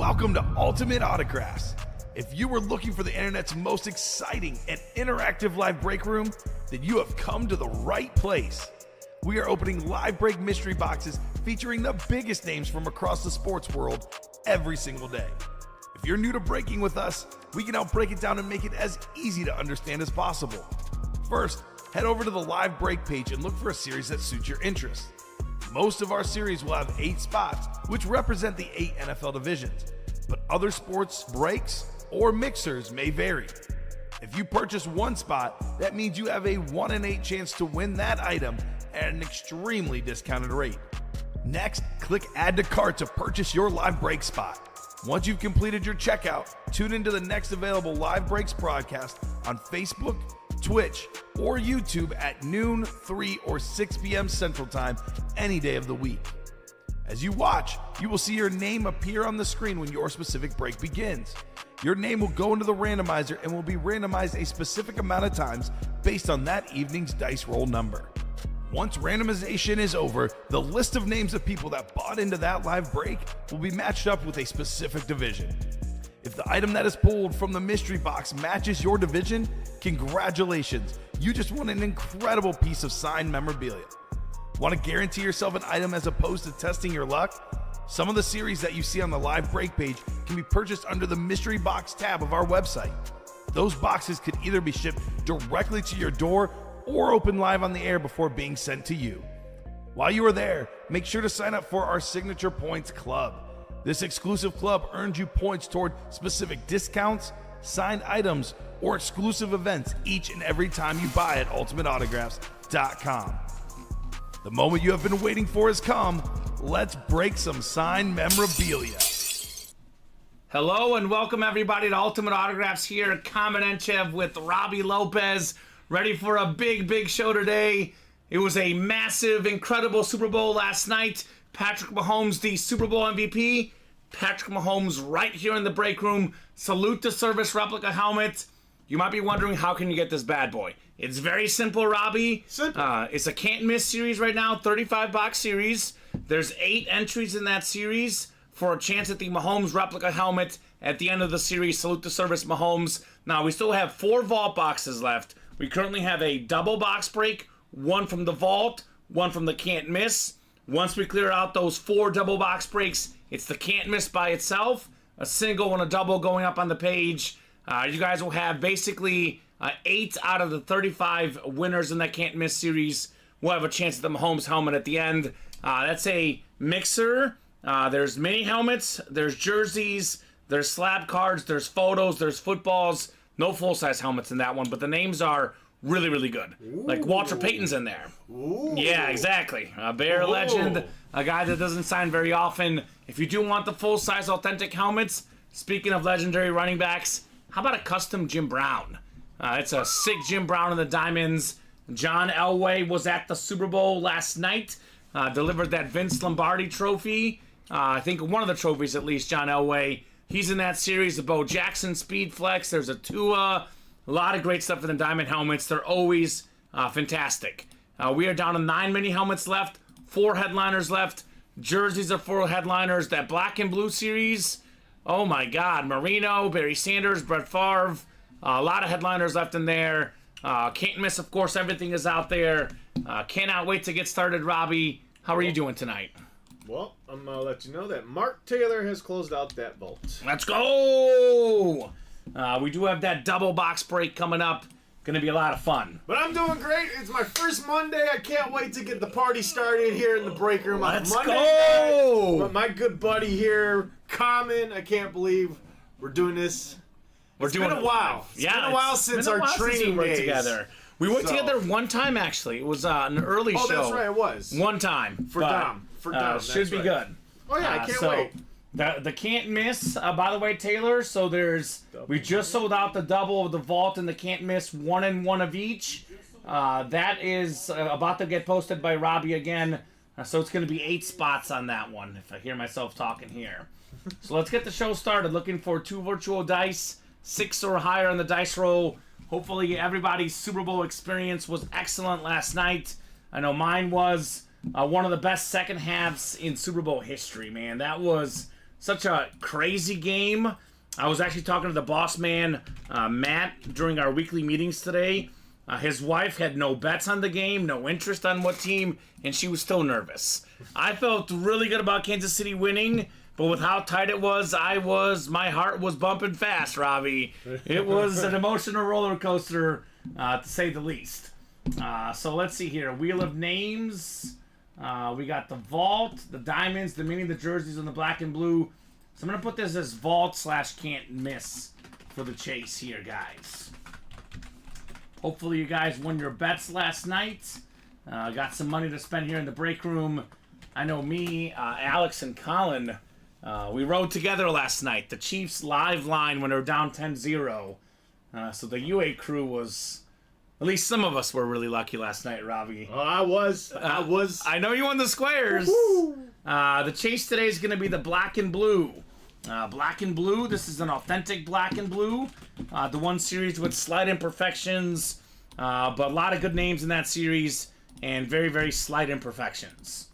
Welcome to Ultimate Autographs. If you were looking for the internet's most exciting and interactive live break room, then you have come to the right place. We are opening live break mystery boxes featuring the biggest names from across the sports world every single day. If you're new to breaking with us, we can help break it down and make it as easy to understand as possible. First, head over to the live break page and look for a series that suits your interest. Most of our series will have 8 spots, which represent the 8 NFL divisions, but other sports breaks or mixers may vary. If you purchase one spot, that means you have a 1 in 8 chance to win that item at an extremely discounted rate. Next, click Add to Cart to purchase your live break spot. Once you've completed your checkout, tune into the next available live breaks broadcast on Facebook, Twitch, or YouTube at noon, 3, or 6 p.m. Central Time any day of the week. As you watch, you will see your name appear on the screen when your specific break begins. Your name will go into the randomizer and will be randomized a specific amount of times based on that evening's dice roll number. Once randomization is over, the list of names of people that bought into that live break will be matched up with a specific division. If the item that is pulled from the mystery box matches your division, congratulations, you just won an incredible piece of signed memorabilia. Want to guarantee yourself an item as opposed to testing your luck? Some of the series that you see on the live break page can be purchased under the mystery box tab of our website. Those boxes could either be shipped directly to your door or open live on the air before being sent to you. While you are there, make sure to sign up for our Signature Points Club. This exclusive club earns you points toward specific discounts, signed items, or exclusive events each and every time you buy at ultimateautographs.com. The moment you have been waiting for has come. Let's break some signed memorabilia. Hello and welcome everybody to Ultimate Autographs here. Kamen Entchev with Robbie Lopez. Ready for a big show today. It was a massive, incredible Super Bowl last night. Patrick Mahomes, the Super Bowl MVP. Patrick Mahomes right here in the break room. Salute to Service replica helmet. You might be wondering, how can you get this bad boy? It's very simple, Robbie. Simple. It's a can't miss series right now, 35 box series. There's 8 entries in that series for a chance at the Mahomes replica helmet at the end of the series. Salute to Service Mahomes. Now, we still have 4 vault boxes left. We currently have a double box break, 1 from the vault, 1 from the can't miss. Once we clear out those 4 double box breaks, it's the can't miss by itself, a single and a double going up on the page. You guys will have basically 8 out of the 35 winners in that can't miss series will have a chance at the Mahomes helmet at the end. That's a mixer. There's mini helmets, there's jerseys, there's slab cards, there's photos, there's footballs. No full-size helmets in that one, but the names are really good. Ooh. Like Walter Payton's in there. Ooh. Yeah, exactly. A Bear legend, a guy that doesn't sign very often. If you do want the full-size authentic helmets, speaking of legendary running backs, how about a custom Jim Brown? It's a sick Jim Brown in the diamonds. John Elway was at the Super Bowl last night, delivered that Vince Lombardi trophy. I think one of the trophies at least, John Elway. He's in that series, the Bo Jackson Speed Flex. There's a Tua. A lot of great stuff in the diamond helmets. They're always fantastic. We are down to 9 mini helmets left, 4 headliners left. Jerseys are 4 headliners. That black and blue series, oh my God. Marino, Barry Sanders, Brett Favre. A lot of headliners left in there. Can't miss, of course. Everything is out there. Cannot wait to get started, Robbie. How are you doing tonight? Well, I'm going to let you know that Mark Taylor has closed out that vault. Let's go! We do have that double box break coming up. Going to be a lot of fun. But I'm doing great. It's my first Monday. I can't wait to get the party started here in the break room. Let's Monday go! Night. My good buddy here, Kamen. I can't believe we're doing this. It's been a while. It's been a while since our training days. Together. We worked together one time, actually. It was an early show. Oh, that's right. It was. One time. For Dom. Should be right. Good. Oh, yeah. I can't wait. The can't miss, by the way, Taylor. So we just sold out the double of the vault and the can't miss, 1 and 1 of each. That is about to get posted by Robbie again. So it's going to be 8 spots on that one, if I hear myself talking here. So let's get the show started. Looking for 2 virtual dice, 6 or higher on the dice roll. Hopefully everybody's Super Bowl experience was excellent last night. I know mine was one of the best second halves in Super Bowl history, man. That was such a crazy game. I was actually talking to the boss man, Matt, during our weekly meetings today. His wife had no bets on the game, no interest on what team, and she was still nervous. I felt really good about Kansas City winning, but with how tight it was, my heart was bumping fast, Robbie. It was an emotional roller coaster, to say the least. So let's see here. Wheel of Names. We got the Vault, the Diamonds, the Mini, the Jerseys, and the Black and Blue. So I'm going to put this as Vault / Can't Miss for the chase here, guys. Hopefully you guys won your bets last night. Got some money to spend here in the break room. I know me, Alex, and Colin, we rode together last night. The Chiefs live line when they were down 10-0. So the UA crew was... At least some of us were really lucky last night, Robbie. Oh, I was. I know you won the squares. The chase today is going to be the Black and Blue. Black and Blue, this is an authentic Black and Blue. The one series with slight imperfections, but a lot of good names in that series, and very, very slight imperfections.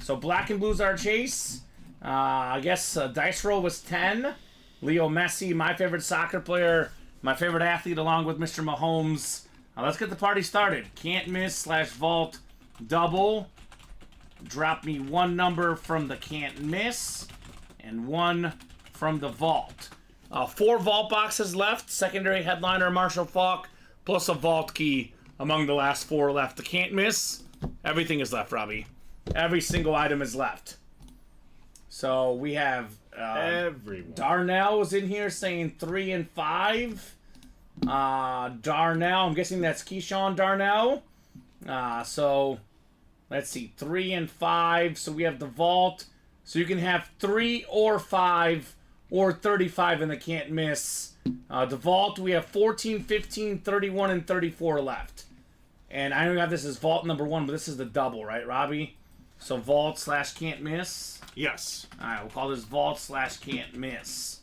So Black and Blue's our chase. I guess dice roll was 10. Leo Messi, my favorite soccer player, my favorite athlete along with Mr. Mahomes. Let's get the party started. Can't Miss / Vault double. Drop me one number from the Can't Miss and one from the Vault. 4 Vault boxes left. Secondary headliner Marshall Faulk plus a Vault key among the last 4 left. The Can't Miss, everything is left, Robbie. Every single item is left. So we have everyone. Darnell was in here saying 3 and 5. Darnell, I'm guessing that's Keyshawn Darnell. So let's see, 3 and 5. So we have the Vault. So you can have 3 or 5 or 35 in the Can't Miss. The Vault, we have 14, 15, 31, and 34 left. And I know we have this as Vault number 1, but this is the double, right, Robbie? So Vault / Can't Miss. Yes. All right, we'll call this Vault / Can't Miss.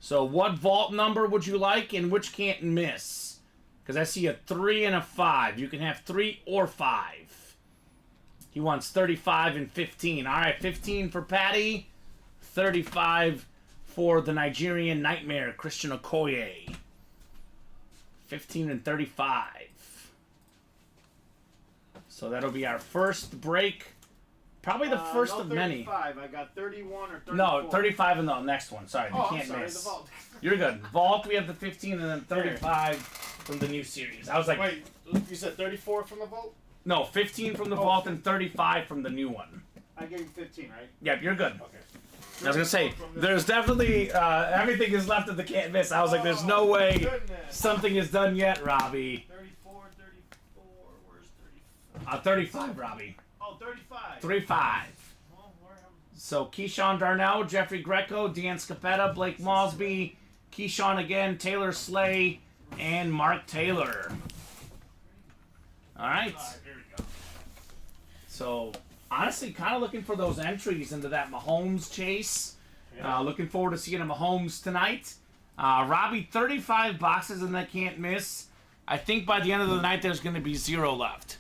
So what Vault number would you like and which Can't Miss? Because I see a 3 and a 5. You can have 3 or 5. He wants 35 and 15. All right, 15 for Patty. 35 for the Nigerian Nightmare, Christian Okoye. 15 and 35. So that'll be our first break. Probably the first of many. 35. I got 31 or 34. No, 35 in the next one. Sorry, Oh, Can't I'm sorry, Miss. the Vault. You're good. Vault, we have the 15 and then 35 from the new series. I was like... Wait, you said 34 from the Vault? No, 15 from the Vault and 35 from the new one. I gave you 15, right? Yep, you're good. Okay. I was going to say, there's definitely... everything is left at the Can't Miss. I was like, there's no way something is done yet, Robbie. 34, 34, where's 35? 35, Robbie. Oh, 35. 35. So Keyshawn Darnell, Jeffrey Greco, Dan Scapetta, Blake Mosby, Keyshawn again, Taylor Slay, and Mark Taylor. All right. Here we go. So honestly, kind of looking for those entries into that Mahomes chase. Yeah. Looking forward to seeing a Mahomes tonight. Robbie, 35 boxes in that Can't Miss. I think by the end of the night, there's going to be 0 left.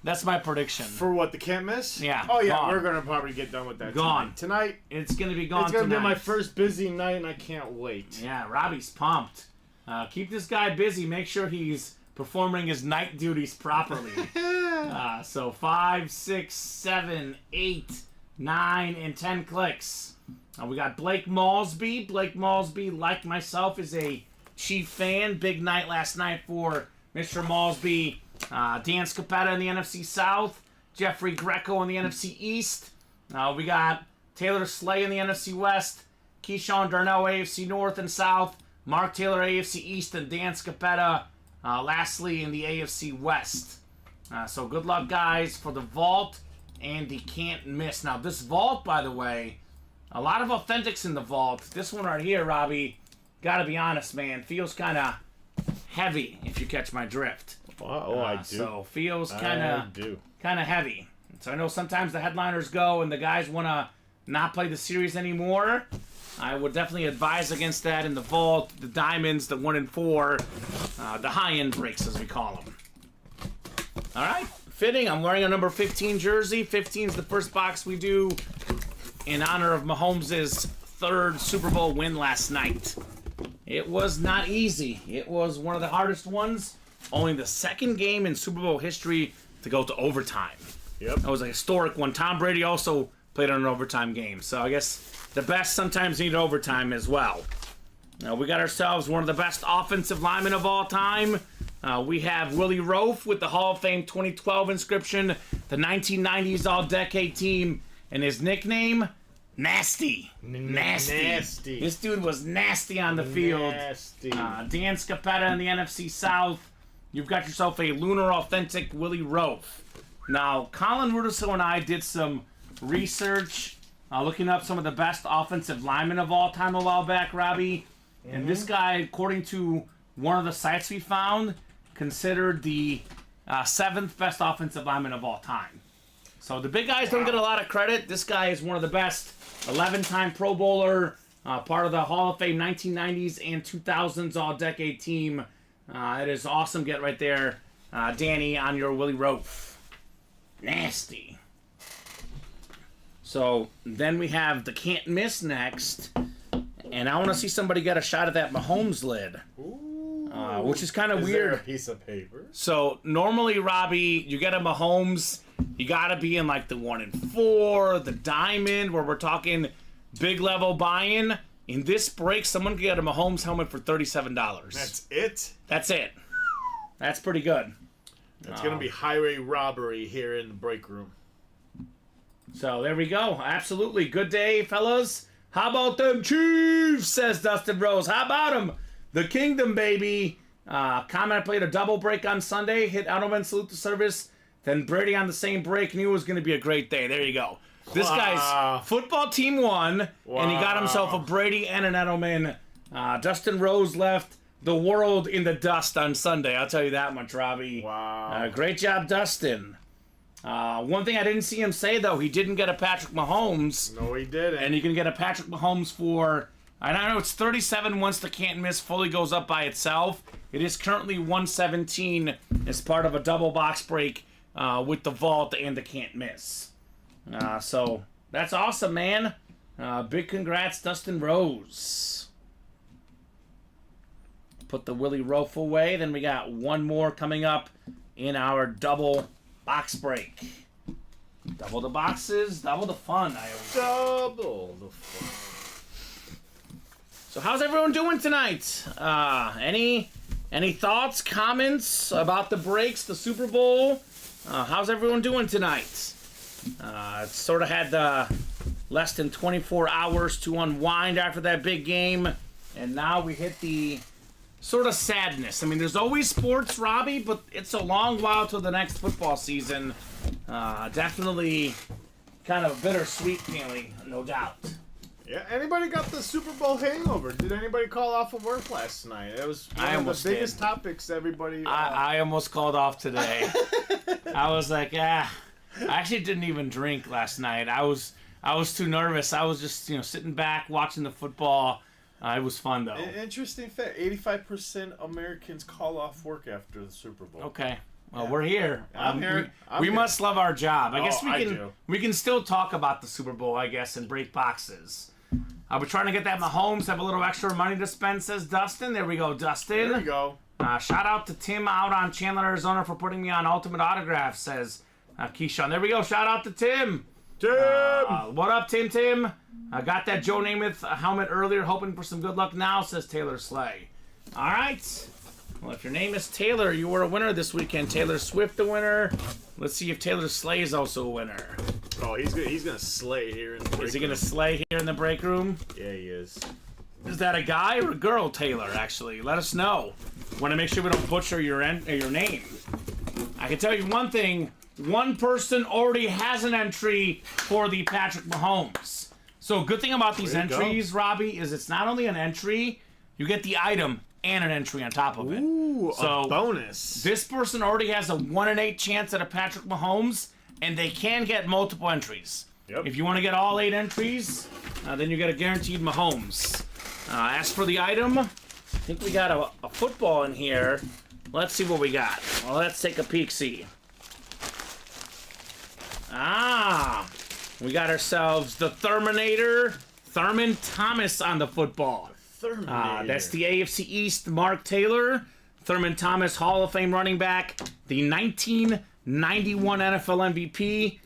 That's my prediction. For what, the Can't Miss? Yeah. Oh, yeah, gone. we're going to probably get done with that Gone. tonight. It's going to be gone It's going to be tonight. my first busy night, and I can't wait. Yeah, Robbie's pumped. Keep this guy busy. Make sure he's performing his night duties properly. So 5, 6, 7, 8, 9, and 10 clicks. We got Blake Mosby. Blake Mosby, like myself, is a Chief fan. Big night last night for Mr. Mosby. Dan Scapetta in the NFC South. Jeffrey Greco in the NFC East. We got Taylor Slay in the NFC West. Keyshawn Darnell, AFC North and South. Mark Taylor, AFC East. And Dan Scapetta, lastly, in the AFC West. So good luck, guys, for the Vault and the Can't Miss. Now, this Vault, by the way, a lot of authentics in the Vault. This one right here, Robbie, gotta be honest, man, feels kind of heavy, if you catch my drift. I do. So feels kind do. of heavy. So I know sometimes the headliners go and the guys want to not play the series anymore. I would definitely advise against that in the Vault, the Diamonds, the 1 and 4, the high-end breaks as we call them. All right, fitting. I'm wearing a number 15 jersey. 15 is the first box we do in honor of Mahomes' third Super Bowl win last night. It was not easy. It was one of the hardest ones. Only the second game in Super Bowl history to go to overtime. Yep. That was a historic one. Tom Brady also played on an overtime game. So I guess the best sometimes need overtime as well. Now we got ourselves one of the best offensive linemen of all time. We have Willie Roaf with the Hall of Fame 2012 inscription, the 1990s All-Decade team, and his nickname, Nasty. Nasty. This dude was nasty on the field. Nasty. Dan Scapetta in the NFC South. You've got yourself a Lunar Authentic Willie Roaf. Now, Colin Rudisil and I did some research, looking up some of the best offensive linemen of all time a while back, Robbie. Mm-hmm. And this guy, according to one of the sites we found, considered the 7th best offensive lineman of all time. So the big guys don't get a lot of credit. This guy is one of the best. 11-time Pro Bowler, part of the Hall of Fame 1990s and 2000s All-Decade team. It is awesome. Get right there, Danny, on your Willie Roaf. Nasty. So then we have the Can't Miss next. And I want to see somebody get a shot at that Mahomes lid. Which is kind of weird. There a piece of paper? So normally, Robbie, you get a Mahomes, you got to be in like the 1 in 4, the diamond, where we're talking big level buy-in. In this break, someone can get a Mahomes helmet for $37. That's it? That's it. That's pretty good. It's going to be highway robbery here in the break room. So there we go. Absolutely. Good day, fellas. How about them Chiefs, says Dustin Rose. How about them? The Kingdom, baby. Kamen played a double break on Sunday, hit Edelman, salute to service. Then Brady on the same break, knew it was going to be a great day. There you go. This guy's football team won, and he got himself a Brady and an Edelman. Dustin Rose left the world in the dust on Sunday. I'll tell you that much, Robbie. Wow. Great job, Dustin. One thing I didn't see him say, though, he didn't get a Patrick Mahomes. No, he didn't. And you can get a Patrick Mahomes for... I know it's 37 once the Can't Miss fully goes up by itself. It is currently 117 as part of a double box break with the Vault and the Can't Miss. So that's awesome, man. Big congrats, Dustin Rose. Put the Willie Roaf away. Then we got one more coming up in our double box break. Double the boxes, double the fun. Double the fun. So how's everyone doing tonight? Any thoughts, comments about the breaks, the Super Bowl? How's everyone doing tonight? It sort of had less than 24 hours to unwind after that big game, and now we hit the sort of sadness. I mean, there's always sports, Robbie, but it's a long while till the next football season. Definitely kind of a bittersweet feeling, no doubt. Yeah, anybody got the Super Bowl hangover? Did anybody call off of work last night? It was one of the biggest topics everybody... I almost called off today. I was like, I actually didn't even drink last night. I was too nervous. I was just, sitting back, watching the football. It was fun, though. Interesting fact, 85% Americans call off work after the Super Bowl. Okay. Well, we're here. I'm here. We must love our job. I guess do. We can still talk about the Super Bowl, I guess, and break boxes. We're trying to get that Mahomes, have a little extra money to spend, says Dustin. There we go, Dustin. There we go. Shout out to Tim out on Chandler, Arizona for putting me on Ultimate Autograph, says Keyshawn. There we go. Shout out to Tim. Tim! What up, Tim? I got that Joe Namath helmet earlier, hoping for some good luck now, says Taylor Slay. All right. Well, if your name is Taylor, you were a winner this weekend. Taylor Swift a winner. Let's see if Taylor Slay is also a winner. Oh, he's gonna slay here in the break room. Is he gonna slay here in the break room? Yeah, he is. Is that a guy or a girl, Taylor, actually? Let us know. Want to make sure we don't butcher your name. I can tell you one thing. One person already has an entry for the Patrick Mahomes. So good thing about these entries, Robbie, is it's not only an entry, you get the item and an entry on top of it. Ooh, so a bonus. This person already has a 1 in 8 chance at a Patrick Mahomes, and they can get multiple entries. Yep. If you want to get all 8 entries, then you get a guaranteed Mahomes. As for the item, I think we got a football in here. Let's see what we got. Well, let's take a peek-see. We got ourselves the Terminator, Thurman Thomas on the football. That's the AFC East, Mark Taylor. Thurman Thomas, Hall of Fame running back, the 1991 NFL MVP.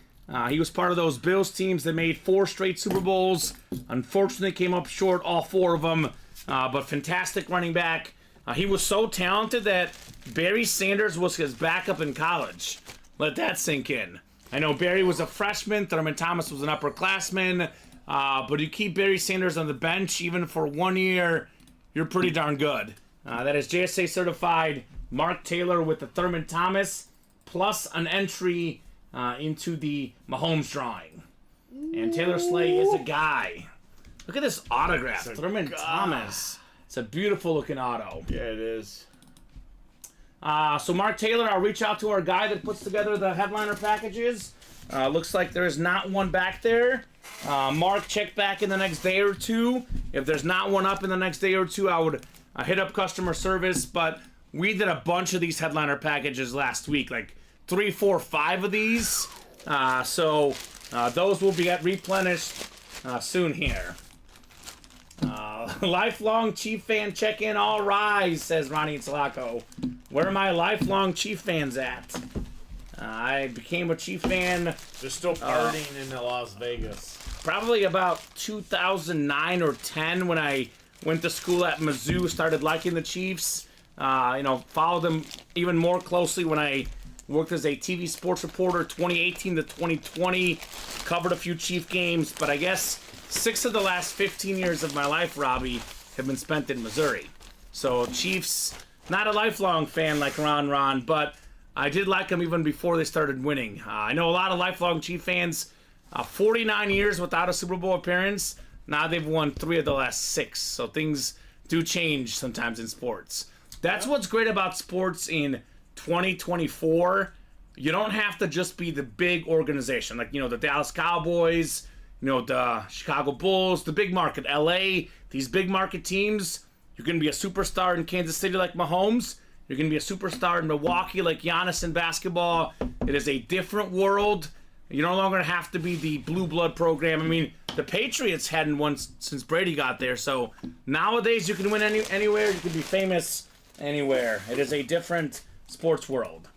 He was part of those Bills teams that made 4 straight Super Bowls. Unfortunately, came up short all 4 of them, but fantastic running back. He was so talented that Barry Sanders was his backup in college. Let that sink in. I know Barry was a freshman, Thurman Thomas was an upperclassman, but you keep Barry Sanders on the bench even for 1 year, you're pretty darn good. That is JSA certified Mark Taylor with the Thurman Thomas, plus an entry into the Mahomes drawing. And Taylor Slay is a guy. Look at this autograph, Thurman Thomas. It's a beautiful looking auto. Yeah, it is. So Mark Taylor, I'll reach out to our guy that puts together the headliner packages. Looks like there's not one back there. Mark, check back in the next day or 2. If there's not one up in the next day or 2, I would hit up customer service. But we did a bunch of these headliner packages last week, like 3, 4, 5 of these. So those will be replenished soon here. Lifelong Chief fan check-in, all rise, says Ronnie Salako. Where are my lifelong Chief fans at? I became a Chief fan. They're still partying in Las Vegas. Probably about 2009 or 10 when I went to school at Mizzou, started liking the Chiefs. Followed them even more closely when I worked as a TV sports reporter 2018 to 2020. Covered a few Chief games, but I guess 6 of the last 15 years of my life, Robbie, have been spent in Missouri. So Chiefs, not a lifelong fan like Ron, but I did like them even before they started winning. I know a lot of lifelong Chief fans, 49 years without a Super Bowl appearance. Now they've won 3 of the last 6. So things do change sometimes in sports. That's what's great about sports in 2024. You don't have to just be the big organization. Like, the Dallas Cowboys, the Chicago Bulls, the big market, LA, these big market teams. You can be a superstar in Kansas City like Mahomes. You're going to be a superstar in Milwaukee like Giannis in basketball. It is a different world. You're no longer have to be the blue blood program. I mean, the Patriots hadn't won since Brady got there. So nowadays you can win anywhere. You can be famous anywhere. It is a different sports world.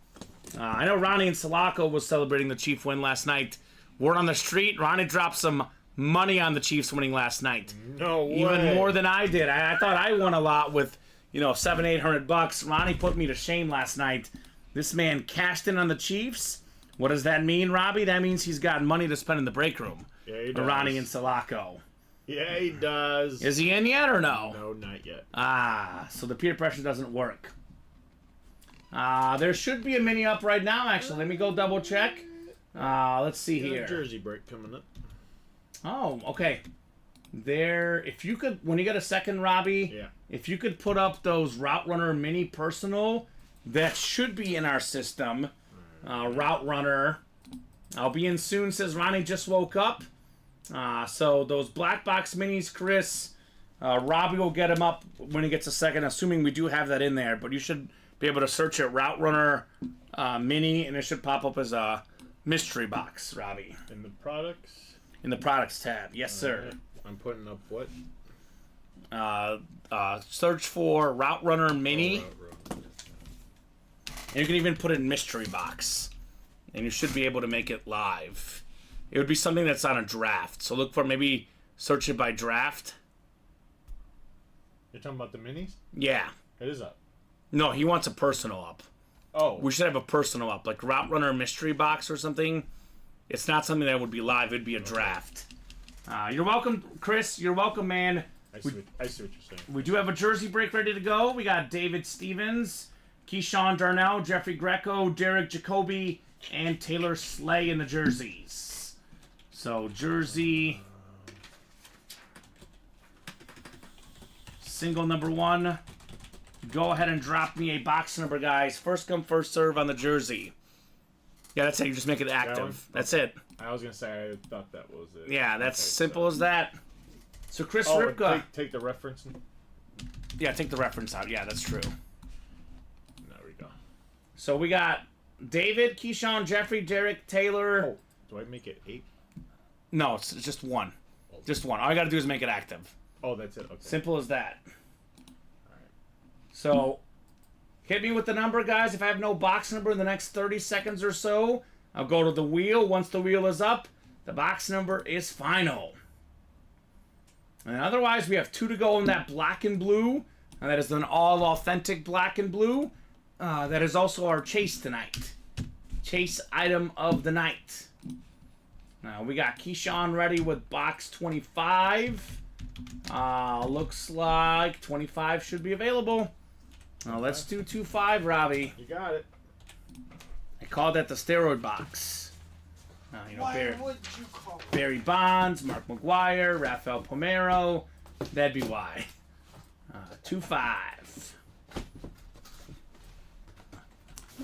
I know Ronnie and Salako was celebrating the Chief win last night. Word on the street, Ronnie dropped some money on the Chiefs winning last night. No way. Even more than I did. I thought I won a lot with, $700-800. Ronnie put me to shame last night. This man cashed in on the Chiefs. What does that mean, Robbie? That means he's got money to spend in the break room. Yeah, he does. Ronnie and Salako. Yeah, he does. Is he in yet or no? No, not yet. So the peer pressure doesn't work. There should be a mini up right now, actually. Let me go double check. Let's see here. Jersey break coming up. Oh, okay. There, if you could, when you get a second, Robbie, yeah. If you could put up those Route Runner Mini Personal, that should be in our system. Route Runner. I'll be in soon, says Ronnie just woke up. So those black box minis, Chris, Robbie will get them up when he gets a second, assuming we do have that in there. But you should be able to search it, Route Runner Mini, and it should pop up as a mystery box, Robbie. In the products? In the products tab, yes, sir. Right. I'm putting up what? Search for Route Runner Mini. Route. And you can even put it in mystery box. And you should be able to make it live. It would be something that's on a draft. So look for maybe search it by draft. You're talking about the minis? Yeah. It is up. No, he wants a personal up. Oh. We should have a personal up, like Route Runner mystery box or something. It's not something that would be live. It'd be a draft. You're welcome, Chris. You're welcome, man. I see what you're saying. We do have a jersey break ready to go. We got David Stevens, Keyshawn Darnell, Jeffrey Greco, Derek Jacoby, and Taylor Slay in the jerseys. So, jersey single number 1. Go ahead and drop me a box number, guys. First come, first serve on the jersey. Yeah, that's it. You just make it active. That's it. I was going to say, I thought that was it. Yeah, that's simple as that. So, Chris Ripka. Take the reference. Yeah, take the reference out. Yeah, that's true. There we go. So, we got David, Keyshawn, Jeffrey, Derek, Taylor. Oh, do I make it 8? No, it's just one. Just one. All you got to do is make it active. Oh, that's it. Okay. Simple as that. So, hit me with the number, guys. If I have no box number in the next 30 seconds or so, I'll go to the wheel. Once the wheel is up, the box number is final. And otherwise, we have 2 to go in that black and blue. And that is an all-authentic black and blue. That is also our chase tonight. Chase item of the night. Now, we got Keyshawn ready with box 25. Looks like 25 should be available. Let's do 2-5, Robbie. You got it. I call that the steroid box. Why would you call it? Barry Bonds, Mark McGuire, Rafael Palmeiro. That'd be why. 2-5.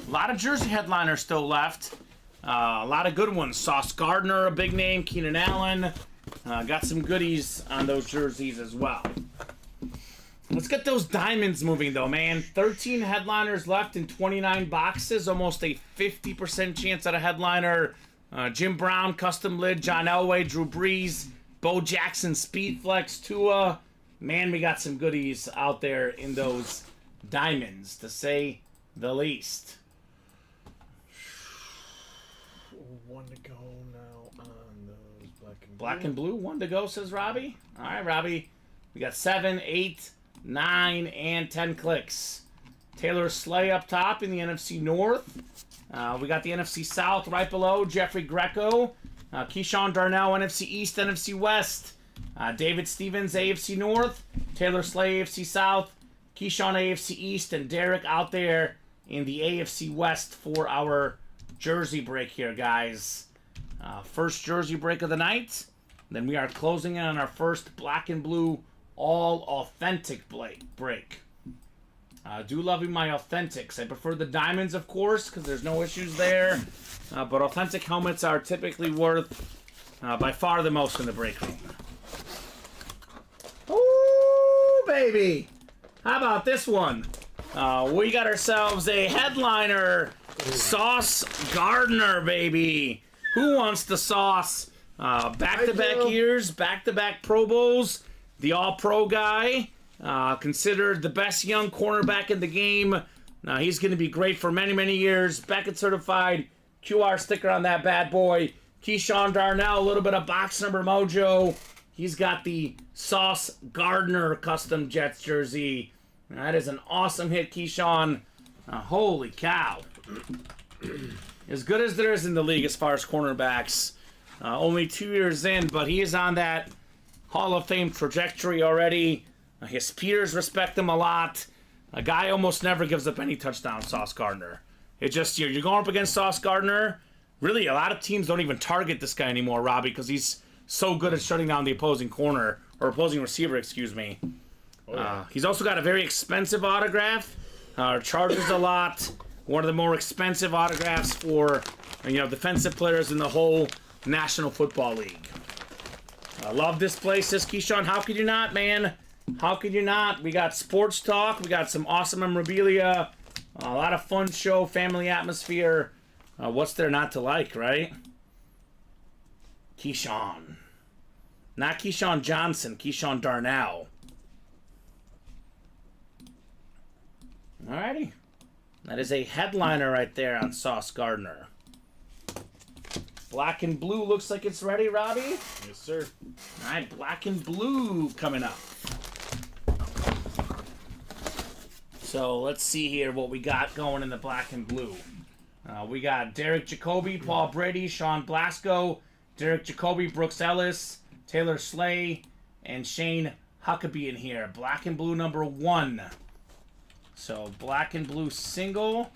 A lot of jersey headliners still left. A lot of good ones. Sauce Gardner, a big name. Keenan Allen. Got some goodies on those jerseys as well. Let's get those diamonds moving, though, man. 13 headliners left in 29 boxes. Almost a 50% chance at a headliner. Jim Brown, Custom Lid, John Elway, Drew Brees, Bo Jackson, Speedflex, Tua. Man, we got some goodies out there in those diamonds, to say the least. 1 to go now on those black and blue. Black and blue, 1 to go, says Robbie. All right, Robbie. We got 7, 8, 9, and 10 clicks. Taylor Slay up top in the NFC North. We got the NFC South right below. Jeffrey Greco. Keyshawn Darnell, NFC East, NFC West. David Stevens, AFC North. Taylor Slay, AFC South. Keyshawn, AFC East. And Derek out there in the AFC West for our jersey break here, guys. First jersey break of the night. Then we are closing in on our first black and blue all authentic break. Do love my authentics. I prefer the diamonds, of course, because there's no issues there. But authentic helmets are typically worth by far the most in the break room. Ooh, baby! How about this one? We got ourselves a headliner. Sauce Gardner, baby. Who wants the sauce? Back-to-back years, back-to-back Pro Bowls. The All-Pro guy. Considered the best young cornerback in the game. Now he's going to be great for many, many years. Beckett certified. QR sticker on that bad boy. Keyshawn Darnell, a little bit of box number mojo. He's got the Sauce Gardner custom Jets jersey. That is an awesome hit, Keyshawn. Holy cow. As good as there is in the league as far as cornerbacks. Only 2 years in, but he is on that Hall of Fame trajectory already. His peers respect him a lot. A guy almost never gives up any touchdowns, Sauce Gardner. It just, you're going up against Sauce Gardner. Really, a lot of teams don't even target this guy anymore, Robbie, because he's so good at shutting down the opposing corner, or opposing receiver, excuse me. Oh, yeah. He's also got a very expensive autograph. Charges a lot. One of the more expensive autographs for, defensive players in the whole National Football League. I love this place, says Keyshawn. How could you not, man? How could you not? We got sports talk. We got some awesome memorabilia. A lot of fun show, family atmosphere. What's there not to like, right? Keyshawn. Not Keyshawn Johnson. Keyshawn Darnell. Alrighty. That is a headliner right there on Sauce Gardner. Black and blue looks like it's ready, Robbie. Yes, sir. All right, black and blue coming up. So let's see here what we got going in the black and blue. We got Derek Jacoby, Paul Brady, Sean Blasco, Derek Jacoby, Brooks Ellis, Taylor Slay, and Shane Huckabee in here. Black and blue number 1. So black and blue single.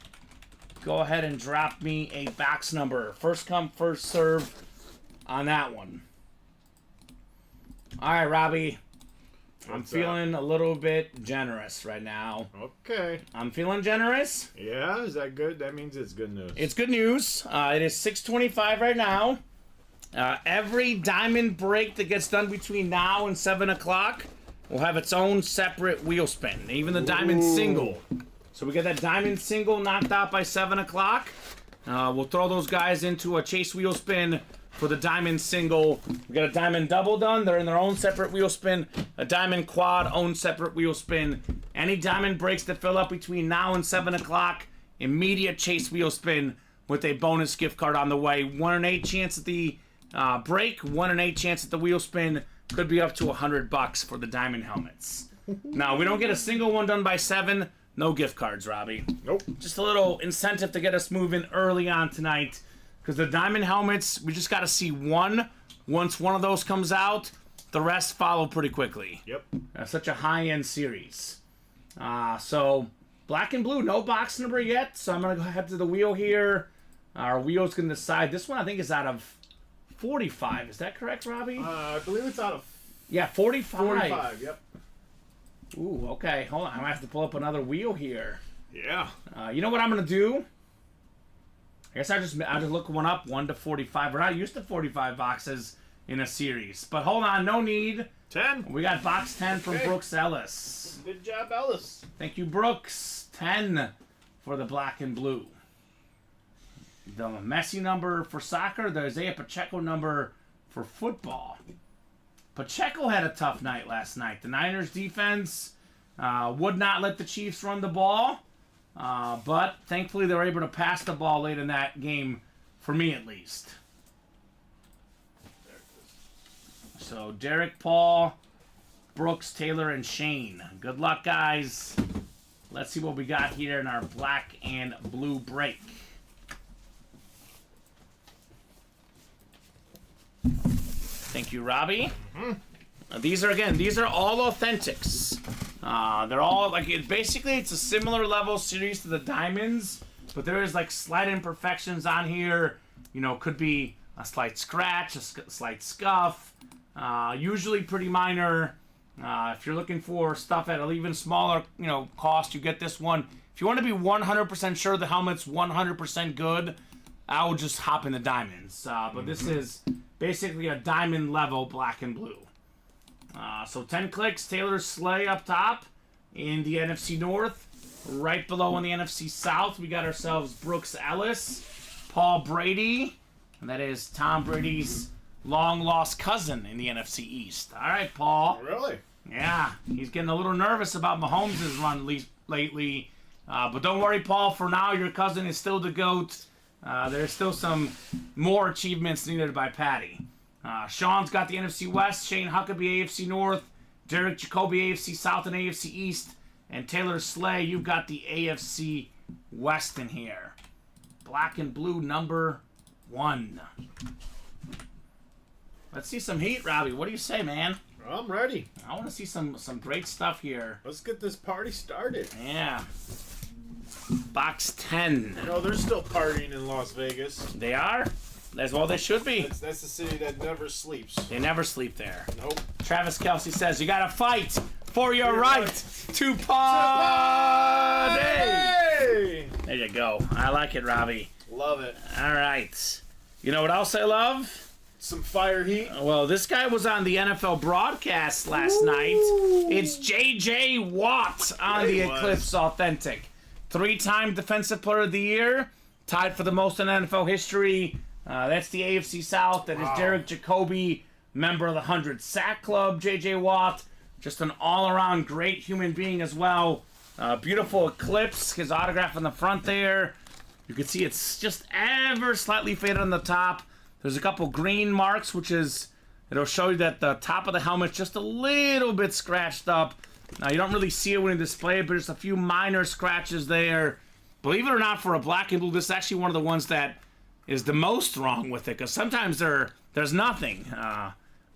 Go ahead and drop me a box number. First come, first serve on that one. All right, Robbie. I'm feeling a little bit generous right now. Okay. I'm feeling generous. Yeah, is that good? That means it's good news. It's good news. It is 6:25 right now. Every diamond break that gets done between now and 7 o'clock will have its own separate wheel spin. Even the diamond single. So we get that diamond single knocked out by 7 o'clock. We'll throw those guys into a chase wheel spin for the diamond single. We got a diamond double done. They're in their own separate wheel spin. A diamond quad, own separate wheel spin. Any diamond breaks that fill up between now and 7 o'clock, immediate chase wheel spin with a bonus gift card on the way. 1 in 8 chance at the break, 1 in 8 chance at the wheel spin. Could be up to $100 for the diamond helmets. Now, we don't get a single one done by 7. No gift cards, Robbie. Nope. Just a little incentive to get us moving early on tonight. Because the diamond helmets, we just got to see one. Once one of those comes out, the rest follow pretty quickly. Yep. Such a high-end series. So, black and blue, no box number yet. So I'm going to go head to the wheel here. Our wheel's going to decide. This one, I think, is out of 45. Is that correct, Robbie? I believe it's out of 45. 45, yep. Ooh, okay. Hold on. I'm going to have to pull up another wheel here. Yeah. You know what I'm going to do? I guess I'll just look one up, 1 to 45. We're not used to 45 boxes in a series. But hold on, no need. 10. We got box 10 from Brooks Ellis. Good job, Ellis. Thank you, Brooks. 10 for the black and blue. The Messi number for soccer, the Isaiah Pacheco number for football. Pacheco had a tough night last night. The Niners defense would not let the Chiefs run the ball. But thankfully they were able to pass the ball late in that game, for me at least. So Derek, Paul, Brooks, Taylor, and Shane. Good luck, guys. Let's see what we got here in our black and blue break. Thank you, Robbie. These are all authentics. They're all basically it's a similar level series to the diamonds, but there is like slight imperfections on here. You know, could be a slight scratch, a slight scuff. Usually pretty minor. If you're looking for stuff at an even smaller, cost, you get this one. If you want to be 100% sure the helmet's 100% good, I would just hop in the diamonds. But this is basically a diamond level black and blue. So 10 clicks, Taylor Slay up top in the NFC North. Right below in the NFC South, we got ourselves Brooks Ellis, Paul Brady, and that is Tom Brady's long-lost cousin in the NFC East. All right, Paul. Really? Yeah, he's getting a little nervous about Mahomes' run lately. But don't worry, Paul. For now, your cousin is still the GOAT. There's still some more achievements needed by Patty. Sean's got the NFC West, Shane Huckabee AFC North, Derek Jacoby AFC South and AFC East, and Taylor Slay, you've got the AFC West in here. Black and blue number 1. Let's see some heat, Robbie. What do you say, man? I'm ready. I want to see some great stuff here. Let's get this party started. Yeah. Box 10. They're still partying in Las Vegas. They are? As well they should be. That's the city that never sleeps. They never sleep there. Nope. Travis Kelce says, you got to fight for your right to party. Hey! There you go. I like it, Robbie. Love it. All right. You know what else I love? Some fire heat. Well, this guy was on the NFL broadcast last night. It's J.J. Watt on the Eclipse Authentic. 3-time Defensive Player of the Year. Tied for the most in NFL history. That's the AFC South. That is Derek Jacoby, member of the 100 Sack Club. J.J. Watt, just an all-around great human being as well. Beautiful Eclipse. His autograph on the front there. You can see it's just ever slightly faded on the top. There's a couple green marks, which is, it'll show you that the top of the helmet's just a little bit scratched up. Now, you don't really see it when you display it, but there's a few minor scratches there. Believe it or not, for a black and blue, this is actually one of the ones that is the most wrong with it, because sometimes there's nothing.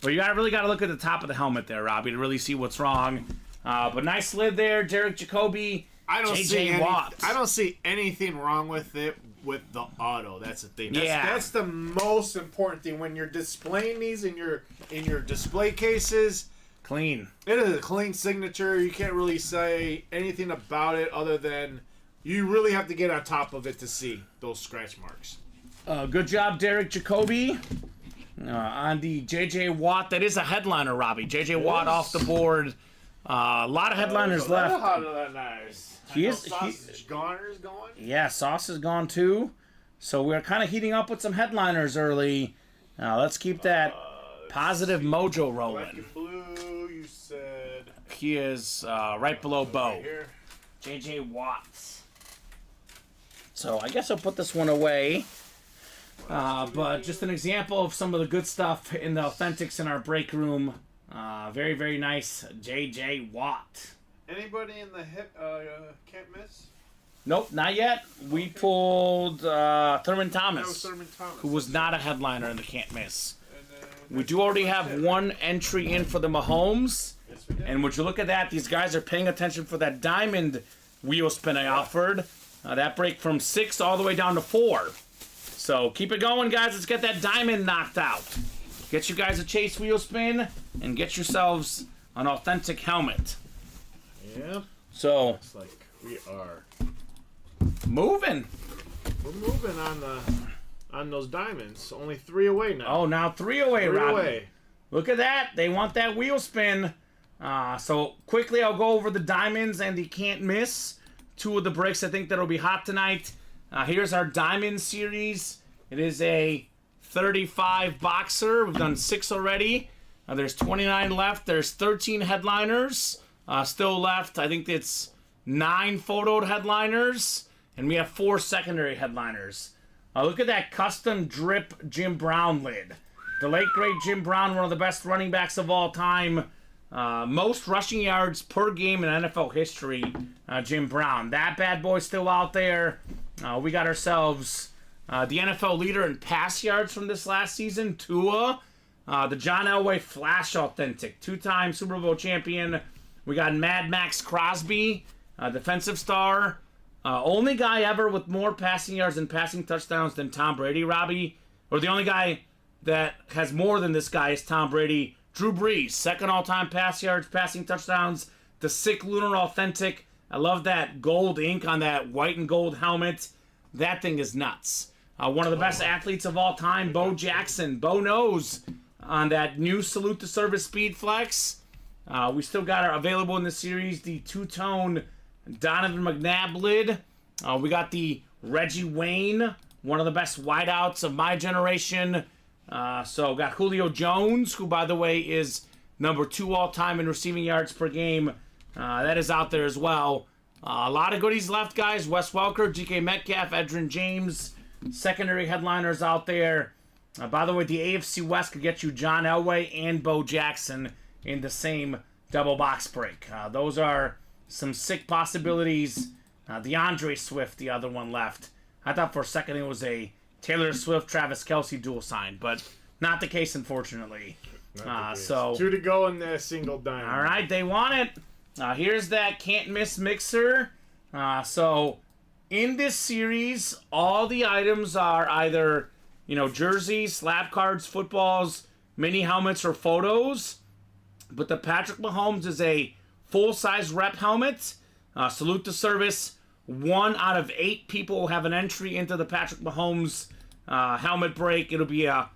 But you really got to look at the top of the helmet there, Robbie, to really see what's wrong. But nice lid there, Derek Jacoby, J.J. Watt. I don't see anything wrong with it with the auto. That's the thing. That's the most important thing when you're displaying these in your display cases. Clean. It is a clean signature. You can't really say anything about it other than you really have to get on top of it to see those scratch marks. Good job, Derek Jacoby. On the J.J. Watt, that is a headliner, Robbie. J.J. Watt off the board. A lot of headliners left. Nice. Sausage Garner's going? Yeah, Sauce is gone too. So we're kind of heating up with some headliners early. Let's keep that positive mojo rolling. Black and blue, you said. He is right below Bo. Right here. J.J. Watts. So I guess I'll put this one away. But just an example of some of the good stuff in the Authentics in our break room. Very, very nice J.J. Watt. Anybody in the can't miss? Nope, not yet. We pulled Thurman Thomas, That was Thurman Thomas. who was not a headliner in the can't miss. And, We do already have one entry in for the Mahomes. yes, we did. And would you look at that? These guys are paying attention for that diamond wheel spin I offered. That break from 6 all the way down to 4. So keep it going, guys. Let's get that diamond knocked out. Get you guys a chase wheel spin and get yourselves an authentic helmet. Yeah. So Looks like we are. moving. We're moving on those diamonds. Only 3 away now. Oh, now 3 away, 3 Robbie. away. Look at that. They want that wheel spin. So quickly, I'll go over the diamonds and the can't miss. 2 of the breaks I think that'll be hot tonight. Here's our diamond series. It is a 35 boxer. We've done 6 already. There's 29 left. There's 13 headliners still left. I think it's 9 photoed headliners. And we have 4 secondary headliners. Look at that custom drip Jim Brown lid. The late great Jim Brown, one of the best running backs of all time. Most rushing yards per game in NFL history, Jim Brown. That bad boy still out there. We got ourselves the NFL leader in pass yards from this last season, Tua. The John Elway Flash Authentic, 2-time Super Bowl champion. We got Mad Max Crosby, defensive star. Only guy ever with more passing yards and passing touchdowns than Tom Brady, Robbie. Or the only guy that has more than this guy is Tom Brady. Drew Brees, second all-time pass yards, passing touchdowns. The Sick Lunar Authentic. I love that gold ink on that white and gold helmet. That thing is nuts. One of the best athletes of all time, Bo Jackson. Bo knows on that new Salute to Service Speed Flex. We still got our available in the series, the 2-tone Donovan McNabb lid. We got the Reggie Wayne, one of the best wideouts of my generation. So got Julio Jones, who by the way is number 2 all-time in receiving yards per game. That is out there as well. A lot of goodies left, guys. Wes Welker, GK Metcalf, Edgerrin James, secondary headliners out there. By the way, the AFC West could get you John Elway and Bo Jackson in the same double box break. Those are some sick possibilities. DeAndre Swift, the other one left. I thought for a second it was a Taylor Swift, Travis Kelce dual sign, but not the case, unfortunately. So 2 to go in the single diamond. all right, they want it. Here's that can't miss mixer. So in this series, all the items are either jerseys, slab cards, footballs, mini helmets, or photos. But the Patrick Mahomes is a full-size rep helmet. Salute to service. 1 out of 8 people will have an entry into the Patrick Mahomes helmet break. It'll be a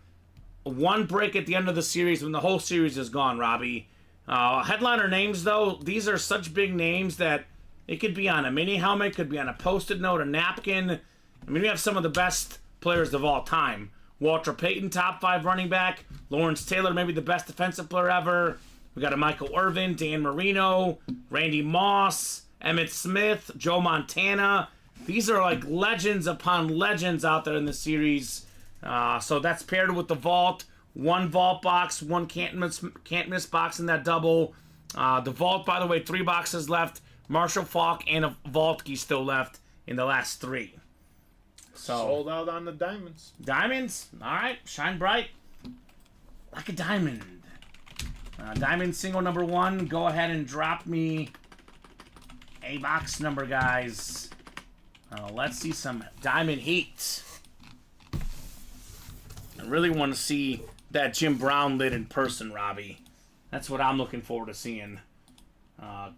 1 break at the end of the series when the whole series is gone, Robbie. Headliner names, though, these are such big names that it could be on a mini helmet, could be on a Post-it note, a napkin. I mean, we have some of the best players of all time. Walter Payton, top 5 running back. Lawrence Taylor, maybe the best defensive player ever. We got a Michael Irvin, Dan Marino, Randy Moss, Emmitt Smith, Joe Montana. These are like legends upon legends out there in the series. So that's paired with the vault. 1 vault box, 1 can't miss box in that double. The vault, by the way, 3 boxes left. Marshall Faulk and a vault key still left in the last 3. So sold out on the diamonds. Diamonds, all right, shine bright like a diamond. Diamond single number 1. Go ahead and drop me a box number, guys. Let's see some diamond heat. I really want to see that Jim Brown lid in person, Robbie. That's what I'm looking forward to seeing.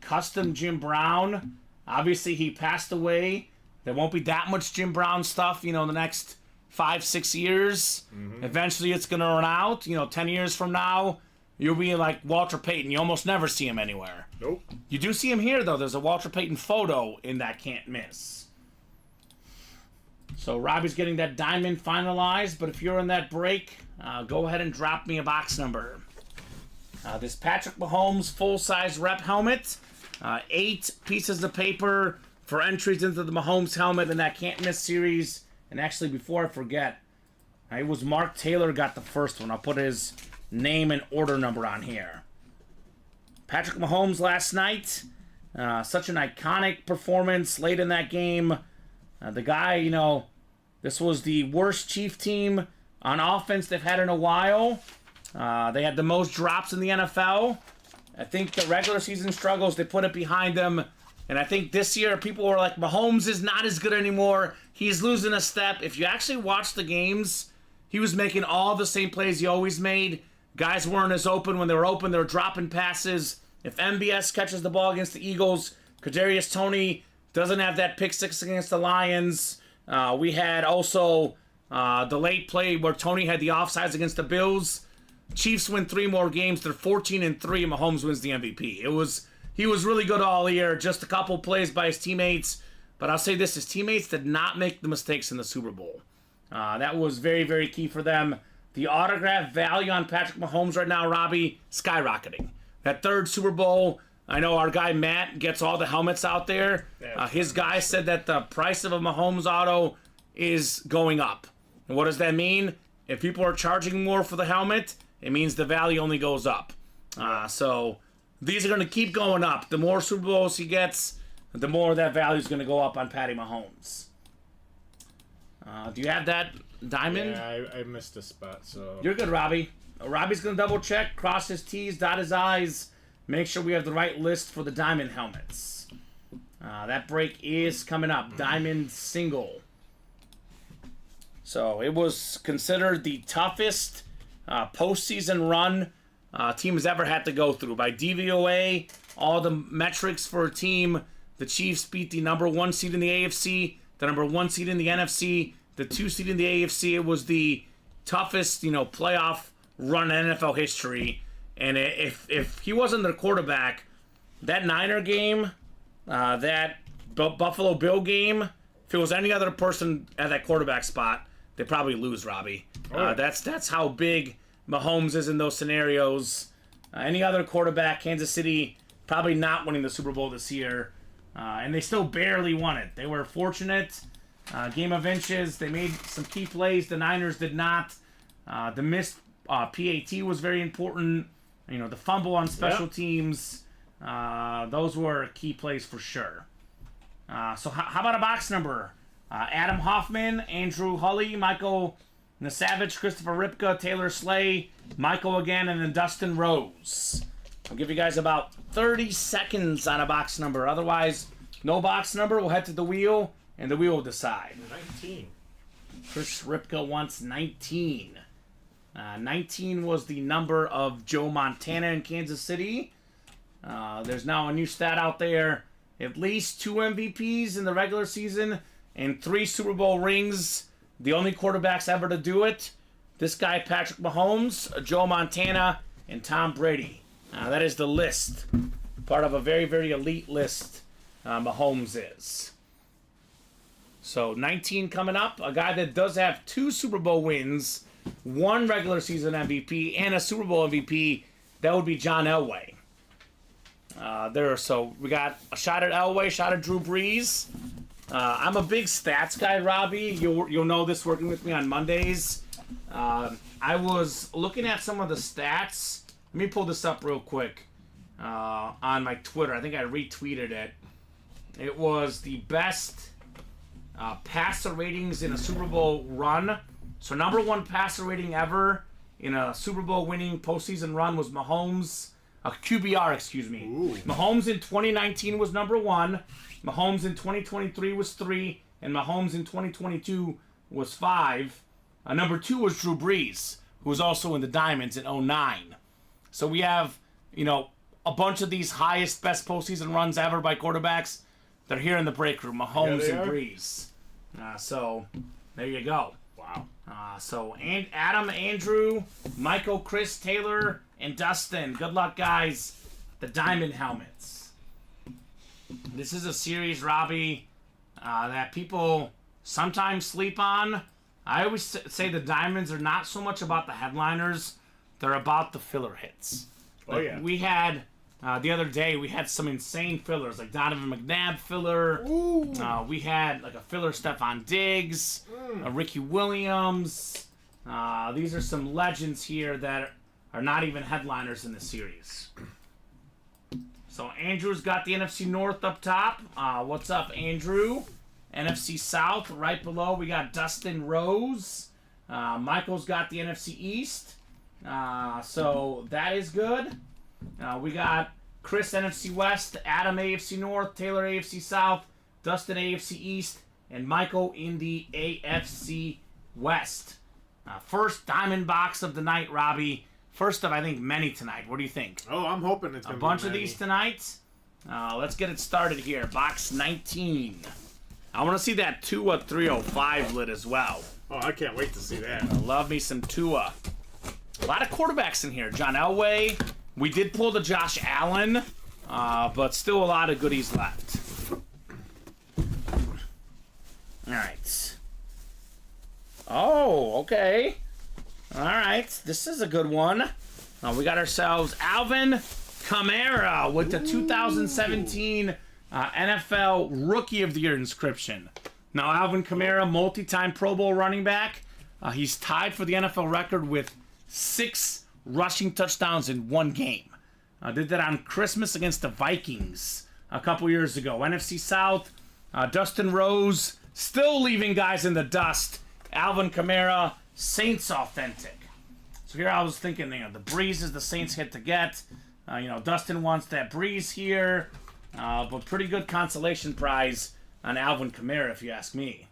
Custom Jim Brown. Obviously, he passed away. There won't be that much Jim Brown stuff, in the next 5-6 years. Mm-hmm. Eventually, it's going to run out. 10 years from now, you'll be like Walter Payton. You almost never see him anywhere. Nope. You do see him here, though. There's a Walter Payton photo in that can't miss. So Robbie's getting that diamond finalized, but if you're in that break, go ahead and drop me a box number. This Patrick Mahomes full-size rep helmet, 8 pieces of paper for entries into the Mahomes helmet in that can't miss series. And actually, before I forget, it was Mark Taylor got the first one. I'll put his name and order number on here. Patrick Mahomes last night, such an iconic performance late in that game. The guy, this was the worst Chief team on offense they've had in a while. They had the most drops in the NFL. I think the regular season struggles, they put it behind them. And I think this year people were like, Mahomes is not as good anymore. He's losing a step. If you actually watch the games, he was making all the same plays he always made. Guys weren't as open. When they were open, they were dropping passes. If MBS catches the ball against the Eagles, Kadarius Toney doesn't have that pick six against the Lions. We had also the late play where Toney had the offsides against the Bills. Chiefs win 3 more games. They're 14-3. Mahomes wins the MVP. He was really good all year. Just a couple plays by his teammates. But I'll say this, his teammates did not make the mistakes in the Super Bowl. That was very, very key for them. The autograph value on Patrick Mahomes right now, Robbie, skyrocketing. That 3rd Super Bowl, I know our guy Matt gets all the helmets out there. His guy said that the price of a Mahomes auto is going up. And what does that mean? If people are charging more for the helmet, it means the value only goes up. So these are going to keep going up. The more Super Bowls he gets, the more that value is going to go up on Patty Mahomes. Do you have that diamond? Yeah, I missed a spot, so... You're good, Robbie. Robbie's going to double check, cross his T's, dot his I's, make sure we have the right list for the diamond helmets. That break is coming up. Diamond single. So it was considered the toughest postseason run team has ever had to go through. By DVOA, all the metrics for a team, the Chiefs beat the number 1 seed in the AFC, the number 1 seed in the NFC, the 2 seed in the AFC. It was the toughest, playoff run in NFL history. And if he wasn't their quarterback, that Niner game, that Buffalo Bill game, if it was any other person at that quarterback spot, they'd probably lose, Robbie. That's how big Mahomes is in those scenarios. Any other quarterback, Kansas City, probably not winning the Super Bowl this year. And they still barely won it. They were fortunate. Game of inches. They made some key plays. The Niners did not. The missed PAT was very important. The fumble on special teams. Those were key plays for sure. So how about a box number? Adam Hoffman, Andrew Hulley, Michael Nasavage, Christopher Ripka, Taylor Slay, Michael again, and then Dustin Rose. I'll give you guys about 30 seconds on a box number. Otherwise, no box number. We'll head to the wheel, and the wheel will decide. 19. Chris Ripka wants 19. 19 was the number of Joe Montana in Kansas City. There's now a new stat out there. At least 2 MVPs in the regular season and 3 Super Bowl rings. The only quarterbacks ever to do it. This guy, Patrick Mahomes, Joe Montana, and Tom Brady. That is the list. Part of a very, very elite list Mahomes is. So 19 coming up. A guy that does have 2 Super Bowl wins, 1 regular season MVP, and a Super Bowl MVP. That would be John Elway. So we got a shot at Elway, shot at Drew Brees. I'm a big stats guy, Robbie. You'll know this working with me on Mondays. I was looking at some of the stats. Let me pull this up real quick on my Twitter. I think I retweeted it. It was the best passer ratings in a Super Bowl run. So number 1 passer rating ever in a Super Bowl winning postseason run was Mahomes. QBR, excuse me. Ooh. Mahomes in 2019 was number 1. Mahomes in 2023 was 3. And Mahomes in 2022 was 5. Number 2 was Drew Brees, who was also in the Diamonds in 2009. So we have, a bunch of these highest, best postseason runs ever by quarterbacks. They're here in the break room. Mahomes and Brees. So there you go. Wow. And Adam, Andrew, Michael, Chris, Taylor, and Dustin. Good luck, guys. The Diamond helmets. This is a series, Robbie, that people sometimes sleep on. I always say the Diamonds are not so much about the headliners. They're about the filler hits. Oh, yeah. We had, the other day, we had some insane fillers, like Donovan McNabb filler. We had, like, a filler Stephon Diggs, a Ricky Williams. These are some legends here that are not even headliners in the series. So Andrew's got the NFC North up top. What's up, Andrew? NFC South right below. We got Dustin Rose. Michael's got the NFC East. So that is good. We got Chris NFC West, Adam AFC North, Taylor AFC South, Dustin AFC East, and Michael in the AFC West. First diamond box of the night, Robbie. First of, I think, many tonight. What do you think? Oh, I'm hoping it's going a to be bunch of these tonight. Let's get it started here. Box 19. I want to see that Tua 305 lid as well. Oh, I can't wait to see that. I love me some Tua. A lot of quarterbacks in here. John Elway. We did pull the Josh Allen, but still a lot of goodies left. All right. Oh, okay. All right. This is a good one. We got ourselves Alvin Kamara with the 2017 NFL Rookie of the Year inscription. Now, Alvin Kamara, multi-time Pro Bowl running back. He's tied for the NFL record with 6 rushing touchdowns in one game. Did that on Christmas against the Vikings a couple years ago. NFC South, Dustin Rose, still leaving guys in the dust. Alvin Kamara, Saints authentic. So here I was thinking, the breeze is the Saints hit to get. Dustin wants that breeze here. But pretty good consolation prize on Alvin Kamara, if you ask me.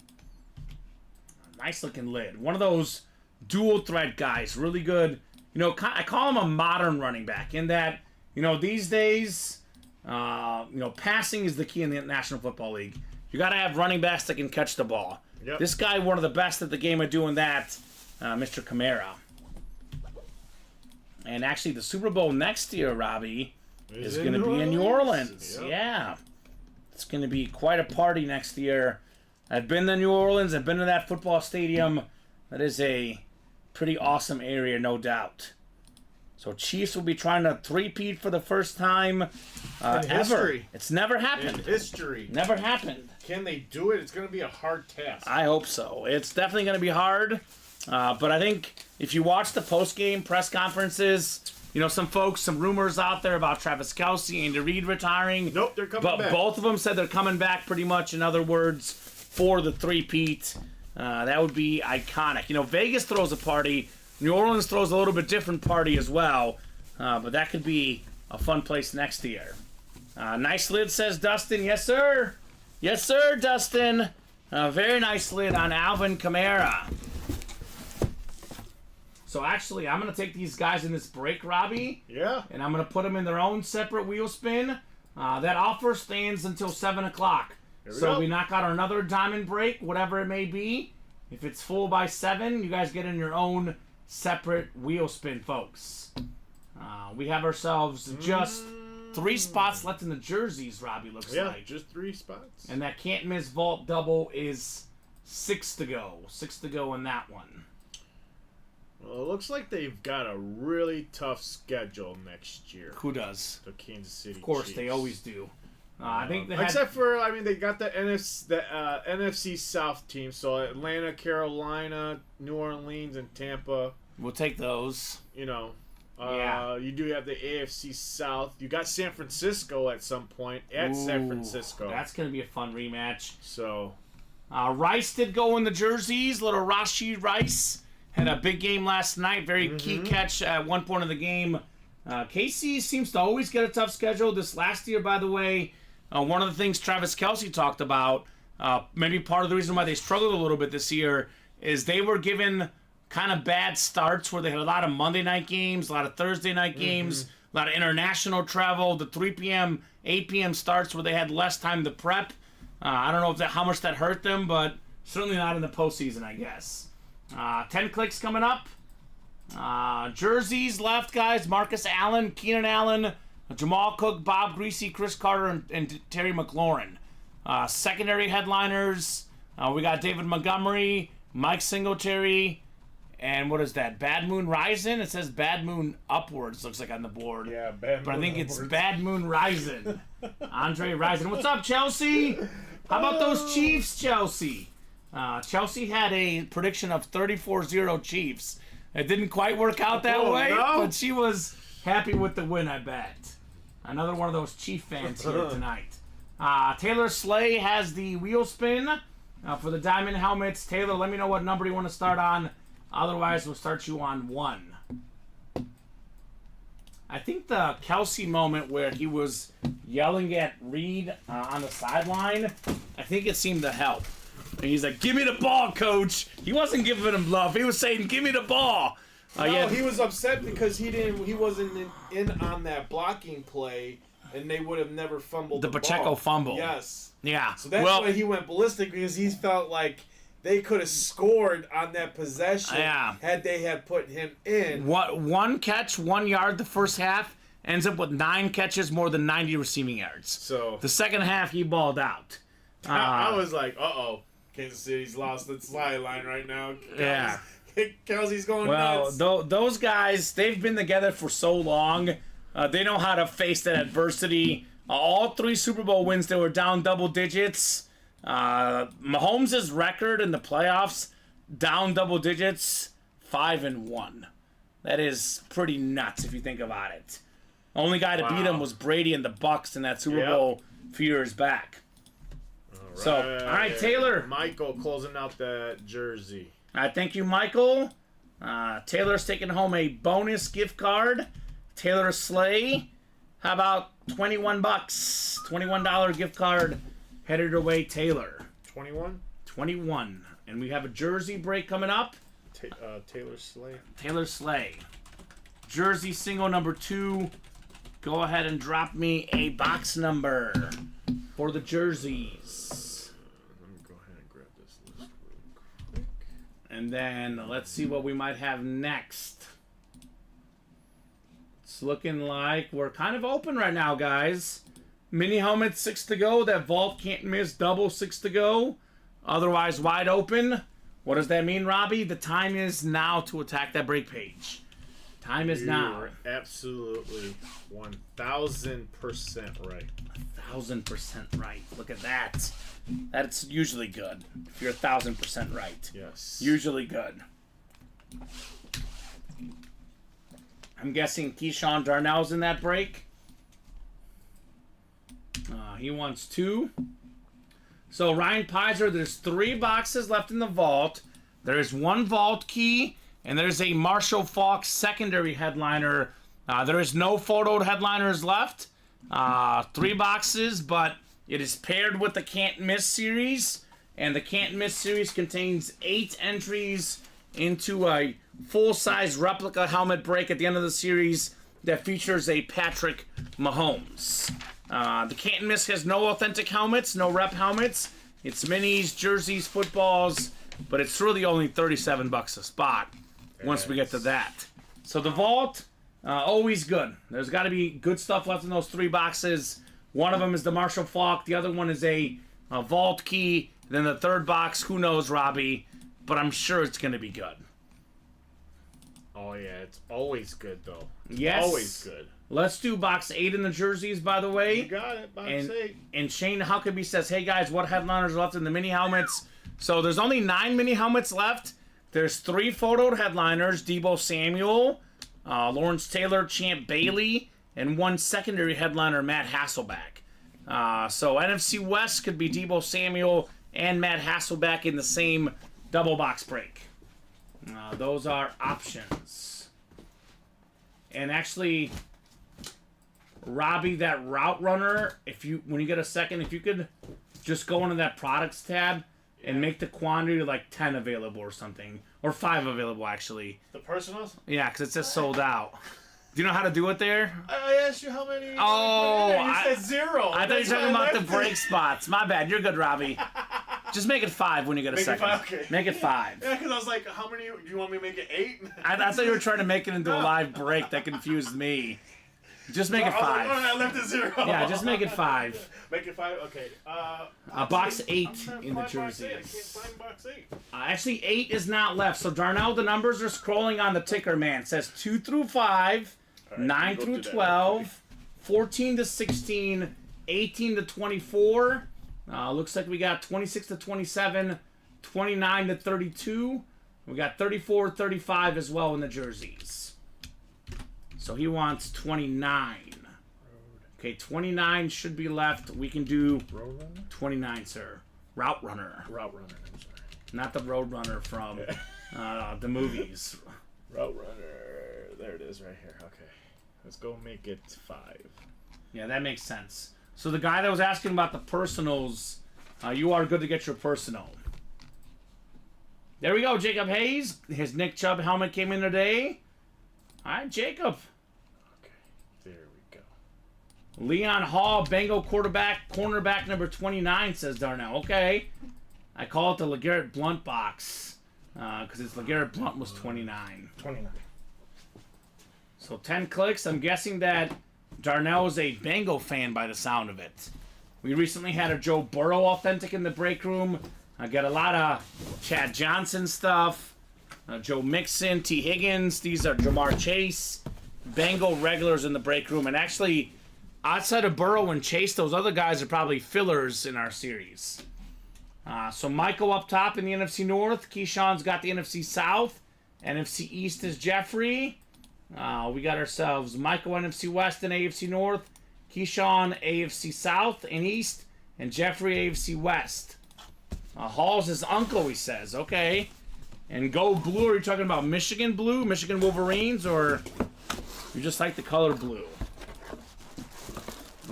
Nice looking lid. One of those dual threat guys, really good. I call him a modern running back in that, these days, passing is the key in the National Football League. You got to have running backs that can catch the ball. Yep. This guy, one of the best at the game of doing that, Mr. Kamara. And actually, the Super Bowl next year, Robbie, is going to be in New Orleans. Yep. Yeah. It's going to be quite a party next year. I've been to New Orleans. I've been to that football stadium. That is a pretty awesome area, no doubt. So Chiefs will be trying to three-peat for the first time in ever. history. It's never happened. In history. Never happened. Can they do it? It's going to be a hard task. I hope so. It's definitely going to be hard. But I think if you watch the post-game press conferences, some rumors out there about Travis Kelce, Andy Reid retiring. Nope, they're coming but back. But both of them said they're coming back pretty much, in other words, for the three-peat. That would be iconic. Vegas throws a party. New Orleans throws a little bit different party as well. But that could be a fun place next year. Nice lid, says Dustin. Yes, sir. Yes, sir, Dustin. Very nice lid on Alvin Kamara. So actually, I'm going to take these guys in this break, Robbie. Yeah. And I'm going to put them in their own separate wheel spin. That offer stands until 7 o'clock. So we knock out another diamond break, whatever it may be. If it's full by 7, you guys get in your own separate wheel spin, folks. We have ourselves just 3 spots left in the jerseys, Robbie, looks like. Yeah, just 3 spots. And that can't miss vault double is 6 to go. 6 to go in that one. Well, it looks like they've got a really tough schedule next year. Who does? The Kansas City Chiefs. Of course, they always do. I think they except for, they got the NFC South team, so Atlanta, Carolina, New Orleans, and Tampa. We'll take those. Yeah. You do have the AFC South. You got San Francisco at some point San Francisco. That's going to be a fun rematch. So, Rice did go in the jerseys. Little Rashid Rice had a big game last night. Very key catch at one point of the game. KC seems to always get a tough schedule. This last year, by the way, one of the things Travis Kelce talked about, maybe part of the reason why they struggled a little bit this year, is they were given kind of bad starts where they had a lot of Monday night games, a lot of Thursday night games, a lot of international travel, the 3 p.m., 8 p.m. starts where they had less time to prep. I don't know how much that hurt them, but certainly not in the postseason, I guess. 10 clicks coming up. Jerseys left, guys. Marcus Allen, Keenan Allen, Jamal Cook, Bob Greasy, Chris Carter, and Terry McLaurin. Secondary headliners. We got David Montgomery, Mike Singletary, and what is that? Bad Moon Rising? It says Bad Moon Upwards, looks like on the board. Yeah, Bad Moon But I think Upwards. it's Bad Moon Rising. Andre Rising. What's up, Chelsea? How about those Chiefs, Chelsea? Chelsea had a prediction of 34-0 Chiefs. It didn't quite work out that way, no. but she was happy with the win, I bet. Another one of those Chief fans here tonight. Taylor Slay has the wheel spin for the diamond helmets. Taylor, let me know what number you want to start on. Otherwise, we'll start you on 1. I think the Kelsey moment where he was yelling at Reed on the sideline, I think it seemed to help. And he's like, "Give me the ball, coach." He wasn't giving him love. He was saying, "Give me the ball." No, he was upset because he wasn't in on that blocking play, and they would have never fumbled The Pacheco ball. fumble. Yes. Yeah. So that's why he went ballistic, because he felt like they could have scored on that possession had they had put him in. One catch, 1 yard the first half, ends up with 9 catches, more than 90 receiving yards. So the second half, he balled out. I was like, uh-oh. Kansas City's lost its sideline right now. Kelsey's going nuts. Well, those guys, they've been together for so long. They know how to face that adversity. All 3 Super Bowl wins, they were down double digits. Mahomes' record in the playoffs, down double digits, 5-1. That is pretty nuts if you think about it. Only guy to beat him was Brady and the Bucks in that Super Bowl a few years back. So, all right, Taylor. Michael closing out that jersey. Thank you, Michael. Taylor's taking home a bonus gift card. Taylor Slay. How about $21? $21 gift card headed your way, Taylor. 21? 21. And we have a jersey break coming up. Taylor Slay. Taylor Slay. Jersey single number 2. Go ahead and drop me a box number for the jerseys. Let me go ahead and grab this list real quick. And then let's see what we might have next. It's looking like we're kind of open right now, guys. Mini helmet, 6 to go. That vault can't miss, double, 6 to go. Otherwise wide open. What does that mean, Robbie? The time is now to attack that break page. Time is now. You're absolutely 1,000% right. 1,000% right. Look at that. That's usually good. If you're 1,000% right. Yes. Usually good. I'm guessing Keyshawn Darnell's in that break. He wants 2. So Ryan Pizer, there's 3 boxes left in the vault. There's 1 vault key, and there's a Marshall Faulk secondary headliner. There is no photoed headliners left. 3 boxes, but it is paired with the Can't Miss series, and the Can't Miss series contains 8 entries into a full-size replica helmet break at the end of the series that features a Patrick Mahomes. The Can't Miss has no authentic helmets, no rep helmets. It's minis, jerseys, footballs, but it's really only $37 a spot once we get to that. So the vault, always good. There's got to be good stuff left in those 3 boxes. One of them is the Marshall Faulk. The other one is a vault key. Then the 3rd box, who knows, Robbie, but I'm sure it's going to be good. Oh, yeah, it's always good, though. Yes. Always good. Let's do box 8 in the jerseys, by the way. You got it, box 8. And Shane Huckabee says, hey, guys, what headliners are left in the mini helmets? So there's only 9 mini helmets left. There's 3 photoed headliners, Deebo Samuel, Lawrence Taylor, Champ Bailey, and 1 secondary headliner, Matt Hasselbeck. So NFC West could be Deebo Samuel and Matt Hasselbeck in the same double box break. Those are options. And actually, Robbie, that route runner, when you get a second, if you could just go into that products tab and make the quantity like 10 available or something. Or 5 available, actually. The personals? Yeah, because it says sold out. Do you know how to do it there? I asked you how many. Oh, you said 0. I thought you were talking about the break spots. My bad. You're good, Robbie. Just make it 5 when you get a second. Make it 5? Okay. Make it 5. Yeah, because I was like, how many? Do you want me to make it 8? I thought you were trying to make it into a live break. That confused me. Just make it 5. I left it 0. Yeah, just make it 5. Make it 5? Okay. Box 8 in the Box 8. I can't jerseys. find box 8. Actually, 8 is not left. So, Darnell, the numbers are scrolling on the ticker, man. It says 2 through 5, Right, 9 through 12, 14 to 16, 18 to 24. Looks like we got 26 to 27, 29 to 32. We got 34, 35 as well in the jerseys. So he wants 29. Okay, 29 should be left. We can do 29, sir. Route Runner. Route Runner, I'm sorry. Not the Road Runner from the movies. Route Runner. There it is right here. Okay. Let's go make it 5. Yeah, that makes sense. So the guy that was asking about the personals, you are good to get your personal. There we go, Jacob Hayes. His Nick Chubb helmet came in today. All right, Jacob. Okay. There we go. Leon Hall, Bengal cornerback number 29, says Darnell. Okay. I call it the LeGarrette Blunt box because it's LeGarrette Blunt was 29. 29. So 10 clicks. I'm guessing that Darnell is a Bengal fan by the sound of it. We recently had a Joe Burrow authentic in the break room. I got a lot of Chad Johnson stuff. Joe Mixon, T. Higgins. These are Jamar Chase. Bengal regulars in the break room. And actually, outside of Burrow and Chase, those other guys are probably fillers in our series. So Michael up top in the NFC North. Keyshawn's got the NFC South. NFC East is Jeffrey. We got ourselves Michael NFC West and AFC North. Keyshawn AFC South and East. And Jeffrey AFC West. Hall's his uncle, he says. Okay. And Go Blue, are you talking about Michigan Blue? Michigan Wolverines? Or you just like the color blue?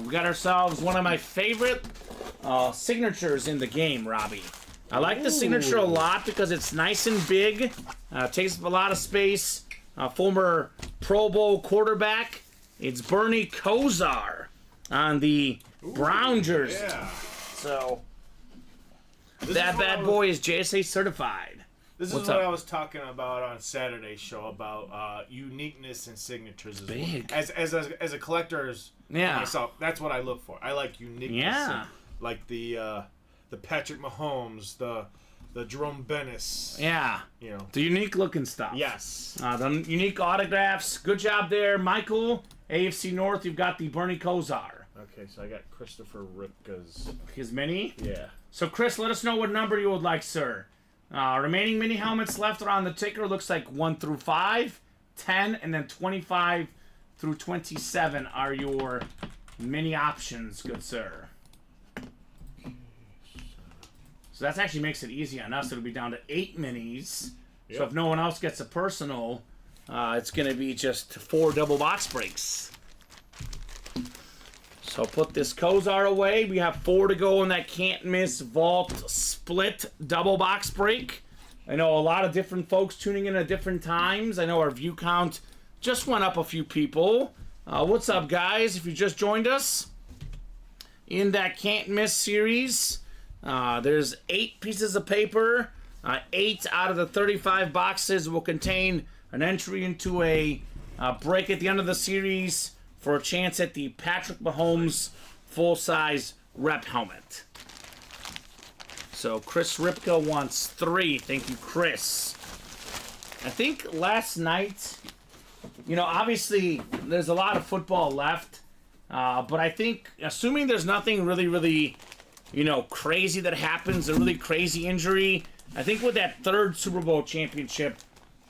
We got ourselves one of my favorite signatures in the game, Robbie. I like the signature a lot because it's nice and big. Takes up a lot of space. Former Pro Bowl quarterback. It's Bernie Kosar on the Brown jersey. Yeah. So that bad boy is JSA certified. This is What's what up? I was talking about on Saturday's show about uniqueness and signatures as Big. well. As a collector, Yeah. myself, that's what I look for. I like uniqueness. Yeah. And, like the Patrick Mahomes, the Jerome Bennis. Yeah. You know. The unique looking stuff. Yes. The unique autographs. Good job there, Michael. AFC North, you've got the Bernie Kosar. Okay, so I got Christopher Ripka's. His mini. Yeah. So, Chris, let us know what number you would like, sir. Remaining mini helmets left are on the ticker. Looks like 1 through 5, 10, and then 25 through 27 are your mini options, good sir. So that actually makes it easy on us. It'll be down to 8 minis. Yep. So if no one else gets a personal, it's going to be just 4 double box breaks. So put this Kosar away. We have 4 to go in that can't miss vault split double box break. I know a lot of different folks tuning in at different times. I know our view count just went up a few people. What's up, guys? If you just joined us in that can't miss series, there's 8 pieces of paper. 8 out of the 35 boxes will contain an entry into a break at the end of the series for a chance at the Patrick Mahomes full-size rep helmet. So Chris Ripka wants 3. Thank you, Chris. I think last night, you know, obviously there's a lot of football left, but I think, assuming there's nothing really, you know, crazy that happens, a really crazy injury, I think with that 3rd Super Bowl championship,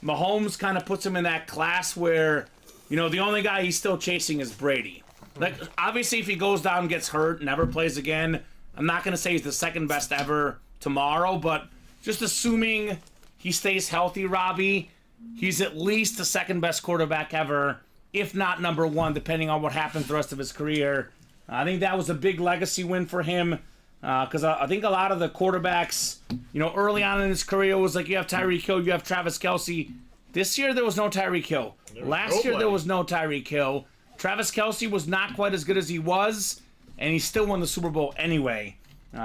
Mahomes kind of puts him in that class where, you know, the only guy he's still chasing is Brady. Like, obviously, if he goes down and gets hurt, never plays again, I'm not going to say he's the 2nd best ever tomorrow, but just assuming he stays healthy, Robbie, he's at least the 2nd best quarterback ever, if not number 1, depending on what happens the rest of his career. I think that was a big legacy win for him, because I think a lot of the quarterbacks, you know, early on in his career was like, you have Tyreek Hill, you have Travis Kelce. This year, there was no Tyreek Hill. Last year, there was no Tyreek Hill. Travis Kelce was not quite as good as he was, and he still won the Super Bowl anyway,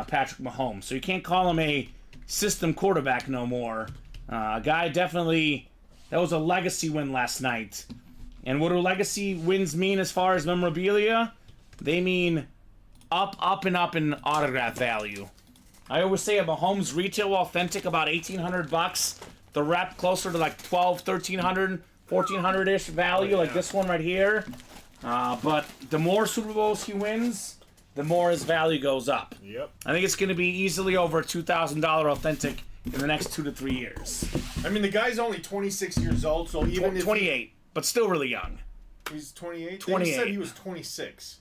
Patrick Mahomes. So you can't call him a system quarterback no more. A guy definitely, that was a legacy win last night. And what do legacy wins mean as far as memorabilia? They mean up, and up in autograph value. I always say a Mahomes retail authentic about $1,800. The rep closer to like $1,200, $1,300, $1,400-ish value, like this one right here. But the more Super Bowls he wins, the more his value goes up. Yep. I think it's going to be easily over $2,000 authentic in the next 2 to 3 years. I mean, the guy's only 26 years old, so even if 28, but still really young. He's 28? 28. They said he was 26.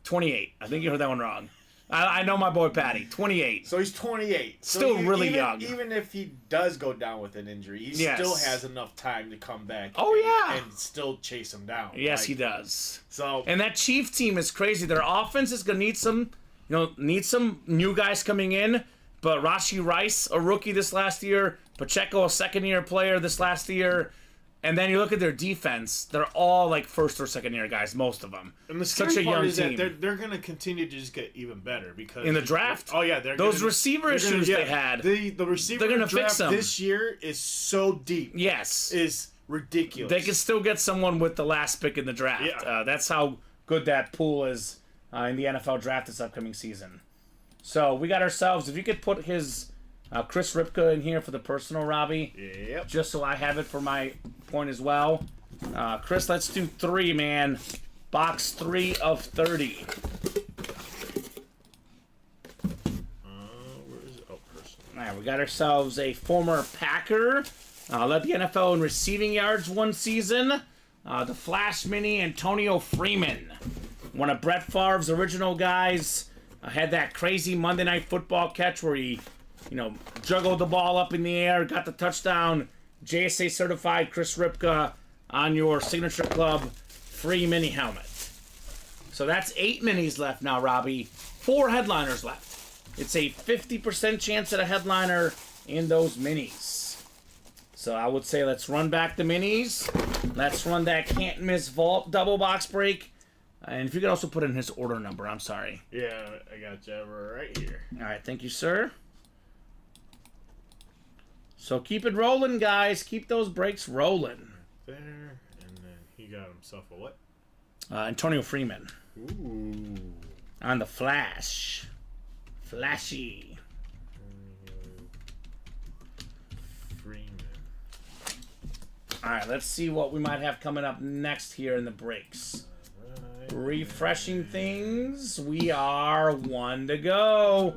28. I think you heard that one wrong. I know my boy Patty. 28. So he's 28. Still really young. Even if he does go down with an injury, he still has enough time to come back. And still chase him down. Yes, he does. So and that Chief team is crazy. Their offense is gonna need some new guys coming in. But Rashee Rice, a rookie this last year, Pacheco, a second-year player this last year. And then you look at their defense; they're all like first or second-year guys, most of them. And the scary part is that they're going to continue to just get even better because in the draft. Oh yeah, those receiver issues they had. The receiver they're gonna draft fix them. This year is so deep. Yes, is ridiculous. They can still get someone with the last pick in the draft. Yeah. That's how good that pool is in the NFL draft this upcoming season. So we got ourselves. If you could put his Chris Ripka in here for the personal, Robbie. Yep. Just so I have it for my point as well. Chris, let's do 3, man. Box 3 of 30. Where is it? Oh, personal. All right, we got ourselves a former Packer. Led the NFL in receiving yards one season. The Flash Mini, Antonio Freeman. One of Brett Favre's original guys. Had that crazy Monday Night Football catch where he, juggled the ball up in the air, got the touchdown. JSA certified Chris Ripka on your Signature Club free mini helmet. So that's 8 minis left now, Robbie. 4 headliners left. It's a 50% chance at a headliner in those minis. So I would say let's run back the minis. Let's run that can't miss vault double box break. And if you could also put in his order number, I'm sorry. Yeah, I got you right here. All right, thank you, sir. So keep it rolling, guys. Keep those breaks rolling. There, and then he got himself a what? Antonio Freeman. Ooh. On the Flash. Flashy. Freeman. All right, let's see what we might have coming up next here in the breaks. Refreshing things. We are 1 to go.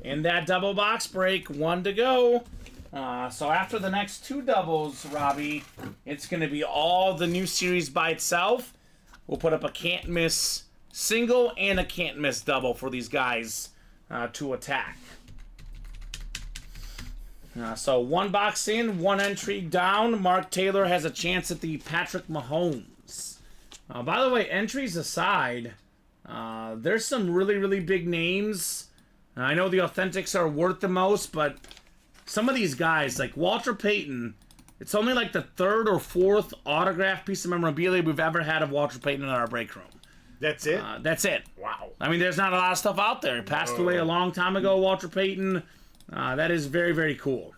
In that double box break, 1 to go. So after the next 2 doubles, Robbie, it's going to be all the new series by itself. We'll put up a can't miss single and a can't miss double for these guys to attack. So 1 box in, 1 entry down. Mark Taylor has a chance at the Patrick Mahomes. By the way, entries aside, there's some really, really big names. I know the authentics are worth the most, but some of these guys, like Walter Payton, it's only like the 3rd or 4th autograph piece of memorabilia we've ever had of Walter Payton in our break room. That's it? That's it. Wow. I mean, there's not a lot of stuff out there. He passed away a long time ago, Walter Payton. That is very, very cool.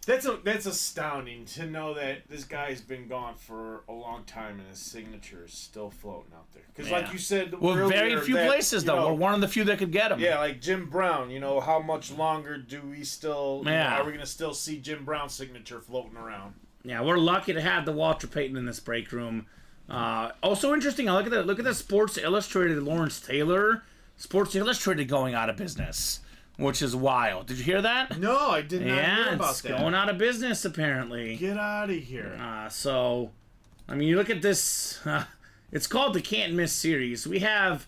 That's astounding to know that this guy's been gone for a long time and his signature is still floating out there. Because, like you said, well, very few places though. We're one of the few that could get him. Yeah, like Jim Brown. How much longer do we still? Yeah. Are we gonna still see Jim Brown's signature floating around? Yeah, we're lucky to have the Walter Payton in this break room. Also interesting. Look at the Sports Illustrated Lawrence Taylor. Sports Illustrated going out of business. Which is wild. Did you hear that? No, I did not hear about it's that. Going out of business, apparently. Get out of here. So, I mean, you look at this. It's called the Can't Miss series. We have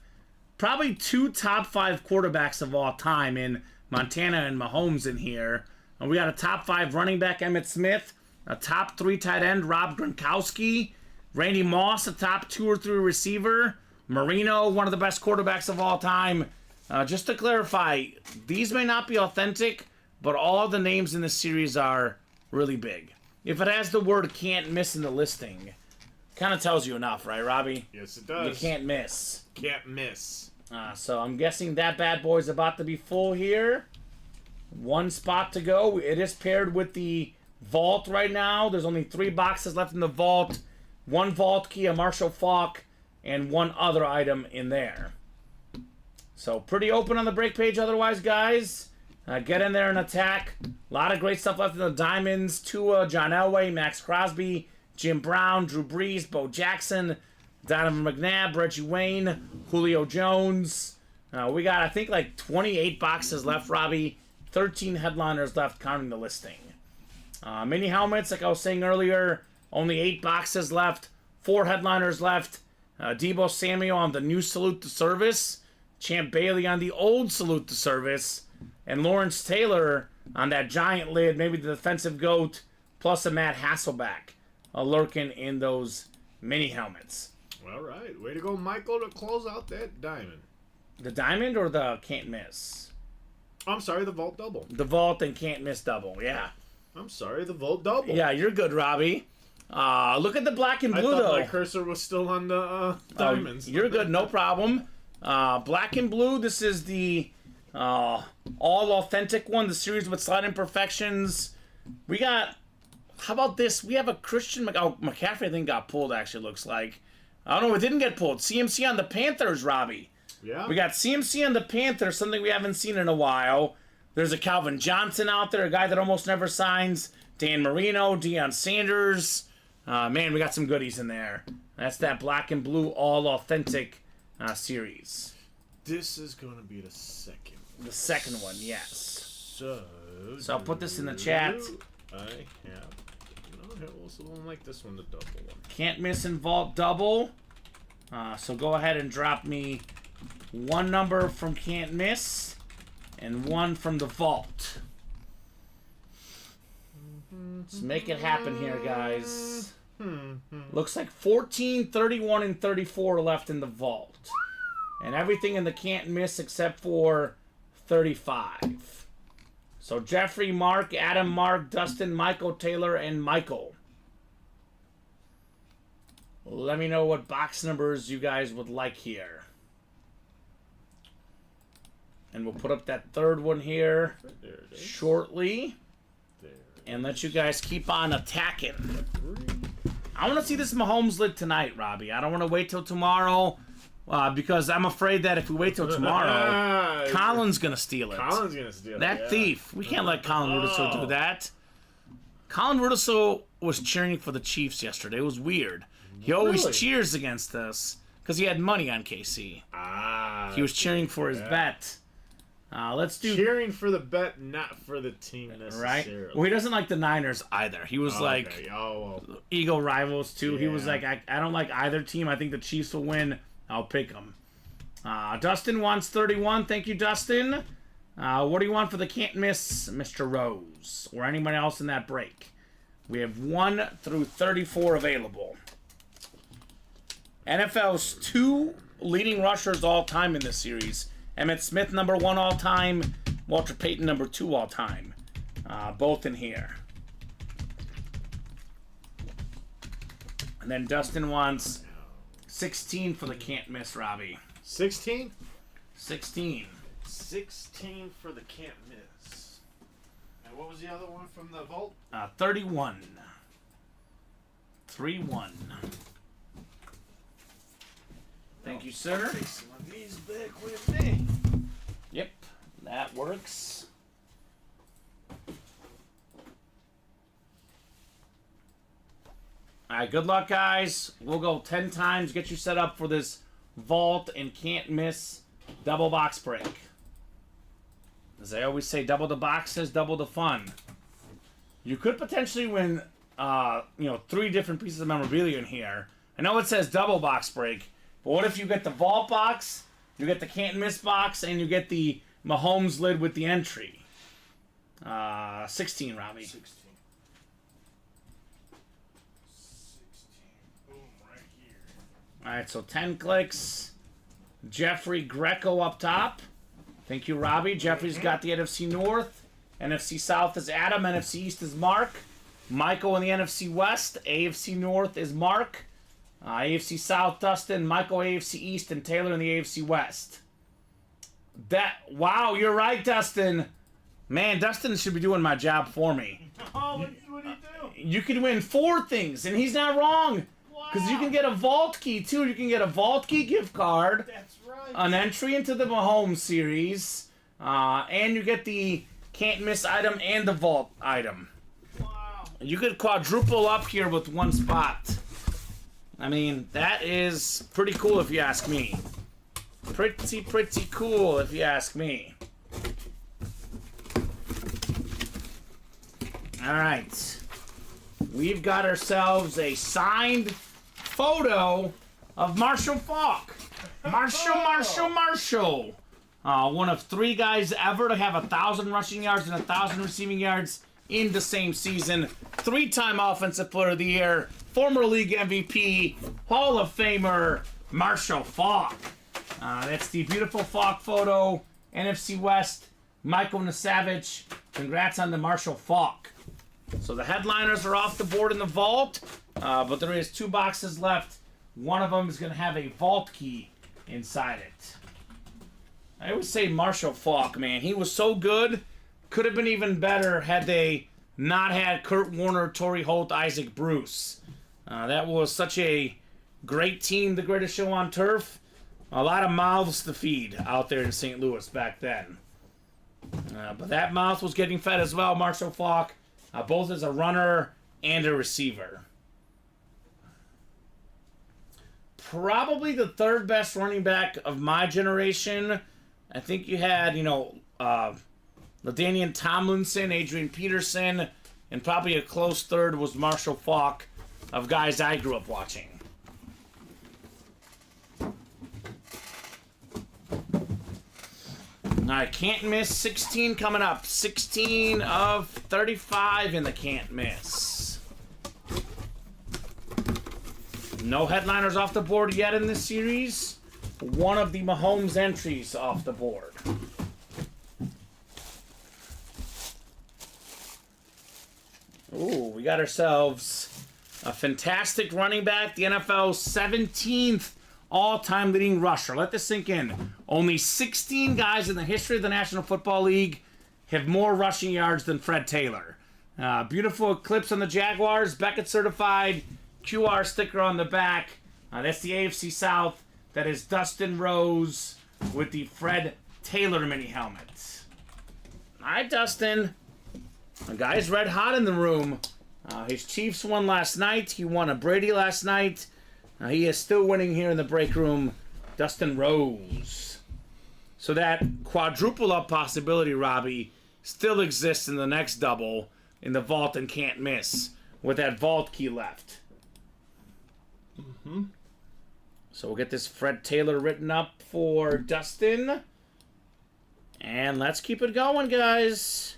probably 2 top 5 quarterbacks of all time in Montana and Mahomes in here. And we got a top 5 running back, Emmitt Smith. A top 3 tight end, Rob Gronkowski. Randy Moss, a top 2 or 3 receiver. Marino, one of the best quarterbacks of all time. Just to clarify, these may not be authentic, but all of the names in this series are really big. If it has the word can't miss in the listing, kind of tells you enough, right, Robbie? Yes, it does. You can't miss. Can't miss. So I'm guessing that bad boy's about to be full here. 1 spot to go. It is paired with the vault right now. There's only 3 boxes left in the vault. one vault key, a Marshall Falk, and one other item in there. So pretty open on the break page otherwise, guys. Get in there and attack. A lot of great stuff left in the diamonds. Tua, John Elway, Max Crosby, Jim Brown, Drew Brees, Bo Jackson, Donovan McNabb, Reggie Wayne, Julio Jones. We got, I think, like 28 boxes left, Robbie. 13 headliners left, counting the listing. Mini helmets, like I was saying earlier, only 8 boxes left. 4 headliners left. Debo Samuel on the new Salute to Service. Champ Bailey on the old Salute to Service. And Lawrence Taylor on that giant lid, maybe the defensive GOAT, plus a Matt Hasselbeck lurking in those mini helmets. All right. Way to go, Michael, to close out that diamond. The diamond or the can't miss? I'm sorry, the vault double. The vault and can't miss double, yeah. I'm sorry, the vault double. Yeah, you're good, Robbie. Look at the black and blue, I thought though. my cursor was still on the diamonds. You're good, no problem. Black and blue, this is the all-authentic one, the series with slight imperfections. We got, how about this? We have a Christian, McCaffrey I think got pulled, actually, looks like. I don't know, it didn't get pulled. CMC on the Panthers, Robbie. Yeah. We got CMC on the Panthers, something we haven't seen in a while. There's a Calvin Johnson out there, a guy that almost never signs. Dan Marino, Deion Sanders. Man, we got some goodies in there. That's that black and blue all-authentic series. This is going to be the second. The second one, yes. So I'll put this in the chat. I have... it also don't like this one, the double one. Can't miss and vault double. So go ahead and drop me one number from can't miss and one from the vault. Let's make it happen here, guys. Looks like 14, 31, and 34 left in the vault. And everything in the can't miss except for 35. So Jeffrey, Mark, Adam, Mark, Dustin, Michael, Taylor, and Michael. Let me know what box numbers you guys would like here. And we'll put up that third one here shortly. And let you guys keep on attacking. I want to see this Mahomes lid tonight, Robbie. I don't want to wait till tomorrow because I'm afraid that if we wait till tomorrow, Colin's going to steal it. Colin's going to steal it. That thief. We can't let Colin Rudiso do that. Colin Rudiso was cheering for the Chiefs yesterday. It was weird. He always cheers against us because he had money on KC. He was cheering for his bet. Let's do cheering for the bet, not for the team necessarily. Right? Well, he doesn't like the Niners either. He was Eagle rivals too. Yeah. He was like, I don't like either team. I think the Chiefs will win. I'll pick them. Dustin wants 31. Thank you, Dustin. What do you want for the can't miss, Mr. Rose, or anyone else in that break? We have 1 through 34 available. NFL's 2 leading rushers all time in this series. Emmitt Smith, number 1 all time. Walter Payton, number 2 all time. Both in here. And then Dustin wants 16 for the can't miss, Robbie. 16? 16. 16 for the can't miss. And what was the other one from the vault? 31. 3-1. Thank you, sir. Take some of these back with me. Yep, that works. All right, good luck, guys. We'll go 10 times, get you set up for this vault and can't miss double box break. As I always say, double the boxes, double the fun. You could potentially win, 3 different pieces of memorabilia in here. I know it says double box break, but what if you get the vault box, you get the can't miss box, and you get the Mahomes lid with the entry? 16, Robbie. 16. Boom, right here. All right, so 10 clicks. Jeffrey Greco up top. Thank you, Robbie. Jeffrey's got the NFC North. NFC South is Adam. NFC East is Mark. Michael in the NFC West. AFC North is Mark. AFC South, Dustin. Michael, AFC East. And Taylor in the AFC West. Wow, you're right, Dustin. Man, Dustin should be doing my job for me. Oh, what did he do? You could win 4 things, and he's not wrong. What? Because you can get a vault key, too. You can get a vault key gift card. That's right. An entry into the Mahomes series. And you get the can't miss item and the vault item. Wow. You could quadruple up here with one spot. I mean, that is pretty cool if you ask me. Pretty cool if you ask me. Alright. We've got ourselves a signed photo of Marshall Faulk. Marshall. One of 3 guys ever to have 1,000 rushing yards and 1,000 receiving yards in the same season. 3-time Offensive Player of the Year, former league MVP, Hall of Famer, Marshall Faulk. That's the beautiful Faulk photo. NFC West, Michael Nasavich. Congrats on the Marshall Faulk. So the headliners are off the board in the vault, but there is 2 boxes left. One of them is going to have a vault key inside it. I always say Marshall Faulk, man. He was so good. Could have been even better had they not had Kurt Warner, Torrey Holt, Isaac Bruce. That was such a great team, the greatest show on turf. A lot of mouths to feed out there in St. Louis back then. But that mouth was getting fed as well, Marshall Faulk. Both as a runner and a receiver. Probably the 3rd best running back of my generation. I think you had, LaDainian Tomlinson, Adrian Peterson, and probably a close 3rd was Marshall Faulk of guys I grew up watching. Alright, can't miss 16 coming up. 16 of 35 in the can't miss. No headliners off the board yet in this series. One of the Mahomes entries off the board. Ooh, we got ourselves a fantastic running back. The NFL's 17th all-time leading rusher. Let this sink in. Only 16 guys in the history of the National Football League have more rushing yards than Fred Taylor. Beautiful eclipse on the Jaguars. Beckett certified. QR sticker on the back. That's the AFC South. That is Dustin Rose with the Fred Taylor mini helmet. All right, Dustin. The guy's red hot in the room. His Chiefs won last night. He won a Brady last night. He is still winning here in the break room. Dustin Rose. So that quadruple up possibility, Robbie, still exists in the next double in the vault and can't miss with that vault key left. So we'll get this Fred Taylor written up for Dustin. And let's keep it going, guys.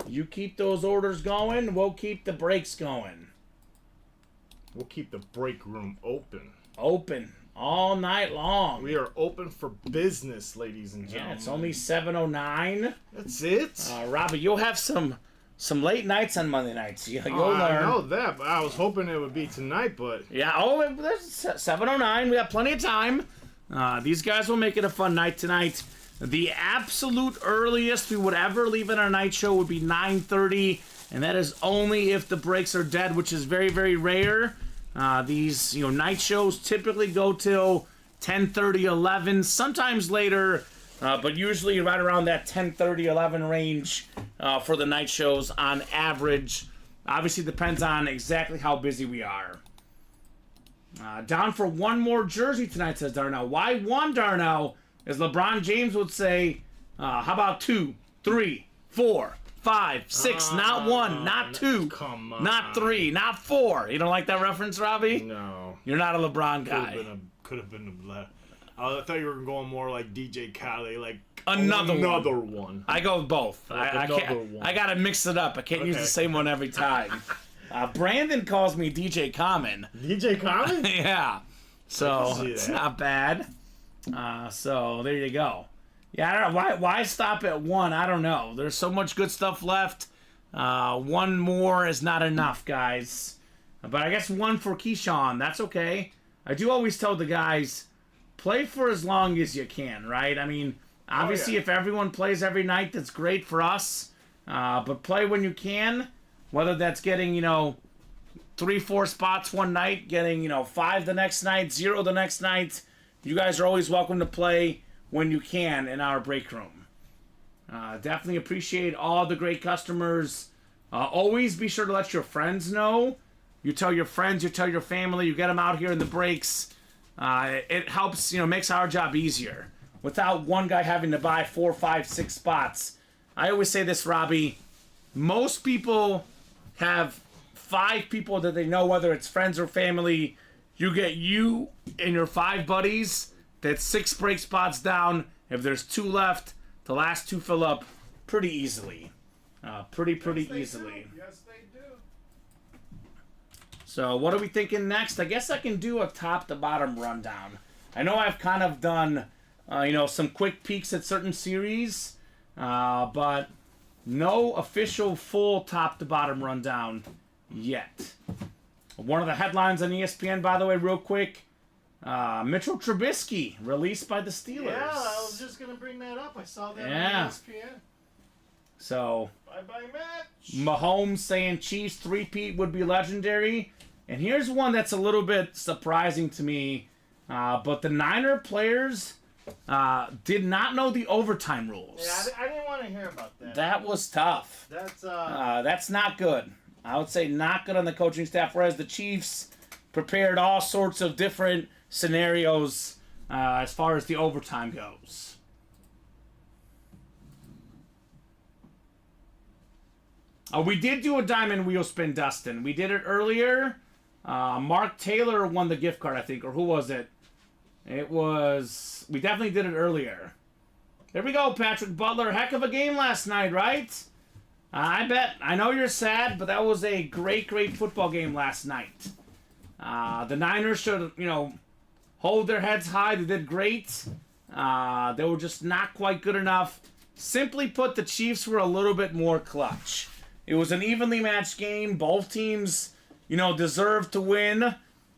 You keep those orders going. We'll keep the breaks going. We'll keep the break room open. Open all night long. We are open for business, ladies and gentlemen. Yeah, it's only 7:09. That's it. Robbie, you'll have some late nights on Monday nights. You'll learn. I know that, but I was hoping it would be tonight, but... Yeah, there's 7:09. We have plenty of time. These guys will make it a fun night tonight. The absolute earliest we would ever leave in our night show would be 9:30, and that is only if the breaks are dead, which is very, very rare. These night shows typically go till 10:30, 11, sometimes later, but usually right around that 10:30, 11 range for the night shows on average. Obviously depends on exactly how busy we are. Down for one more jersey tonight, says Darnell. Why one, Darnell? As LeBron James would say, how about 2, 3, 4, 5, 6, not 1, not 2, not 3, not 4. You don't like that reference, Robbie? No. You're not a LeBron guy. Could have been I thought you were going more like DJ Khaled, like another one. I go with both. I gotta mix it up. I can't use the same one every time. Brandon calls me DJ Kamen. DJ Kamen? Yeah. So it's not bad. So there you go. Yeah, I don't know. Why stop at 1? I don't know. There's so much good stuff left. One more is not enough, guys. But I guess 1 for Keyshawn. That's okay. I do always tell the guys, play for as long as you can, right? I mean, obviously if everyone plays every night, that's great for us. But play when you can. Whether that's getting, 3-4 spots one night, getting 5 the next night, 0 the next night. You guys are always welcome to play when you can in our break room. Definitely appreciate all the great customers. Always be sure to let your friends know. You tell your friends, you tell your family, you get them out here in the breaks. It helps, makes our job easier. Without one guy having to buy 4, 5, 6 spots. I always say this, Robbie. Most people have 5 people that they know, whether it's friends or family. You get you and your 5 buddies. That's 6 break spots down. If there's 2 left, the last 2 fill up pretty easily. Pretty easily. Yes, they do. So what are we thinking next? I guess I can do a top to bottom rundown. I know I've kind of done, some quick peeks at certain series, but no official full top to bottom rundown yet. One of the headlines on ESPN, by the way, real quick, Mitchell Trubisky released by the Steelers. Yeah, I was just gonna bring that up. I saw that on ESPN. So, bye match. Mahomes saying Chiefs 3-peat would be legendary. And here's one that's a little bit surprising to me. But the Niner players did not know the overtime rules. Yeah, I didn't want to hear about that. That was tough. That's not good. I would say not good on the coaching staff. Whereas the Chiefs prepared all sorts of different scenarios as far as the overtime goes. We did do a diamond wheel spin, Dustin. We did it earlier. Mark Taylor won the gift card, I think. Or who was it? It was... We definitely did it earlier. There we go, Patrick Butler. Heck of a game last night, right? I bet. I know you're sad, but that was a great football game last night. The Niners should, hold their heads high. They did great. They were just not quite good enough. Simply put, the Chiefs were a little bit more clutch. It was an evenly matched game. Both teams, deserved to win.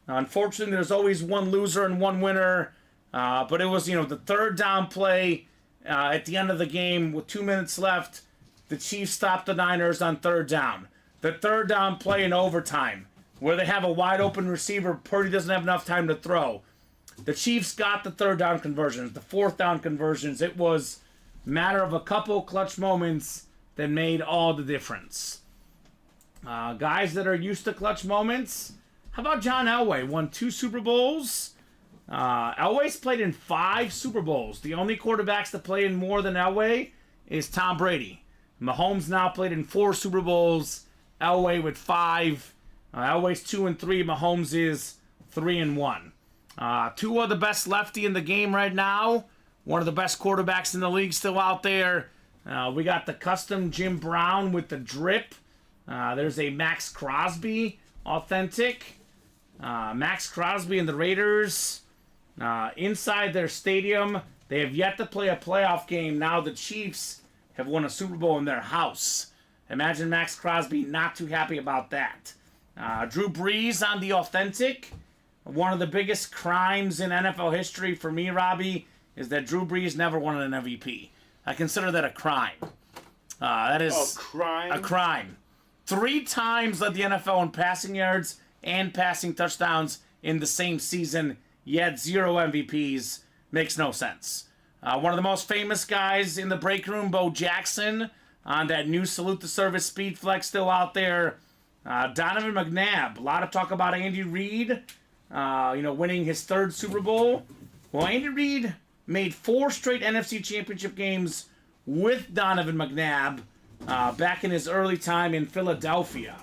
Unfortunately, there's always one loser and one winner. But it was, the third down play at the end of the game with 2 minutes left. The Chiefs stopped the Niners on third down. The third down play in overtime, where they have a wide open receiver, Purdy doesn't have enough time to throw. The Chiefs got the third down conversions, the fourth down conversions. It was a matter of a couple clutch moments that made all the difference. Guys that are used to clutch moments. How about John Elway? Won 2 Super Bowls. Elway's played in 5 Super Bowls. The only quarterbacks that play in more than Elway is Tom Brady. Mahomes now played in 4 Super Bowls. Elway with 5. Elway's 2-3. Mahomes is 3-1. Tua, the best lefty in the game right now. One of the best quarterbacks in the league still out there. We got the custom Jim Brown with the drip. There's a Max Crosby authentic. Max Crosby and the Raiders inside their stadium. They have yet to play a playoff game. Now the Chiefs have won a Super Bowl in their house. Imagine Max Crosby not too happy about that. Drew Brees on the authentic. One of the biggest crimes in NFL history for me, Robbie, is that Drew Brees never won an MVP. I consider that a crime. That is a crime. 3 times led the NFL in passing yards and passing touchdowns in the same season, yet 0 MVPs. Makes no sense. One of the most famous guys in the break room, Bo Jackson, on that new Salute the Service Speed Flex still out there. Donovan McNabb. A lot of talk about Andy Reid, winning his 3rd Super Bowl. Well, Andy Reid made 4 straight NFC Championship games with Donovan McNabb back in his early time in Philadelphia.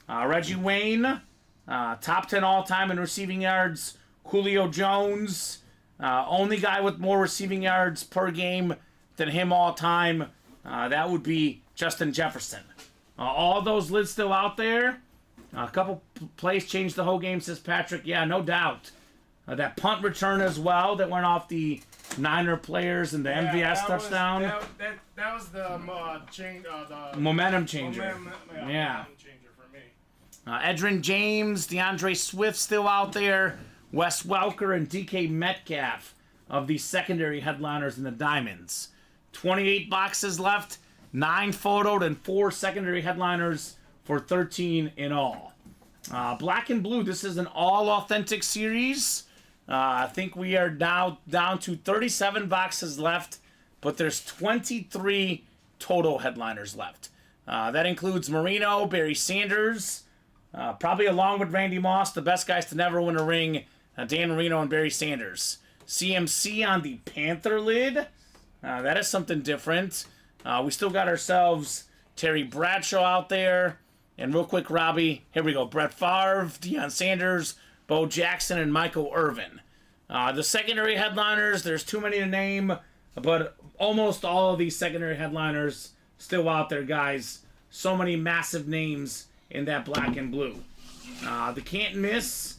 Reggie Wayne, top 10 all-time in receiving yards. Julio Jones, only guy with more receiving yards per game than him all-time. That would be Justin Jefferson. All those lids still out there. A couple plays changed the whole game, says Patrick. Yeah, no doubt. That punt return as well that went off the Niner players and the MVS touchdown. That was the momentum changer. Momentum changer for me. Edgerrin James, DeAndre Swift still out there. Wes Welker and DK Metcalf of the secondary headliners in the Diamonds. 28 boxes left, 9 photoed, and 4 secondary headliners for 13 in all. Black and Blue, this is an all-authentic series. I think we are now down to 37 boxes left, but there's 23 total headliners left. That includes Marino, Barry Sanders, probably along with Randy Moss, the best guys to never win a ring, Dan Marino and Barry Sanders. CMC on the Panther lid. That is something different. We still got ourselves Terry Bradshaw out there. And real quick, Robbie, here we go. Brett Favre, Deion Sanders, Bo Jackson, and Michael Irvin. The secondary headliners, there's too many to name, but almost all of these secondary headliners still out there, guys. So many massive names in that Black and Blue. The Can't Miss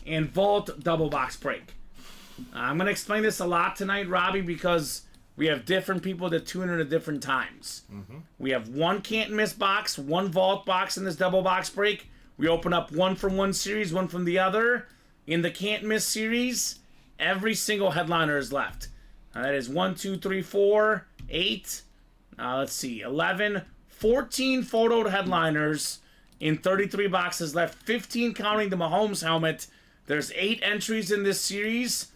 and Vault double box break. I'm going to explain this a lot tonight, Robbie, because we have different people that tune in at different times. We have one Can't Miss box, one Vault box in this double box break. We open up one from one series, one from the other. In the Can't Miss series, every single headliner is left. That is 1, 2, 3, 4, 8, 11, 14 photoed headliners in 33 boxes left, 15 counting the Mahomes helmet. There's 8 entries in this series.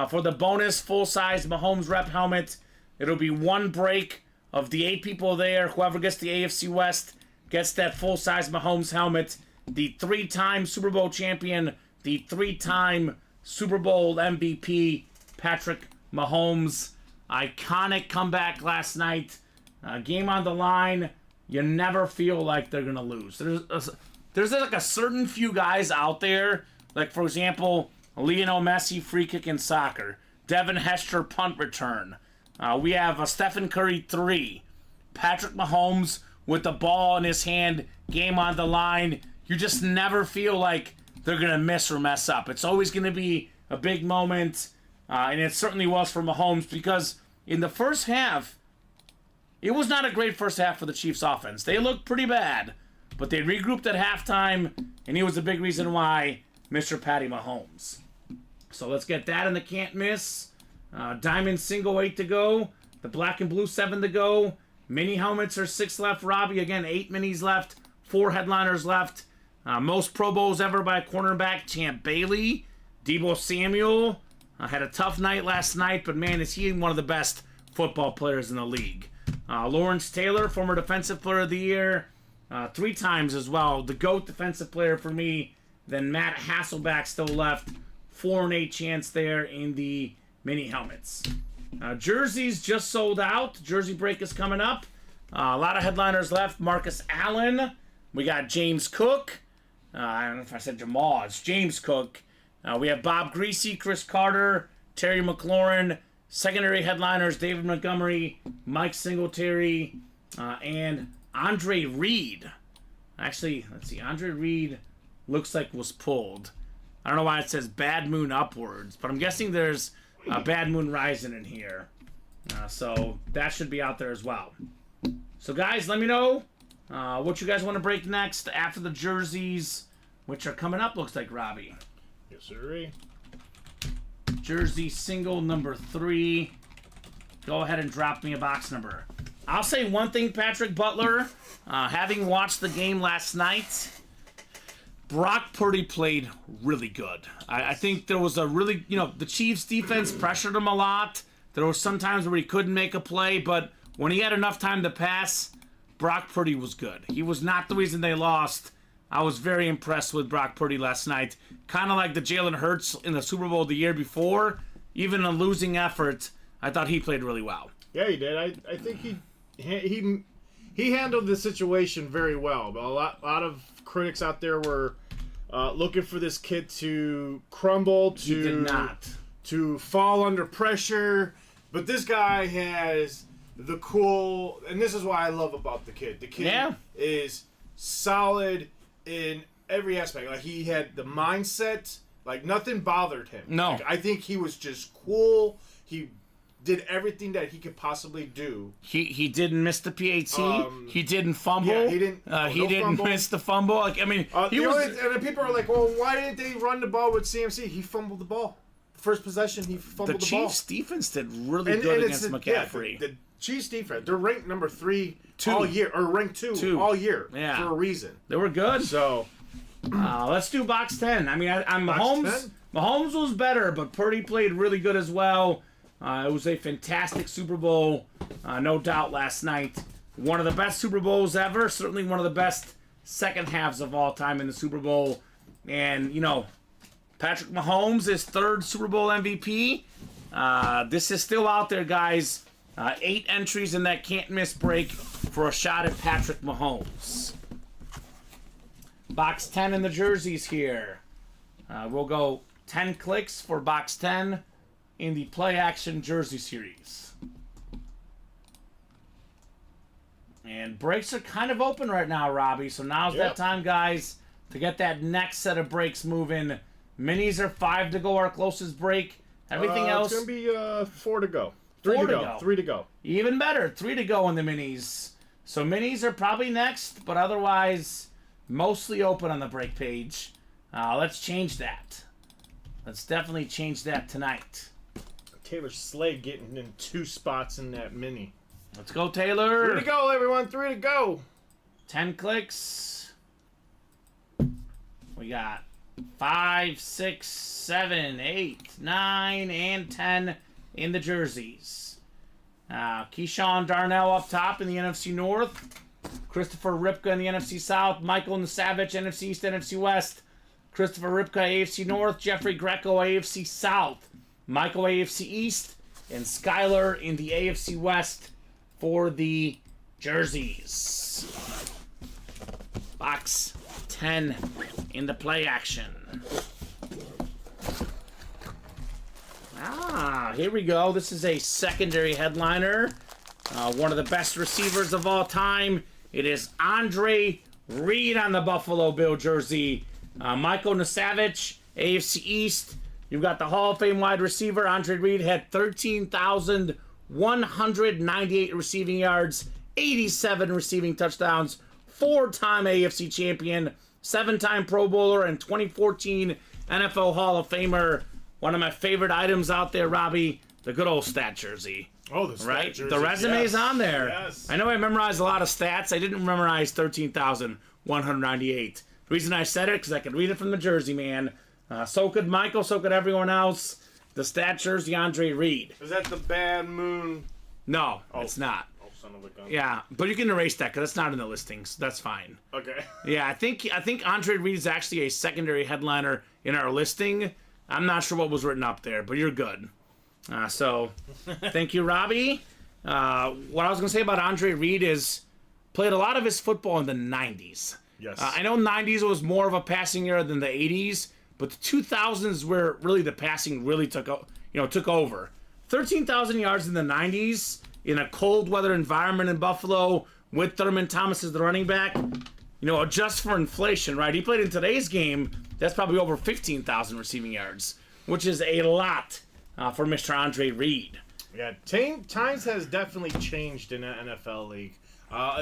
For the bonus full-size Mahomes rep helmet, it'll be one break of the 8 people there. Whoever gets the AFC West gets that full-size Mahomes helmet. The 3-time Super Bowl champion, the 3-time Super Bowl MVP, Patrick Mahomes. Iconic comeback last night. Game on the line. You never feel like they're going to lose. There's like a certain few guys out there, like, for example, Lionel Messi free kick in soccer. Devin Hester punt return. We have a Stephen Curry 3. Patrick Mahomes with the ball in his hand. Game on the line. You just never feel like they're going to miss or mess up. It's always going to be a big moment. And it certainly was for Mahomes, because in the first half, it was not a great first half for the Chiefs offense. They looked pretty bad, but they regrouped at halftime, and he was a big reason why Mr. Patty Mahomes. So let's get that in the Can't Miss. Diamond single 8 to go. The Black and Blue 7 to go. Mini helmets are 6 left. Robbie, again, 8 minis left. 4 headliners left. Most Pro Bowls ever by a cornerback, Champ Bailey. Deebo Samuel had a tough night last night, but man, is he one of the best football players in the league. Lawrence Taylor, former Defensive Player of the Year, 3 times as well. The GOAT defensive player for me. Then Matt Hasselbeck still left. 4 and 8 chance there in the mini helmets. Jerseys just sold out. Jersey break is coming up. A lot of headliners left. Marcus Allen. We got James Cook. I don't know if I said Jamal. It's James Cook. We have Bob Greasy, Chris Carter, Terry McLaurin. Secondary headliners, David Montgomery, Mike Singletary, and Andre Reed. Actually, let's see. Andre Reed looks like was pulled. I don't know why it says Bad Moon Upwards, but I'm guessing there's a Bad Moon Rising in here. So that should be out there as well. So guys, let me know what you guys want to break next after the jerseys, which are coming up, looks like, Robbie. Yes, sir. Jersey single number 3. Go ahead and drop me a box number. I'll say one thing, Patrick Butler. Having watched the game last night, Brock Purdy played really good. I think there was a really, the Chiefs defense pressured him a lot. There were some times where he couldn't make a play, but when he had enough time to pass, Brock Purdy was good. He was not the reason they lost. I was very impressed with Brock Purdy last night. Kind of like the Jalen Hurts in the Super Bowl the year before. Even a losing effort, I thought he played really well. Yeah, he did. I think he handled the situation very well. But a lot of critics out there were looking for this kid to crumble, He did not. to fall under pressure. But this guy has the cool, and this is what I love about the kid. The kid is solid in every aspect. Like, he had the mindset, like nothing bothered him. No. Like, I think he was just cool. He did everything that he could possibly do. He didn't miss the PAT. He didn't fumble. Yeah, he didn't. He didn't miss the fumble. Like, I mean, he was. And then people are like, "Well, why didn't they run the ball with CMC?" He fumbled the ball. First possession, he fumbled the ball. The Chiefs' defense did really good against McCaffrey. The Chiefs' defense, they're ranked number 3 all year, or ranked 2 all year for a reason. They were good. So, Let's do box 10. I mean, I'm Box Mahomes. 10? Mahomes was better, but Purdy played really good as well. It was a fantastic Super Bowl, no doubt, last night. One of the best Super Bowls ever. Certainly one of the best second halves of all time in the Super Bowl. And, you know, Patrick Mahomes is third Super Bowl MVP. This is still out there, guys. 8 entries in that can't-miss break for a shot at Patrick Mahomes. Box 10 in the jerseys here. We'll go 10 clicks for box 10 in the play-action jersey series. And breaks are kind of open right now, Robbie. So now's that time, guys, to get that next set of breaks moving. Minis are 5 to go, our closest break. Everything else... It's going to be 4 to go. 3 to go. 3 to go. Even better, 3 to go in the minis. So minis are probably next, but otherwise mostly open on the break page. Let's change that. Let's definitely change that tonight. Taylor Slade getting in 2 spots in that mini. Let's go, Taylor. 3 to go, everyone. 3 to go. 10 clicks. We got 5, 6, 7, 8, 9, and 10 in the jerseys. Keyshawn Darnell up top in the NFC North. Christopher Ripka in the NFC South. Michael Nasavich, NFC East, NFC West. Christopher Ripka, AFC North. Jeffrey Greco, AFC South. Michael, AFC East. And Skyler in the AFC West for the jerseys. Box 10 in the play action. Here we go. This is a secondary headliner. One of the best receivers of all time. It is Andre Reed on the Buffalo Bill jersey. Michael Nasavich, AFC East. You've got the Hall of Fame wide receiver. Andre Reed had 13,198 receiving yards, 87 receiving touchdowns, 4-time AFC champion, 7-time Pro Bowler, and 2014 NFL Hall of Famer. One of my favorite items out there, Robbie, the good old stat jersey. Oh, the stat jersey. The resume's on there. Yes. I know I memorized a lot of stats. I didn't memorize 13,198. The reason I said it, because I could read it from the jersey, man. So could Michael, so could everyone else. The stat jersey, Andre Reed. Is that the Bad Moon? No, it's not. Oh, son of a gun. Yeah, but you can erase that because it's not in the listings. That's fine. Okay. Yeah, I think Andre Reed is actually a secondary headliner in our listing. I'm not sure what was written up there, but you're good. So, thank you, Robbie. What I was going to say about Andre Reed is played a lot of his football in the 90s. Yes. I know 90s was more of a passing era than the 80s, but the 2000s where really the passing really took over. 13,000 yards in the 90s in a cold weather environment in Buffalo with Thurman Thomas as the running back. Adjust for inflation, right? He played in today's game. That's probably over 15,000 receiving yards, which is a lot for Mr. Andre Reed. Yeah, times has definitely changed in the NFL league.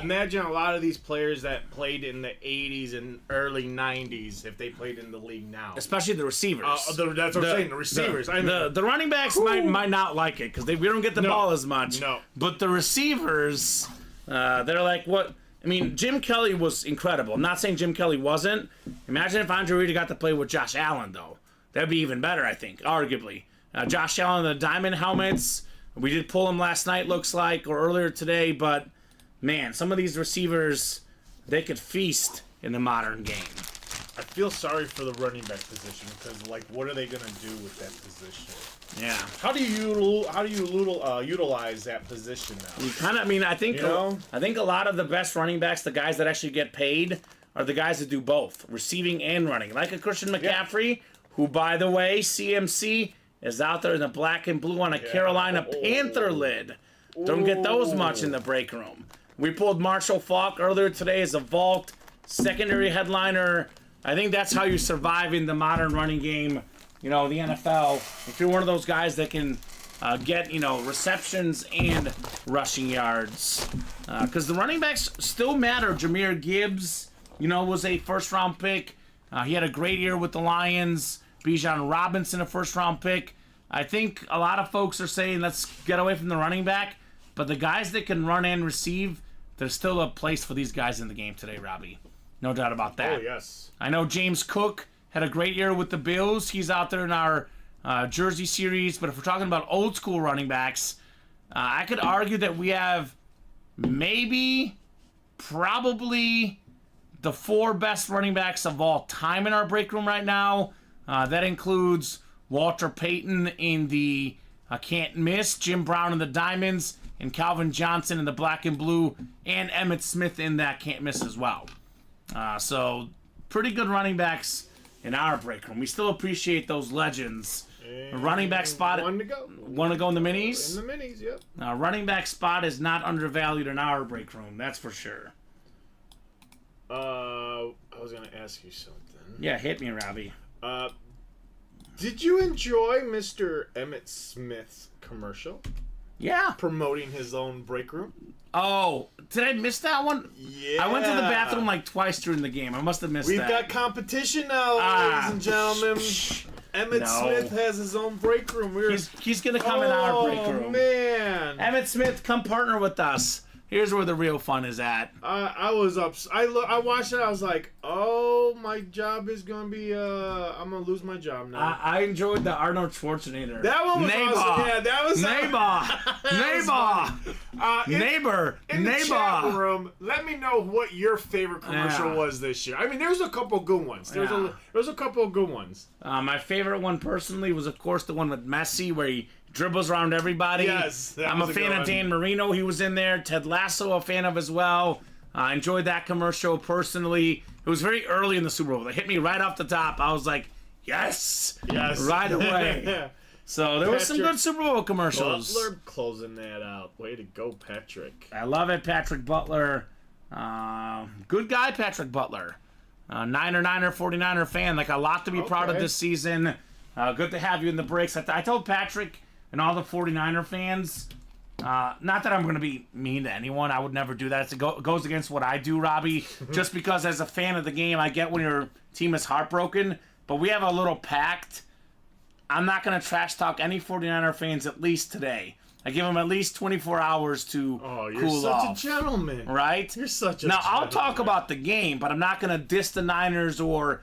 Imagine a lot of these players that played in the 80s and early 90s if they played in the league now. Especially the receivers. That's what I'm saying, the receivers. The running backs might not like it because we don't get the ball as much. No. But the receivers, they're like, what? I mean, Jim Kelly was incredible. I'm not saying Jim Kelly wasn't. Imagine if Andre Reed got to play with Josh Allen, though. That'd be even better, I think, arguably. Josh Allen, the diamond helmets. We did pull him last night, looks like, or earlier today, but... Man, some of these receivers, they could feast in the modern game. I feel sorry for the running back position because, what are they going to do with that position? Yeah. How do you utilize that position now? You kind of, I think a lot of the best running backs, the guys that actually get paid, are the guys that do both, receiving and running. Like a Christian McCaffrey, who, by the way, CMC is out there in the black and blue on a Carolina Panther lid. Don't get those much in the break room. We pulled Marshall Faulk earlier today as a vault secondary headliner. I think that's how you survive in the modern running game, the NFL. If you're one of those guys that can get, receptions and rushing yards. Because the running backs still matter. Jahmyr Gibbs, was a first-round pick. He had a great year with the Lions. Bijan Robinson, a first-round pick. I think a lot of folks are saying let's get away from the running back. But the guys that can run and receive, there's still a place for these guys in the game today, Robbie. No doubt about that. Oh, yes. I know James Cook had a great year with the Bills. He's out there in our Jersey series. But if we're talking about old school running backs, I could argue that we have probably the 4 best running backs of all time in our break room right now. That includes Walter Payton in the Can't Miss, Jim Brown in the Diamonds, and Calvin Johnson in the Black and Blue, and Emmitt Smith in that Can't Miss as well. So pretty good running backs in our break room. We still appreciate those legends. Running back spot. One to go. Want to go in the minis? In the minis, yep. Running back spot is not undervalued in our break room. That's for sure. I was gonna ask you something. Yeah, hit me, Robbie. Did you enjoy Mr. Emmitt Smith's commercial Yeah. promoting his own break room? Oh, did I miss that one? Yeah. I went to the bathroom like twice during the game. I must have missed We've that. got competition now, ladies and gentlemen. Emmitt Smith has his own break room. He's gonna come in our break room. Oh man! Emmitt Smith, come partner with us. Here's where the real fun is at. I was up. I watched it. I was like, oh, my job is gonna be. I'm gonna lose my job now. I enjoyed the Arnold Schwarzenegger. That one was awesome. Yeah, that was Neighbor. In the chat room, let me know what your favorite commercial was this year. I mean, there's a couple good ones. There's a couple of good ones. My favorite one personally was, of course, the one with Messi where he dribbles around everybody. Yes, I'm a fan of Dan Marino. He was in there. Ted Lasso, a fan of as well. I enjoyed that commercial personally. It was very early in the Super Bowl. It hit me right off the top. I was like, yes, right away. So there was some good Super Bowl commercials. Butler closing that out. Way to go, Patrick. I love it, Patrick Butler. Good guy, Patrick Butler. Niner, 49er fan. Like, a lot to be proud of this season. Good to have you in the breaks. I told Patrick and all the 49er fans, not that I'm going to be mean to anyone. I would never do that. It goes against what I do, Robbie. Just because as a fan of the game, I get when your team is heartbroken. But we have a little pact. I'm not going to trash talk any 49er fans, at least today. I give them at least 24 hours to cool off. You're such a gentleman. Right? You're such a Now, gentleman. I'll talk about the game, but I'm not going to diss the Niners or,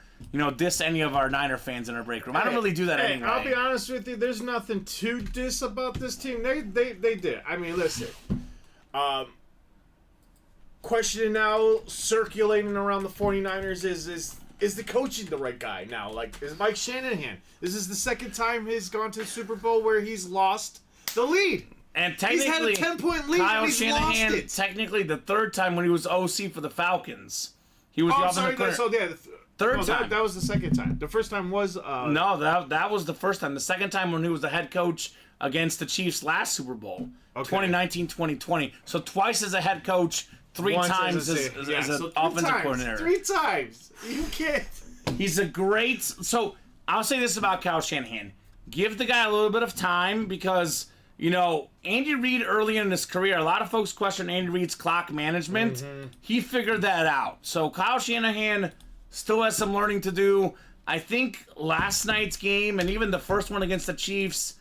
diss any of our Niner fans in our break room. I don't really do that anyway. I'll be honest with you. There's nothing to diss about this team. They did. I mean, listen. Question now circulating around the 49ers is the coaching the right guy now? Like, is Mike Shanahan? This is the second time he's gone to the Super Bowl where he's lost the lead. And technically, he's had a 10-point lead Kyle and he's Shanahan, lost it. Technically, the third time when he was OC for the Falcons, he was the offensive coordinator. Third time. That was the second time. The first time was no, that was the first time. The second time when he was the head coach against the Chiefs last Super Bowl, 2019-2020. So twice as a head coach, three times as an offensive coordinator. 3 times. You can't. He's a great. So I'll say this about Kyle Shanahan: give the guy a little bit of time because. Andy Reid early in his career, a lot of folks question Andy Reid's clock management. Mm-hmm. He figured that out. So Kyle Shanahan still has some learning to do. I think last night's game and even the first one against the Chiefs,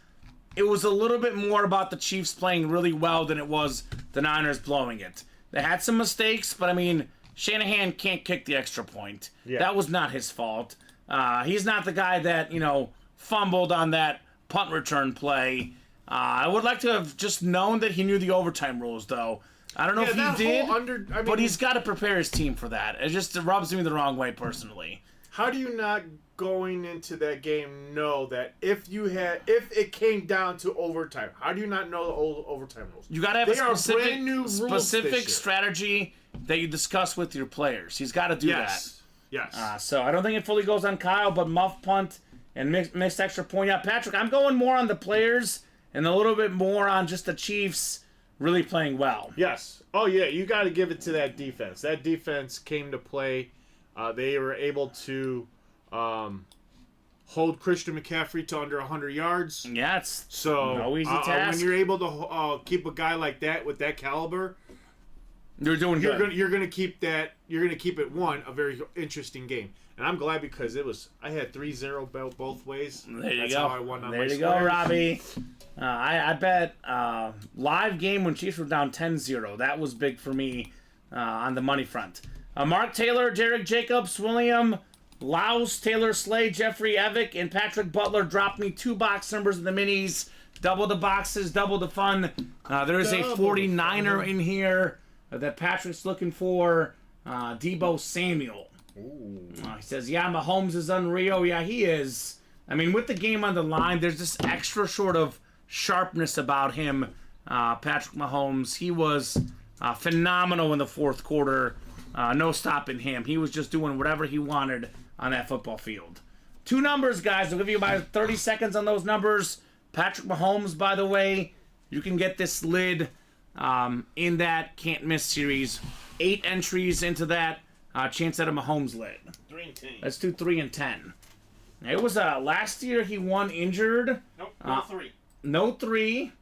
it was a little bit more about the Chiefs playing really well than it was the Niners blowing it. They had some mistakes, but Shanahan can't kick the extra point. Yeah. That was not his fault. He's not the guy that, fumbled on that punt return play. I would like to have just known that he knew the overtime rules, though. I don't know if he did, but he's got to prepare his team for that. It rubs me the wrong way, personally. How do you not, going into that game, know that if it came down to overtime, how do you not know the old overtime rules? You got to have a specific strategy that you discuss with your players. He's got to do that. Yes. So I don't think it fully goes on Kyle, but muff punt and mixed extra point. Yeah, Patrick, I'm going more on the players and a little bit more on just the Chiefs really playing well. Yes. Oh, yeah, you got to give it to that defense. That defense came to play. They were able to hold Christian McCaffrey to under 100 yards. Yeah, it's no easy task. When you're able to keep a guy like that with that caliber, you're doing good. You're gonna keep that. You're gonna keep it a very interesting game. And I'm glad because I had 3-0 both ways. There you That's go. how I won on there my you squares. go, Robbie. I bet live game when Chiefs were down 10-0. That was big for me on the money front. Mark Taylor, Derek Jacobs, William Laus, Taylor Slay, Jeffrey Evick, and Patrick Butler dropped me 2 box numbers in the minis. Double the boxes, double the fun. There is a 49er in here that Patrick's looking for. Debo Samuel. He says, yeah, Mahomes is unreal. Yeah, he is. I mean, with the game on the line, there's this extra sort of sharpness about him. Patrick Mahomes, he was phenomenal in the fourth quarter. No stopping him. He was just doing whatever he wanted on that football field. 2 numbers, guys. I'll give you about 30 seconds on those numbers. Patrick Mahomes, by the way, you can get this lid in that can't miss series. 8 entries into that chance at a Mahomes lid. 3 and 10. Let's do 3 and 10. It was last year he won injured. Nope, no 3. No 3.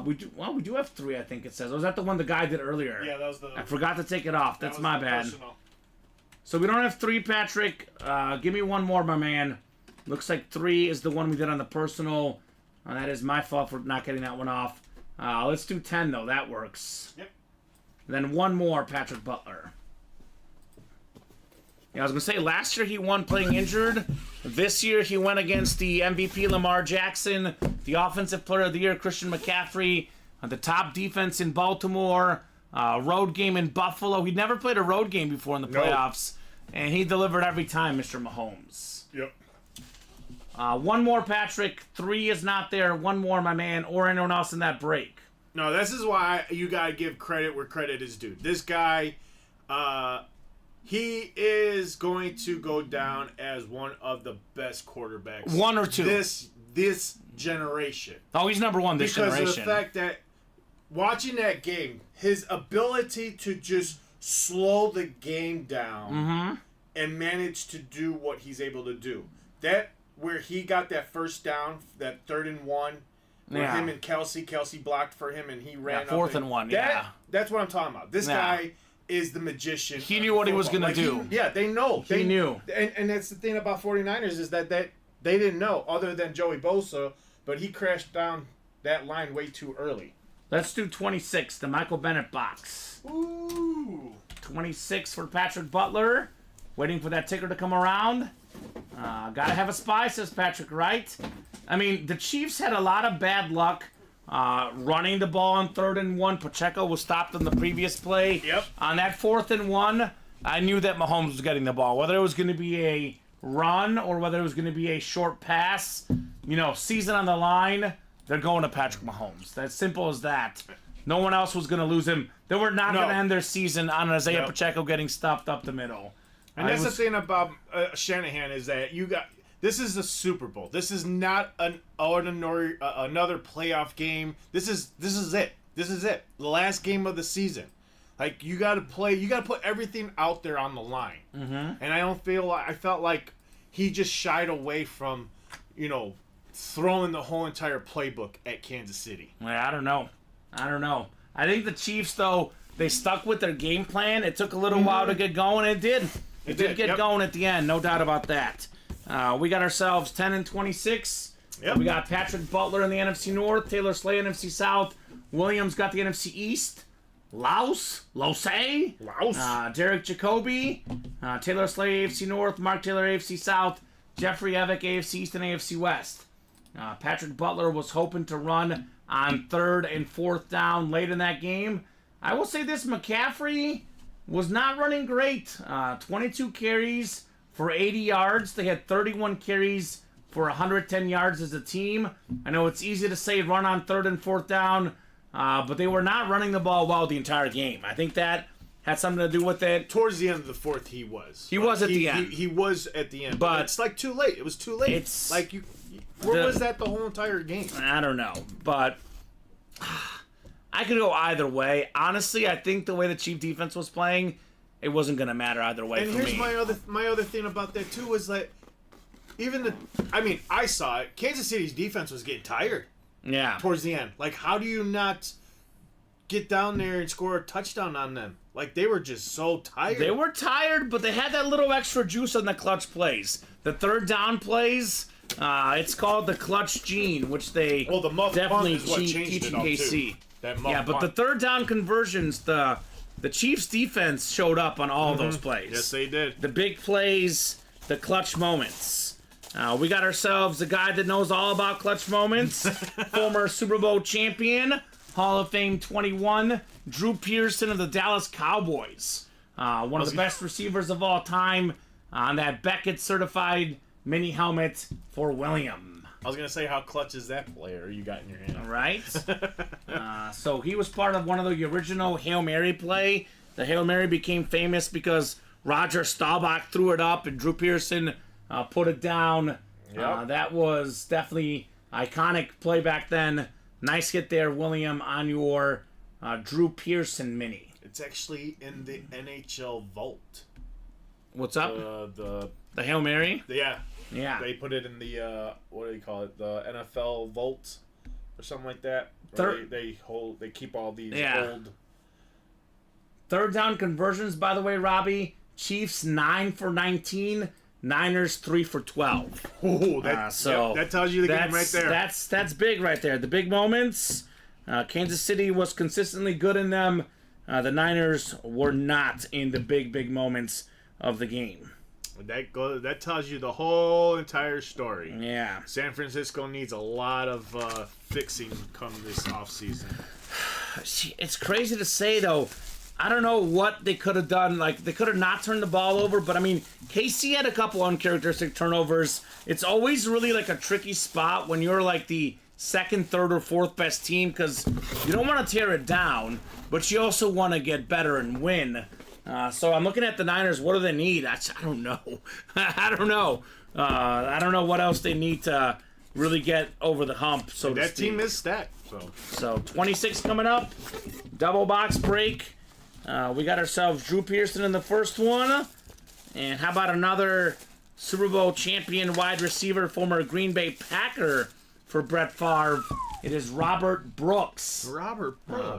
We do have 3, I think it says. Was that the one the guy did earlier? Yeah, that was the... I forgot to take it off. That's my bad. Personal. So we don't have 3, Patrick. Give me one more, my man. Looks like 3 is the one we did on the personal. That is my fault for not getting that one off. Let's do 10, though. That works. Yep. Then one more, Patrick Butler. Yeah, I was going to say, last year he won playing injured. This year he went against the MVP Lamar Jackson, the Offensive Player of the Year Christian McCaffrey, the top defense in Baltimore, road game in Buffalo. He'd never played a road game before in the playoffs, and he delivered every time, Mr. Mahomes. Yep. One more, Patrick. 3 is not there. One more, my man, or anyone else in that break. No, this is why you got to give credit where credit is due. This guy, he is going to go down as one of the best quarterbacks. 1 or 2. This generation. Oh, he's number 1 this generation. Because of the fact that watching that game, his ability to just slow the game down and manage to do what he's able to do. That where he got that first down, that 3rd and 1, where him and Kelsey blocked for him and he ran up. 4th and 1, That's what I'm talking about. This guy is the magician. He knew what he was going to do. They know. He knew. And that's the thing about 49ers is that they didn't know, other than Joey Bosa, but he crashed down that line way too early. Let's do 26, the Michael Bennett box. Ooh. 26 for Patrick Butler. Waiting for that ticker to come around. Gotta have a spy, says Patrick, right? I mean, the Chiefs had a lot of bad luck running the ball on 3rd and 1. Pacheco was stopped on the previous play. Yep. On that 4th and 1, I knew that Mahomes was getting the ball. Whether it was going to be a run or whether it was going to be a short pass, season on the line, they're going to Patrick Mahomes. That's simple as that. No one else was going to lose him. They were not going to end their season on Isaiah Pacheco getting stuffed up the middle. And that's the thing about Shanahan is that this is the Super Bowl. This is not an ordinary another playoff game. This is it. This is it. The last game of the season. Like you got to play. You got to put everything out there on the line. And I felt like he just shied away from, throwing the whole entire playbook at Kansas City. I don't know. I think the Chiefs, though, they stuck with their game plan. It took a little while to get going. It did. It did get going at the end. No doubt about that. We got ourselves 10 and 26. Yep. We got Patrick Butler in the NFC North. Taylor Slay, NFC South. Williams got the NFC East. Laus. Derek Jacoby. Taylor Slay, AFC North. Mark Taylor, AFC South. Jeffrey Evick, AFC East and AFC West. Patrick Butler was hoping to run on 3rd and 4th down late in that game. I will say this, McCaffrey was not running great. 22 carries for 80 yards. They had 31 carries for 110 yards as a team. I know it's easy to say run on 3rd and 4th down, but they were not running the ball well the entire game. I think that had something to do with it. Towards the end of the 4th, he was. He was at the end. He was at the end. But it's like too late. It was too late. It's like where was that the whole entire game? I don't know, but I could go either way. Honestly, I think the way the Chief defense was playing, it wasn't going to matter either way for me. And here's my other thing about that too was that I saw it. Kansas City's defense was getting tired. Yeah. Towards the end, like how do you not get down there and score a touchdown on them? Like they were just so tired. They were tired, but they had that little extra juice on the clutch plays. The 3rd down plays. It's called the clutch gene, which they the muff definitely punt is what teach changed in it all KC. too. That Yeah, but the 3rd down conversions, the the Chiefs defense showed up on all those plays. Yes, they did. The big plays, the clutch moments. We got ourselves a guy that knows all about clutch moments. Former Super Bowl champion, Hall of Fame 21, Drew Pearson of the Dallas Cowboys. One of the best receivers of all time on that Beckett certified mini helmet for William. I was going to say, how clutch is that player you got in your hand? Right? So he was part of one of the original Hail Mary play. The Hail Mary became famous because Roger Staubach threw it up and Drew Pearson put it down. Yep. That was definitely iconic play back then. Nice hit there, William, on your Drew Pearson mini. It's actually in the NHL vault. What's up? The Hail Mary? Yeah. Yeah. They put it in the what do you call it? The NFL vault or something like that. They keep all these old. Third down conversions, by the way, Robbie. Chiefs 9 for 19. Niners 3 for 12. Oh, that tells you the game right there. That's big right there. The big moments. Kansas City was consistently good in them. The Niners were not in the big moments of the game. That tells you the whole entire story. Yeah. San Francisco needs a lot of fixing come this offseason. It's crazy to say, though. I don't know what they could have done. Like, they could have not turned the ball over, but I mean, KC had a couple uncharacteristic turnovers. It's always really like a tricky spot when you're like the second, third, or fourth best team because you don't want to tear it down, but you also want to get better and win. So I'm looking at the Niners. What do they need? I don't know. I don't know. I don't know what else they need to really get over the hump. So that team is stacked. So 26 coming up. Double box break. We got ourselves Drew Pearson in the first one. And how about another Super Bowl champion wide receiver, former Green Bay Packer for Brett Favre? It is Robert Brooks.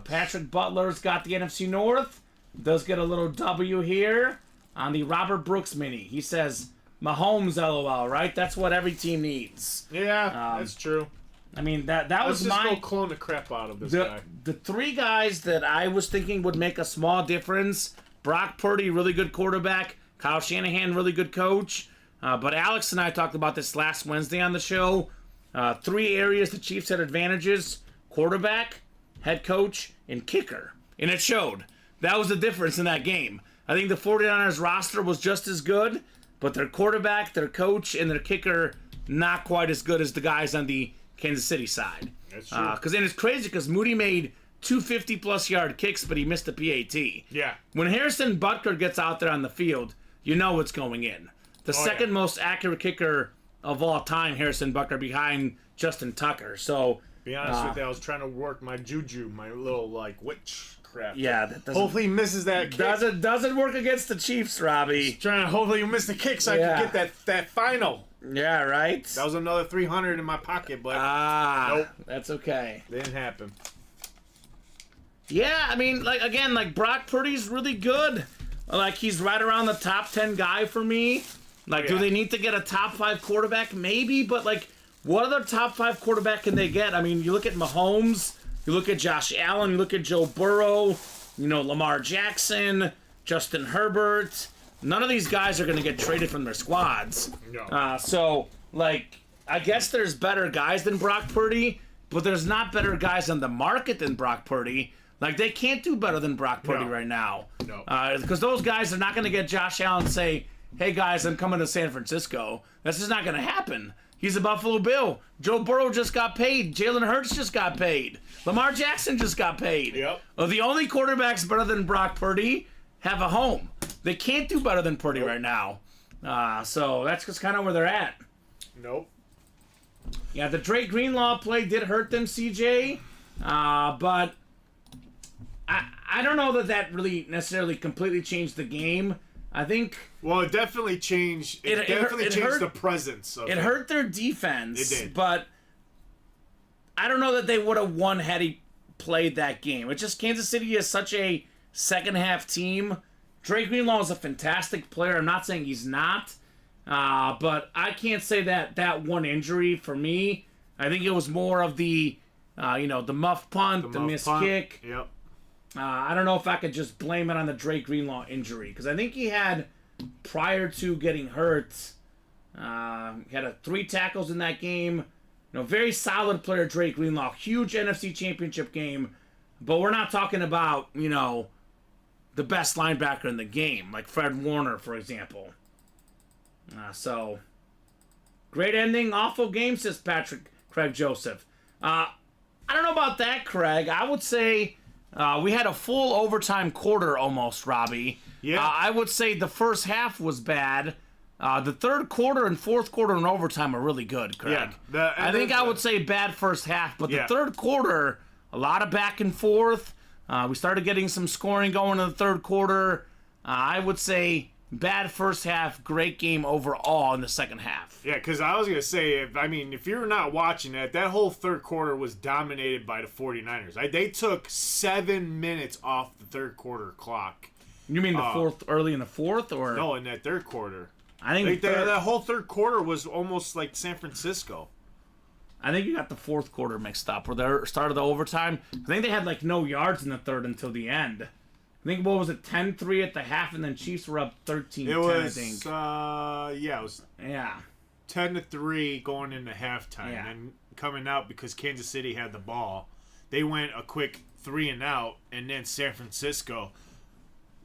Patrick Butler's got the NFC North. Does get a little W here on the Robert Brooks mini. He says, Mahomes, LOL, right? That's what every team needs. Yeah, that's true. I mean, that was Let's just go clone the crap out of this guy. The three guys that I was thinking would make a small difference, Brock Purdy, really good quarterback. Kyle Shanahan, really good coach. But Alex and I talked about this last Wednesday on the show. Three areas the Chiefs had advantages: quarterback, head coach, and kicker. And it showed. That was the difference in that game. I think the 49ers roster was just as good, but their quarterback, their coach, and their kicker, not quite as good as the guys on the Kansas City side. That's true. And it's crazy because Moody made 250-plus yard kicks, but he missed the PAT. Yeah. When Harrison Butker gets out there on the field, you know what's going in. The second most accurate kicker of all time, Harrison Butker, behind Justin Tucker. So, be honest with you, I was trying to work my juju, my little witch crap. Yeah, that hopefully he misses that kick. Doesn't work against the Chiefs, Robbie. Hopefully you miss the kick so I can get that final. Yeah, right. That was another 300 in my pocket, but nope, that's okay. Didn't happen. Yeah, I mean, Brock Purdy's really good. Like, he's right around the top 10 guy for me. Do they need to get a top 5 quarterback? Maybe, but what other top 5 quarterback can they get? I mean, you look at Mahomes. You look at Josh Allen, you look at Joe Burrow, Lamar Jackson, Justin Herbert. None of these guys are going to get traded from their squads. No. So, I guess there's better guys than Brock Purdy, but there's not better guys on the market than Brock Purdy. They can't do better than Brock Purdy right now. No. Because those guys are not going to get Josh Allen and say, hey, guys, I'm coming to San Francisco. That's just not going to happen. He's a Buffalo Bill. Joe Burrow just got paid. Jalen Hurts just got paid. Lamar Jackson just got paid. Yep. Well, the only quarterbacks better than Brock Purdy have a home. They can't do better than Purdy right now. So that's just kind of where they're at. Nope. Yeah, the Drake Greenlaw play did hurt them, CJ. But I don't know that really necessarily completely changed the game. I think. Well, it definitely changed. It definitely changed the presence of it. It hurt their defense. It did. But I don't know that they would have won had he played that game. It's just Kansas City is such a second half team. Drake Greenlaw is a fantastic player. I'm not saying he's not. But I can't say that one injury for me. I think it was more of the, the muff punt, the missed kick. Yep. I don't know if I could just blame it on the Drake Greenlaw injury, because I think he had, prior to getting hurt, he had 3 tackles in that game. Very solid player, Drake Greenlaw. Huge NFC Championship game, but we're not talking about, the best linebacker in the game, like Fred Warner, for example. So, great ending, awful game, says Craig Joseph. I don't know about that, Craig. I would say we had a full overtime quarter almost, Robbie. Yeah. I would say the first half was bad. The third quarter and fourth quarter and overtime are really good, Craig. Yeah. I think I would say bad first half, but the third quarter, a lot of back and forth. We started getting some scoring going in the third quarter. I would say bad first half, great game overall in the second half. Yeah, because I was going to say, if you're not watching that whole third quarter was dominated by the 49ers. They took 7 minutes off the third quarter clock. You mean the fourth, early in the fourth? Or No, in that third quarter. I think that whole third quarter was almost like San Francisco. I think you got the fourth quarter mixed up, where they started the overtime. I think they had no yards in the third until the end. I think, 10-3 at the half, and then Chiefs were up 13-10, I think. It was 10-3 going into halftime. Yeah. And coming out, because Kansas City had the ball, they went a quick 3-and-out, and then San Francisco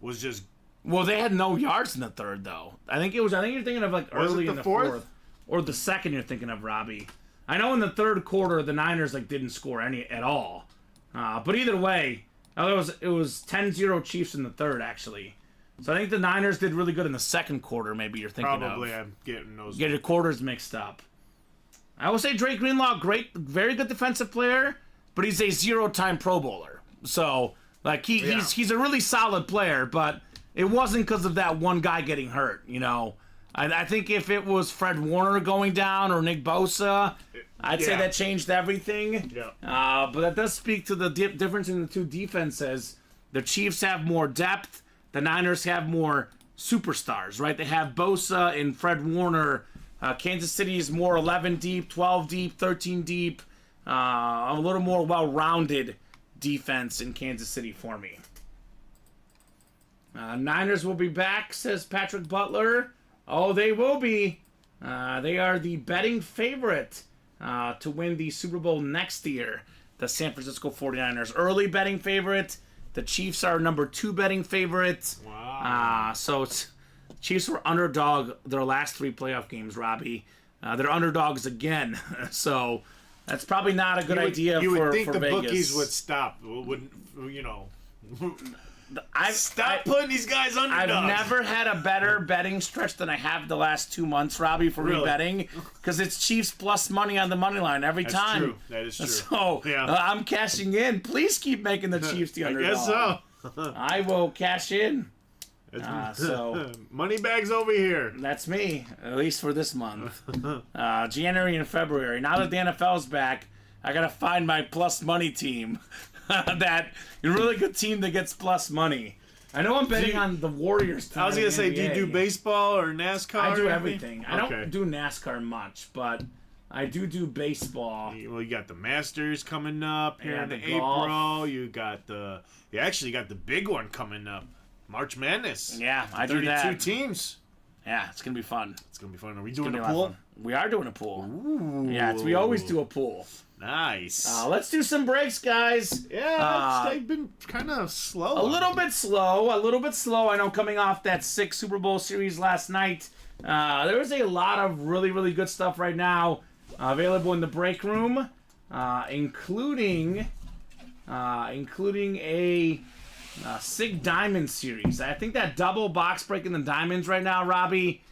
was just... Well, they had no yards in the third, though. I think you're thinking of early in the fourth? Or the second you're thinking of, Robbie. I know in the third quarter, the Niners didn't score any at all. But either way, it was 10-0 Chiefs in the third, actually. So I think the Niners did really good in the second quarter, maybe you're thinking Probably of. I'm getting those. Get your quarters mixed up. I will say Drake Greenlaw, very good defensive player, but he's a 0-time Pro Bowler. So, he's a really solid player, but it wasn't because of that one guy getting hurt, I think if it was Fred Warner going down or Nick Bosa, I'd say that changed everything. Yeah. But that does speak to the difference in the two defenses. The Chiefs have more depth. The Niners have more superstars, right? They have Bosa and Fred Warner. Kansas City is more 11 deep, 12 deep, 13 deep. A little more well-rounded defense in Kansas City for me. Niners will be back, says Patrick Butler. Oh, they will be. They are the betting favorite to win the Super Bowl next year. The San Francisco 49ers. Early betting favorite. The Chiefs are number 2 betting favorite. Wow. So Chiefs were underdog their last 3 playoff games, Robbie. They're underdogs again. So that's probably not a good idea for Vegas. You would think the bookies would stop. Stop putting these guys underdogs. I've never had a better betting stretch than I have the last 2 months, Robbie, for betting, because it's Chiefs plus money on the money line every time. True. That is true. So I'm cashing in. Please keep making the Chiefs the underdog. I guess so. I will cash in. Money bags over here. That's me, at least for this month. January and February. Now that the NFL's back, I gotta find my plus money team. That really good team that gets plus money. I know I'm betting on the Warriors team. I was gonna say, do you do baseball or NASCAR? I do everything. I don't do NASCAR much, but I do baseball. Well, you got the Masters coming up here in April. Golf. You actually got the big one coming up, March Madness. Yeah, I do that. 32 teams. Yeah, it's gonna be fun. It's gonna be fun. Are we doing a pool? We are doing a pool. Ooh. Yeah, we always do a pool. Nice. Let's do some breaks, guys. Yeah, they've been kind of slow. A little bit slow. I know coming off that 6 Super Bowl series last night, there was a lot of really, really good stuff right now available in the break room, including a Sig Diamond series. I think that double box break in the diamonds right now, Robbie,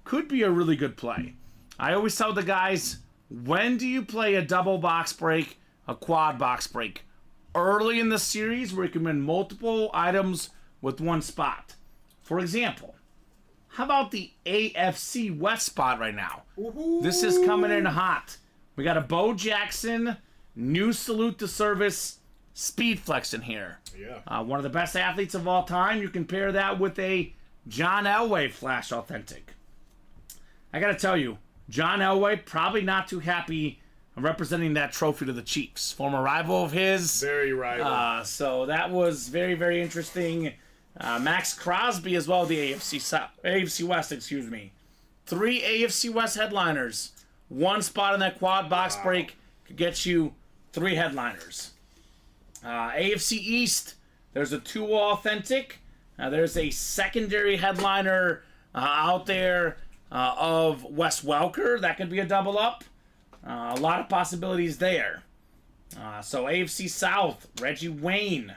could be a really good play. I always tell the guys, when do you play a double box break, a quad box break? Early in the series where you can win multiple items with one spot. For example, how about the AFC West spot right now? Ooh. This is coming in hot. We got a Bo Jackson, new salute to service, speed flex in here. Yeah. One of the best athletes of all time. You can pair that with a John Elway Flash Authentic. I got to tell you, John Elway probably not too happy representing that trophy to the Chiefs. Former rival of his. Very rival. So that was very, very interesting. Max Crosby as well, the AFC West, excuse me. 3 AFC West headliners. 1 spot in that quad box break could get you 3 headliners. AFC East, there's a 2 authentic. There's a secondary headliner out there of Wes Welker. That could be a double up. A lot of possibilities there. So AFC South, Reggie Wayne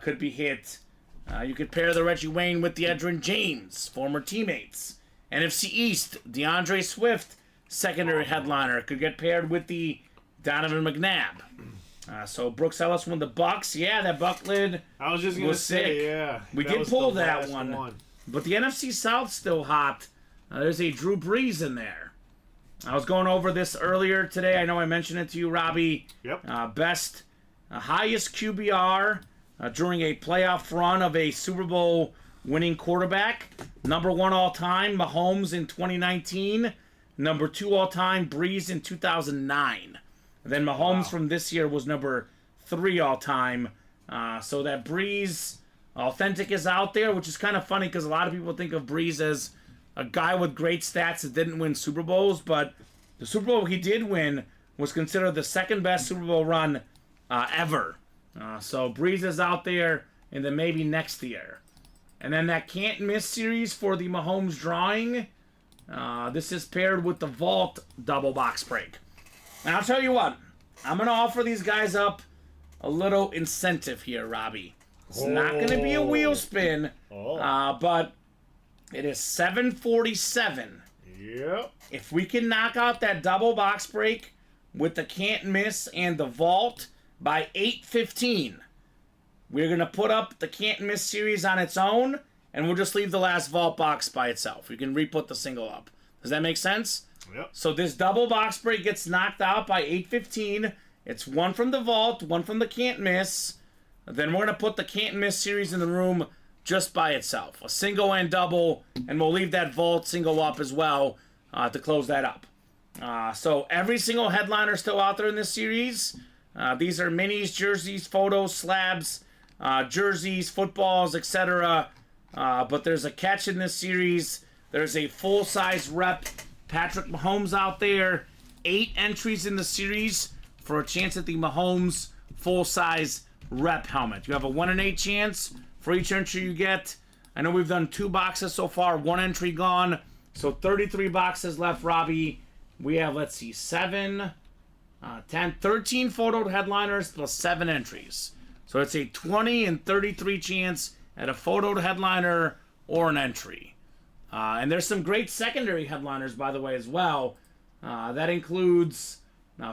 could be hit. You could pair the Reggie Wayne with the Edgerrin James, former teammates. NFC East, DeAndre Swift, secondary headliner, could get paired with the Donovan McNabb. So Brooks Ellis won the Bucks. Yeah, that Buck lid I was just going to say, sick. yeah. We that did was pull the that last one. But the NFC South's still hot. There's a Drew Brees in there. I was going over this earlier today. I know I mentioned it to you, Robbie. Yep. Highest QBR during a playoff run of a Super Bowl winning quarterback. Number 1 all time, Mahomes in 2019. Number 2 all time, Brees in 2009. Then Mahomes from this year was number 3 all time. So that Brees authentic is out there, which is kind of funny because a lot of people think of Brees as a guy with great stats that didn't win Super Bowls, but the Super Bowl he did win was considered the 2nd best Super Bowl run ever. So Brees is out there, and then maybe next year. And then that can't miss series for the Mahomes drawing. This is paired with the Vault double box break. And I'll tell you what, I'm going to offer these guys up a little incentive here, Robbie. It's not going to be a wheel spin, but it is 747. Yep. If we can knock out that double box break with the can't miss and the Vault by 8:15, we're going to put up the can't miss series on its own, and we'll just leave the last Vault box by itself. You can re-put the single up. Does that make sense? Yep. So this double box break gets knocked out by 8:15. It's 1 from the Vault, 1 from the can't miss. Then we're going to put the can't miss series in the room just by itself. A single and double, and we'll leave that Vault single up as well to close that up. So every single headliner still out there in this series. These are minis, jerseys, photos, slabs, jerseys, footballs, etc. But there's a catch in this series. There's a full-size rep Patrick Mahomes out there. 8 entries in the series for a chance at the Mahomes full-size rep helmet. You have a 1 in 8 chance for each entry you get. I know we've done 2 boxes so far, 1 entry gone. So 33 boxes left, Robbie. We have, let's see, 7, 10, 13 photoed headliners plus 7 entries. So it's a 20 and 33 chance at a photoed headliner or an entry. And there's some great secondary headliners, by the way, as well. That includes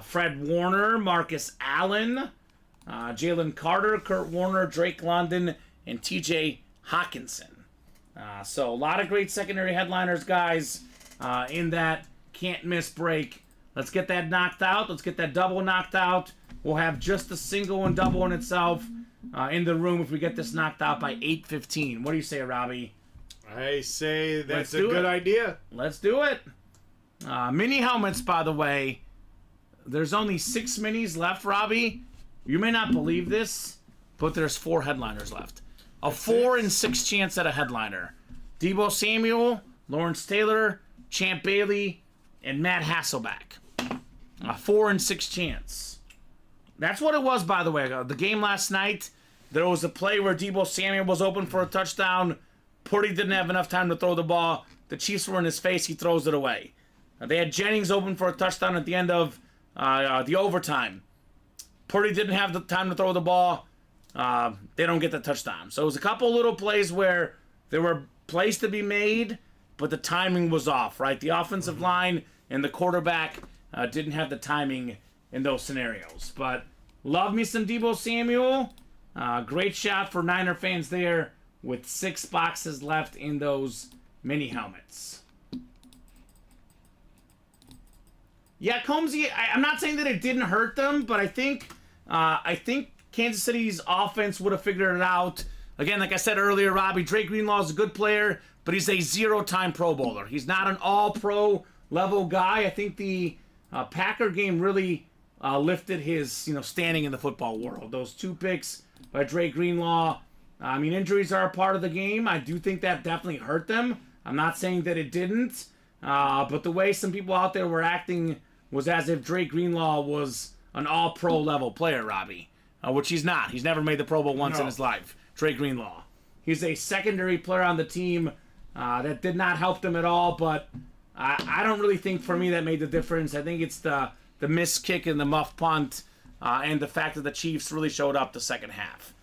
Fred Warner, Marcus Allen, Jalen Carter, Kurt Warner, Drake London, and TJ Hawkinson. So a lot of great secondary headliners, guys, in that can't miss break. Let's get that knocked out. Let's get that double knocked out. We'll have just the single and double in itself in the room if we get this knocked out by 8:15. What do you say, Robbie? I say that's a good idea. Let's do it. Mini helmets, by the way. There's only 6 minis left, Robbie. You may not believe this, but there's 4 headliners left. A 4 in 6 chance at a headliner. Deebo Samuel, Lawrence Taylor, Champ Bailey, and Matt Hasselbeck. A 4 in 6 chance. That's what it was, by the way. The game last night, there was a play where Deebo Samuel was open for a touchdown. Purdy didn't have enough time to throw the ball. The Chiefs were in his face. He throws it away. They had Jennings open for a touchdown at the end of the overtime. Purdy didn't have the time to throw the ball. They don't get the touchdown. So it was a couple little plays where there were plays to be made, but the timing was off, right? The offensive line and the quarterback didn't have the timing in those scenarios. But love me some Deebo Samuel. Great shot for Niner fans there with 6 boxes left in those mini helmets. Yeah, Combsy, I'm not saying that it didn't hurt them, but I think Kansas City's offense would have figured it out. Again, like I said earlier, Robbie, Drake Greenlaw is a good player, but he's a 0-time Pro Bowler. He's not an all-pro level guy. I think the Packer game really lifted his standing in the football world. Those 2 picks by Dre Greenlaw. I mean, injuries are a part of the game. I do think that definitely hurt them. I'm not saying that it didn't, but the way some people out there were acting was as if Dre Greenlaw was an all-pro level player, Robbie, which he's not. He's never made the Pro Bowl once in his life. Dre Greenlaw. He's a secondary player on the team that did not help them at all, but I don't really think for me that made the difference. I think it's the missed kick and the muff punt and the fact that the Chiefs really showed up the second half.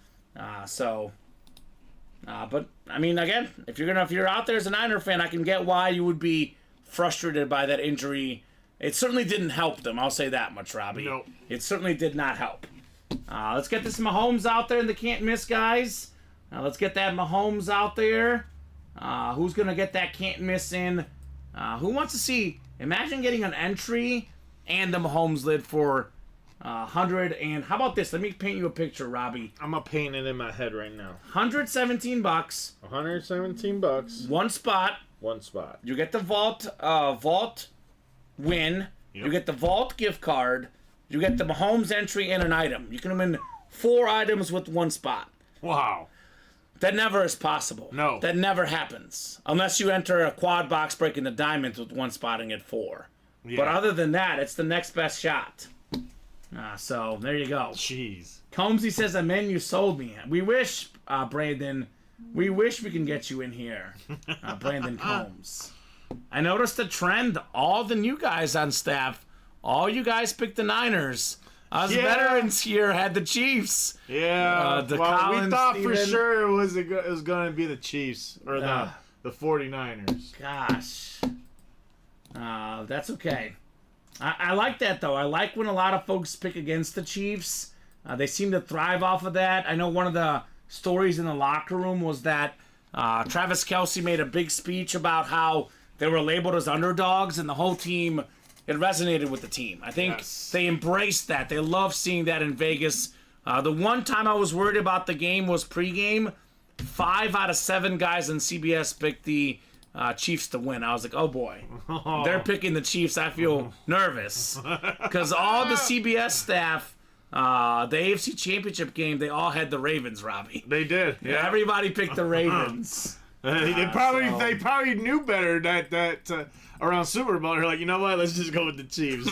But I mean, again, if you're out there as a Niner fan, I can get why you would be frustrated by that injury. It certainly didn't help them. I'll say that much, Robbie. No. It certainly did not help. Let's get this Mahomes out there in the can't miss, guys. Let's get that Mahomes out there. Who's gonna get that can't miss in? Who wants to see? Imagine getting an entry and the Mahomes lid for 100. And how about this? Let me paint you a picture, Robbie. I'm gonna paint it in my head right now. $117. $117. One spot. One spot. You get the vault win. Yep. You get the vault gift card. You get the Mahomes entry and an item. You can win 4 items with one spot. Wow. That never is possible. No. That never happens. Unless you enter a quad box breaking the diamonds with one spot and get 4. Yeah. But other than that, it's the next best shot. So, there you go. Jeez. Combsy says, "Amen, you sold me." We wish, Brandon, we wish we can get you in here. Brandon Combs. I noticed a trend. All the new guys on staff, all you guys picked the Niners. Us veterans here had the Chiefs. Yeah. We thought for sure it was going to be the Chiefs or the 49ers. Gosh. That's okay. I like that, though. I like when a lot of folks pick against the Chiefs. They seem to thrive off of that. I know one of the stories in the locker room was that Travis Kelce made a big speech about how they were labeled as underdogs, and the whole team, it resonated with the team. I think they embraced that. They love seeing that in Vegas. The one time I was worried about the game was pregame. 5 out of 7 guys on CBS picked the Chiefs to win. I was like, oh boy, they're picking the Chiefs. I feel nervous because all the CBS staff, the AFC Championship game, they all had the Ravens, Robbie. They did. Yeah, everybody picked the Ravens. They probably knew better that around Super Bowl. They're like, you know what? Let's just go with the Chiefs.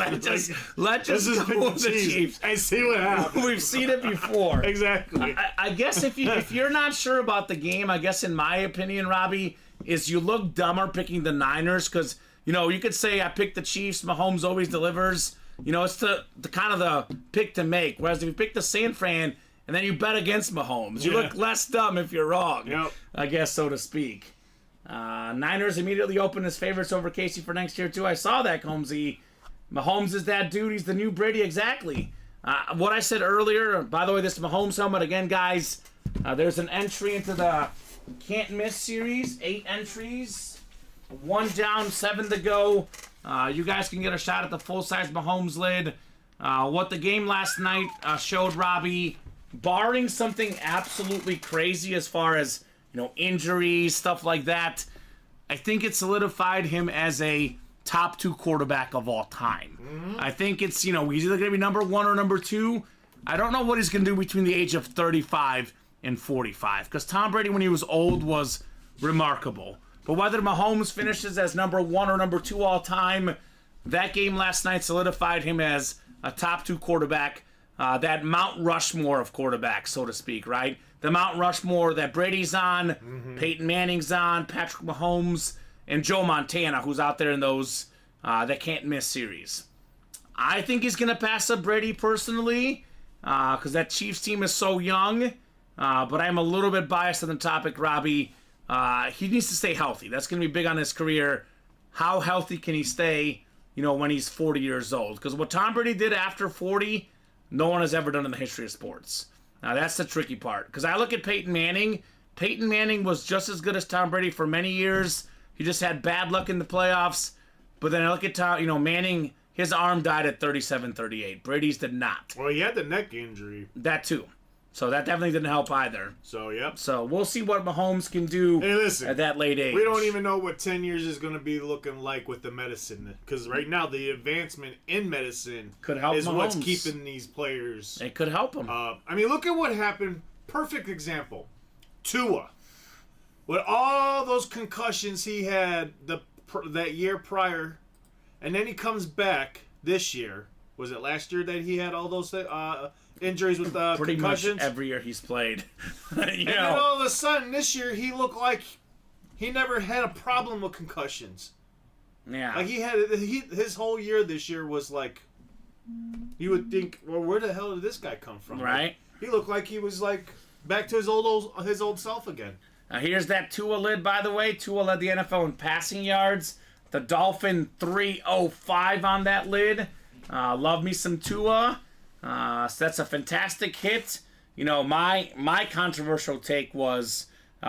Let's just go with the Chiefs and see what happens. We've seen it before. Exactly. I guess if you're not sure about the game, I guess in my opinion, Robbie, is you look dumber picking the Niners because you could say I picked the Chiefs. Mahomes always delivers. It's the kind of the pick to make. Whereas if you pick the San Fran and then you bet against Mahomes, you look less dumb if you're wrong. Yep. I guess so to speak. Niners immediately opened as favorites over Casey for next year too. I saw that, Combsy. Mahomes is that dude. He's the new Brady, exactly. What I said earlier. By the way, this Mahomes helmet again, guys. There's an entry into the Can't Miss series. 8 entries. 1 down, 7 to go. You guys can get a shot at the full-size Mahomes lid. What the game last night showed, Robbie, barring something absolutely crazy as far as injuries, stuff like that, I think it solidified him as a top 2 quarterback of all time. Mm-hmm. I think it's he's either going to be number 1 or number 2. I don't know what he's going to do between the age of 35 and 45 because Tom Brady, when he was old, was remarkable. But whether Mahomes finishes as number 1 or number 2 all time, that game last night solidified him as a top 2 quarterback, that Mount Rushmore of quarterbacks, so to speak, right? The Mount Rushmore that Brady's on, Peyton Manning's on, Patrick Mahomes, and Joe Montana, who's out there in those that can't miss series. I think he's going to pass up Brady personally because that Chiefs team is so young, but I'm a little bit biased on the topic, Robbie. He needs to stay healthy. That's going to be big on his career. How healthy can he stay, when he's 40 years old? Because what Tom Brady did after 40, no one has ever done in the history of sports. Now, that's the tricky part. Because I look at Peyton Manning. Peyton Manning was just as good as Tom Brady for many years. He just had bad luck in the playoffs. But then I look at Tom, Manning, his arm died at 37, 38. Brady's did not. Well, he had the neck injury. That too. So that definitely didn't help either. So, yep. So we'll see what Mahomes can do at that late age. We don't even know what 10 years is going to be looking like with the medicine. Because right now, the advancement in medicine could help is Mahomes. What's keeping these players. It could help them. I mean, look at what happened. Perfect example. Tua. With all those concussions he had that year prior, and then he comes back this year. Was it last year that he had all those injuries with Pretty concussions? much every year he's played. And then all of a sudden, this year, he looked like he never had a problem with concussions. Yeah. Like his whole year this year was like, you would think, well, where the hell did this guy come from? Right. Like, he looked like he was like back to his old self again. Now here's that Tua lid, by the way. Tua led the NFL in passing yards. The Dolphin 305 on that lid. Love me some Tua. So that's a fantastic hit. You know, my controversial take was,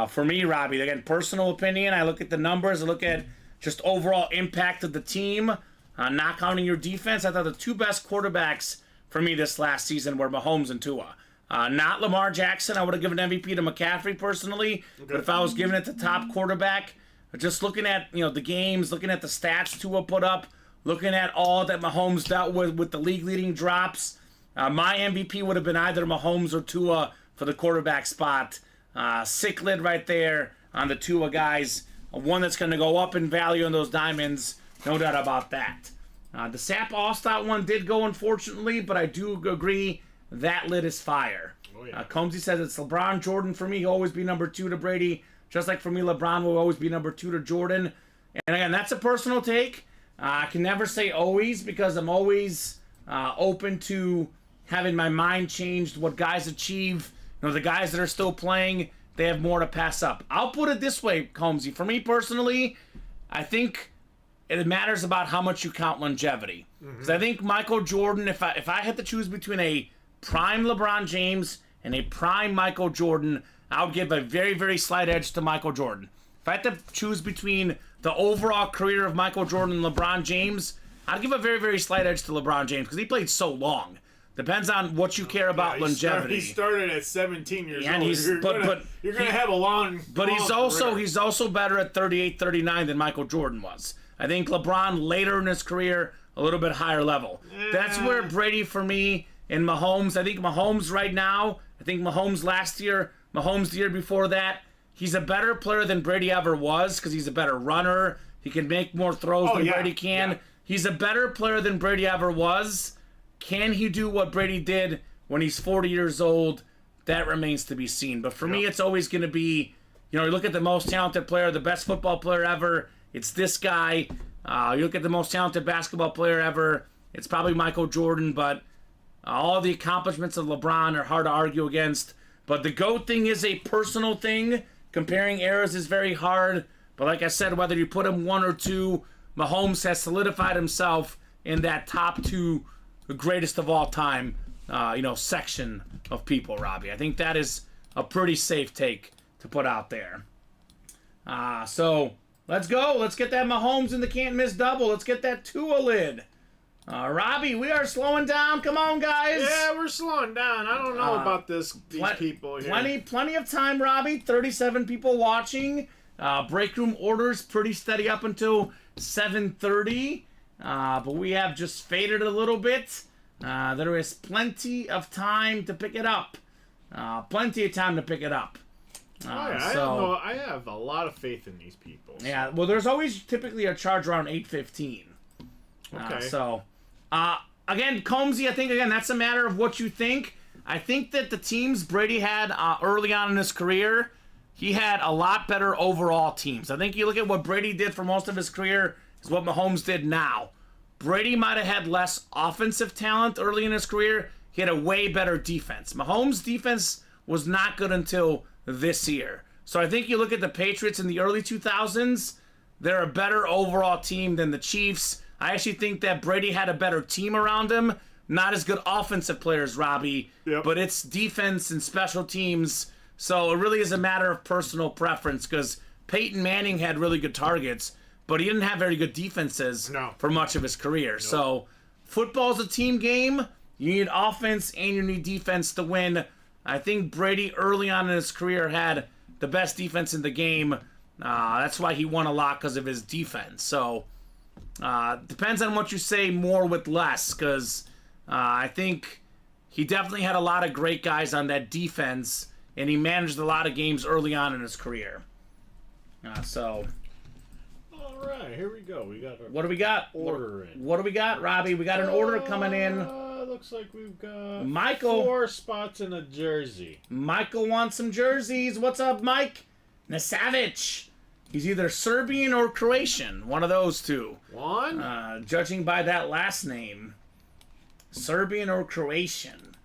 for me, Robbie, again, personal opinion, I look at the numbers, I look at just overall impact of the team, not counting your defense. I thought the two best quarterbacks for me this last season were Mahomes and Tua. Not Lamar Jackson. I would have given MVP to McCaffrey personally. Okay. But if I was giving it to top quarterback, just looking at the games, looking at the stats Tua put up, looking at all that Mahomes dealt with the league-leading drops, my MVP would have been either Mahomes or Tua for the quarterback spot. Sick lid right there on the Tua guys. One that's going to go up in value on those diamonds. No doubt about that. The Sap All-Star one did go, unfortunately, but I do agree that lid is fire. Oh, yeah. Combsy says it's LeBron Jordan for me. He'll always be number 2 to Brady. Just like for me, LeBron will always be number 2 to Jordan. And again, that's a personal take. I can never say always because I'm always open to having my mind changed. What guys achieve, the guys that are still playing, they have more to pass up. I'll put it this way, Combsy. For me personally, I think it matters about how much you count longevity. Because I think Michael Jordan, if I had to choose between a prime LeBron James and a prime Michael Jordan, I would give a very, very slight edge to Michael Jordan. If I had to choose between the overall career of Michael Jordan and LeBron James, I'd give a very, very slight edge to LeBron James because he played so long. Depends on what you care about longevity. He started at 17 years and old. You're gonna have a long. But long he's also better at 38, 39 than Michael Jordan was. I think LeBron later in his career a little bit higher level. That's where Brady for me and Mahomes. I think Mahomes right now. I think Mahomes last year. Mahomes the year before that. He's a better player than Brady ever was because he's a better runner. He can make more throws than Brady can. Yeah. He's a better player than Brady ever was. Can he do what Brady did when he's 40 years old? That remains to be seen. But for me, it's always going to be, you look at the most talented player, the best football player ever, it's this guy. You look at the most talented basketball player ever, it's probably Michael Jordan. But all the accomplishments of LeBron are hard to argue against. But the GOAT thing is a personal thing. Comparing eras is very hard. But like I said, whether you put him 1 or 2, Mahomes has solidified himself in that top 2 the greatest of all time, section of people, Robbie. I think that is a pretty safe take to put out there. So let's go. Let's get that Mahomes in the can't miss double. Let's get that Tua lid. Robbie, we are slowing down. Come on, guys. Yeah, we're slowing down. I don't know about these people here. Plenty of time, Robbie. 37 people watching. Break room orders pretty steady up until 7:30. But we have just faded a little bit. There is plenty of time to pick it up. I have a lot of faith in these people. So. Yeah, well, there's always typically a charge around 8:15. Okay. Again, Combsy, I think, that's a matter of what you think. I think that the teams Brady had early on in his career, he had a lot better overall teams. I think you look at what Brady did for most of his career is what Mahomes did now. Brady might have had less offensive talent early in his career. He had a way better defense. Mahomes' defense was not good until this year. So I think you look at the Patriots in the early 2000s, they're a better overall team than the Chiefs. I actually think that Brady had a better team around him. Not as good offensive players, Robbie, but it's defense and special teams. So it really is a matter of personal preference because Peyton Manning had really good targets, but he didn't have very good defenses for much of his career. So football's a team game. You need offense and you need defense to win. I think Brady early on in his career had the best defense in the game. That's why he won a lot, because of his defense. So, depends on what you say more with less, because I think he definitely had a lot of great guys on that defense, and he managed a lot of games early on in his career. All right, here we go. We got our What do we got? order in. What do we got, Robbie? We got an order coming in. Looks like we've got Michael. 4 spots in a jersey. Michael wants some jerseys. What's up, Mike? Nasavic. He's either Serbian or Croatian. One of those two. One? Judging by that last name. Serbian or Croatian.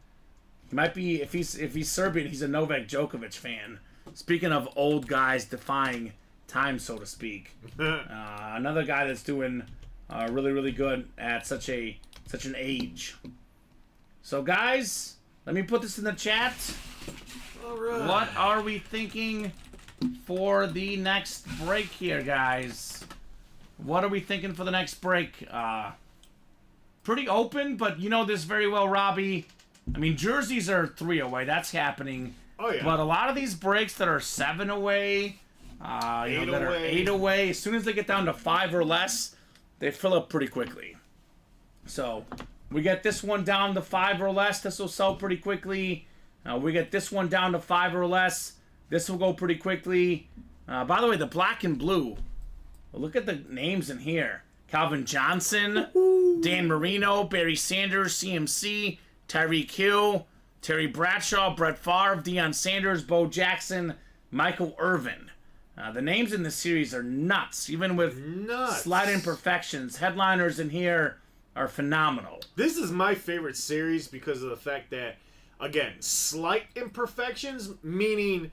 He might be, if he's Serbian, he's a Novak Djokovic fan. Speaking of old guys defying time, so to speak. Another guy that's doing really, really good at such an age. So, guys, let me put this in the chat. All right. What are we thinking for the next break here, guys? What are we thinking for the next break? Pretty open, but you know this very well, Robbie. I mean, jerseys are 3 away. That's happening. Oh, yeah. But a lot of these breaks that are 7 away, that are 8 away, as soon as they get down to 5 or less, they fill up pretty quickly. So, we get this one down to 5 or less. This will sell pretty quickly. We get this one down to 5 or less. This will go pretty quickly. By the way, the black and blue. Look at the names in here. Calvin Johnson, Dan Marino, Barry Sanders, CMC, Tyreek Hill, Terry Bradshaw, Brett Favre, Deion Sanders, Bo Jackson, Michael Irvin. The names in this series are nuts. Even with slight imperfections, headliners in here are phenomenal. This is my favorite series because of the fact that, again, slight imperfections, meaning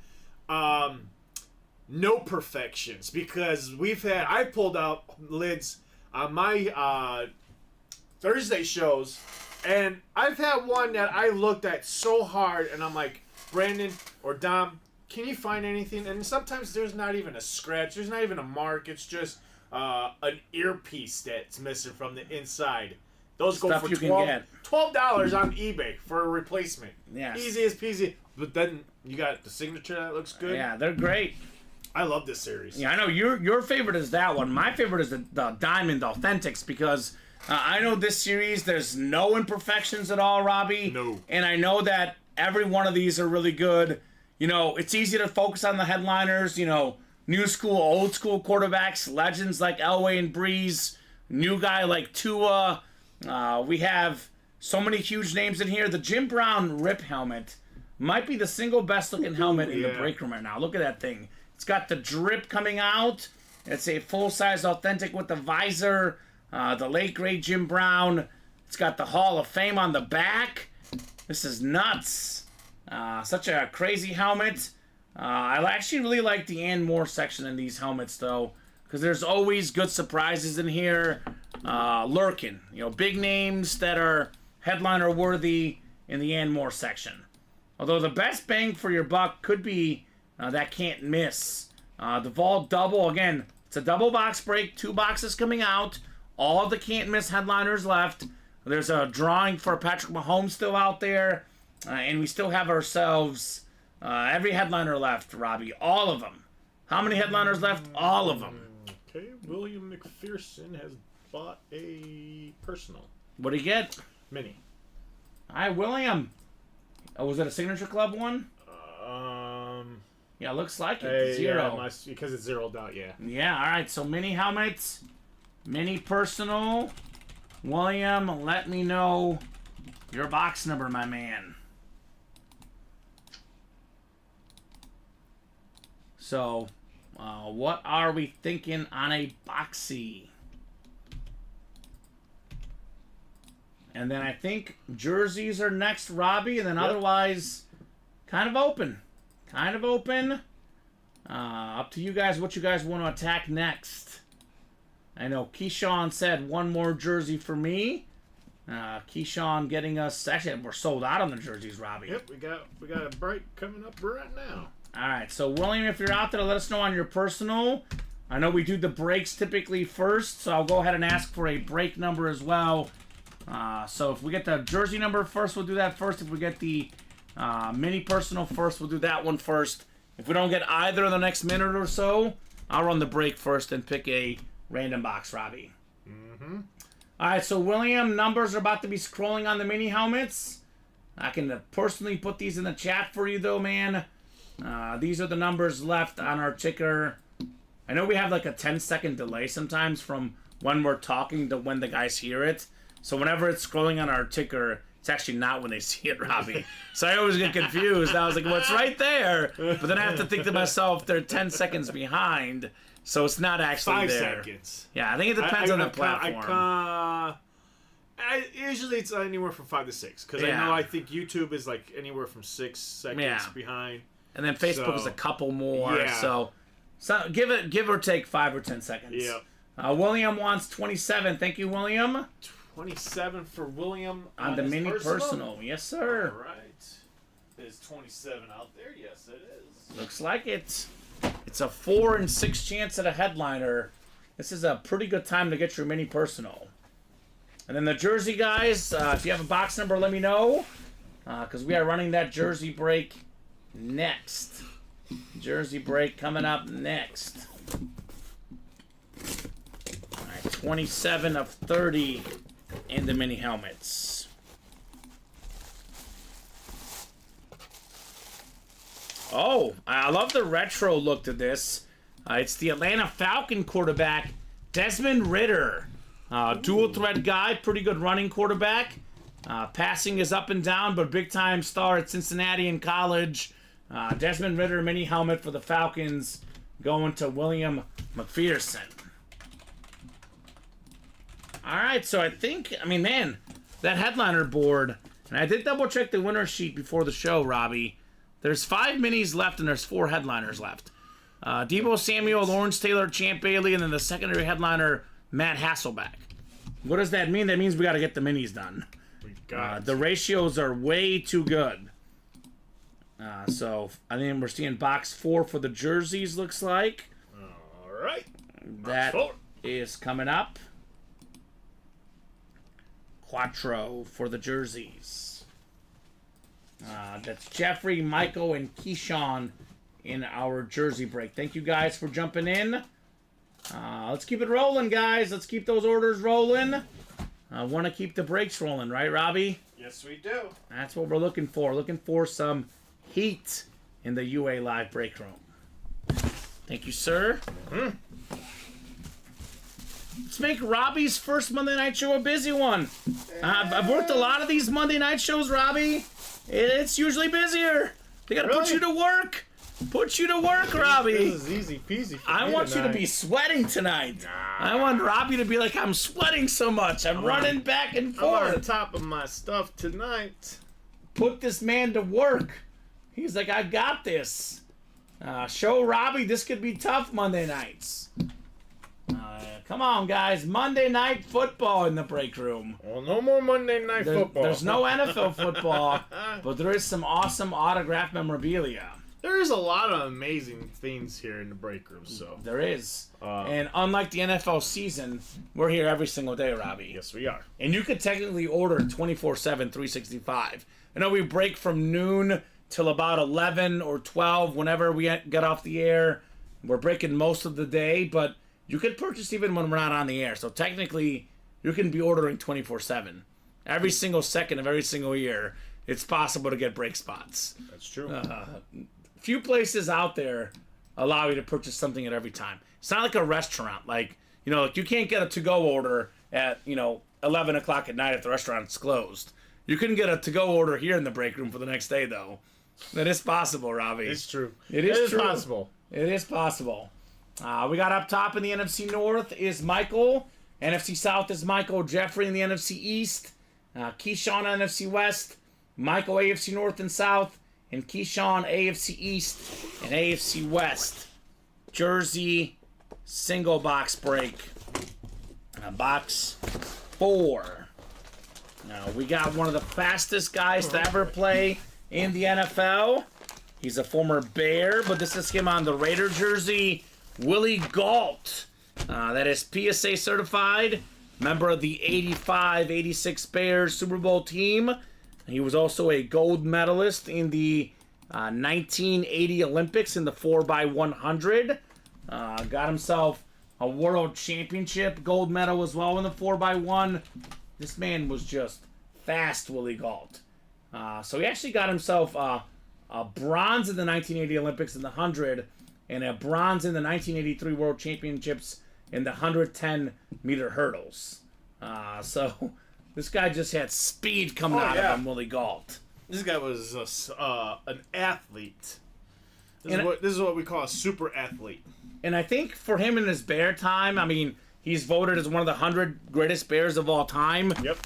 no perfections. Because I pulled out lids on my Thursday shows, and I've had one that I looked at so hard, and I'm like, Brandon or Dom, can you find anything? And sometimes there's not even a scratch, there's not even a mark, it's just an earpiece that's missing from the inside. Those go Stuff for you can $12 get. on eBay for a replacement. Yes. Easy as peasy. But then you got the signature that looks good. Yeah, they're great. I love this series. Yeah, I know your favorite is that one. My favorite is the Diamond Authentics, because I know this series there's no imperfections at all, Robbie. No. And I know that every one of these are really good. You know, it's easy to focus on the headliners, you know, new school, old school quarterbacks, legends like Elway and Breeze, new guy like Tua. We have so many huge names in here. The Jim Brown Rip helmet might be the single best looking helmet in the break room right now. Look at that thing. It's got the drip coming out. It's a full-size authentic with the visor. The late great Jim Brown. It's got the Hall of Fame on the back. This is nuts. Such a crazy helmet. I actually really like the Ann Moore section in these helmets, though, because there's always good surprises in here lurking. You know, big names that are headliner worthy in the Ann Moore section. Although the best bang for your buck could be that can't miss. The Vault Double, again, it's a double box break, 2 boxes coming out. All of the can't miss headliners left. There's a drawing for Patrick Mahomes still out there. And we still have ourselves every headliner left, Robbie. All of them. How many headliners left? All of them. Okay, William McPherson has bought a personal What do you get? mini. Hi, William. Oh, was it a Signature Club one? Yeah, looks like it. 0. Yeah, because it's zeroed out, yeah. Yeah, all right. So mini helmets, mini personal. William, let me know your box number, my man. So, what are we thinking on a boxy? And then I think jerseys are next, Robbie, and then otherwise, kind of open. Kind of open. Up to you guys what you guys want to attack next. I know Keyshawn said one more jersey for me. Keyshawn getting us... Actually, we're sold out on the jerseys, Robbie. Yep, we got a break coming up right now. All right, so William, if you're out there, let us know on your personal. I know we do the breaks typically first, so I'll go ahead and ask for a break number as well. So if we get the jersey number first, we'll do that first. If we get the Mini personal first. We'll do that one first. If we don't get either in the next minute or so, I'll run the break first and pick a random box, Robbie. All right, so William, numbers are about to be scrolling on the mini helmets. I can personally put these in the chat for you, though, man. These are the numbers left on our ticker. I know we have like a 10-second delay sometimes from when we're talking to when the guys hear it. So whenever it's scrolling on our ticker, it's actually not when they see it, Robbie. So I always get confused. I was like, well, it's right there. But then I have to think to myself, they're 10 seconds behind. So it's not actually 5 there. seconds. Yeah, I think it depends on the platform. Usually it's anywhere from 5 to 6. Because I think YouTube is like anywhere from 6 seconds behind. And then Facebook is a couple more. Yeah. So give or take 5 or 10 seconds. Yeah. William wants 27. Thank you, William. 27 for William On the mini personal. Yes, sir. All right. Is 27 out there? Yes, it is. Looks like it. It's a 4 in 6 chance at a headliner. This is a pretty good time to get your mini personal. And then the jersey guys, if you have a box number, let me know. Because we are running that jersey break next. Jersey break coming up next. All right, 27 of 30 in the mini helmets. Oh, I love the retro look to this. It's the Atlanta Falcon quarterback, Desmond Ridder. Dual threat guy, pretty good running quarterback. Passing is up and down, but big time star at Cincinnati in college. Desmond Ridder mini helmet for the Falcons going to William McPherson. All right, so I think, man, that headliner board, and I did double check the winner sheet before the show, Robbie. There's 5 minis left and there's 4 headliners left. Deebo Samuel, Lawrence Taylor, Champ Bailey, and then the secondary headliner, Matt Hasselbeck. What does that mean? That means we got to get the minis done. The ratios are way too good. So I think we're seeing box 4 for the jerseys, looks like. All right. That is coming up. Quattro for the jerseys. That's Jeffrey, Michael, and Keyshawn in our jersey break. Thank you guys for jumping in. Let's keep it rolling, guys. Let's keep those orders rolling. I want to keep the breaks rolling, right, Robbie? Yes, we do. That's what we're looking for. Looking for some heat in the UA Live break room. Thank you, sir. Let's make Robbie's first Monday night show a busy one. I've worked a lot of these Monday night shows, Robbie. It's usually busier. They got to put you to work. Put you to work, Robbie. This is easy peasy for I me want tonight. you to be sweating tonight. I want Robbie to be like, I'm sweating so much. I'm running back and I'm on forth. top of my stuff tonight. Put this man to work. He's like, I got this. Show Robbie this could be tough Monday nights. Come on, guys. Monday night football in the break room. Well, no more Monday night football. There's no NFL football, but there is some awesome autographed memorabilia. There is a lot of amazing things here in the break room, so. There is. And unlike the NFL season, we're here every single day, Robbie. Yes, we are. And you could technically order 24/7, 365. I know we break from noon till about 11 or 12 whenever we get off the air. We're breaking most of the day, but you could purchase even when we're not on the air. So technically, you can be ordering 24/7. Every single second of every single year, it's possible to get break spots. That's true. Few places out there allow you to purchase something at every time. It's not like a restaurant. Like you can't get a to-go order at, 11 o'clock at night if the restaurant's closed. You can get a to-go order here in the break room for the next day, though. That is possible, Robbie. It's true. It is true. Possible. It is possible. We got up top in the NFC North is Michael. NFC South is Michael. Jeffrey in the NFC East. Keyshawn NFC West. Michael AFC North and South. And Keyshawn AFC East and AFC West. Jersey single box break. Box 4. Now, we got one of the fastest guys to ever play in the NFL. He's a former Bear, but this is him on the Raider jersey. Willie Gault. That is PSA certified. Member of the 85-86 Bears Super Bowl team. He was also a gold medalist in the 1980 Olympics in the 4x100. Got himself a world championship gold medal as well in the 4x1. This man was just fast, Willie Gault. So he actually got himself a bronze in the 1980 Olympics in the 100 and a bronze in the 1983 World Championships in the 110-meter hurdles. So this guy just had speed coming out of him, Willie Gault. This guy was an athlete. This is what we call a super athlete. And I think for him in his bear time, I mean, he's voted as one of the 100 greatest bears of all time. Yep.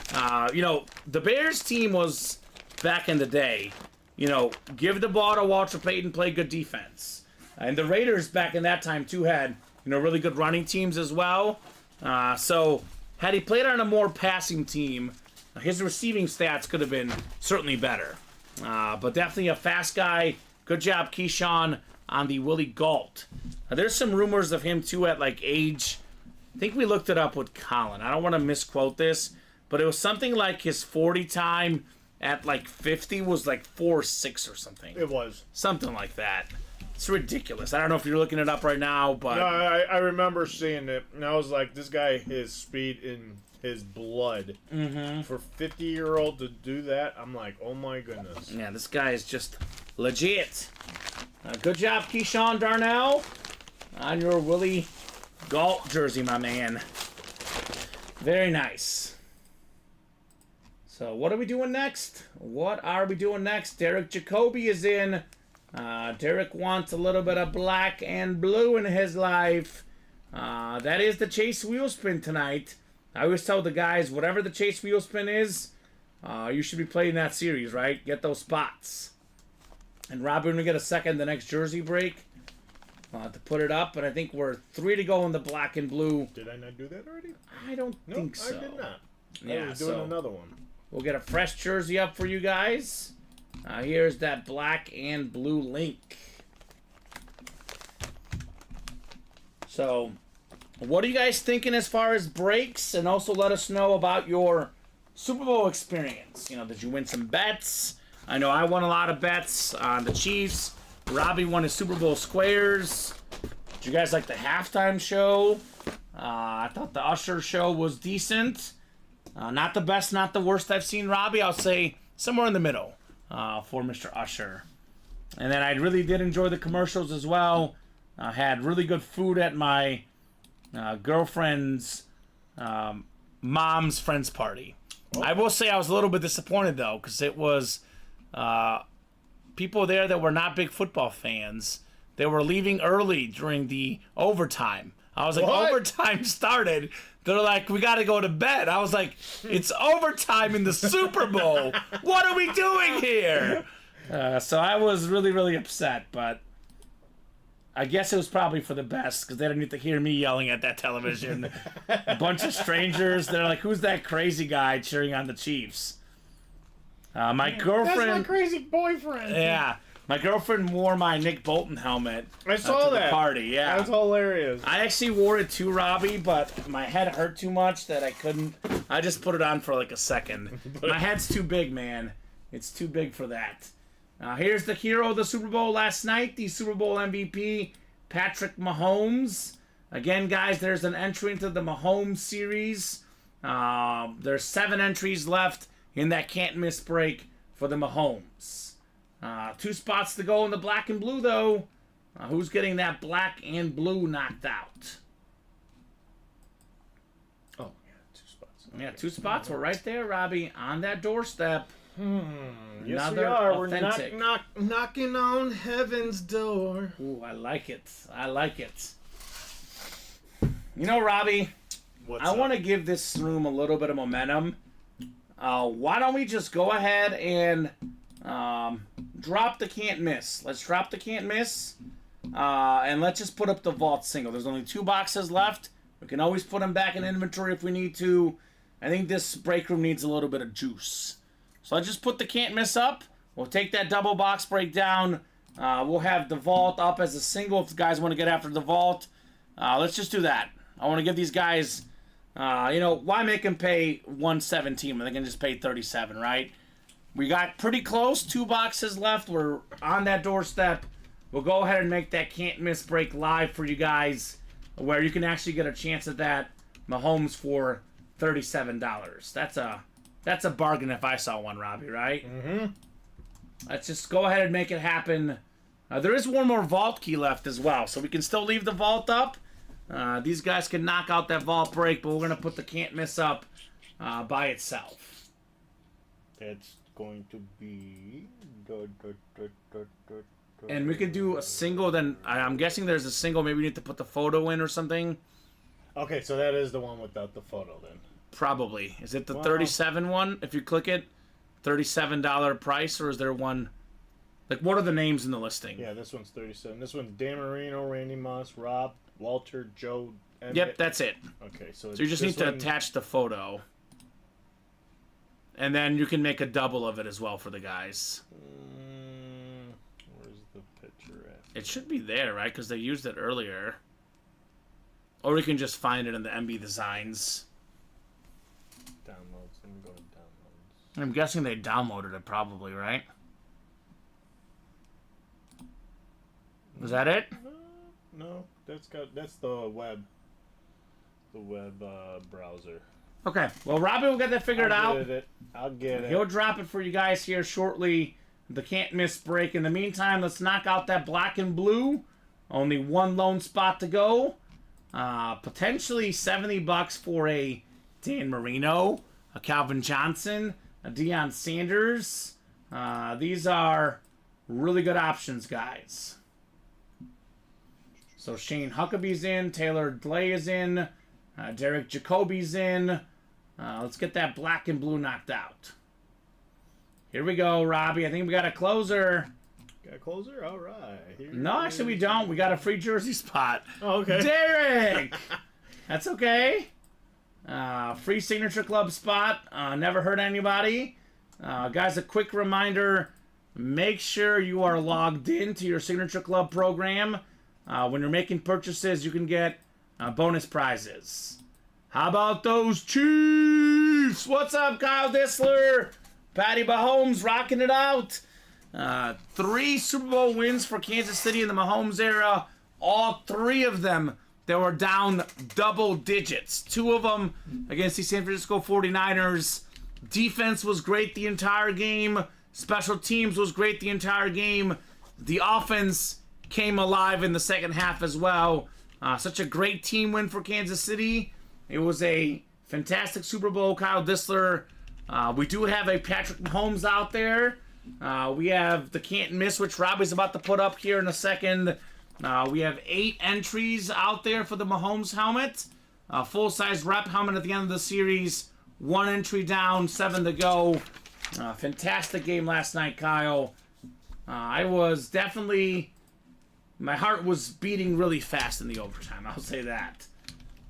The Bears team was, back in the day, give the ball to Walter Payton, play good defense. And the Raiders back in that time, too, had, really good running teams as well. So had he played on a more passing team, his receiving stats could have been certainly better. But definitely a fast guy. Good job, Keyshawn, on the Willie Gault. There's some rumors of him, too, at, age... I think we looked it up with Colin. I don't want to misquote this, but it was something like his 40 time at, 50 was, 4.6 or something. It was. Something like that. It's ridiculous. I don't know if you're looking it up right now, but... No, I remember seeing it, and I was like, this guy has speed in his blood. Mm-hmm. For a 50-year-old to do that, I'm like, oh my goodness. Yeah, this guy is just legit. Good job, Keyshawn Darnell, on your Willie Gault jersey, my man. Very nice. So, what are we doing next? Derek Jacoby is in. Derek wants a little bit of black and blue in his life. That is the Chase Wheelspin tonight. I always tell the guys, whatever the Chase Wheelspin is, you should be playing that series, right? Get those spots. And Rob, we're going to get a second the next jersey break to put it up. And I think we're 3 to go in the black and blue. Did I not do that already? I don't think so. I did not. Yeah, I was doing another one. We'll get a fresh jersey up for you guys. Here's that black and blue link. So, what are you guys thinking as far as breaks? And also let us know about your Super Bowl experience. Did you win some bets? I know I won a lot of bets on the Chiefs. Robbie won his Super Bowl squares. Did you guys like the halftime show? I thought the Usher show was decent. Not the best, not the worst I've seen Robbie. I'll say somewhere in the middle for Mr. Usher. And then I really did enjoy the commercials as well. I had really good food at my girlfriend's mom's friend's party. Oh. I will say I was a little bit disappointed, though, because it was people there that were not big football fans. They were leaving early during the overtime. I was like, what? Overtime started. They're like, we got to go to bed. I was like, it's overtime in the Super Bowl. What are we doing here? So I was really, really upset, but I guess it was probably for the best because they didn't need to hear me yelling at that television. A bunch of strangers. They're like, who's that crazy guy cheering on the Chiefs? My girlfriend... That's my crazy boyfriend. Yeah. My girlfriend wore my Nick Bolton helmet. I saw to that. The party, yeah. That's hilarious. I actually wore it too, Robbie, but my head hurt too much that I couldn't. I just put it on for like a second. My head's too big, man. It's too big for that. Here's the hero of the Super Bowl last night, the Super Bowl MVP, Patrick Mahomes. Again, guys, there's an entry into the Mahomes series. There's 7 entries left in that can't-miss break for the Mahomes. 2 spots to go in the black and blue, though. Who's getting that black and blue knocked out? Oh, yeah, 2 spots. Yeah, 2 spots. We're right there, Robbie, on that doorstep. Yes, we Another are. authentic. We're knocking on heaven's door. Ooh, I like it. I like it. You know, Robbie, I want to give this room a little bit of momentum. Why don't we just go ahead and drop the can't miss. Let's drop the can't miss. And let's just put up the vault single. There's only 2 boxes left. We can always put them back in inventory if we need to. I think this break room needs a little bit of juice. So let's just put the can't miss up. We'll take that double box break down. We'll have the vault up as a single if the guys want to get after the vault. Let's just do that. I want to give these guys, why make them pay $117 when they can just pay $37, right? We got pretty close. 2 boxes left. We're on that doorstep. We'll go ahead and make that can't miss break live for you guys, where you can actually get a chance at that Mahomes for $37. That's a bargain if I saw one, Robbie, right? Mm-hmm. Let's just go ahead and make it happen. There is one more vault key left as well, so we can still leave the vault up. These guys can knock out that vault break, but we're going to put the can't miss up by itself. That's going to be... And we can do a single, then I'm guessing there's a single. Maybe we need to put the photo in or something. Okay, so that is the one without the photo then. Probably. Is it the Wow. 37 one? If you click it, $37 price, or is there one? Like, what are the names in the listing? Yeah, this one's 37. This one's Dan Marino, Randy Moss, Rob, Walter, Joe, Emmett. Yep, that's it. Okay, so So you just need to attach the photo. And then you can make a double of it as well for the guys. Where's the picture at? It should be there, right? Because they used it earlier. Or you can just find it in the MB Designs. Downloads. Let me go to downloads. I'm guessing they downloaded it probably, right? Was that it? No, that's the web. The web browser. Okay. Well, Robbie will get that figured out. I'll get it. He'll drop it for you guys here shortly. The can't miss break. In the meantime, let's knock out that black and blue. Only one lone spot to go. Potentially $70 for a Dan Marino, a Calvin Johnson, a Deion Sanders. These are really good options, guys. So Shane Huckabee's in, Taylor Glay is in, Derek Jacoby's in. Let's get that black and blue knocked out. Here we go, Robbie. I think we got a closer. Got a closer? All right. No, actually we don't. We got a free jersey spot. Oh, okay. Derek! That's okay. Free Signature Club spot. Never hurt anybody. Guys, a quick reminder. Make sure you are logged into your Signature Club program. When you're making purchases, you can get bonus prizes. How about those Chiefs? What's up, Kyle Dissler? Patty Mahomes rocking it out. 3 Super Bowl wins for Kansas City in the Mahomes era. All 3 of them that were down double digits. 2 of them against the San Francisco 49ers. Defense was great the entire game. Special teams was great the entire game. The offense came alive in the second half as well. Such a great team win for Kansas City. It was a fantastic Super Bowl, Kyle Dissler. We do have a Patrick Mahomes out there. We have the can't miss, which Robbie's about to put up here in a second. We have 8 entries out there for the Mahomes helmet. Full-size rep helmet at the end of the series. 1 entry down, 7 to go. Fantastic game last night, Kyle. I was definitely... My heart was beating really fast in the overtime, I'll say that.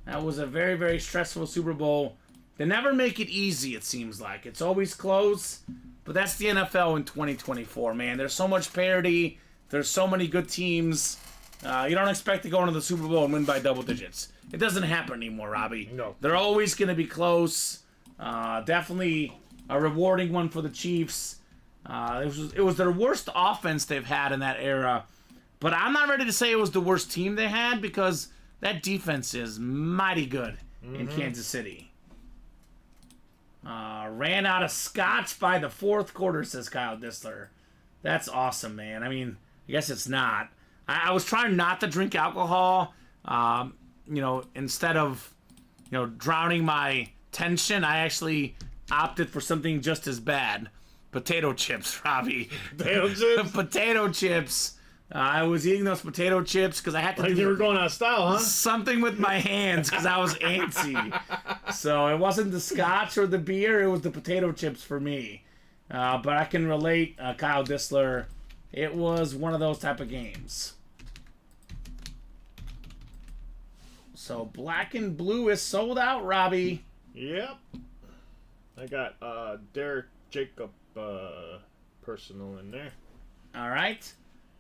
That was a very, very stressful Super Bowl. They never make it easy, it seems like. It's always close, but that's the NFL in 2024, man. There's so much parity. There's so many good teams. You don't expect to go into the Super Bowl and win by double digits. It doesn't happen anymore, Robbie. No. They're always going to be close. Definitely a rewarding one for the Chiefs. It was their worst offense they've had in that era. But I'm not ready to say it was the worst team they had because that defense is mighty good in Kansas City. Ran out of scotch by the 4th quarter, says Kyle Dissler. That's awesome, man. I mean, I guess it's not. I was trying not to drink alcohol, instead of, drowning my tension. I actually opted for something just as bad. Potato chips, Robbie. Potato chips? Potato chips. I was eating those potato chips because I had to Like do you were going out of style, huh? something with my hands because I was antsy. So it wasn't the scotch or the beer, it was the potato chips for me. But I can relate, Kyle Dissler. It was one of those type of games. So black and blue is sold out, Robbie. Yep. I got Derek Jacob personal in there. All right.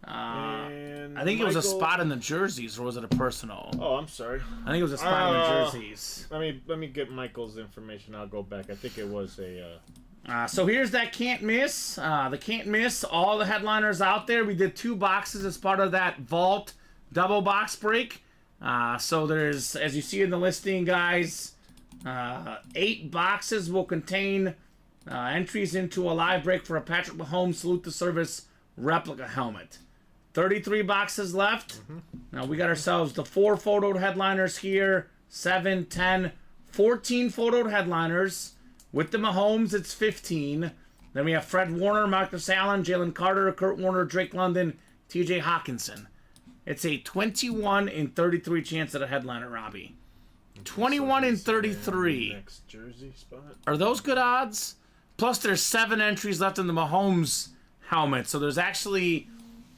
And I think it was a Michael- spot in the jerseys, or was it a personal? Oh, I'm sorry. I think it was a spot in the jerseys. Let me get Michael's information. I'll go back. I think it was a So here's that can't miss. The can't miss. All the headliners out there. We did 2 boxes as part of that vault double box break. So there's, as you see in the listing, guys, 8 boxes will contain entries into a live break for a Patrick Mahomes Salute the Service replica helmet. 33 boxes left. Now we got ourselves the 4 photoed headliners here. 7, 10, 14 photoed headliners. With the Mahomes, it's 15. Then we have Fred Warner, Marcus Allen, Jalen Carter, Kurt Warner, Drake London, TJ Hawkinson. It's a 21 in 33 chance at a headliner, Robbie. 21 in 33. Next jersey spot. Are those good odds? Plus, there's 7 entries left in the Mahomes helmet. So there's actually,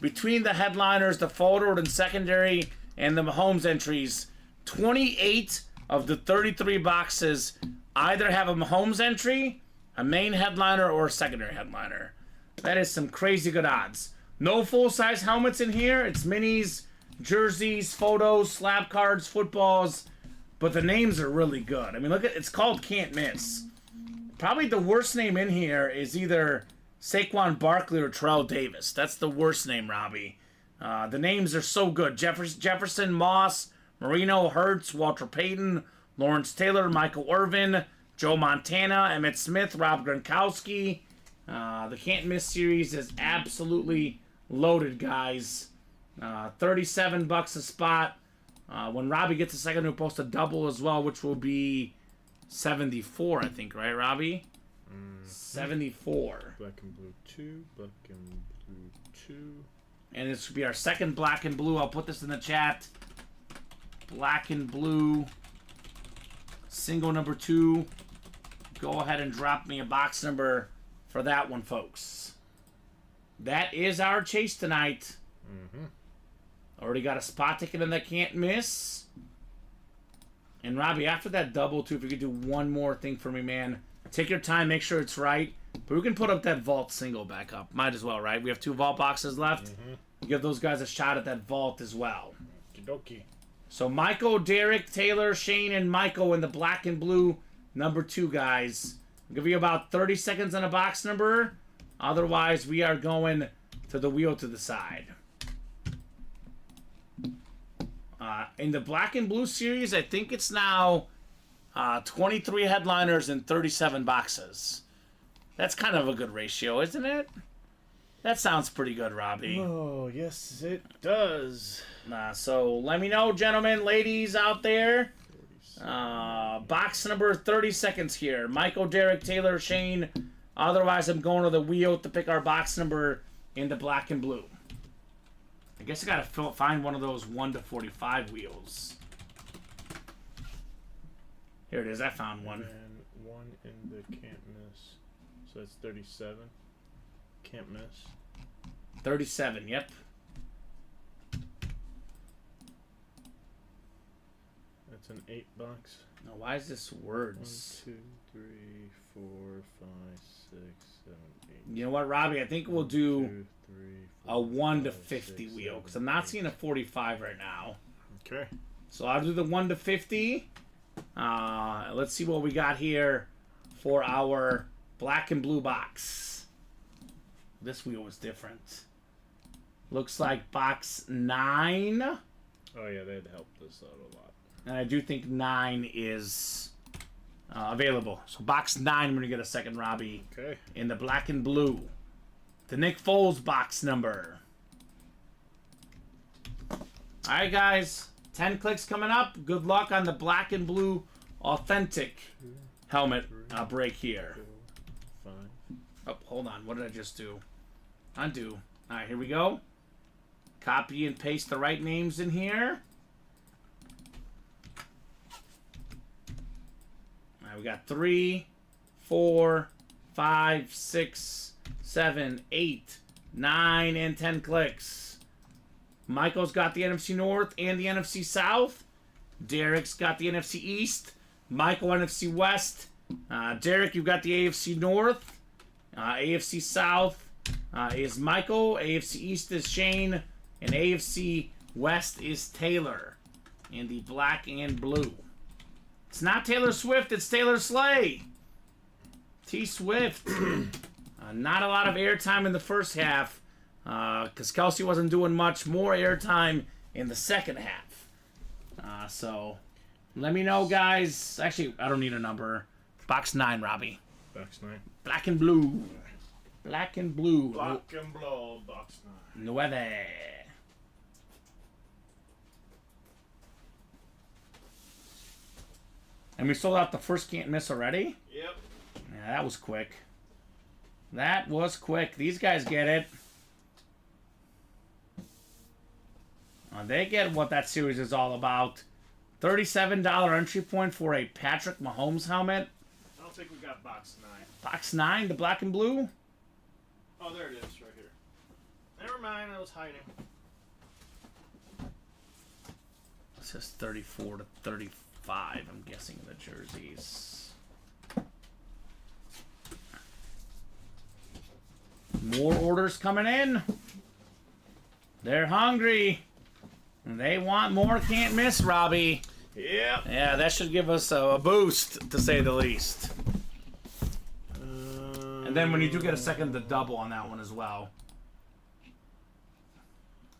between the headliners, the forward and secondary, and the Mahomes entries, 28 of the 33 boxes either have a Mahomes entry, a main headliner, or a secondary headliner. That is some crazy good odds. No full-size helmets in here. It's minis, jerseys, photos, slab cards, footballs. But the names are really good. I mean, look at, it's called Can't Miss. Probably the worst name in here is either Saquon Barkley or Terrell Davis. That's the worst name, Robbie. The names are so good. Jefferson, Moss, Marino, Hurts, Walter Payton, Lawrence Taylor, Michael Irvin, Joe Montana, Emmitt Smith, Rob Gronkowski. The Can't Miss series is absolutely loaded, guys. $37 a spot. When Robbie gets a second, he'll post a double as well, which will be 74, I think, right, Robbie? 74. Black and blue 2, black and blue 2. And this will be our second black and blue. I'll put this in the chat. Black and blue. Single number 2. Go ahead and drop me a box number for that one, folks. That is our chase tonight. Already got a spot ticket in that can't miss. And Robbie, after that double, too, if you could do one more thing for me, man. Take your time, make sure it's right. But we can put up that vault single back up. Might as well, right? We have 2 vault boxes left. Give those guys a shot at that vault as well. Okie So Michael, Derek, Taylor, Shane, and Michael in the black and blue number 2, guys. I'll give you about 30 seconds on a box number. Otherwise, we are going to the wheel to the side. In the black and blue series, I think it's now 23 headliners and 37 boxes. That's kind of a good ratio, isn't it? That sounds pretty good, Robbie. Oh, yes, it does. So let me know, gentlemen, ladies out there. Box number 30 seconds here. Michael, Derek, Taylor, Shane. Otherwise, I'm going to the wheel to pick our box number in the black and blue. I guess I got to find one of those 1 to 45 wheels. Here it is. I found one. And 1 in the can't miss. So that's 37. Can't miss. 37, yep. That's an 8 box. Now, why is this 1, words? 2, 3, 4, 5, 6, 7, 8. You know what, Robbie? I think we'll do 2, 3, 4, a 1 to 5, 50 6, wheel, 7, because I'm not 8. seeing a 45 right now. Okay. So I'll do the 1 to 50. Let's see what we got here for our black and blue box. This wheel was different. Looks like box 9. Oh, yeah, they had helped us out a lot. And I do think 9 is available. So box 9, I'm going to get a second, Robbie. Okay. In the black and blue. The Nick Foles box number. Alright, guys. 10 clicks coming up. Good luck on the black and blue authentic helmet break here. 4, 5. Oh, hold on. What did I just do? Undo. Alright, here we go. Copy and paste the right names in here. Alright, we got 3, 4, 5, 6, 7, 8, 9, and 10 clicks. Michael's got the NFC North and the NFC South. Derek's got the NFC East. Michael, NFC West. Derek, you've got the AFC North. AFC South is Michael. AFC East is Shane. And AFC West is Taylor. In the black and blue. It's not Taylor Swift, it's Taylor Slay. T-Swift. Not a lot of airtime in the first half because Kelsey wasn't doing much. More airtime in the second half. So let me know, guys. Actually, I don't need a number. Box 9, Robbie. Box 9. Black and blue. Black and blue. Black and blue, box 9. 9. And we sold out the first can't miss already? Yep. Yeah, that was quick. That was quick. These guys get it. They get what that series is all about. $37 entry point for a Patrick Mahomes helmet. I don't think we got box 9. Box 9, the black and blue. Oh, there it is, right here. Never mind, I was hiding. It says 34 to 35, I'm guessing, the jerseys. More orders coming in. They're hungry. They want more can't miss, Robbie. Yep. Yeah, that should give us a boost, to say the least. And then when you do get a second, the double on that one as well.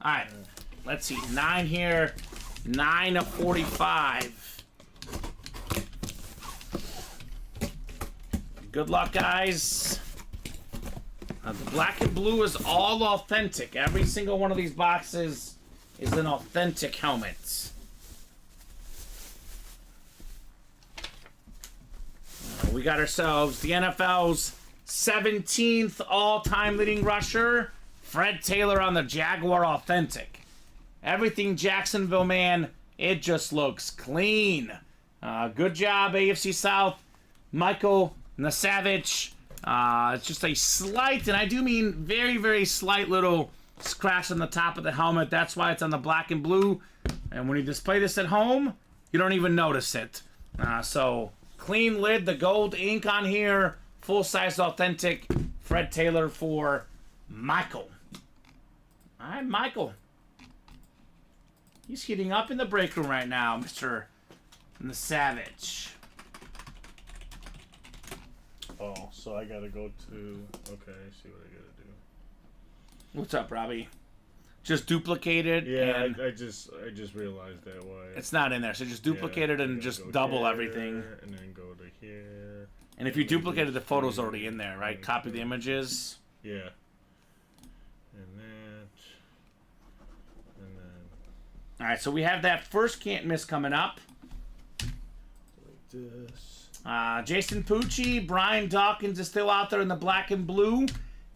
Alright, let's see. 9 here. 9 of 45. Good luck, guys. The black and blue is all authentic. Every single one of these boxes is an authentic helmet. We got ourselves the NFL's 17th all-time leading rusher, Fred Taylor on the Jaguar Authentic. Everything Jacksonville, man, it just looks clean. Good job, AFC South. Michael Nasavich. It's just a slight, and I do mean very, very slight little scratch on the top of the helmet. That's why it's on the black and blue. And when you display this at home, you don't even notice it. So, clean lid, the gold ink on here. Full-size authentic Fred Taylor for Michael. All right, Michael. He's heating up in the break room right now, Mr. Savage. Oh, so I gotta go to. Okay, I see what I gotta do. What's up, Robbie? Just duplicate it. Yeah, and I just realized that why. it's not in there, so just duplicate it and just double everything. And then go to here. And if you duplicated, the photo's already in there, right? Copy the images. Yeah. And that. And then. All right, so we have that first can't miss coming up. Like this. Jason Pucci, Brian Dawkins is still out there in the black and blue,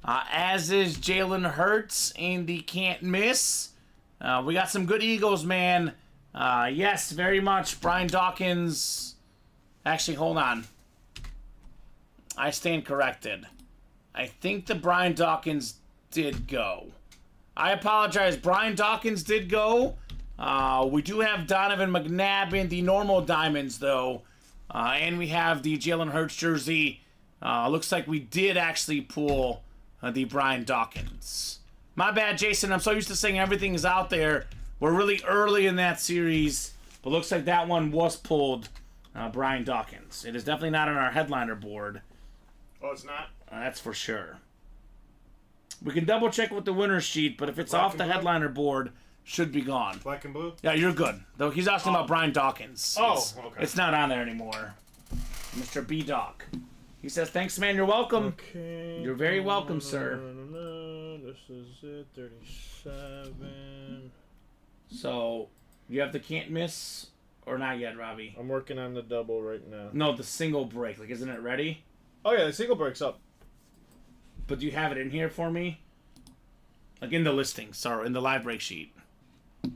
as is Jalen Hurts in the can't miss. We got some good Eagles, man. Yes, very much. Brian Dawkins. Actually, hold on. I stand corrected. I think the Brian Dawkins did go. I apologize. Brian Dawkins did go. We do have Donovan McNabb in the normal diamonds, though. And we have the Jalen Hurts jersey. Looks like we did actually pull the Brian Dawkins. My bad, Jason. I'm so used to saying everything is out there. We're really early in that series. But looks like that one was pulled, Brian Dawkins. It is definitely not on our headliner board. Oh, it's not? That's for sure. We can double check with the winner's sheet, but if it's Black off and the blue? headliner board, should be gone. Black and blue? Yeah, you're good. Though he's asking about Brian Dawkins. Oh, Okay. okay. It's not on there anymore. Mr. B Doc. He says, thanks, man. You're welcome. Okay. You're very welcome, sir. This is it. 37. So, you have the can't miss or not yet, Robbie? I'm working on the double right now. No, the single break. Like, isn't it ready? Oh, yeah, the single breaks up. But do you have it in here for me? Like in the listing, sorry, in the live break sheet. Oh.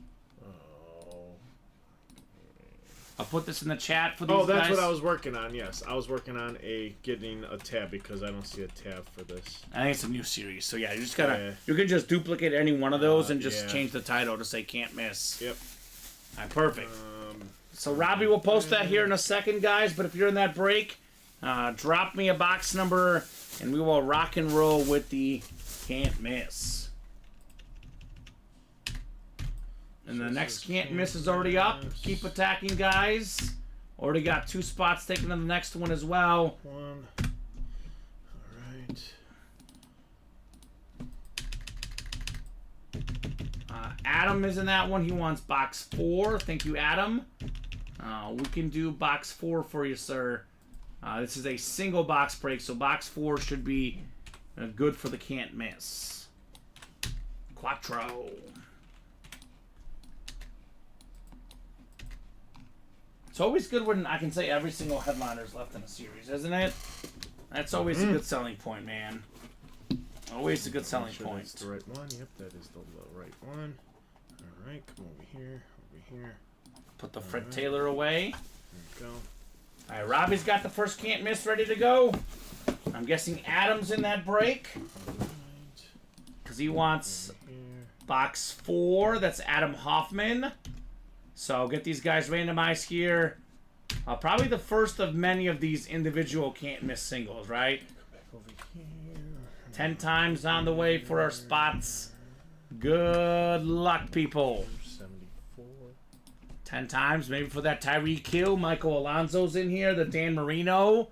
I'll put this in the chat for these Oh, that's guys. what I was working on, yes. I was working on getting a tab because I don't see a tab for this. I think it's a new series, so yeah, you just gotta. Yeah. You can just duplicate any one of those and just yeah. change the title to say "can't miss." Yep. All right, perfect. So Robbie will post that here in a second, guys. But if you're in that break, drop me a box number, and we will rock and roll with the can't miss. And the next can't miss is already up. Keep attacking, guys. Already got 2 spots taken on the next one as well. 1, Adam is in that one. He wants box 4. Thank you, Adam. We can do box 4 for you, sir. This is a single box break, so box 4 should be good for the can't miss. Quattro. It's always good when I can say every single headliner's left in a series, isn't it? That's always a good selling point, man. Always a good selling point. That's the right one. Yep, that is the right one. All right, come over here. Put the Fred Taylor away. There we go. All right, Robbie's got the first can't miss ready to go. I'm guessing Adam's in that break because he wants box 4. That's Adam Hoffman. So I'll get these guys randomized here. Probably the first of many of these individual can't miss singles, right? Back over here. 10 times on the way for our spots. Good luck, people. 74. 10 times, maybe for that Tyreek Hill. Michael Alonso's in here. The Dan Marino.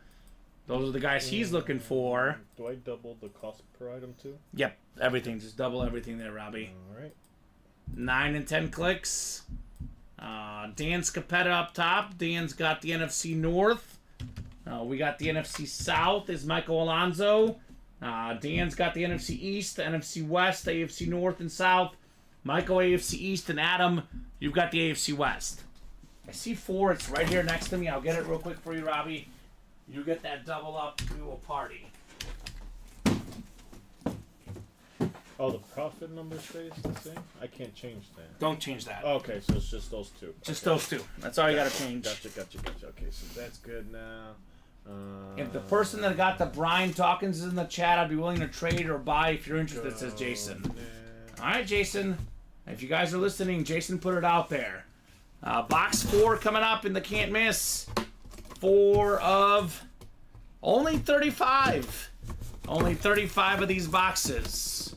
Those are the guys he's looking for. Do I double the cost per item too? Yep, everything. Just double everything there, Robbie. All right. 9 and 10 clicks. Dan Scapetta up top. Dan's got the NFC North. We got the NFC South is Michael Alonso. Dan's got the NFC East, the NFC West, the AFC North and South. Michael, AFC East, and Adam, you've got the AFC West. I see 4. It's right here next to me. I'll get it real quick for you, Robbie. You get that double up. We will party. Oh, the profit number stays the same? I can't change that. Don't change that. Okay, so it's just those 2. Just those 2. That's all you got to change. Gotcha. Okay, so that's good now. If the person that got the Brian Dawkins is in the chat, I'd be willing to trade or buy if you're interested, says Jason. All right, Jason. If you guys are listening, Jason put it out there. Box 4 coming up in the can't miss. 4 of only 35. Only 35 of these boxes.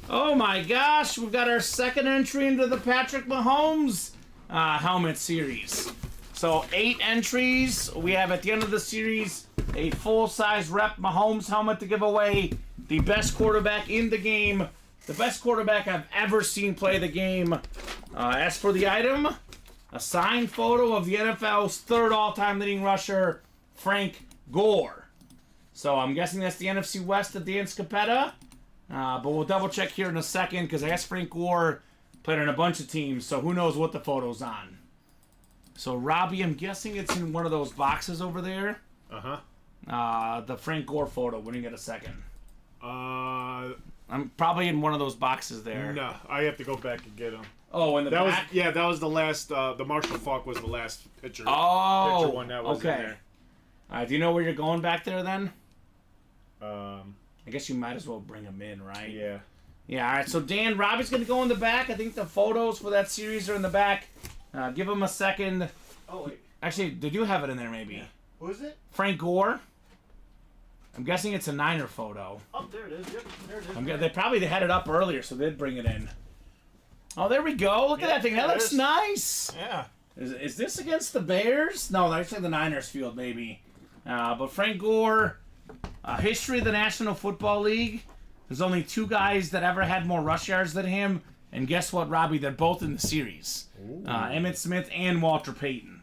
Oh my gosh, we've got our second entry into the Patrick Mahomes helmet series. So 8 entries. We have at the end of the series a full-size rep Mahomes helmet to give away. The best quarterback in the game. The best quarterback I've ever seen play the game. As for the item, a signed photo of the NFL's 3rd all-time leading rusher, Frank Gore. So I'm guessing that's the NFC West of Dan Scapetta. But we'll double-check here in a second because I guess Frank Gore played on a bunch of teams, so who knows what the photo's on. So, Robbie, I'm guessing it's in one of those boxes over there. Uh-huh. The Frank Gore photo, when you get a second. Uh, I'm probably in one of those boxes there. no, I have to go back and get them. Oh, in the That was back? that was the last. The Marshall Falk was the last picture. Oh, picture one that was in okay. there. Do you know where you're going back there then? I guess you might as well bring them in, right? Yeah. Yeah, all right. So, Dan, Robbie's going to go in the back. I think the photos for that series are in the back. Give him a second. Oh wait. Actually, did you have it in there maybe? Who is it? Frank Gore. I'm guessing it's a Niner photo. Oh, there it is. Yep, there it is. They probably had it up earlier, so they'd bring it in. Oh, there we go. Look at that thing. That there it looks is. nice. Yeah. Is this against the Bears? No, that's in the Niners field, maybe. But Frank Gore, history of the National Football League. There's only 2 guys that ever had more rush yards than him. And guess what, Robbie? They're both in the series. Emmitt Smith and Walter Payton.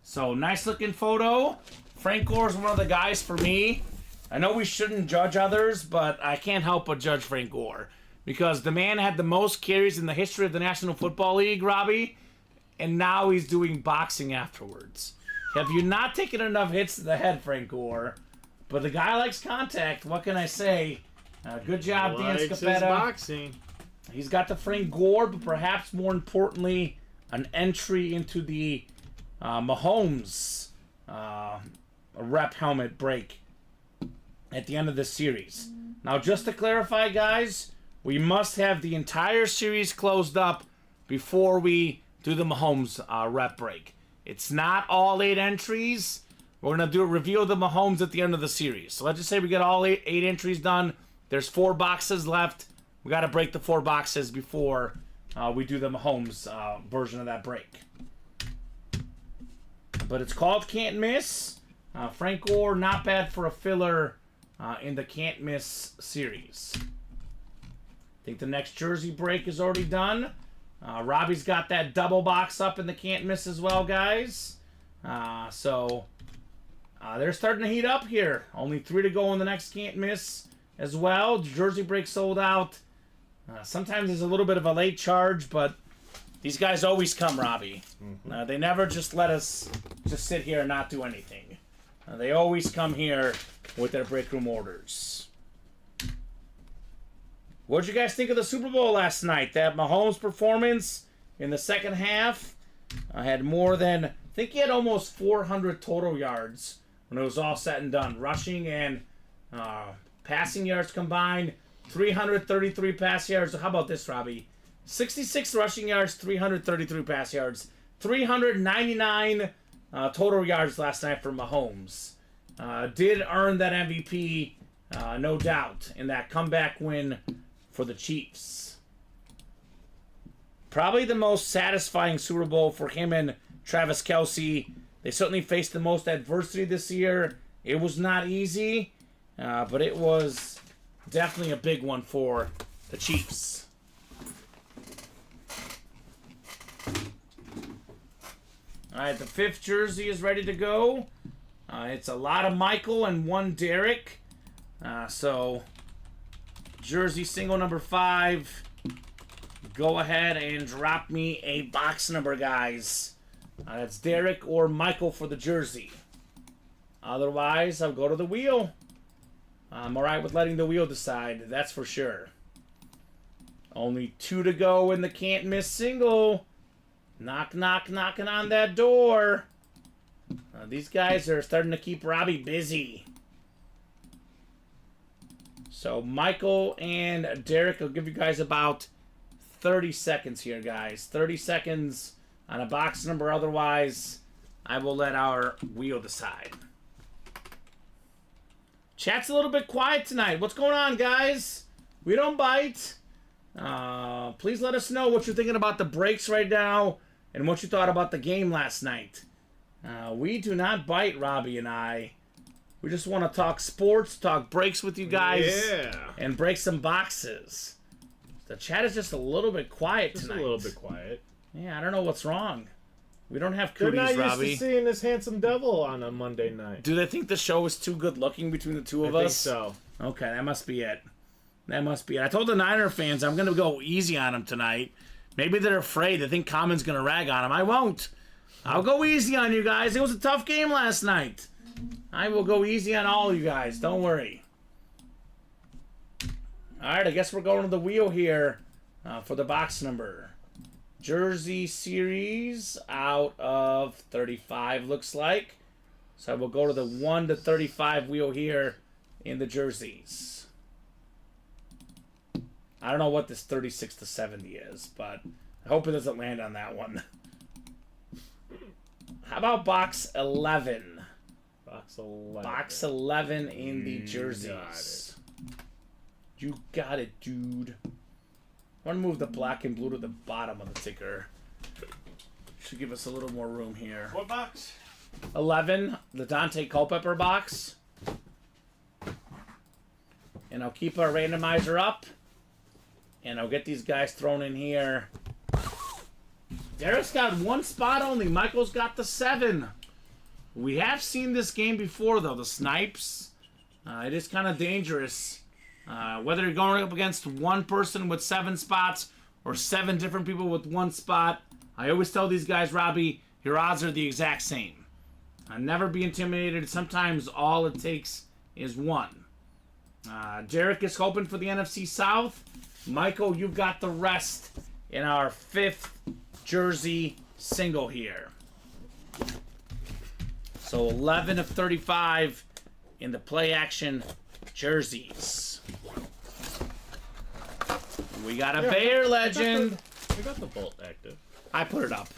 So, nice-looking photo. Frank Gore's one of the guys for me. I know we shouldn't judge others, but I can't help but judge Frank Gore. Because the man had the most carries in the history of the National Football League, Robbie. And now he's doing boxing afterwards. Have you not taken enough hits to the head, Frank Gore? But the guy likes contact. What can I say? Good job, Dan Likes his Scapetta. boxing. He's got the Frank Gore, but perhaps more importantly, an entry into the Mahomes rep helmet break at the end of this series. Now, just to clarify, guys, we must have the entire series closed up before we do the Mahomes rep break. It's not all 8 entries. We're going to do a review of the Mahomes at the end of the series. So let's just say we get all 8 entries done. There's 4 boxes left. We got to break the 4 boxes before we do the Mahomes version of that break. But it's called Can't Miss. Frank Gore, not bad for a filler in the Can't Miss series. I think the next jersey break is already done. Robbie's got that double box up in the can't miss as well, guys. So they're starting to heat up here. Only 3 to go in the next can't miss as well. Jersey break sold out. Sometimes there's a little bit of a late charge, but these guys always come, Robbie. They never just let us just sit here and not do anything. They always come here with their break room orders. What did you guys think of the Super Bowl last night? That Mahomes performance in the second half had more than, I think he had almost 400 total yards when it was all said and done. Rushing and passing yards combined, 333 pass yards. How about this, Robbie? 66 rushing yards, 333 pass yards, 399 total yards last night for Mahomes. Did earn that MVP, no doubt, in that comeback win for the Chiefs. Probably the most satisfying Super Bowl for him and Travis Kelce. They certainly faced the most adversity this year. It was not easy, but it was definitely a big one for the Chiefs. All right, the 5th jersey is ready to go. It's a lot of Michael and 1 Derek. So, jersey single number 5. Go ahead and drop me a box number, guys. That's Derek or Michael for the jersey. Otherwise, I'll go to the wheel. I'm alright with letting the wheel decide, that's for sure. Only 2 to go in the can't miss single. Knock, knock, knocking on that door. These guys are starting to keep Robbie busy. So Michael and Derek will give you guys about 30 seconds here, guys. 30 seconds on a box number. Otherwise, I will let our wheel decide. Chat's a little bit quiet tonight. What's going on, guys? We don't bite. Please let us know what you're thinking about the breaks right now and what you thought about the game last night. We do not bite, Robbie and I. We just want to talk sports, talk breaks with you guys, and break some boxes. The chat is just a little bit quiet tonight. Just a little bit quiet. Yeah, I don't know what's wrong. We don't have They're cooties, not Robbie. used to seeing this handsome devil on a Monday night. Do they think the show is too good looking between the two of us? I think so. Okay, that must be it. That must be it. I told the Niner fans I'm going to go easy on them tonight. Maybe they're afraid. They think Kamen's going to rag on them. I won't. I'll go easy on you guys. It was a tough game last night. I will go easy on all you guys. Don't worry. All right, I guess we're going to the wheel here for the box number. Jersey series out of 35, looks like. So we'll go to the 1 to 35 wheel here in the jerseys. I don't know what this 36 to 70 is, but I hope it doesn't land on that one. How about box 11? Box 11. Box 11 in the jerseys. You got it, dude. I want to move the black and blue to the bottom of the ticker. Should give us a little more room here. What box? 11, the Dante Culpepper box. And I'll keep our randomizer up. And I'll get these guys thrown in here. Derek's got 1 spot only. Michael's got the 7. We have seen this game before, though. The snipes. It is kind of dangerous. Whether you're going up against one person with 7 spots or 7 different people with 1 spot, I always tell these guys, Robbie, your odds are the exact same. Never be intimidated. Sometimes all it takes is 1. Derek is hoping for the NFC South. Michael, you've got the rest in our 5th jersey single here. So 11 of 35 in the play action jerseys. We got a Bear legend. We got the bolt active. I put it up.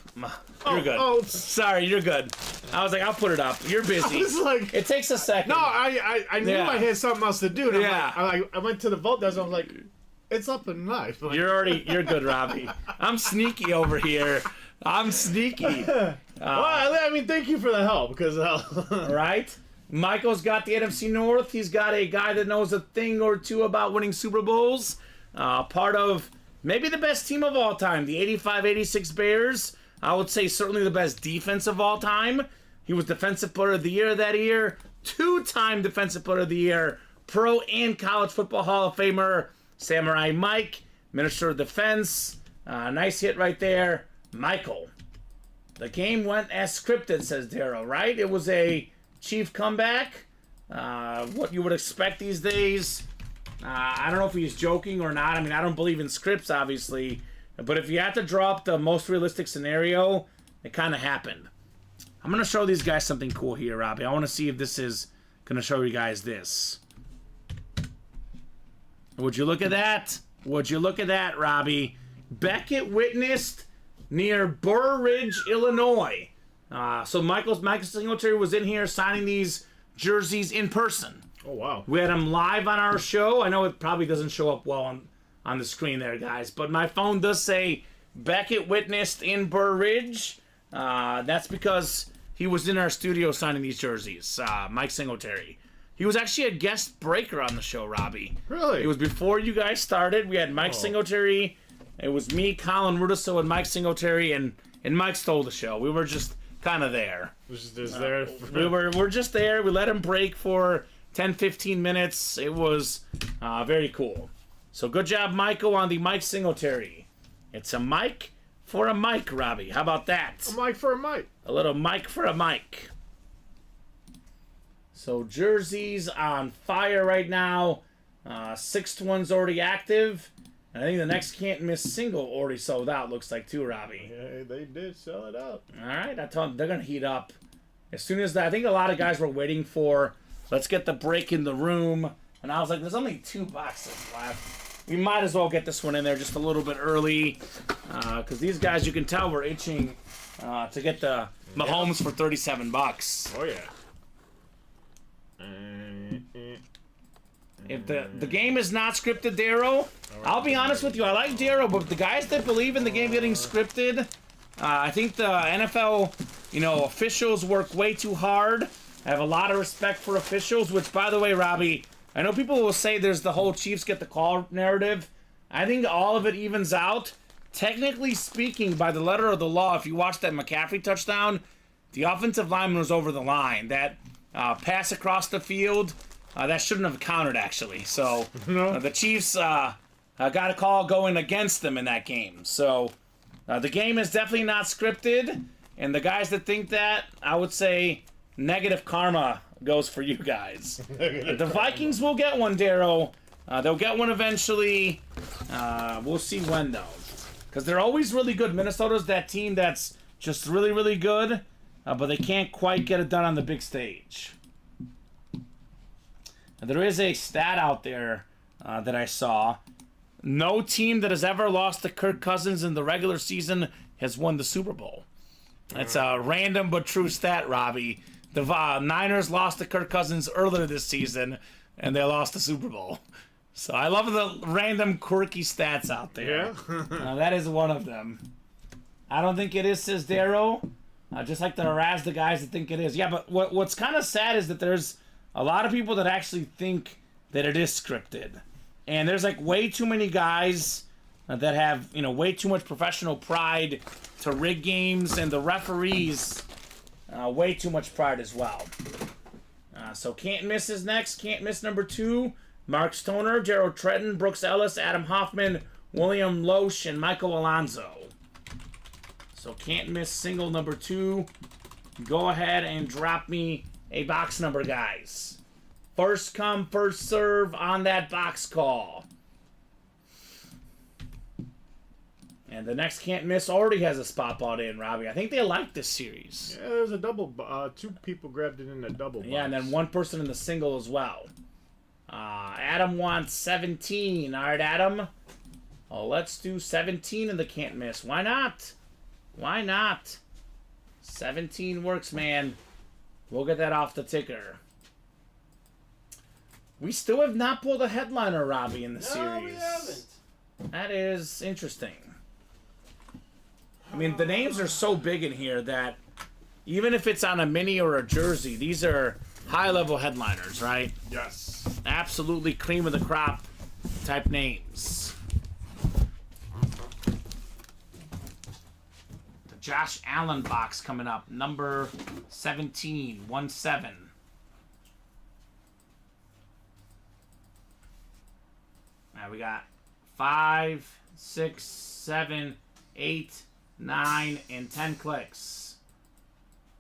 You're good. Oh. Sorry, you're good. I was like, I'll put it up. You're busy. I was like, It takes a second. no, I knew Yeah. I had something else to do. And Yeah. I went to the vault desk and I was like, it's up and nice. Like, You're good, Robbie. I'm sneaky over here. I'm sneaky. well, I mean, thank you for the help because Right? Michael's got the NFC North. He's got a guy that knows a thing or two about winning Super Bowls. Part of maybe the best team of all time. The 85-86 Bears, I would say certainly the best defense of all time. He was Defensive Player of the Year that year. 2-time Defensive Player of the Year. Pro and College Football Hall of Famer. Samurai Mike. Minister of Defense. Nice hit right there. Michael. The game went as scripted, says Darryl, right? It was a Chief comeback. What you would expect these days. I don't know if he's joking or not. I mean, I don't believe in scripts, obviously. But if you had to draw up the most realistic scenario, it kind of happened. I'm going to show these guys something cool here, Robbie. I want to see if this is going to show you guys this. Would you look at that? Would you look at that, Robbie? Beckett witnessed near Burr Ridge, Illinois. So Michael Singletary was in here signing these jerseys in person. Oh, wow. We had him live on our show. I know it probably doesn't show up well on the screen there, guys, but my phone does say Beckett witnessed in Burr Ridge. That's because he was in our studio signing these jerseys, Mike Singletary. He was actually a guest breaker on the show, Robbie. Really? It was before you guys started. We had Mike Singletary. It was me, Colin Rudiso, and Mike Singletary, and Mike stole the show. We were just kind of there. Was just there. We're just there. We let him break for 10, 15 minutes. It was very cool. So good job, Michael, on the Mike Singletary. It's a mic for a mic, Robbie. How about that? A mic for a mic. A little mic for a mic. So jerseys on fire right now. Sixth one's already active. And I think the next can't miss single already sold out, looks like, too, Robbie. Yeah, they did sell it out. All right, I told them they're going to heat up. As soon as that, I think a lot of guys were waiting for, let's get the break in the room. And I was like, there's only 2 boxes left. We might as well get this one in there just a little bit early. Because these guys, you can tell, were itching to get the Mahomes for $37. Oh, yeah. If the game is not scripted, Darryl, I'll be honest with you, I like Darryl, but the guys that believe in the game getting scripted, I think the NFL, officials work way too hard. I have a lot of respect for officials, which, by the way, Robbie, I know people will say there's the whole Chiefs get the call narrative. I think all of it evens out. Technically speaking, by the letter of the law, if you watch that McCaffrey touchdown, the offensive lineman was over the line. That pass across the field, that shouldn't have counted, actually. So the Chiefs got a call going against them in that game. So the game is definitely not scripted. And the guys that think that, I would say negative karma goes for you guys. The Vikings will get one, Darryl. They'll get one eventually. We'll see when, though. Because they're always really good. Minnesota's that team that's just really, really good. But they can't quite get it done on the big stage. There is a stat out there that I saw. No team that has ever lost to Kirk Cousins in the regular season has won the Super Bowl. That's a random but true stat, Robbie. The Niners lost to Kirk Cousins earlier this season, and they lost the Super Bowl. So I love the random quirky stats out there. Yeah. That is one of them. I don't think it is, says Darryl. Just like to harass the guys that think it is. Yeah, but what's kind of sad is that there's a lot of people that actually think that it is scripted. And there's like way too many guys that have, way too much professional pride to rig games, and the referees, way too much pride as well. So Can't Miss is next. Can't Miss number 2. Mark Stoner, Gerald Tretton, Brooks Ellis, Adam Hoffman, William Loesch, and Michael Alonzo. So Can't Miss single number 2. Go ahead and drop me a box number, guys. First come, first serve on that box call. And the next Can't Miss already has a spot bought in, Robbie. I think they like this series. Yeah, there's a double. 2 people grabbed it in a double box. Yeah, and then 1 person in the single as well. Adam wants 17. All right, Adam. Oh, let's do 17 in the Can't Miss. Why not? Why not? 17 works, man. We'll get that off the ticker. We still have not pulled a headliner, Robbie, in the series. No, we haven't. That is interesting. I mean, the names are so big in here that even if it's on a mini or a jersey, these are high-level headliners, right? Yes. Absolutely cream of the crop type names. Josh Allen box coming up. Number 17, 1-7. Now we got 5, 6, 7, 8, 9, and 10 clicks.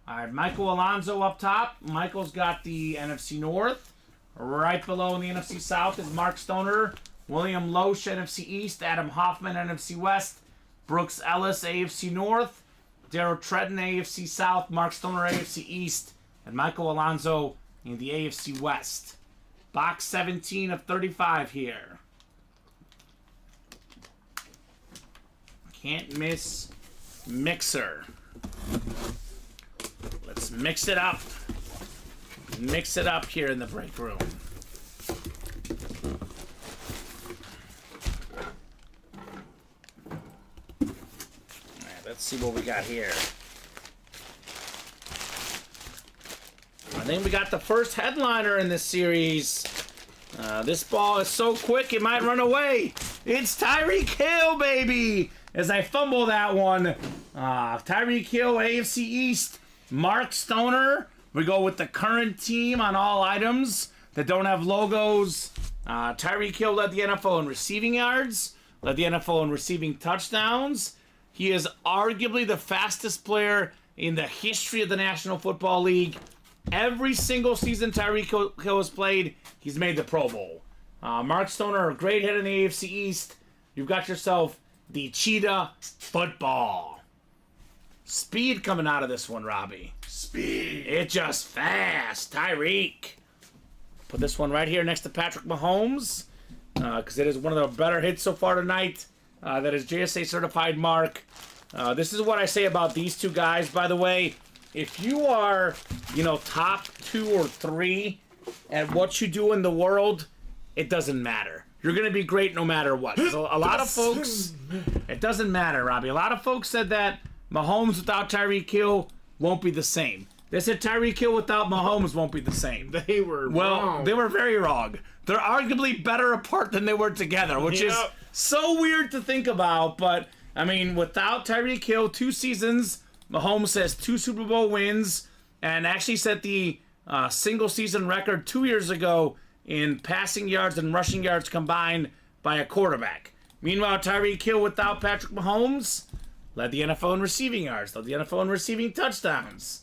All right, Michael Alonso up top. Michael's got the NFC North. Right below in the NFC South is Mark Stoner, William Loesch, NFC East, Adam Hoffman, NFC West, Brooks Ellis, AFC North, Darryl Tretton, AFC South, Mark Stoner, AFC East, and Michael Alonso in the AFC West. Box 17 of 35 here. Can't miss mixer. Let's mix it up. Mix it up here in the break room. All right, let's see what we got here. I think we got the first headliner in this series. This ball is so quick it might run away. It's Tyreek Hill, baby! As I fumble that one. Tyreek Hill, AFC East. Mark Stoner. We go with the current team on all items that don't have logos. Tyreek Hill led the NFL in receiving yards, led the NFL in receiving touchdowns. He is arguably the fastest player in the history of the National Football League. Every single season Tyreek Hill has played, he's made the Pro Bowl. Mark Stoner, a great hit in the AFC East. You've got yourself the Cheetah football. Speed coming out of this one, Robbie. Speed. It's just fast. Tyreek. Put this one right here next to Patrick Mahomes because it is one of the better hits so far tonight. That is JSA certified Mark. This is what I say about these two guys, by the way. If you are, top 2 or 3 at what you do in the world, it doesn't matter. You're going to be great no matter what. So a lot of folks, it doesn't matter, Robbie. A lot of folks said that Mahomes without Tyreek Hill won't be the same. They said Tyreek Hill without Mahomes won't be the same. They were wrong. They were very wrong. They're arguably better apart than they were together, which is so weird to think about. But, without Tyreek Hill, 2 seasons, Mahomes has 2 Super Bowl wins and actually set the single-season record 2 years ago in passing yards and rushing yards combined by a quarterback. Meanwhile, Tyreek Hill without Patrick Mahomes led the NFL in receiving yards, led the NFL in receiving touchdowns.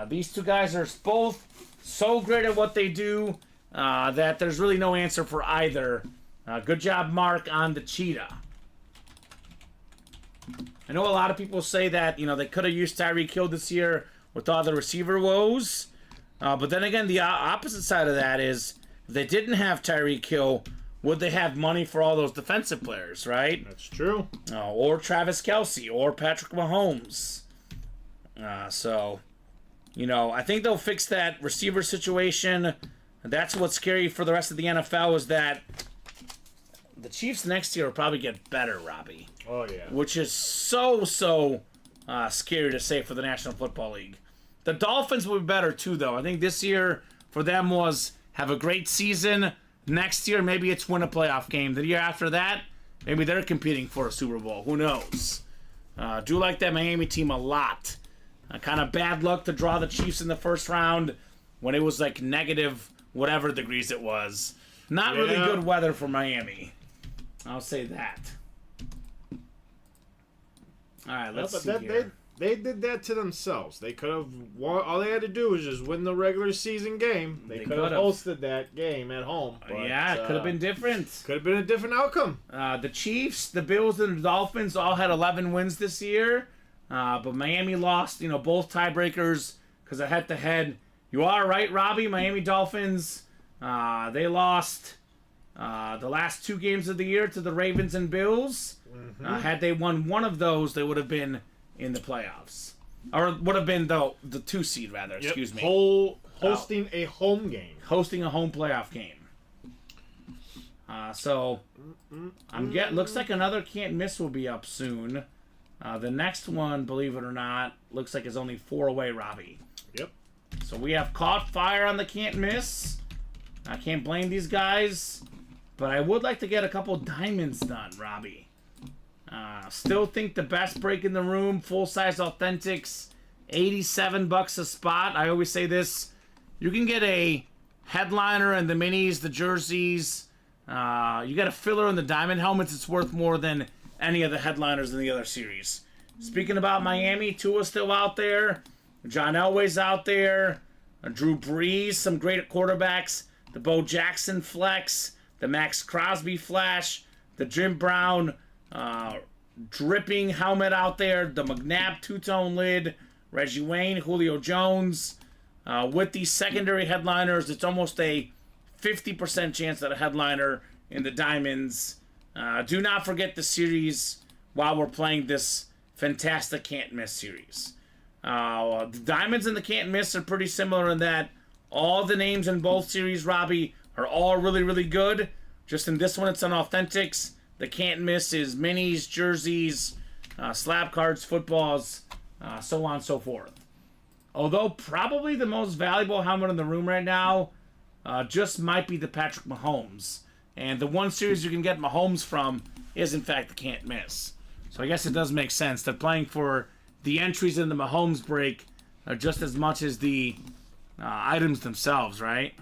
These two guys are both so great at what they do that there's really no answer for either. Good job, Mark, on the Cheetah. I know a lot of people say that, they could have used Tyreek Hill this year with all the receiver woes. But then again, the opposite side of that is, if they didn't have Tyreek Hill, would they have money for all those defensive players, right? That's true. Or Travis Kelce, or Patrick Mahomes. I think they'll fix that receiver situation. That's what's scary for the rest of the NFL is that the Chiefs next year will probably get better, Robbie. Oh, yeah. Which is so scary to say for the National Football League. The Dolphins will be better, too, though. I think this year for them was have a great season. Next year, maybe it's win a playoff game. The year after that, maybe they're competing for a Super Bowl. Who knows? Do like that Miami team a lot. Kind of bad luck to draw the Chiefs in the first round when it was like negative whatever degrees it was. Not really good weather for Miami. I'll say that. All right, let's see here. They did that to themselves. They could have won. All they had to do was just win the regular season game. They could have hosted that game at home. But, it could have been different. Could have been a different outcome. The Chiefs, the Bills, and the Dolphins all had 11 wins this year. But Miami lost, both tiebreakers because of head-to-head. You are right, Robbie. Miami Dolphins, they lost the last 2 games of the year to the Ravens and Bills. Mm-hmm. Had they won one of those, they would have been in the playoffs. Or would have been the 2 seed, rather. Yep. Excuse me. Hosting a home game. Hosting a home playoff game. Looks like another can't miss will be up soon. The next one, believe it or not, looks like is only 4 away, Robbie. Yep. So we have caught fire on the can't miss. I can't blame these guys, but I would like to get a couple diamonds done, Robbie. Still think the best break in the room, full-size authentics, $87 a spot. I always say this. You can get a headliner and the minis, the jerseys. You got a filler in the diamond helmets. It's worth more than any of the headliners in the other series. Speaking about Miami, Tua's still out there. John Elway's out there. Drew Brees, some great quarterbacks. The Bo Jackson flex. The Max Crosby flash. The Jim Brown dripping helmet out there. The McNabb two-tone lid. Reggie Wayne, Julio Jones. With these secondary headliners, it's almost a 50% chance that a headliner in the diamonds. Do not forget the series while we're playing this fantastic can't miss series. The diamonds and the can't miss are pretty similar in that all the names in both series, Robbie, are all really, really good. Just in this one, it's on authentics. The can't miss is minis, jerseys, slab cards, footballs, so on and so forth. Although probably the most valuable helmet in the room right now just might be the Patrick Mahomes. And the one series you can get Mahomes from is, in fact, the can't miss. So I guess it does make sense. They're playing for the entries in the Mahomes break just as much as the items themselves, right?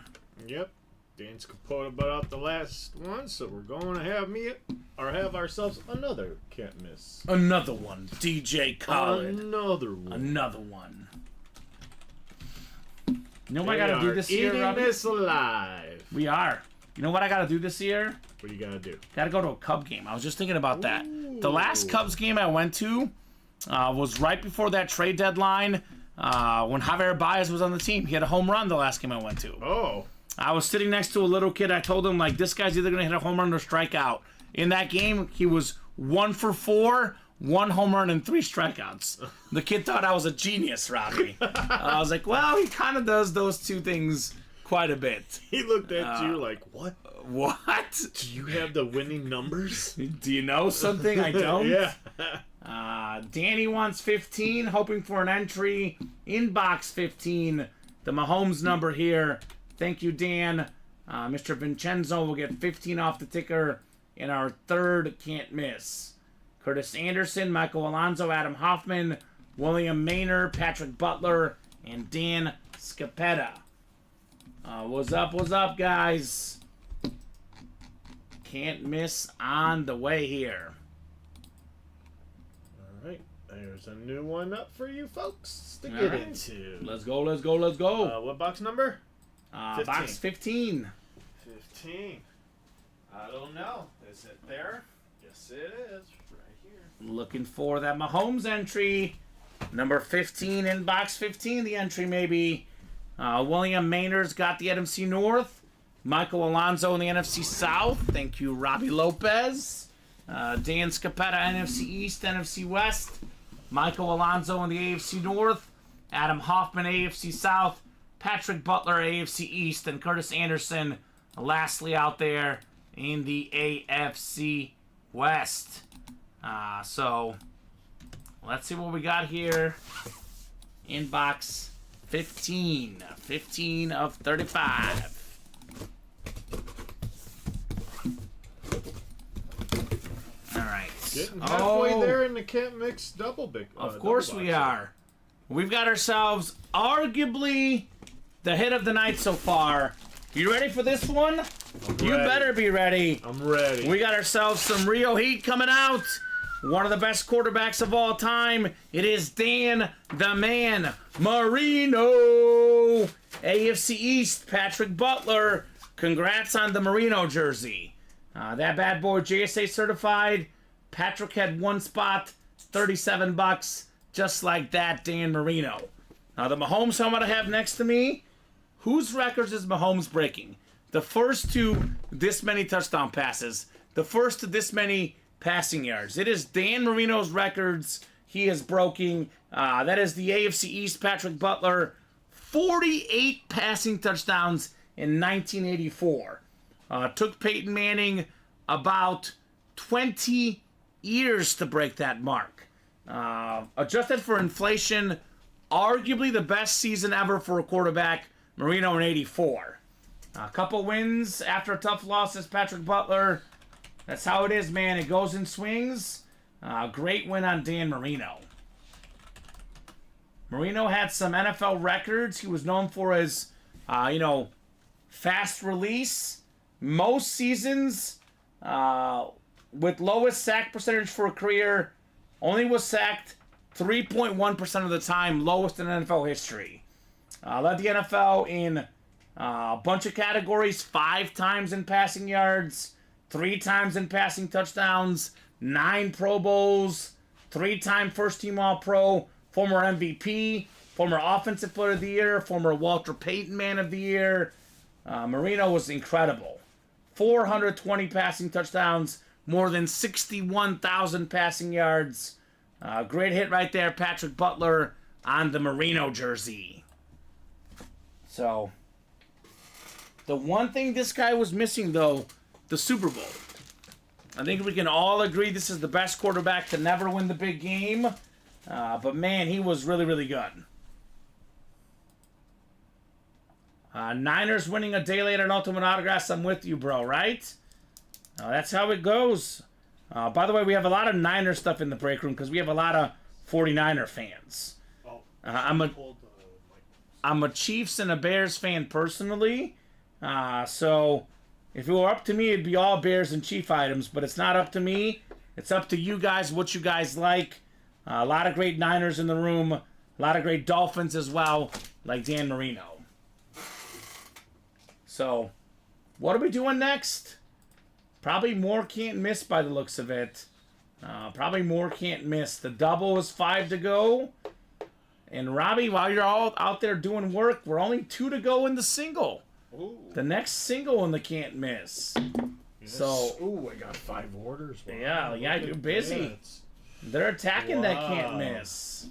Yep. Dan's Capote brought out the last one, so we're going to have ourselves another can't miss. Another one. DJ Khaled. Another one. Another one. You know what I gotta do this year, eating Robbie? this alive. We are. You know what I gotta do this year? What do you gotta do? Gotta go to a Cub game. I was just thinking about that. Ooh. The last Cubs game I went to was right before that trade deadline when Javier Baez was on the team. He had a home run the last game I went to. Oh. I was sitting next to a little kid. I told him, like, this guy's either going to hit a home run or strike out. In that game, he was 1 for 4, 1 home run, and 3 strikeouts. The kid thought I was a genius, Robbie. I was like, well, he kind of does those two things quite a bit. He looked at you like, what? What? Do you have the winning numbers? Do you know something I don't? Yeah. Danny wants 15, hoping for an entry. Inbox 15, the Mahomes number here. Thank you, Dan. Mr. Vincenzo will get 15 off the ticker in our third can't miss. Curtis Anderson, Michael Alonso, Adam Hoffman, William Maynard, Patrick Butler, and Dan Scapetta. What's up, guys? Can't miss on the way here. All right. There's a new one up for you folks to All get right. into. Let's go. What box number? 15. Box 15. 15. I don't know. Is it there? Yes, it is. Right here. Looking for that Mahomes entry. Number 15 in box 15. The entry maybe. William Maynard's got the NFC North. Michael Alonso in the NFC South. Thank you, Robbie Lopez. Dan Scapetta, NFC East, NFC West. Michael Alonso in the AFC North. Adam Hoffman, AFC South. Patrick Butler, AFC East. And Curtis Anderson, lastly out there in the AFC West. So, let's see what we got here in box 15. 15 of 35. All right. Getting halfway there in the can't mix double big. Of course we are. We've got ourselves arguably the hit of the night so far. You ready for this one? You better be ready. I'm ready. We got ourselves some Rio Heat coming out. One of the best quarterbacks of all time. It is Dan the Man Marino. AFC East, Patrick Butler. Congrats on the Marino jersey. That bad boy JSA certified. Patrick had one spot, $37, just like that, Dan Marino. Now the Mahomes helmet I have next to me. Whose records is Mahomes breaking? The first to this many touchdown passes. The first to this many passing yards. It is Dan Marino's records he is breaking. That is the AFC East Patrick Butler. 48 passing touchdowns in 1984. Took Peyton Manning about 20 years to break that mark. Adjusted for inflation, arguably the best season ever for a quarterback, Marino in 84. A couple wins after a tough loss as Patrick Butler. That's how it is, man. It goes in swings. Great win on Dan Marino. Marino had some NFL records. He was known for his, fast release. Most seasons with lowest sack percentage for a career, only was sacked 3.1% of the time, lowest in NFL history. Led the NFL in a bunch of categories, 5 times in passing yards, 3 times in passing touchdowns, 9 Pro Bowls, 3-time first-team All-Pro, former MVP, former Offensive Player of the Year, former Walter Payton Man of the Year. Marino was incredible. 420 passing touchdowns, more than 61,000 passing yards. Great hit right there, Patrick Butler on the Marino jersey. So, the one thing this guy was missing, though, the Super Bowl. I think we can all agree this is the best quarterback to never win the big game. But, man, he was really, really good. Niners winning a day later in Ultimate Autographs. I'm with you, bro, right? That's how it goes. By the way, we have a lot of Niner stuff in the break room because we have a lot of 49er fans. I'm a Chiefs and a Bears fan personally. So if it were up to me, it'd be all Bears and Chief items. But it's not up to me. It's up to you guys, what you guys like. A lot of great Niners in the room. A lot of great Dolphins as well, like Dan Marino. So, what are we doing next? Probably more can't miss by the looks of it. Probably more can't miss. The double is 5 to go. And Robbie, while you're all out there doing work, we're only 2 to go in the single. Ooh. The next single in the can't miss. Yes. So, ooh, I got 5 orders. Wow. yeah, Look you're at busy. that. They're attacking that can't Wow. miss.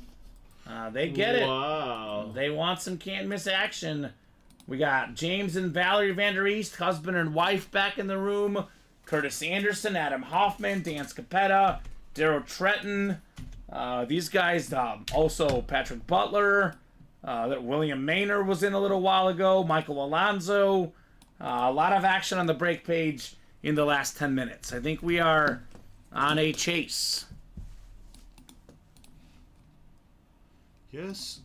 They get it. Wow. They want some can't miss action. We got James and Valerie Vander East, husband and wife, back in the room. Curtis Anderson, Adam Hoffman, Dan Scapetta, Darryl Tretton. These guys, also Patrick Butler. William Maynard was in a little while ago. Michael Alonzo. A lot of action on the break page in the last 10 minutes. I think we are on a chase. Yes,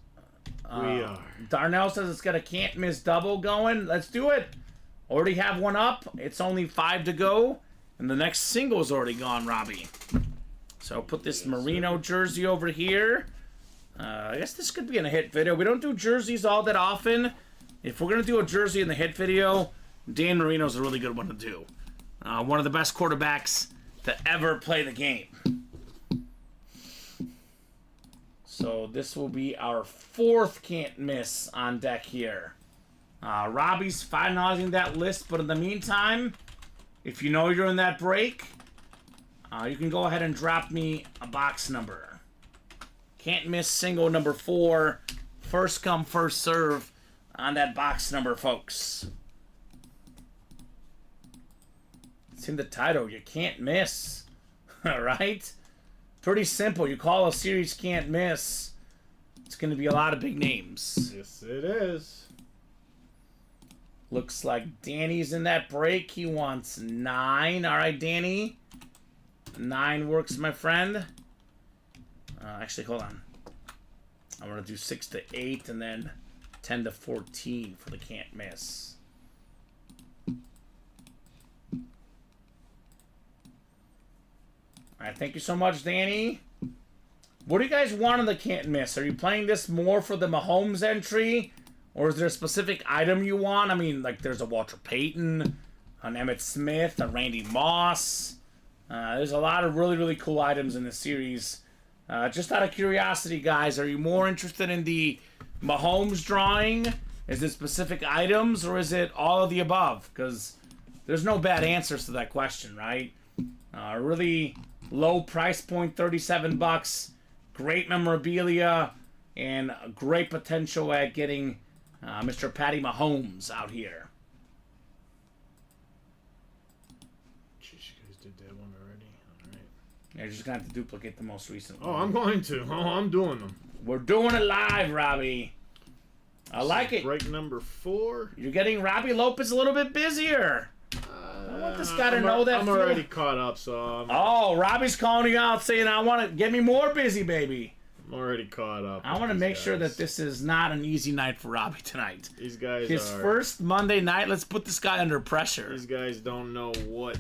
we are. Darnell says it's got a can't miss double going. Let's do it. Already have one up. It's only 5 to go. And the next single's already gone, Robbie. So put this Marino jersey over here. I guess this could be in a hit video. We don't do jerseys all that often. If we're going to do a jersey in the hit video, Dan Marino's a really good one to do. One of the best quarterbacks to ever play the game. So this will be our 4th can't miss on deck here. Robbie's finalizing that list, but in the meantime, if you know you're in that break, you can go ahead and drop me a box number. Can't miss single number 4. First come, first serve on that box number, folks. It's in the title. You can't miss. All right? Pretty simple. You call a series can't miss. It's going to be a lot of big names. Yes, it is. Looks like Danny's in that break. He wants 9. All right, Danny. 9 works, my friend. Actually, hold on. I'm going to do 6 to 8 and then 10 to 14 for the can't miss. All right, thank you so much, Danny. What do you guys want on the can't miss? Are you playing this more for the Mahomes entry? Or is there a specific item you want? I mean, like there's a Walter Payton, an Emmitt Smith, a Randy Moss. There's a lot of really, really cool items in this series. Just out of curiosity, guys, are you more interested in the Mahomes drawing? Is it specific items, or is it all of the above? Because there's no bad answers to that question, right? Really low price point, $37. Great memorabilia, and great potential at getting Mr. Patty Mahomes out here. Jeez, you guys did that one already. All right. Yeah, you're just going to have to duplicate the most recent Oh, one. I'm going to. Oh, I'm doing them. We're doing it live, Robbie. I like it. Break number 4. You're getting Robbie Lopez a little bit busier. I want this guy to know that. I'm already caught up, so Oh, Robbie's calling you out saying, I want to get me more busy, baby. I'm already caught up. I want to make sure that this is not an easy night for Robbie tonight. These guys His first Monday night. Let's put this guy under pressure. These guys don't know what.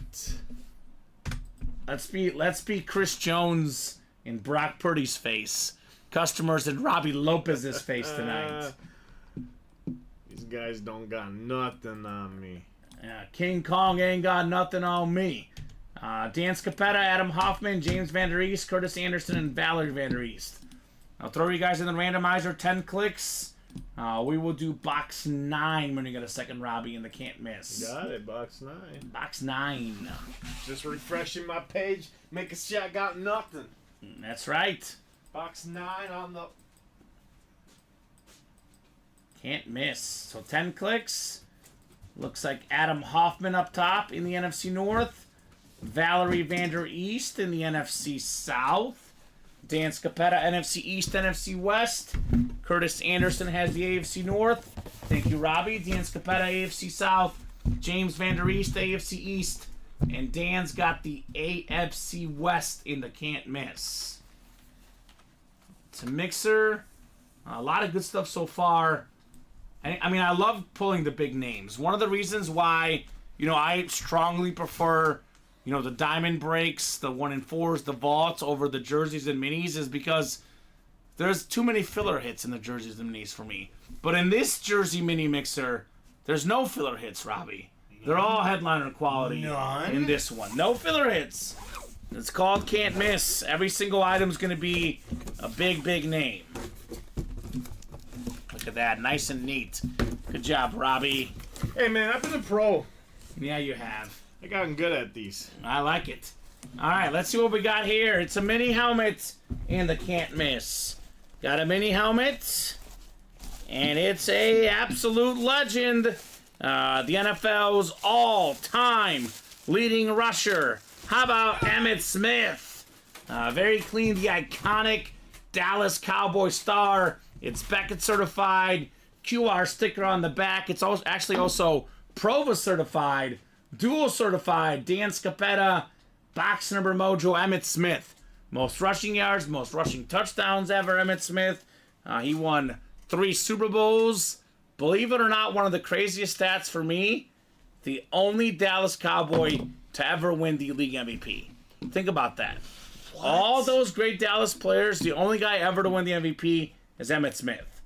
Let's be Chris Jones in Brock Purdy's face. Customers in Robbie Lopez's face tonight. These guys don't got nothing on me. Yeah, King Kong ain't got nothing on me. Dan Scapetta, Adam Hoffman, James Van Der East, Curtis Anderson, and Valerie Van Der East. I'll throw you guys in the randomizer, 10 clicks. We will do box 9 when you get a second Robbie in the can't miss. Got it, box 9. Box 9. Just refreshing my page, make a shot, got nothing. That's right. Box 9 on the... Can't miss. So 10 clicks. Looks like Adam Hoffman up top in the NFC North. Valerie Van Der East in the NFC South. Dan Scapetta, NFC East, NFC West. Curtis Anderson has the AFC North. Thank you, Robbie. Dan Scapetta, AFC South. James Van Der East, AFC East. And Dan's got the AFC West in the can't miss. It's a mixer. A lot of good stuff so far. I mean, I love pulling the big names. One of the reasons why, I strongly prefer, the diamond breaks, the 1 in 4s, the vaults over the jerseys and minis is because there's too many filler hits in the jerseys and minis for me. But in this jersey mini mixer, there's no filler hits, Robbie. They're all headliner quality in this one. No filler hits. It's called can't miss. Every single item's going to be a big, big name. Look at that. Nice and neat. Good job, Robbie. Hey, man, I've been a pro. Yeah, you have. I gotten good at these. I like it. All right, let's see what we got here. It's a mini helmet and the can't miss. Got a mini helmet, and it's a absolute legend. The NFL's all-time leading rusher. How about Emmitt Smith? Very clean, the iconic Dallas Cowboy star. It's Beckett certified, QR sticker on the back. It's also Prova certified, dual certified. Dan Scapetta, box number mojo, Emmitt Smith. Most rushing yards, most rushing touchdowns ever, Emmitt Smith. He won 3 Super Bowls. Believe it or not, one of the craziest stats for me, the only Dallas Cowboy to ever win the league MVP. Think about that. What? All those great Dallas players, the only guy ever to win the MVP is Emmitt Smith.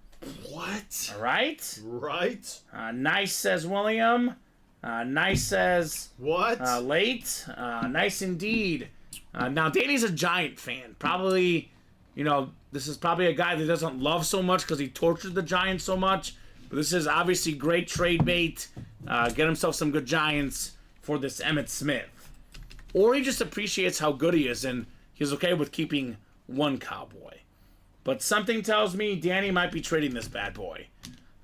What? All right? Right. Nice, says William. Nice, says... What? Late. Nice indeed. Now, Danny's a Giant fan. Probably, this is probably a guy that doesn't love so much because he tortured the Giants so much. But this is obviously great trade bait. Get himself some good Giants for this Emmitt Smith. Or he just appreciates how good he is and he's okay with keeping one Cowboy. But something tells me Danny might be trading this bad boy.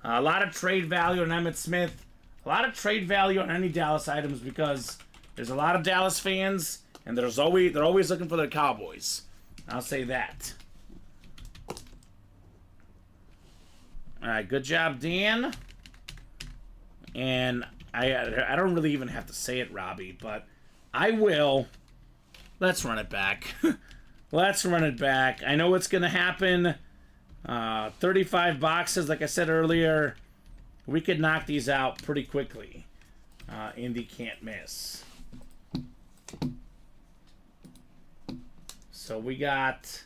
A lot of trade value on Emmitt Smith. A lot of trade value on any Dallas items because there's a lot of Dallas fans and they're always looking for their Cowboys. I'll say that. All right, good job, Dan. And I don't really even have to say it, Robbie, but I will. Let's run it back. Let's run it back. I know it's going to happen. 35 boxes, like I said earlier. We could knock these out pretty quickly in the can't miss. So we got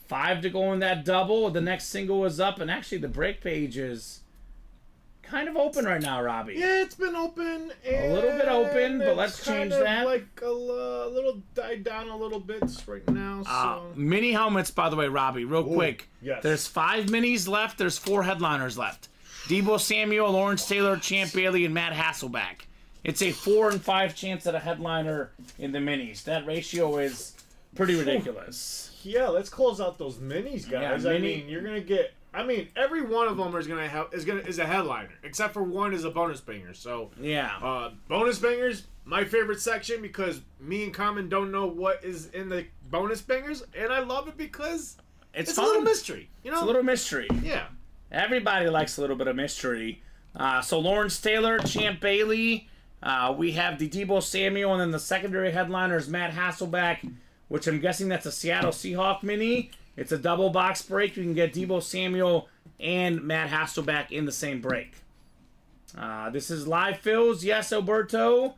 5 to go in that double. The next single is up, and actually the break page is kind of open right now, Robbie. Yeah, it's been open. A little bit open, but let's change that. Like a little died down a little bit right now. So. Mini helmets, by the way, Robbie, real quick. Yes. There's 5 minis left. There's 4 headliners left. Debo Samuel, Lawrence Taylor, Champ Bailey, and Matt Hasselbeck. It's a 4 and 5 chance at a headliner in the minis. That ratio is pretty ridiculous. Yeah, let's close out those minis, guys. Yeah, I mean, you're gonna get. I mean, every one of them is a headliner, except for one is a bonus banger. So yeah, bonus bangers, my favorite section because me and Kamen don't know what is in the bonus bangers, and I love it because it's fun. A little mystery. It's a little mystery. Yeah, everybody likes a little bit of mystery. So Lawrence Taylor, Champ Bailey, We have the Deebo Samuel, and then the secondary headliner is Matt Hasselbeck, which I'm guessing that's a Seattle Seahawk mini. It's a double box break. You can get Deebo Samuel and Matt Hasselbeck in the same break. This is live fills. Yes, Alberto.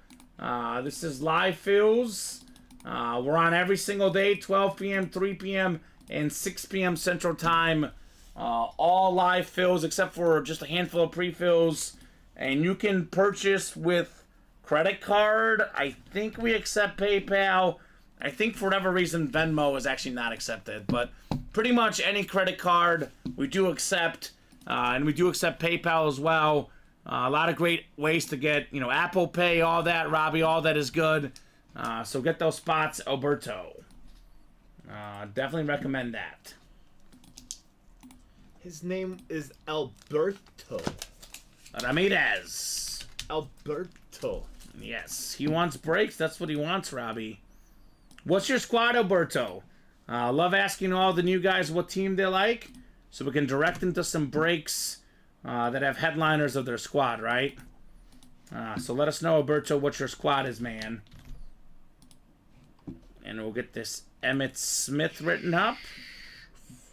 This is live fills. We're on every single day, 12 p.m., 3 p.m., and 6 p.m. Central Time. All live fills except for just a handful of pre-fills. And you can purchase with credit card. I think we accept PayPal. I think for whatever reason Venmo is actually not accepted. But pretty much any credit card we do accept. And we do accept PayPal as well. A lot of great ways to get, Apple Pay, all that, Robbie, all that is good. So get those spots, Alberto. Definitely recommend that. His name is Alberto. Ramirez. Alberto. Yes, he wants breaks. That's what he wants, Robbie. What's your squad, Alberto? Love asking all the new guys what team they like, so we can direct them to some breaks that have headliners of their squad, right? So let us know, Alberto, what your squad is, man. And we'll get this Emmitt Smith written up.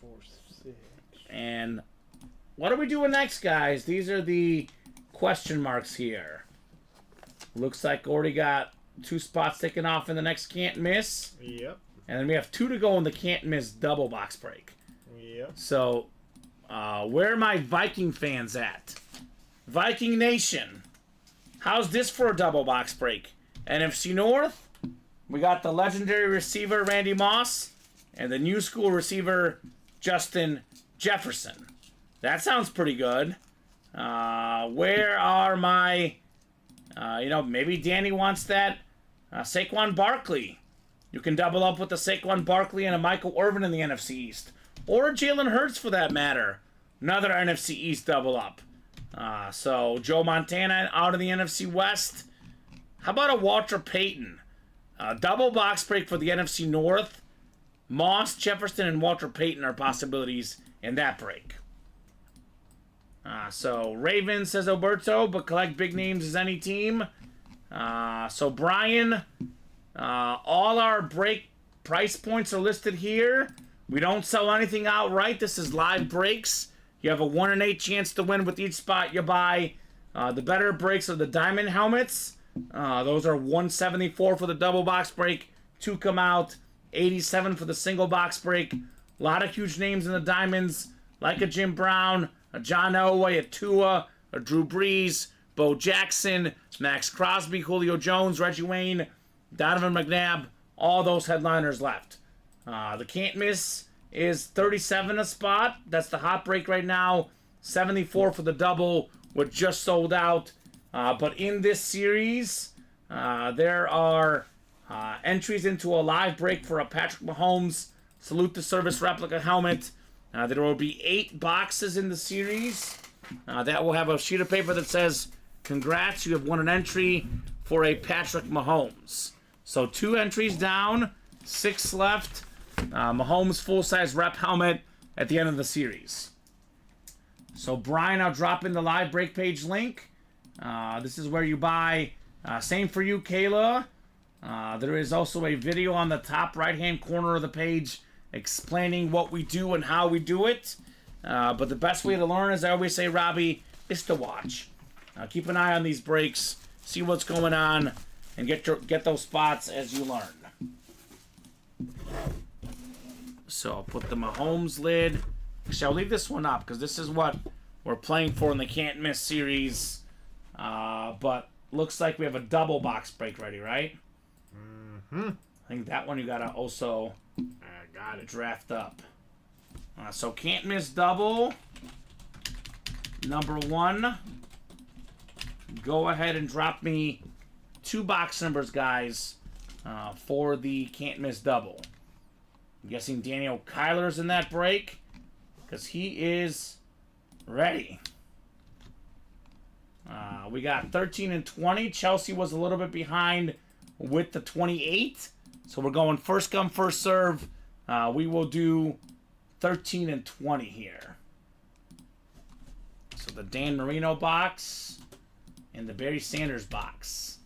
4, 6. And what are we doing next, guys? These are the question marks here. Looks like already got 2 spots taken off in the next can't miss. Yep. And then we have 2 to go in the can't miss double box break. Yep. So, where are my Viking fans at? Viking Nation. How's this for a double box break? NFC North, we got the legendary receiver Randy Moss and the new school receiver Justin Jefferson. That sounds pretty good. Where are my, maybe Danny wants that Saquon Barkley. You can double up with the Saquon Barkley and a Michael Irvin in the NFC East. Or Jalen Hurts for that matter. Another NFC East double up. So Joe Montana out of the NFC West. How about a Walter Payton? Double box break for the NFC North. Moss, Jefferson, and Walter Payton are possibilities in that break. So Raven says Alberto, but collect big names as any team. So Brian, all our break price points are listed here. We don't sell anything outright. This is live breaks. You have a 1 in 8 chance to win with each spot you buy. The better breaks are the diamond helmets. Those are 174 for the double box break. 2 come out. 87 for the single box break. A lot of huge names in the diamonds, like a Jim Brown, a John Elway, a Tua, a Drew Brees, Bo Jackson, Max Crosby, Julio Jones, Reggie Wayne, Donovan McNabb. All those headliners left. The can't miss is 37 a spot. That's the hot break right now. 74 for the double, which just sold out. But in this series, there are entries into a live break for a Patrick Mahomes Salute the Service replica helmet. There will be 8 boxes in the series. That will have a sheet of paper that says, "Congrats, you have won an entry for a Patrick Mahomes." So 2 entries down, 6 left. Mahomes full-size rep helmet at the end of the series. So Brian, I'll drop in the live break page link. This is where you buy. Same for you, Kayla. There is also a video on the top right-hand corner of the page explaining what we do and how we do it. But the best way to learn, as I always say, Robbie, is to watch. Keep an eye on these breaks, see what's going on, and get those spots as you learn. So I'll put the Mahomes lid. Actually, I'll leave this one up because this is what we're playing for in the Can't Miss series. But looks like we have a double box break ready, right? Mm-hmm. I think that one you gotta also Got it. draft up. So Can't Miss double. Number 1. Go ahead and drop me 2 box numbers, guys, for the Can't Miss double. I'm guessing Daniel Kyler's in that break because he is ready. We got 13 and 20. Chelsea was a little bit behind with the 28. So we're going first come, first serve. We will do 13 and 20 here. So the Dan Marino box. in the Barry Sanders box.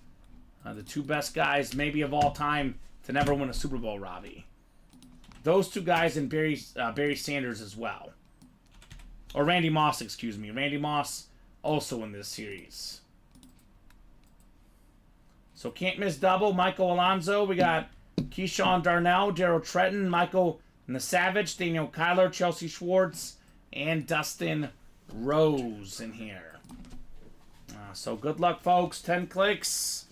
The two best guys, maybe of all time, to never win a Super Bowl, Robbie. Those two guys and Barry Sanders as well. Or Randy Moss, excuse me. Randy Moss also in this series. So can't miss double. Michael Alonso. We got Keyshawn Darnell, Daryl Tretton, Michael Savage, Daniel Kyler, Chelsea Schwartz, and Dustin Rose in here. So good luck, folks. 10 clicks.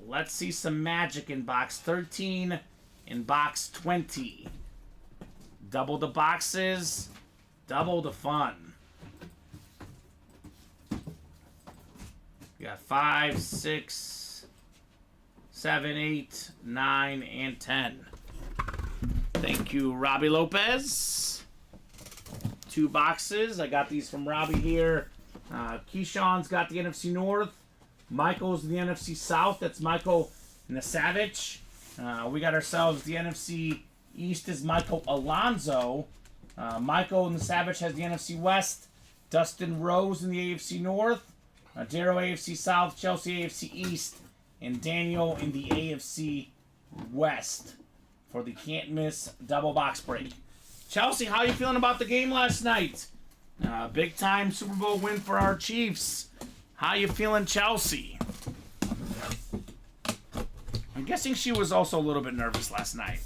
Let's see some magic in box 13 and box 20. Double the boxes, double the fun. We got 5, 6, 7, 8, 9, and 10. Thank you, Robbie Lopez. 2 boxes. I got these from Robbie here. Keyshawn's got the NFC North. Michael's in the NFC South. That's Michael Savage. We got ourselves the NFC East is Michael Alonso. Michael Savage has the NFC West. Dustin Rose in the AFC North. Daryl AFC South. Chelsea AFC East. And Daniel in the AFC West for the can't miss double box break. Chelsea, how you feeling about the game last night? Big time Super Bowl win for our Chiefs. How you feeling, Chelsea? I'm guessing she was also a little bit nervous last night.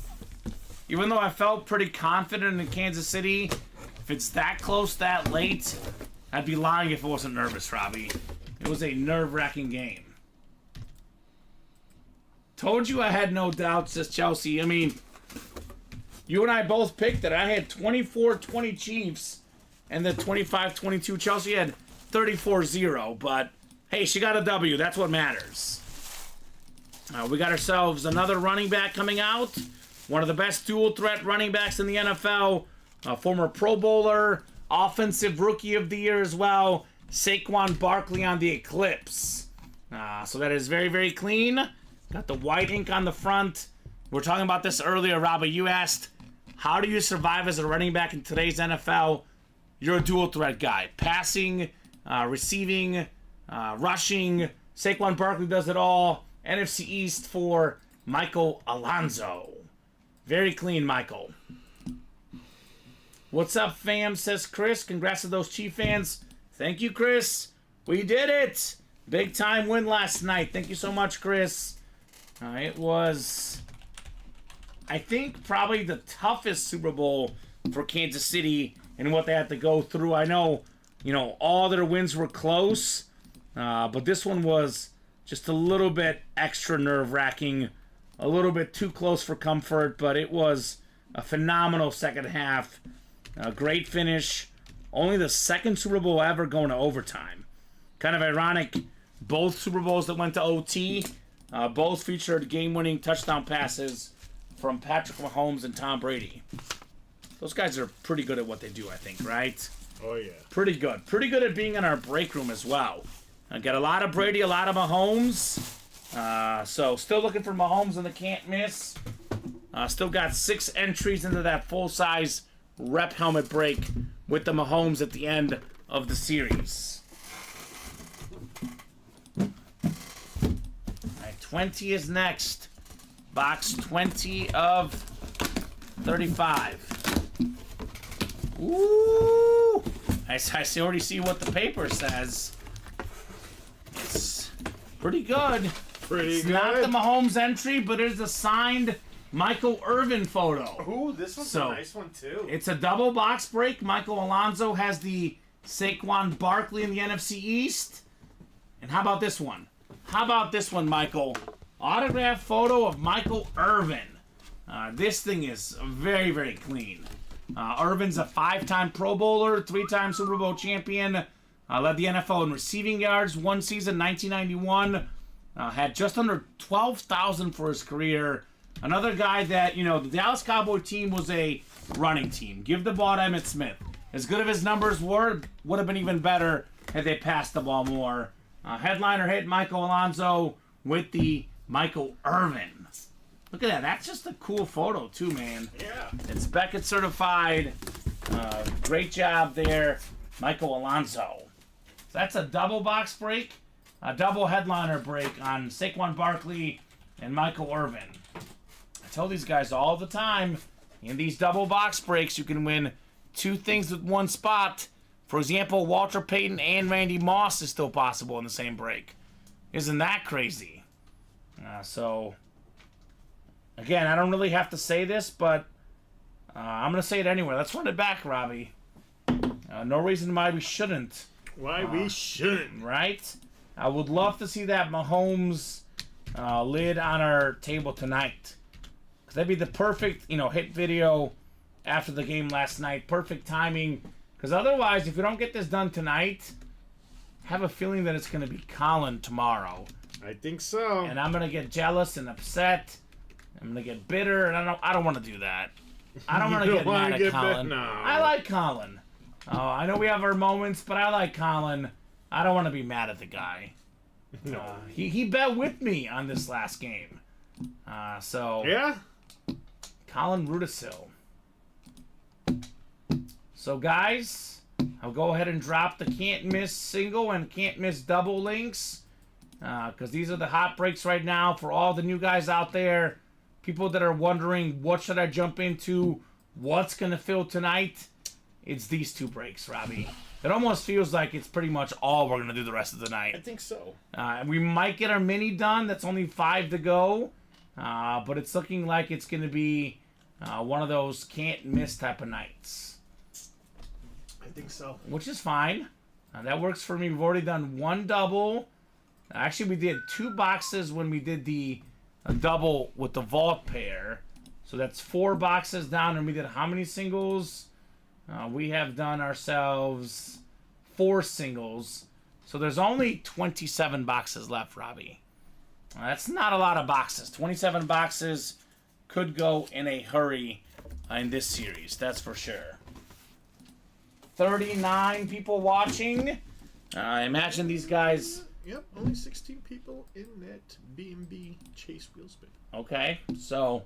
Even though I felt pretty confident in Kansas City, if it's that close, that late, I'd be lying if I wasn't nervous, Robbie. It was a nerve-wracking game. Told you I had no doubts, says Chelsea. I mean, you and I both picked it. I had 24-20 Chiefs, and then 25-22 Chelsea had 34-0. But, hey, she got a W. That's what matters. We got ourselves another running back coming out. One of the best dual-threat running backs in the NFL. A former Pro Bowler. Offensive Rookie of the Year as well. Saquon Barkley on the Eclipse. So that is very, very clean. Got the white ink on the front. We were talking about this earlier, Robbie. You asked, how do you survive as a running back in today's NFL? You're a dual-threat guy. Passing, receiving, rushing. Saquon Barkley does it all. NFC East for Michael Alonso. Very clean, Michael. What's up, fam, says Chris. Congrats to those Chief fans. Thank you, Chris. We did it. Big time win last night. Thank you so much, Chris. It was, I think, probably the toughest Super Bowl for Kansas City and what they had to go through. I know, all their wins were close, but this one was just a little bit extra nerve-wracking, a little bit too close for comfort, but it was a phenomenal second half. A great finish. Only the second Super Bowl ever going to overtime. Kind of ironic, both Super Bowls that went to OT, both featured game-winning touchdown passes from Patrick Mahomes and Tom Brady. Those guys are pretty good at what they do, I think, right? Oh, yeah. Pretty good. Pretty good at being in our break room as well. Got a lot of Brady, a lot of Mahomes. So still looking for Mahomes in the can't miss. Still got 6 entries into that full-size rep helmet break with the Mahomes at the end of the series. All right, 20 is next. Box 20 of 35. Ooh! I already see what the paper says. It's pretty good. Pretty good. Not the Mahomes entry, but it is a signed Michael Irvin photo. Ooh, this one's a nice one, too. It's a double box break. Michael Alonso has the Saquon Barkley in the NFC East. And how about this one? How about this one, Michael? Autograph photo of Michael Irvin. This thing is very, very clean. Irvin's a 5-time Pro Bowler, 3-time Super Bowl champion. Led the NFL in receiving yards one season, 1991. Had just under 12,000 for his career. Another guy that, the Dallas Cowboy team was a running team. Give the ball to Emmitt Smith. As good as his numbers were, would have been even better had they passed the ball more. Headliner hit Michael Alonso with the Michael Irvin. Look at that. That's just a cool photo, too, man. Yeah. It's Beckett certified. Great job there, Michael Alonso. So that's a double box break. a double headliner break on Saquon Barkley and Michael Irvin. I tell these guys all the time, in these double box breaks, you can win 2 things with 1 spot. For example, Walter Payton and Randy Moss is still possible in the same break. Isn't that crazy? So, again, I don't really have to say this, but I'm going to say it anyway. Let's run it back, Robbie. No reason why we shouldn't. Why we shouldn't. Right? I would love to see that Mahomes lid on our table tonight. Because that'd be the perfect, hit video after the game last night. Perfect timing. Because otherwise, if we don't get this done tonight, I have a feeling that it's going to be Colin tomorrow. I think so. And I'm going to get jealous and upset. I'm going to get bitter, and I don't want to do that. I don't want to get mad at Colin. No. I like Colin. I know we have our moments, but I like Colin. I don't want to be mad at the guy. No. He bet with me on this last game. So Yeah? Colin Rudisil. So guys, I'll go ahead and drop the can't miss single and can't miss double links. Because these are the hot breaks right now for all the new guys out there. People that are wondering, what should I jump into? What's going to fill tonight? It's these 2 breaks, Robbie. It almost feels like it's pretty much all we're going to do the rest of the I night. think so. We might get our mini done. That's only 5 to go. But it's looking like it's going to be one of those can't miss type of nights. I think so. Which is fine. That works for me. We've already done 1 double. Actually, we did 2 boxes when we did the double with the vault pair. So that's 4 boxes down, and we did how many singles? We have done ourselves 4 singles. So there's only 27 boxes left, Robbie. That's not a lot of boxes. 27 boxes could go in a hurry in this series, that's for sure. 39 people watching. I imagine these guys... Yep, only 16 people in that B&B Chase wheel spin. Okay, so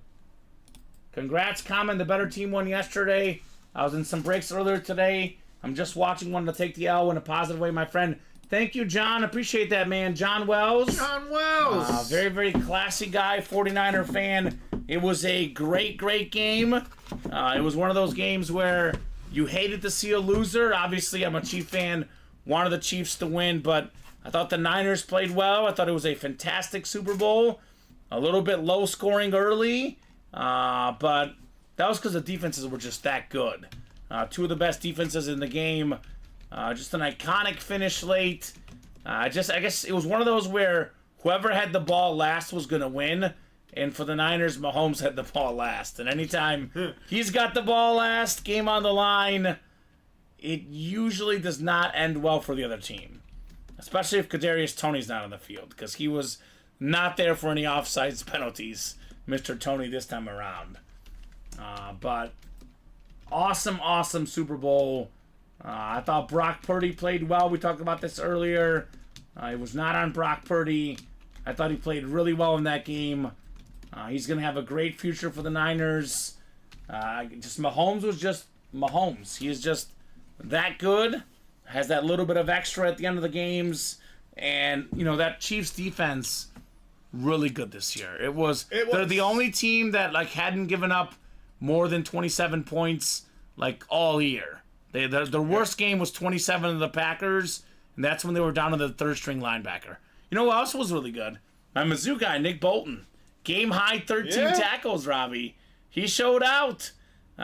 congrats, Kamen. The better team won yesterday. I was in some breaks earlier today. I'm just watching one to take the L in a positive way, my friend. Thank you, John. Appreciate that, man. John Wells. John Wells! Very, very classy guy, 49er fan. It was a great, great game. It was one of those games where you hated to see a loser. Obviously, I'm a Chief fan. Wanted the Chiefs to win, but I thought the Niners played well. I thought it was a fantastic Super Bowl. A little bit low scoring early, but that was because the defenses were just that good. 2 of the best defenses in the game. Just an iconic finish late. I guess it was one of those where whoever had the ball last was going to win. And for the Niners, Mahomes had the ball last. And anytime he's got the ball last, game on the line, it usually does not end well for the other team. Especially if Kadarius Toney's not on the field, because he was not there for any offsides penalties, Mr. Toney, this time around. But awesome, awesome Super Bowl. I thought Brock Purdy played well. We talked about this earlier. It was not on Brock Purdy. I thought he played really well in that game. He's going to have a great future for the Niners. Just Mahomes was just Mahomes. He is just that good. Has that little bit of extra at the end of the games. And, that Chiefs defense, really good this year. They're the only team that, hadn't given up more than 27 points, all year. Their worst game was 27 of the Packers, and that's when they were down to the third-string linebacker. You know who else was really good? My Mizzou guy, Nick Bolton. Game-high 13 tackles, Robbie. He showed out.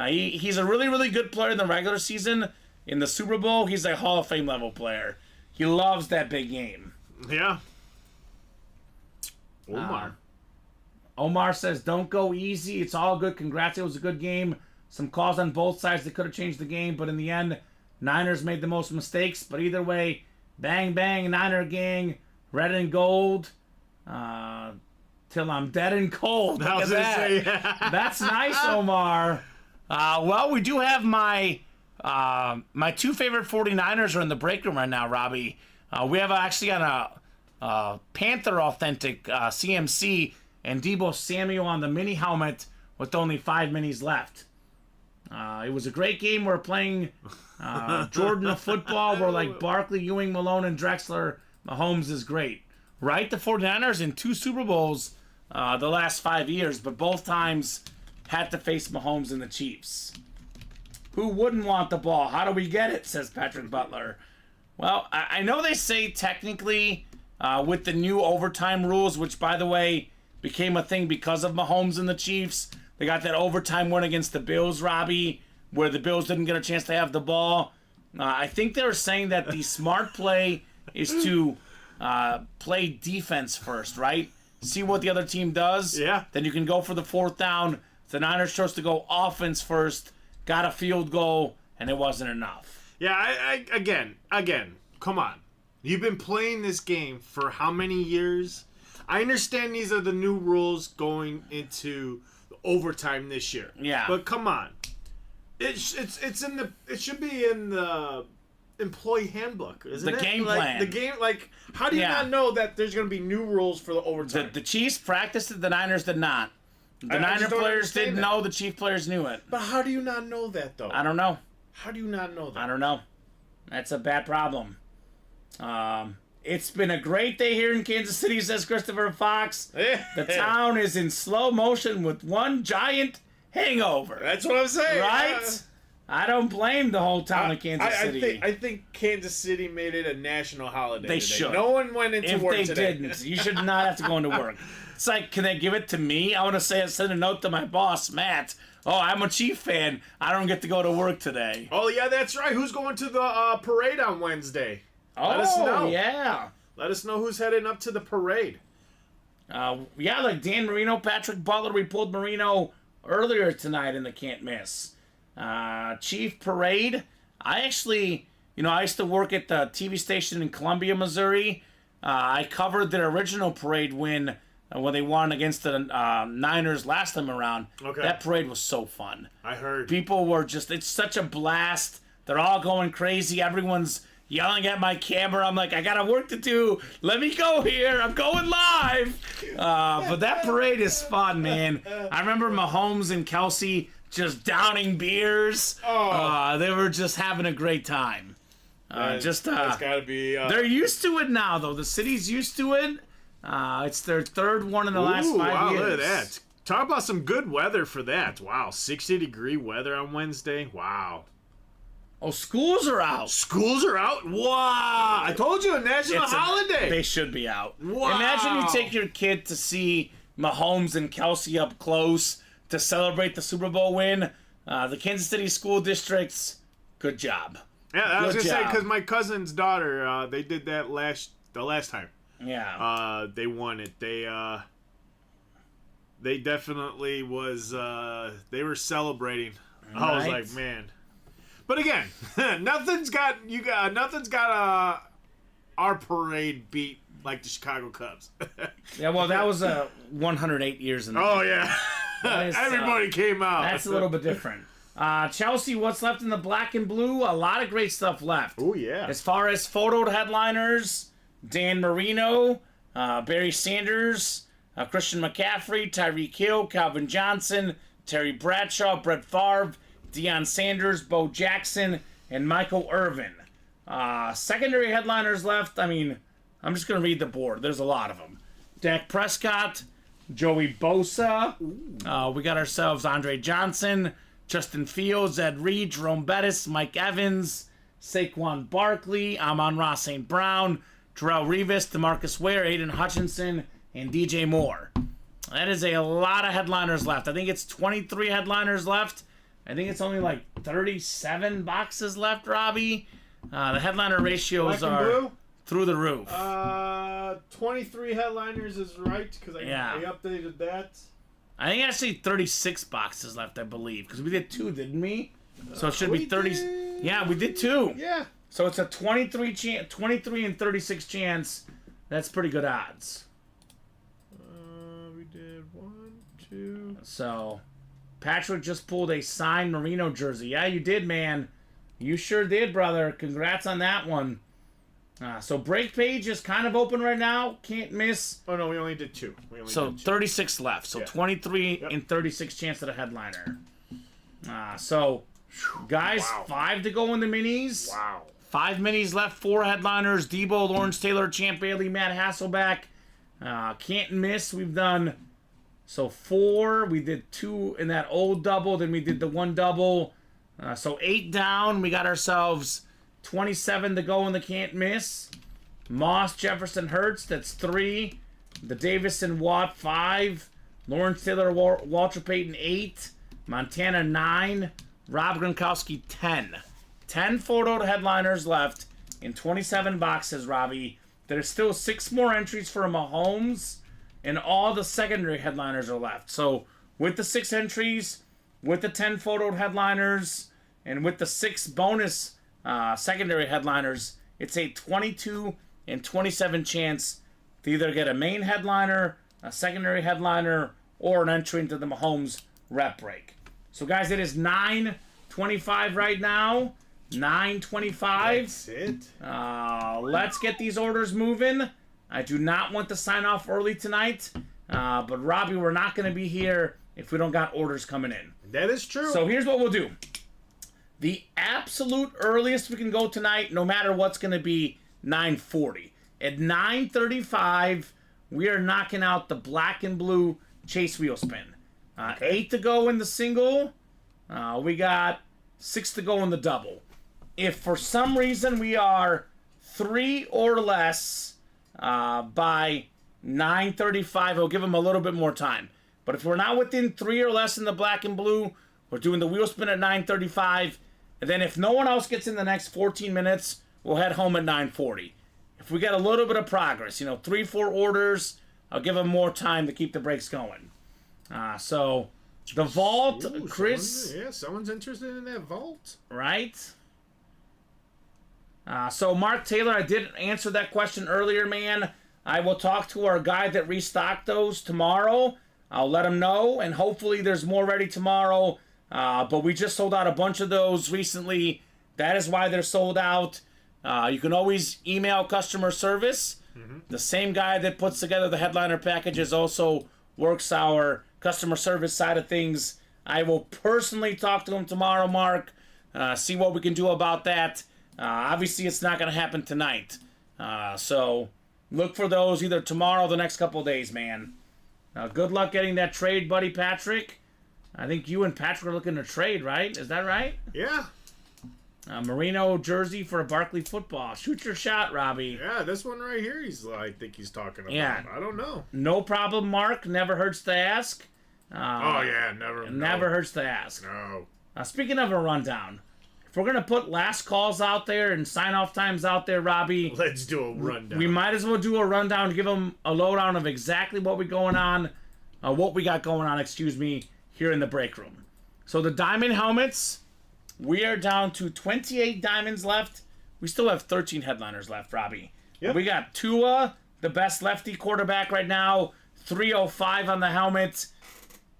He's a really, really good player in the regular season. In the Super Bowl, he's a Hall of Fame level player. He loves that big game. Yeah. Omar. Omar says, don't go easy. It's all good. Congrats. It was a good game. Some calls on both sides that could have changed the game, but in the end, Niners made the most mistakes. But either way, bang, bang, Niner gang, red and gold, till I'm dead and cold. Look at that. That's nice, Omar. Well, we do have my 2 favorite 49ers are in the break room right now, Robbie. We have actually got a Panther authentic CMC and Deebo Samuel on the mini helmet with only 5 minis left. It was a great game. We're playing Jordan of football. We're like Barkley, Ewing, Malone, and Drexler Mahomes is great. Right? The 49ers in 2 Super Bowls the last 5 years, but both times had to face Mahomes and the Chiefs. Who wouldn't want the ball? How do we get it? Says Patrick Butler. Well, I know they say technically with the new overtime rules, which, by the way, became a thing because of Mahomes and the Chiefs. They got that overtime win against the Bills, Robbie, where the Bills didn't get a chance to have the ball. I think they were saying that the smart play is to play defense first, right? See what the other team does. Yeah. Then you can go for the 4th down. The Niners chose to go offense first, got a field goal, and it wasn't enough. Yeah, I again, come on. You've been playing this game for how many years? I understand these are the new rules going into overtime this year. Yeah. But come on. It should be in the employee handbook, isn't it? The game like, plan. The game, how do you not know that there's going to be new rules for the overtime? The Chiefs practiced it, the Niners did not. The I Niner just don't players didn't understand know, the Chief players knew it. But how do you not know that, though? I don't know. How do you not know that? I don't know. That's a bad problem. It's been a great day here in Kansas City, says Christopher Fox. The town is in slow motion with one giant hangover. That's what I'm saying. Right? I don't blame the whole town of Kansas City. I think Kansas City made it a national holiday. They today. should. No one went into if work they today. didn't, you should not have to go into work. It's like, can they give it to me? I want to send a note to my boss, Matt. Oh, I'm a Chief fan. I don't get to go to work today. Oh, yeah, that's right. Who's going to the parade on Wednesday? Let us know. Yeah. Let us know who's heading up to the parade. Yeah, like Dan Marino, Patrick Butler. We pulled Marino earlier tonight in the Can't Miss. Chief Parade. I actually, I used to work at the TV station in Columbia, Missouri. I covered their original parade win when they won against the Niners last time around. Okay. That parade was so fun. I heard. People were it's such a blast. They're all going crazy. Everyone's yelling at my camera. I'm like, I got work to do. Let me go here. I'm going live. But that parade is fun, man. I remember Mahomes and Kelsey just downing beers. They were just having a great time. That's gotta be. They're used to it now, though. The city's used to it. It's their 3rd one in the last 5 wow, years. look at that. Talk about some good weather for that. Wow, 60-degree weather on Wednesday. Wow. Oh, schools are out. Schools are out? Wow. I told you, a national holiday. They should be out. Wow. Imagine you take your kid to see Mahomes and Kelsey up close to celebrate the Super Bowl win. The Kansas City school districts, good job. Yeah, I was Good going to say, job. because my cousin's daughter, they did that the last time. Yeah. They won it. They definitely they were celebrating. I was like, man. But again, nothing's got our parade beat like the Chicago Cubs. Yeah, well, that was 108 years in the Oh yeah. That is, Everybody came out. That's a little bit different. Chelsea, what's left in the black and blue? A lot of great stuff left. Oh yeah. As far as photoed headliners, Dan Marino, Barry Sanders, Christian McCaffrey, Tyreek Hill, Calvin Johnson, Terry Bradshaw, Brett Favre, Deion Sanders, Bo Jackson, and Michael Irvin. Secondary headliners left. I mean, I'm just going to read the board. There's a lot of them. Dak Prescott, Joey Bosa. We got ourselves Andre Johnson, Justin Fields, Ed Reed, Jerome Bettis, Mike Evans, Saquon Barkley, Amon-Ra St. Brown, Terrell Revis, DeMarcus Ware, Aiden Hutchinson, and DJ Moore. That is a lot of headliners left. I think it's 23 headliners left. I think it's only like 37 boxes left, Robbie. The headliner ratios are through the roof. 23 headliners is right, because I updated that. I think actually 36 boxes left, I believe, because we did 2, didn't we? So it should be 30. Yeah, we did 2. Yeah. So it's a 23 and 36 chance. That's pretty good odds. We did 1, 2. So Patrick just pulled a signed Marino jersey. Yeah, you did, man. You sure did, brother. Congrats on that one. So break page is kind of open right now. Can't miss. Oh no, we only did 2. So 36 left. So 23 and 36 chance at a headliner. So guys, 5 to go in the minis. Wow. 5 minis left, 4 headliners. Debo, Lawrence Taylor, Champ Bailey, Matt Hasselbeck. Can't miss. We've done 4. We did 2 in that old double. Then we did the 1 double. So 8 down. We got ourselves 27 to go in the can't miss. Moss, Jefferson, Hurts. That's 3. The Davison, Watt, 5. Lawrence Taylor, Walter Payton, 8. Montana, 9. Rob Gronkowski, 10. 10 photoed headliners left in 27 boxes, Robbie. There's still 6 more entries for Mahomes, and all the secondary headliners are left. So with the 6 entries, with the 10 photoed headliners, and with the 6 bonus secondary headliners, it's a 22 and 27 chance to either get a main headliner, a secondary headliner, or an entry into the Mahomes rep break. So guys, it is 9:25 right now. 9:25. That's it. Let's get these orders moving. I do not want to sign off early tonight, but Robbie, we're not going to be here if we don't got orders coming in. That is true. So here's what we'll do. The absolute earliest we can go tonight, no matter what's going to be, 9:40. At 9:35, we are knocking out the black and blue chase wheel spin. 8 to go in the single. We got 6 to go in the double. If for some reason we are 3 or less by 9:35, I'll give them a little bit more time. But if we're not within 3 or less in the black and blue, we're doing the wheel spin at 9:35. And then if no one else gets in the next 14 minutes, we'll head home at 9:40. If we get a little bit of progress, 3, 4 orders, I'll give them more time to keep the breaks going. So the vault, Ooh, Chris. someone's interested in that vault. Right? So Mark Taylor, I did answer that question earlier, man. I will talk to our guy that restocked those tomorrow. I'll let him know, and hopefully there's more ready tomorrow. But we just sold out a bunch of those recently. That is why they're sold out. You can always email customer service. Mm-hmm. The same guy that puts together the headliner packages also works our customer service side of things. I will personally talk to him tomorrow, Mark. See what we can do about that. Obviously, it's not going to happen tonight. So look for those either tomorrow or the next couple of days, man. Good luck getting that trade, buddy Patrick. I think you and Patrick are looking to trade, right? Is that right? Yeah. Merino jersey for a Barkley football. Shoot your shot, Robbie. Yeah, this one right here, I think he's talking about. Yeah. I don't know. No problem, Mark. Never hurts to ask. Never Hurts to ask. No. Speaking of a rundown, if we're going to put last calls out there and sign-off times out there, Robbie, Let's do a rundown. we might as well do a rundown to give them a lowdown of exactly what we got going on, here in the break room. So the diamond helmets, we are down to 28 diamonds left. We still have 13 headliners left, Robbie. Yep. We got Tua, the best lefty quarterback right now, 305 on the helmet.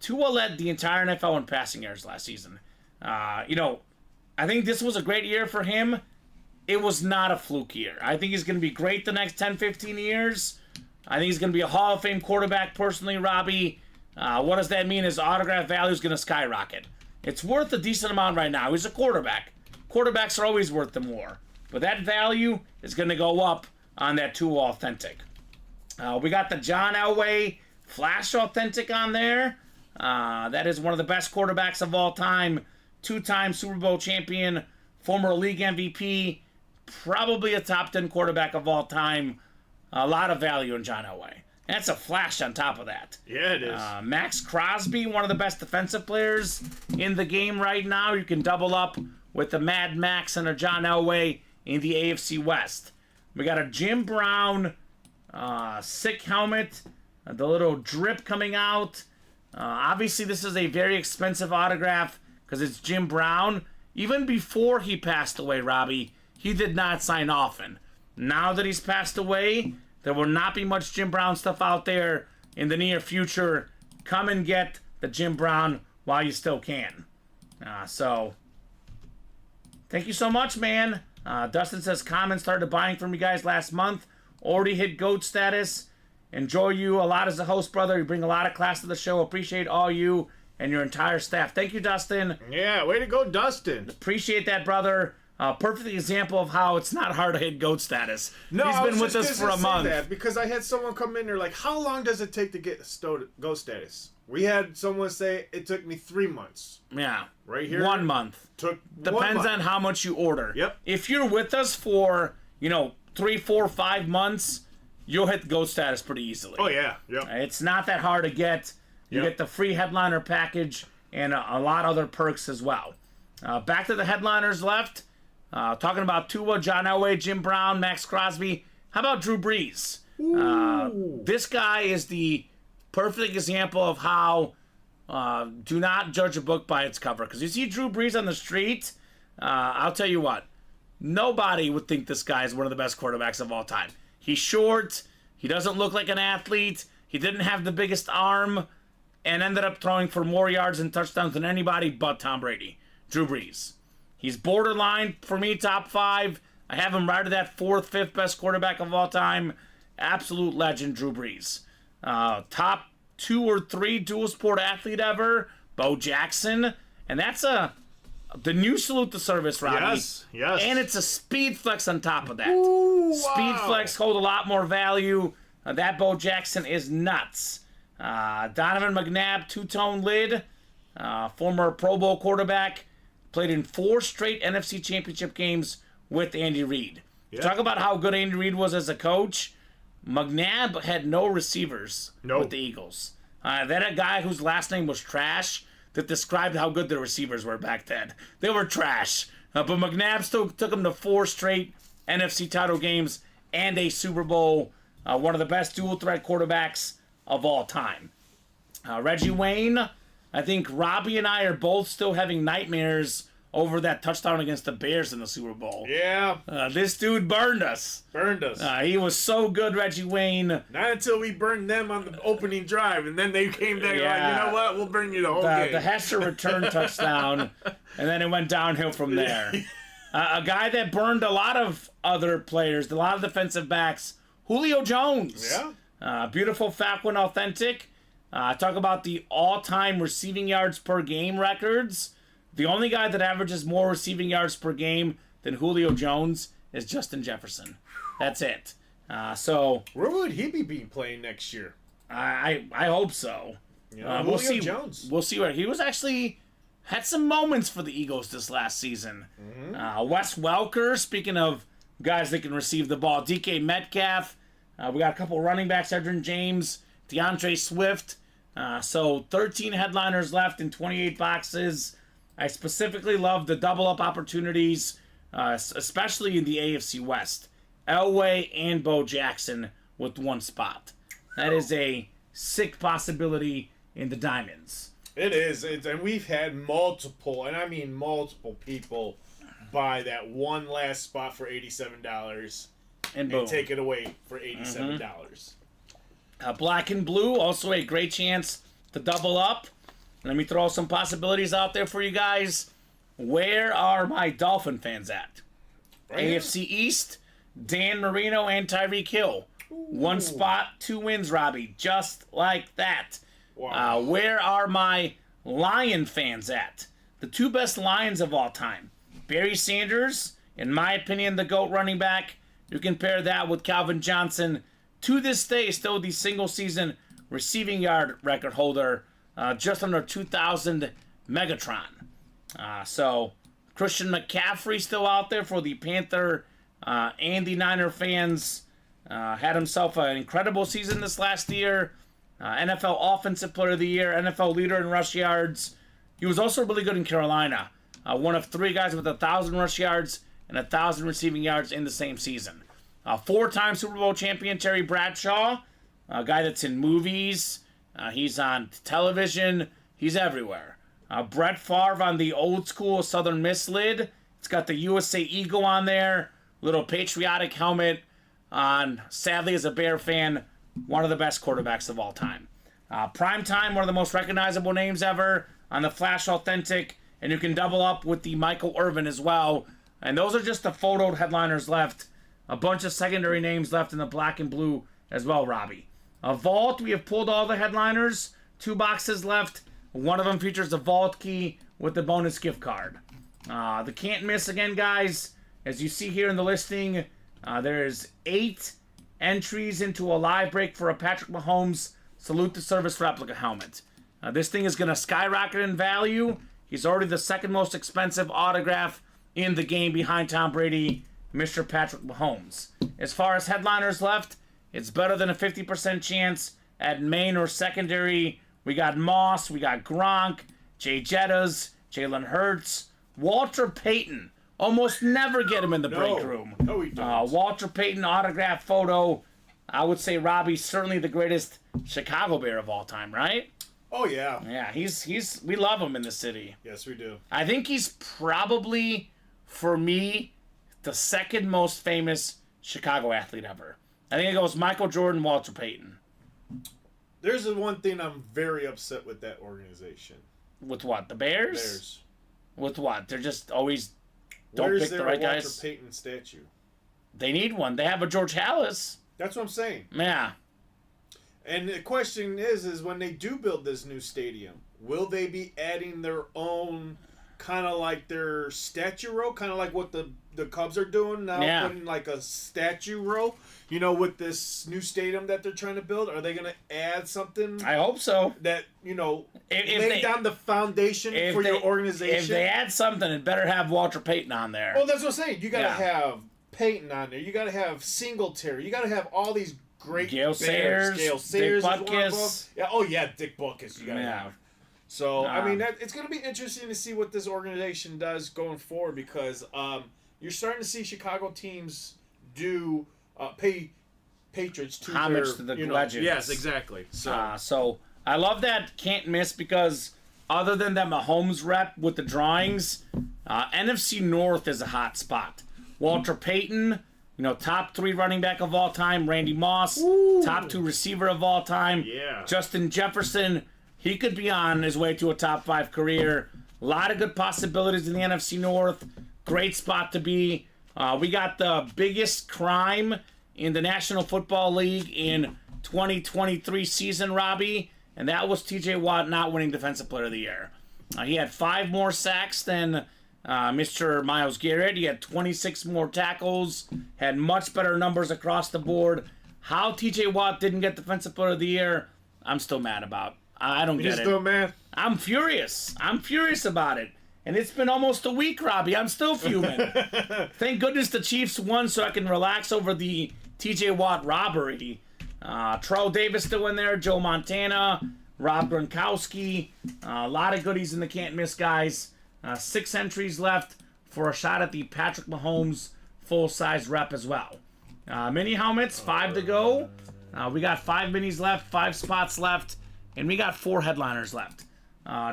Tua led the entire NFL in passing yards last season. I think this was a great year for him. It was not a fluke year. I think he's going to be great the next 10, 15 years. I think he's going to be a Hall of Fame quarterback personally, Robbie. What does that mean? His autograph value is going to skyrocket. It's worth a decent amount right now. He's a quarterback. Quarterbacks are always worth the more. But that value is going to go up on that Tua Authentic. We got the John Elway Flash Authentic on there. That is one of the best quarterbacks of all time. 2-time Super Bowl champion, former league MVP, probably a top 10 quarterback of all time. A lot of value in John Elway. And that's a flash on top of that. Yeah, it is. Max Crosby, one of the best defensive players in the game right now. You can double up with the Mad Max and a John Elway in the AFC West. We got a Jim Brown sick helmet, the little drip coming out. Obviously, this is a very expensive autograph because it's Jim Brown. Even before he passed away, Robbie, he did not sign often. Now that he's passed away, there will not be much Jim Brown stuff out there in the near future. Come and get the Jim Brown while you still can. So, thank you so much, man. Dustin says, Kamen started buying from you guys last month. Already hit GOAT status. Enjoy you a lot as a host, brother. You bring a lot of class to the show. Appreciate all you and your entire staff. Thank you, Dustin. Yeah, way to go, Dustin. Appreciate that, brother. Perfect example of how it's not hard to hit GOAT status. No, He's been with us for a month. That because I had someone come in there like, how long does it take to get GOAT status? We had someone say it took me 3 months. Yeah. Right here? 1 month. Depends 1 month. on how much you order. Yep. If you're with us for, 3, 4, 5 months, you'll hit GOAT status pretty easily. Oh, yeah. Yep. It's not that hard to get. You get the free headliner package and a lot of other perks as well. Back to the headliners left. Talking about Tua, John Elway, Jim Brown, Max Crosby. How about Drew Brees? This guy is the perfect example of how do not judge a book by its cover. Because you see Drew Brees on the street, I'll tell you what, nobody would think this guy is one of the best quarterbacks of all time. He's short. He doesn't look like an athlete. He didn't have the biggest arm and ended up throwing for more yards and touchdowns than anybody but Tom Brady. Drew Brees. He's borderline, for me, top 5. I have him right at that 4th, 5th best quarterback of all time. Absolute legend, Drew Brees. Top 2 or 3 dual sport athlete ever, Bo Jackson. And that's the new salute to service, Robbie. Yes. And it's a speed flex on top of that. Ooh, Speed wow. flex hold a lot more value. That Bo Jackson is nuts. Donovan McNabb, two-tone lid, former Pro Bowl quarterback, played in 4 straight NFC Championship games with Andy Reid. Yeah. Talk about how good Andy Reid was as a coach. McNabb had no receivers with the Eagles. Then a guy whose last name was Trash that described how good the receivers were back then. They were trash. But McNabb still took them to 4 straight NFC title games and a Super Bowl. One of the best dual-threat quarterbacks of all time. Reggie Wayne, I think Robbie and I are both still having nightmares over that touchdown against the Bears in the Super Bowl. Yeah. This dude burned us. He was so good, Reggie Wayne. Not until we burned them on the opening drive, and then they came back like, you know what, we'll bring you the whole game. The Hester return touchdown, and then it went downhill from there. A guy that burned a lot of other players, a lot of defensive backs, Julio Jones. Yeah. Beautiful Falcon Authentic. Talk about the all-time receiving yards per game records. The only guy that averages more receiving yards per game than Julio Jones is Justin Jefferson. That's it. So where would he be playing next year? I hope so. Julio Jones. We'll see where he was actually had some moments for the Eagles this last season. Wes Welker, speaking of guys that can receive the ball, DK Metcalf. We got a couple running backs, Edgerrin James, DeAndre Swift. So 13 headliners left in 28 boxes. I specifically love the double-up opportunities, especially in the AFC West. Elway and Bo Jackson with 1 spot. That is a sick possibility in the Diamonds. It is. And we've had multiple, and I mean multiple people buy that one last spot for $87 and take it away for $87. Black and blue, also a great chance to double up. Let me throw some possibilities out there for you guys. Where are my Dolphin fans at? Right AFC here. East, Dan Marino and Tyreek Hill. Ooh. 1 spot, 2 wins, Robbie. Just like that. Wow. Where are my Lion fans at? The 2 best Lions of all time. Barry Sanders, in my opinion, the GOAT running back. You compare that with Calvin Johnson. To this day, still the single-season receiving yard record holder. Just under 2,000 Megatron. So Christian McCaffrey still out there for the Panther and the Niner fans. Had himself an incredible season this last year. NFL Offensive Player of the Year, NFL leader in rush yards. He was also really good in Carolina. One of 3 guys with 1,000 rush yards and 1,000 receiving yards in the same season. 4-time Super Bowl champion Terry Bradshaw, a guy that's in movies. He's on television. He's everywhere. Brett Favre on the old school Southern Miss lid. It's got the USA Eagle on there. Little patriotic helmet on. Sadly, as a Bear fan, one of the best quarterbacks of all time. Primetime, one of the most recognizable names ever on the Flash Authentic. And you can double up with the Michael Irvin as well. And those are just the photoed headliners left. A bunch of secondary names left in the black and blue as well, Robbie. A vault, we have pulled all the headliners. 2 boxes left. One of them features a vault key with the bonus gift card. The can't miss again, guys. As you see here in the listing, there's 8 entries into a live break for a Patrick Mahomes Salute the Service replica helmet. This thing is going to skyrocket in value. He's already the second most expensive autograph in the game behind Tom Brady, Mr. Patrick Mahomes. As far as headliners left, it's better than a 50% chance at main or secondary. We got Moss, we got Gronk, Jay Jettas, Jalen Hurts, Walter Payton. Almost never get him in the break room. No, he doesn't. Walter Payton autograph photo. I would say Robbie's certainly the greatest Chicago Bear of all time, right? Oh, yeah. Yeah, he's we love him in the city. Yes, we do. I think he's probably, for me, the second most famous Chicago athlete ever. I think it goes Michael Jordan, Walter Payton. There's the one thing I'm very upset with that organization. With what? The Bears? With what? They're just always don't pick the right guys. Where's their Walter Payton statue? They need one. They have a George Halas. That's what I'm saying. Yeah. And the question is when they do build this new stadium, will they be adding their own kind of like their statue row, kind of like what the Cubs are doing now, putting like a statue row, with this new stadium that they're trying to build? Are they going to add something? I hope so. That, lay down the foundation for your organization? If they add something, it better have Walter Payton on there. Well, that's what I'm saying. You got to have Payton on there. You got to have Singletary. You got to have all these great Gale Bears. Sayers, Dick Dick Butkus. Yeah, Dick Butkus you got to have. So, I mean, it's going to be interesting to see what this organization does going forward because you're starting to see Chicago teams do pay patrons to homage to the legends. Yes, exactly. So I love that can't miss because other than that Mahomes rep with the drawings, NFC North is a hot spot. Walter Payton, top 3 running back of all time. Randy Moss, top 2 receiver of all time. Yeah. Justin Jefferson, he could be on his way to a top 5 career. A lot of good possibilities in the NFC North. Great spot to be. We got the biggest crime in the National Football League in 2023 season, Robbie, and that was TJ Watt not winning Defensive Player of the Year. He had 5 more sacks than Mr. Myles Garrett. He had 26 more tackles, had much better numbers across the board. How TJ Watt didn't get Defensive Player of the Year, I'm still mad about. I don't get it. You're still mad? I'm furious. I'm furious about it. And it's been almost a week, Robbie. I'm still fuming. Thank goodness the Chiefs won so I can relax over the TJ Watt robbery. Terrell Davis still in there, Joe Montana, Rob Gronkowski. A lot of goodies in the can't miss, guys. 6 entries left for a shot at the Patrick Mahomes full-size rep as well. Mini helmets, 5 to go. We got 5 minis left, 5 spots left, and we got 4 headliners left.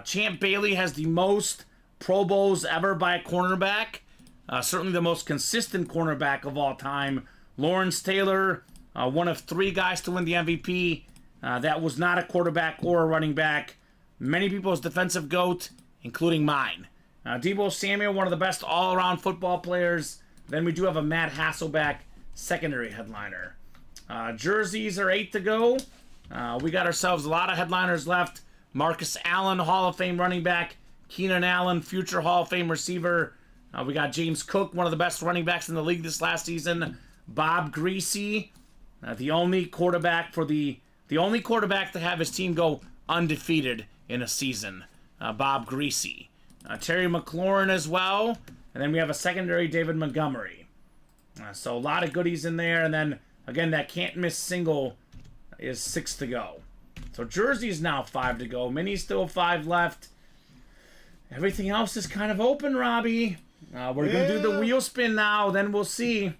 Champ Bailey has the most Pro Bowls ever by a cornerback. Certainly the most consistent cornerback of all time. Lawrence Taylor, one of 3 guys to win the MVP. That was not a quarterback or a running back. Many people's defensive GOAT, including mine. Deebo Samuel, one of the best all-around football players. Then we do have a Matt Hasselbeck secondary headliner. Jerseys are 8 to go. We got ourselves a lot of headliners left. Marcus Allen, Hall of Fame running back. Keenan Allen, future Hall of Fame receiver. We got James Cook, one of the best running backs in the league this last season. Bob Greasy, the only quarterback to have his team go undefeated in a season. Bob Greasy. Terry McLaurin as well. And then we have a secondary, David Montgomery. So a lot of goodies in there. And then, again, that can't miss single is 6 to go. So jerseys now 5 to go. Minis still 5 left. Everything else is kind of open, Robbie. We're going to do the wheel spin now, then we'll see.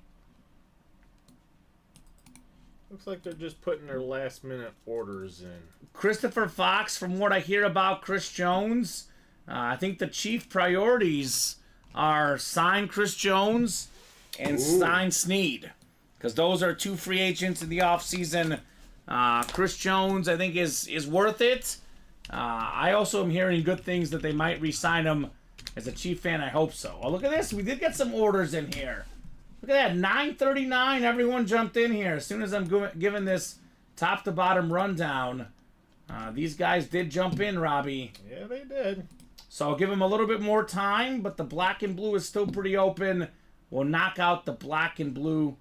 Looks like they're just putting their last-minute orders in. Christopher Fox, from what I hear about Chris Jones, I think the chief priorities are sign Chris Jones and sign Snead. Because those are 2 free agents in the offseason. Chris Jones, I think, is worth it. I also am hearing good things that they might re-sign him. As a Chief fan, I hope so. Oh, look at this. We did get some orders in here. Look at that. 9:39. Everyone jumped in here. As soon as I'm giving this top-to-bottom rundown, these guys did jump in, Robbie. Yeah, they did. So I'll give him a little bit more time, but the black and blue is still pretty open. We'll knock out the black and blue.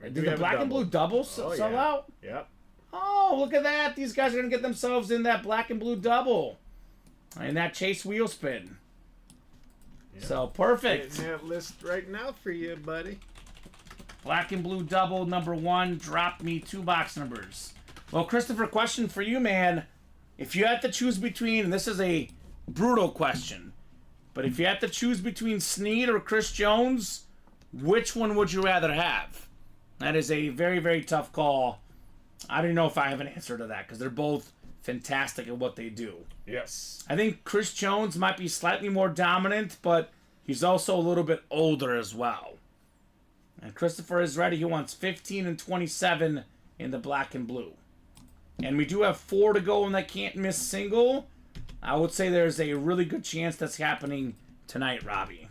Did the black and blue double sell out? Yep. Oh, look at that. These guys are going to get themselves in that black and blue double. And that chase wheel spin. Yep. So, perfect. Getting that list right now for you, buddy. Black and blue double, number 1. Drop me 2 box numbers. Well, Christopher, question for you, man. If you had to choose between, and this is a brutal question, but if you had to choose between Snead or Chris Jones, which one would you rather have? That is a very, very tough call. I don't know if I have an answer to that because they're both fantastic at what they do. Yes. I think Chris Jones might be slightly more dominant, but he's also a little bit older as well. And Christopher is ready. He wants 15 and 27 in the black and blue. And we do have 4 to go in that can't miss single. I would say there's a really good chance that's happening tonight, Robbie.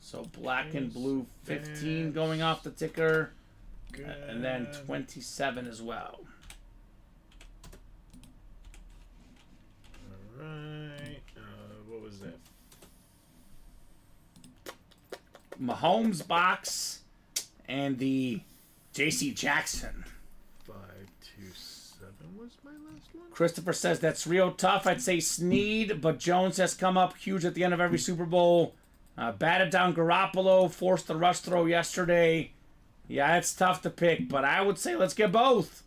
So black and blue 15 going off the ticker. And then 27 as well. Alright. What was that? Mahomes box and the J.C. Jackson. 527 was my last one? Christopher says that's real tough. I'd say Snead, but Jones has come up huge at the end of every Super Bowl. Batted down Garoppolo, forced the rush throw yesterday. Yeah, it's tough to pick, but I would say let's get both.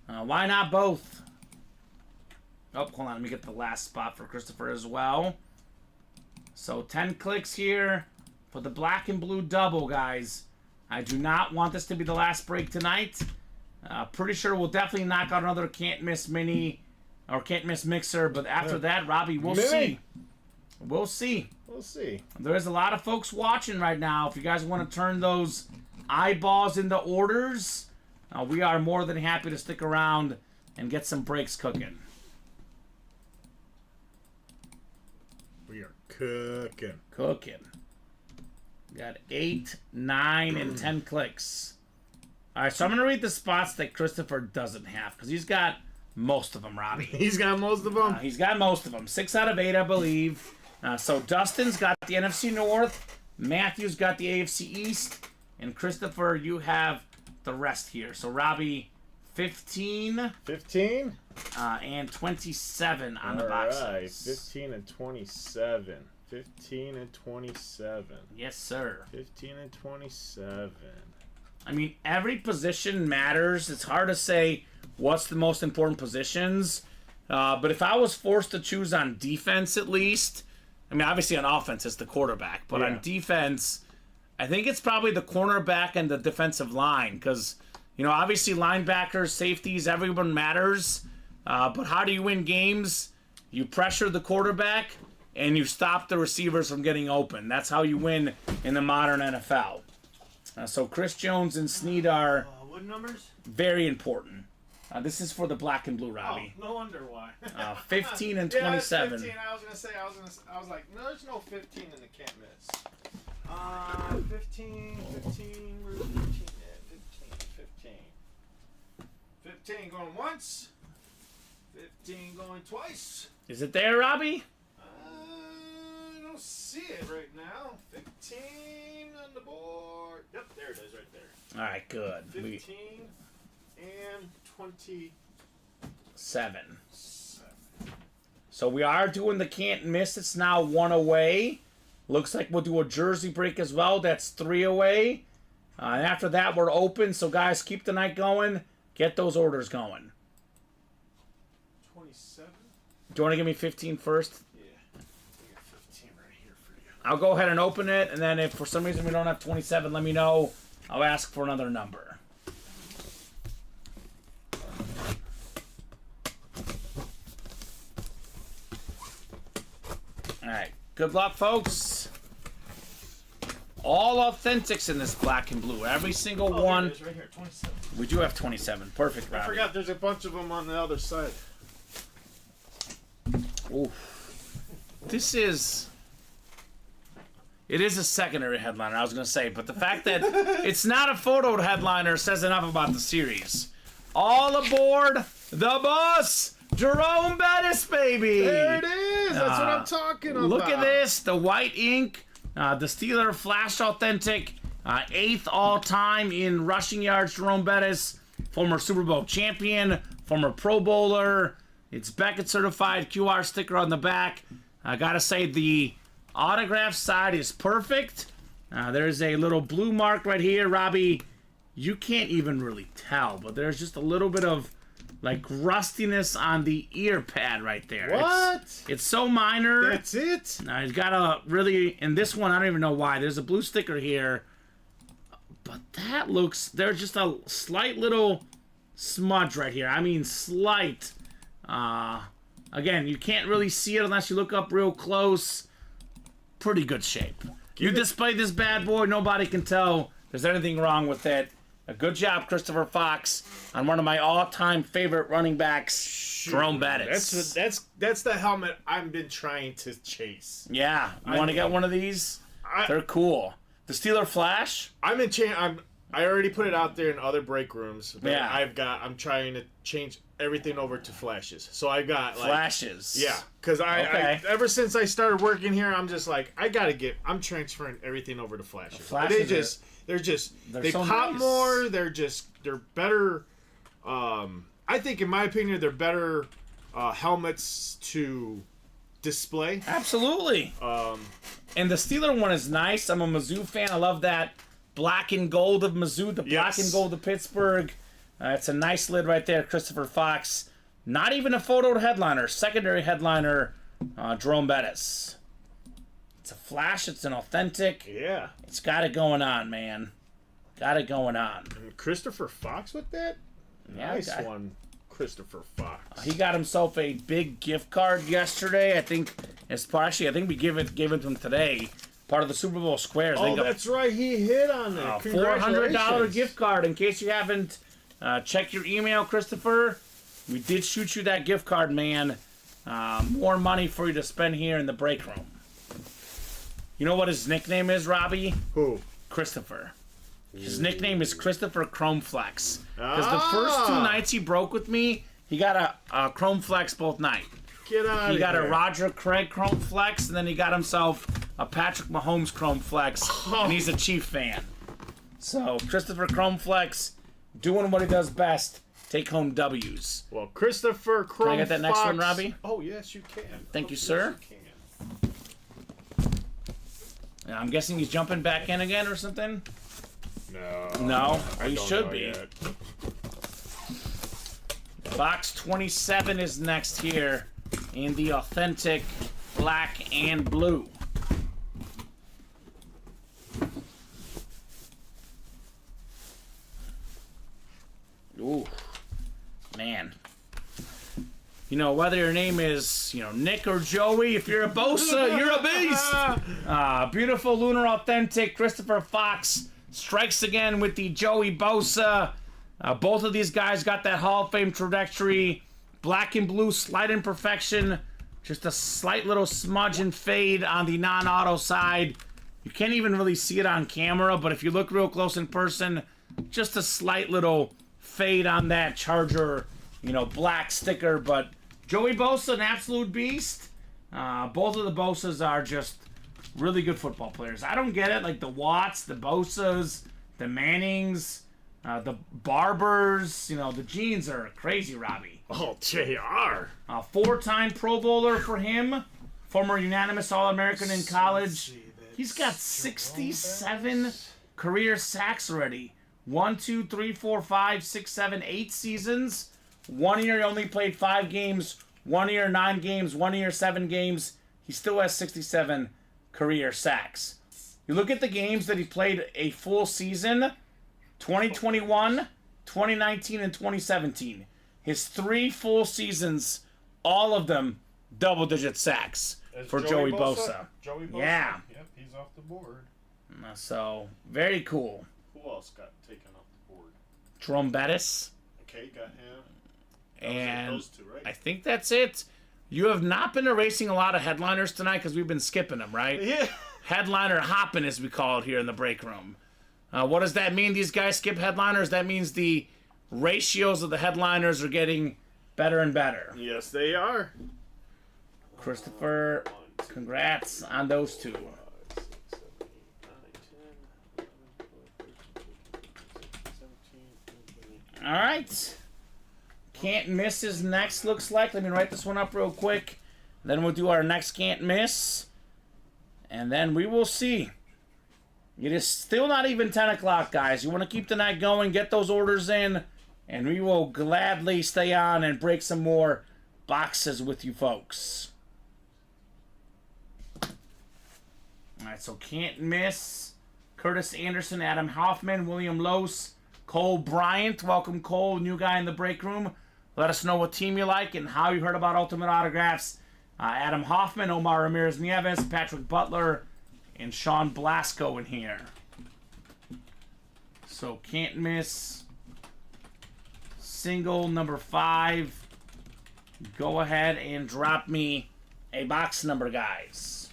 Why not both? Oh, hold on. Let me get the last spot for Christopher as well. So 10 clicks here for the black and blue double, guys. I do not want this to be the last break tonight. Pretty sure we'll definitely knock out another can't miss mini or can't miss mixer, but after that, Robbie, we'll see. We'll see. We'll see. There's a lot of folks watching right now. If you guys want to turn those eyeballs into orders, we are more than happy to stick around and get some breaks cooking. We are cooking. Cooking. Got 8, 9, and 10 clicks. All right, so I'm going to read the spots that Christopher doesn't have because he's got most of them, Robbie. He's got most of them. He's got most of them. 6 out of 8, I believe. So Dustin's got the NFC North. Matthew's got the AFC East. And Christopher, you have the rest here. So Robbie, 15. 15? And 27 on the boxes. All right, 15 and 27. 15 and 27. Yes, sir. 15 and 27. I mean, every position matters. It's hard to say what's the most important positions. But if I was forced to choose on defense at least, I mean, obviously on offense it's the quarterback. But on defense, I think it's probably the cornerback and the defensive line. Because, you know, obviously linebackers, safeties, everyone matters. But how do you win games? You pressure the quarterback and you stop the receivers from getting open. That's how you win in the modern NFL. So Chris Jones and Snead are What numbers? very important. This is for the black and blue, Robbie. Oh, no wonder why. 15 and Yeah, 27. 15. I was like, no, there's no 15 in the can't miss. 15, where's 15 at? 15 going once. 15 going twice. Is it there, Robbie? I don't see it right now. 15 on the board. Yep, there it is right there. All right, good. 15 and 27. 7. So we are doing the can't miss. It's now 1 away. Looks like we'll do a jersey break as well. That's 3 away. And after that, we're open. So, guys, keep the night going. Get those orders going. 27? Do you want to give me 15 first? Yeah. We got 15 right here for you. I'll go ahead and open it. And then if for some reason we don't have 27, let me know. I'll ask for another number. All right. Good luck, folks. All authentics in this black and blue. Every single one. Here it is, right here, 27. We do have 27. Perfect, Robbie. I forgot there's a bunch of them on the other side. Ooh. This is... It is a secondary headliner, I was going to say. But the fact that it's not a photo headliner says enough about the series. All aboard the bus! Jerome Bettis, baby. There it is. That's what I'm talking about. Look at this. The white ink. The Steeler Flash Authentic. 8th all-time in rushing yards, Jerome Bettis. Former Super Bowl champion. Former Pro Bowler. It's Beckett certified. QR sticker on the back. I gotta say, the autograph side is perfect. There's a little blue mark right here, Robbie. You can't even really tell, but there's just a little bit of like rustiness on the ear pad right there. What? It's so minor. That's it? It's got a really, in this one, I don't even know why. There's a blue sticker here, but that looks, there's just a slight little smudge right here. I mean, slight. Again, you can't really see it unless you look up real close. Pretty good shape. You display this bad boy, nobody can tell there's anything wrong with it. A good job, Christopher Fox, on one of my all-time favorite running backs, Jerome Bettis. That's the helmet I've been trying to chase. Yeah, you want to get one of these? They're cool. The Steeler Flash? I already put it out there in other break rooms. But Yeah. I'm trying to change everything over to flashes. So I got like Flashes. Yeah, because Okay. ever since I started working here, I'm just like I'm transferring everything over to flashes. Flashes They so pop nice. more. They're better. I think, in my opinion, they're better helmets to display. Absolutely. And the Steeler one is nice. I'm a Mizzou fan. I love that black and gold of Mizzou, the black and gold of Pittsburgh. It's a nice lid right there, Christopher Fox. Not even a photoed headliner. Secondary headliner, Jerome Bettis. It's a flash. It's an authentic. Yeah. It's got it going on, man. Got it going on. And Christopher Fox with that? Yeah, Nice one, Christopher Fox. He got himself a big gift card yesterday. I think it's partially. I think we gave it to him today. Part of the Super Bowl squares. Oh, that's right. He hit on that. $400 gift card. In case you haven't checked your email, Christopher, we did shoot you that gift card, man. More money for you to spend here in the break room. You know what his nickname is, Robbie? Who? Christopher. His nickname is Christopher Chromeflex. Because the first 2 nights he broke with me, he got a Chromeflex both night. Get out of here. He got a Roger Craig Chromeflex, and then he got himself a Patrick Mahomes Chromeflex, and he's a Chief fan. So, Christopher Chromeflex, doing what he does best, take home W's. Well, Christopher Chrome Can I get that next one, Robbie? Oh, yes, you can. Thank you, sir. Yes, you can. I'm guessing he's jumping back in again or something? No. He don't should know be. yet. Box 27 is next here in the authentic black and blue. Ooh, man. You know, whether your name is, Nick or Joey, if you're a Bosa, you're a beast. Beautiful Lunar Authentic. Christopher Fox strikes again with the Joey Bosa. Both of these guys got that Hall of Fame trajectory. Black and blue, slight imperfection. Just a slight little smudge and fade on the non-auto side. You can't even really see it on camera, but if you look real close in person, just a slight little fade on that Charger, black sticker. But Joey Bosa, an absolute beast. Both of the Bosas are just really good football players. I don't get it, like the Watts, the Bosas, the Mannings, the Barbers. The genes are crazy, Robbie. Oh, JR. 4-time Pro Bowler for him. Former unanimous All-American in college. He's got 67 career sacks already. 1, 2, 3, 4, 5, 6, 7, 8 seasons. 1 year he only played 5 games. 1 year 9 games. 1 year 7 games. He still has 67 career sacks. You look at the games that he played a full season. 2021, 2019, and 2017. His 3 full seasons, all of them double-digit sacks for Joey Bosa. Joey Bosa? Yeah. Yep, he's off the board. So, very cool. Who else got taken off the board? Jerome Bettis. Okay, got him. And those two, right? I think that's it. You have not been erasing a lot of headliners tonight because we've been skipping them, right? Yeah. Headliner hopping, as we call it here in the break room. What does that mean? These guys skip headliners? That means the ratios of the headliners are getting better and better. Yes, they are. Christopher, congrats on those two. 17, All right. Can't miss is next, looks like. Let me write this one up real quick. Then we'll do our next can't miss. And then we will see. It is still not even 10 o'clock, guys. You want to keep the night going, get those orders in, and we will gladly stay on and break some more boxes with you folks. All right, so can't miss. Curtis Anderson, Adam Hoffman, William Lose, Cole Bryant. Welcome, Cole, new guy in the break room. Let us know what team you like and how you heard about Ultimate Autographs. Adam Hoffman, Omar Ramirez-Nieves, Patrick Butler, and Sean Blasco in here. So can't miss. Single number 5. Go ahead and drop me a box number, guys.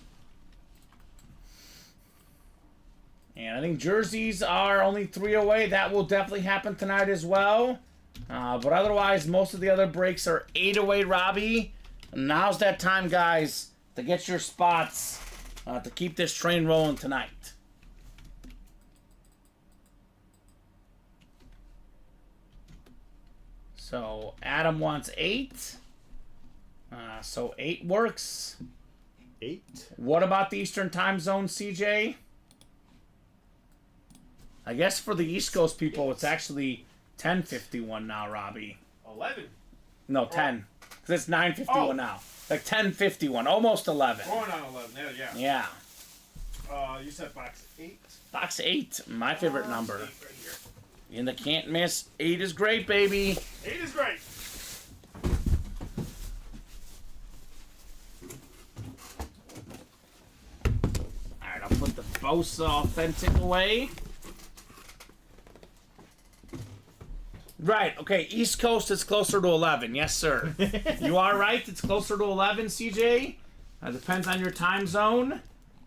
And I think jerseys are only 3 away. That will definitely happen tonight as well. But otherwise, most of the other breaks are 8 away, Robbie. And now's that time, guys, to get your spots to keep this train rolling tonight. So Adam wants 8. So 8 works. 8. What about the Eastern Time Zone, CJ? I guess for the East Coast people, it's actually 10:51 now, Robbie. 11. No, 10. Because it's 9:51 now. Like 10:51, almost 11. Going on 11. Yeah. You said box 8. Box 8, my favorite number. 8 right here. In the can't miss, 8 is great, baby. 8 is great. Alright, I'll put the Bosa Authentic away. Right, okay, East Coast is closer to 11. Yes, sir. You are right, it's closer to 11, CJ. Depends on your time zone.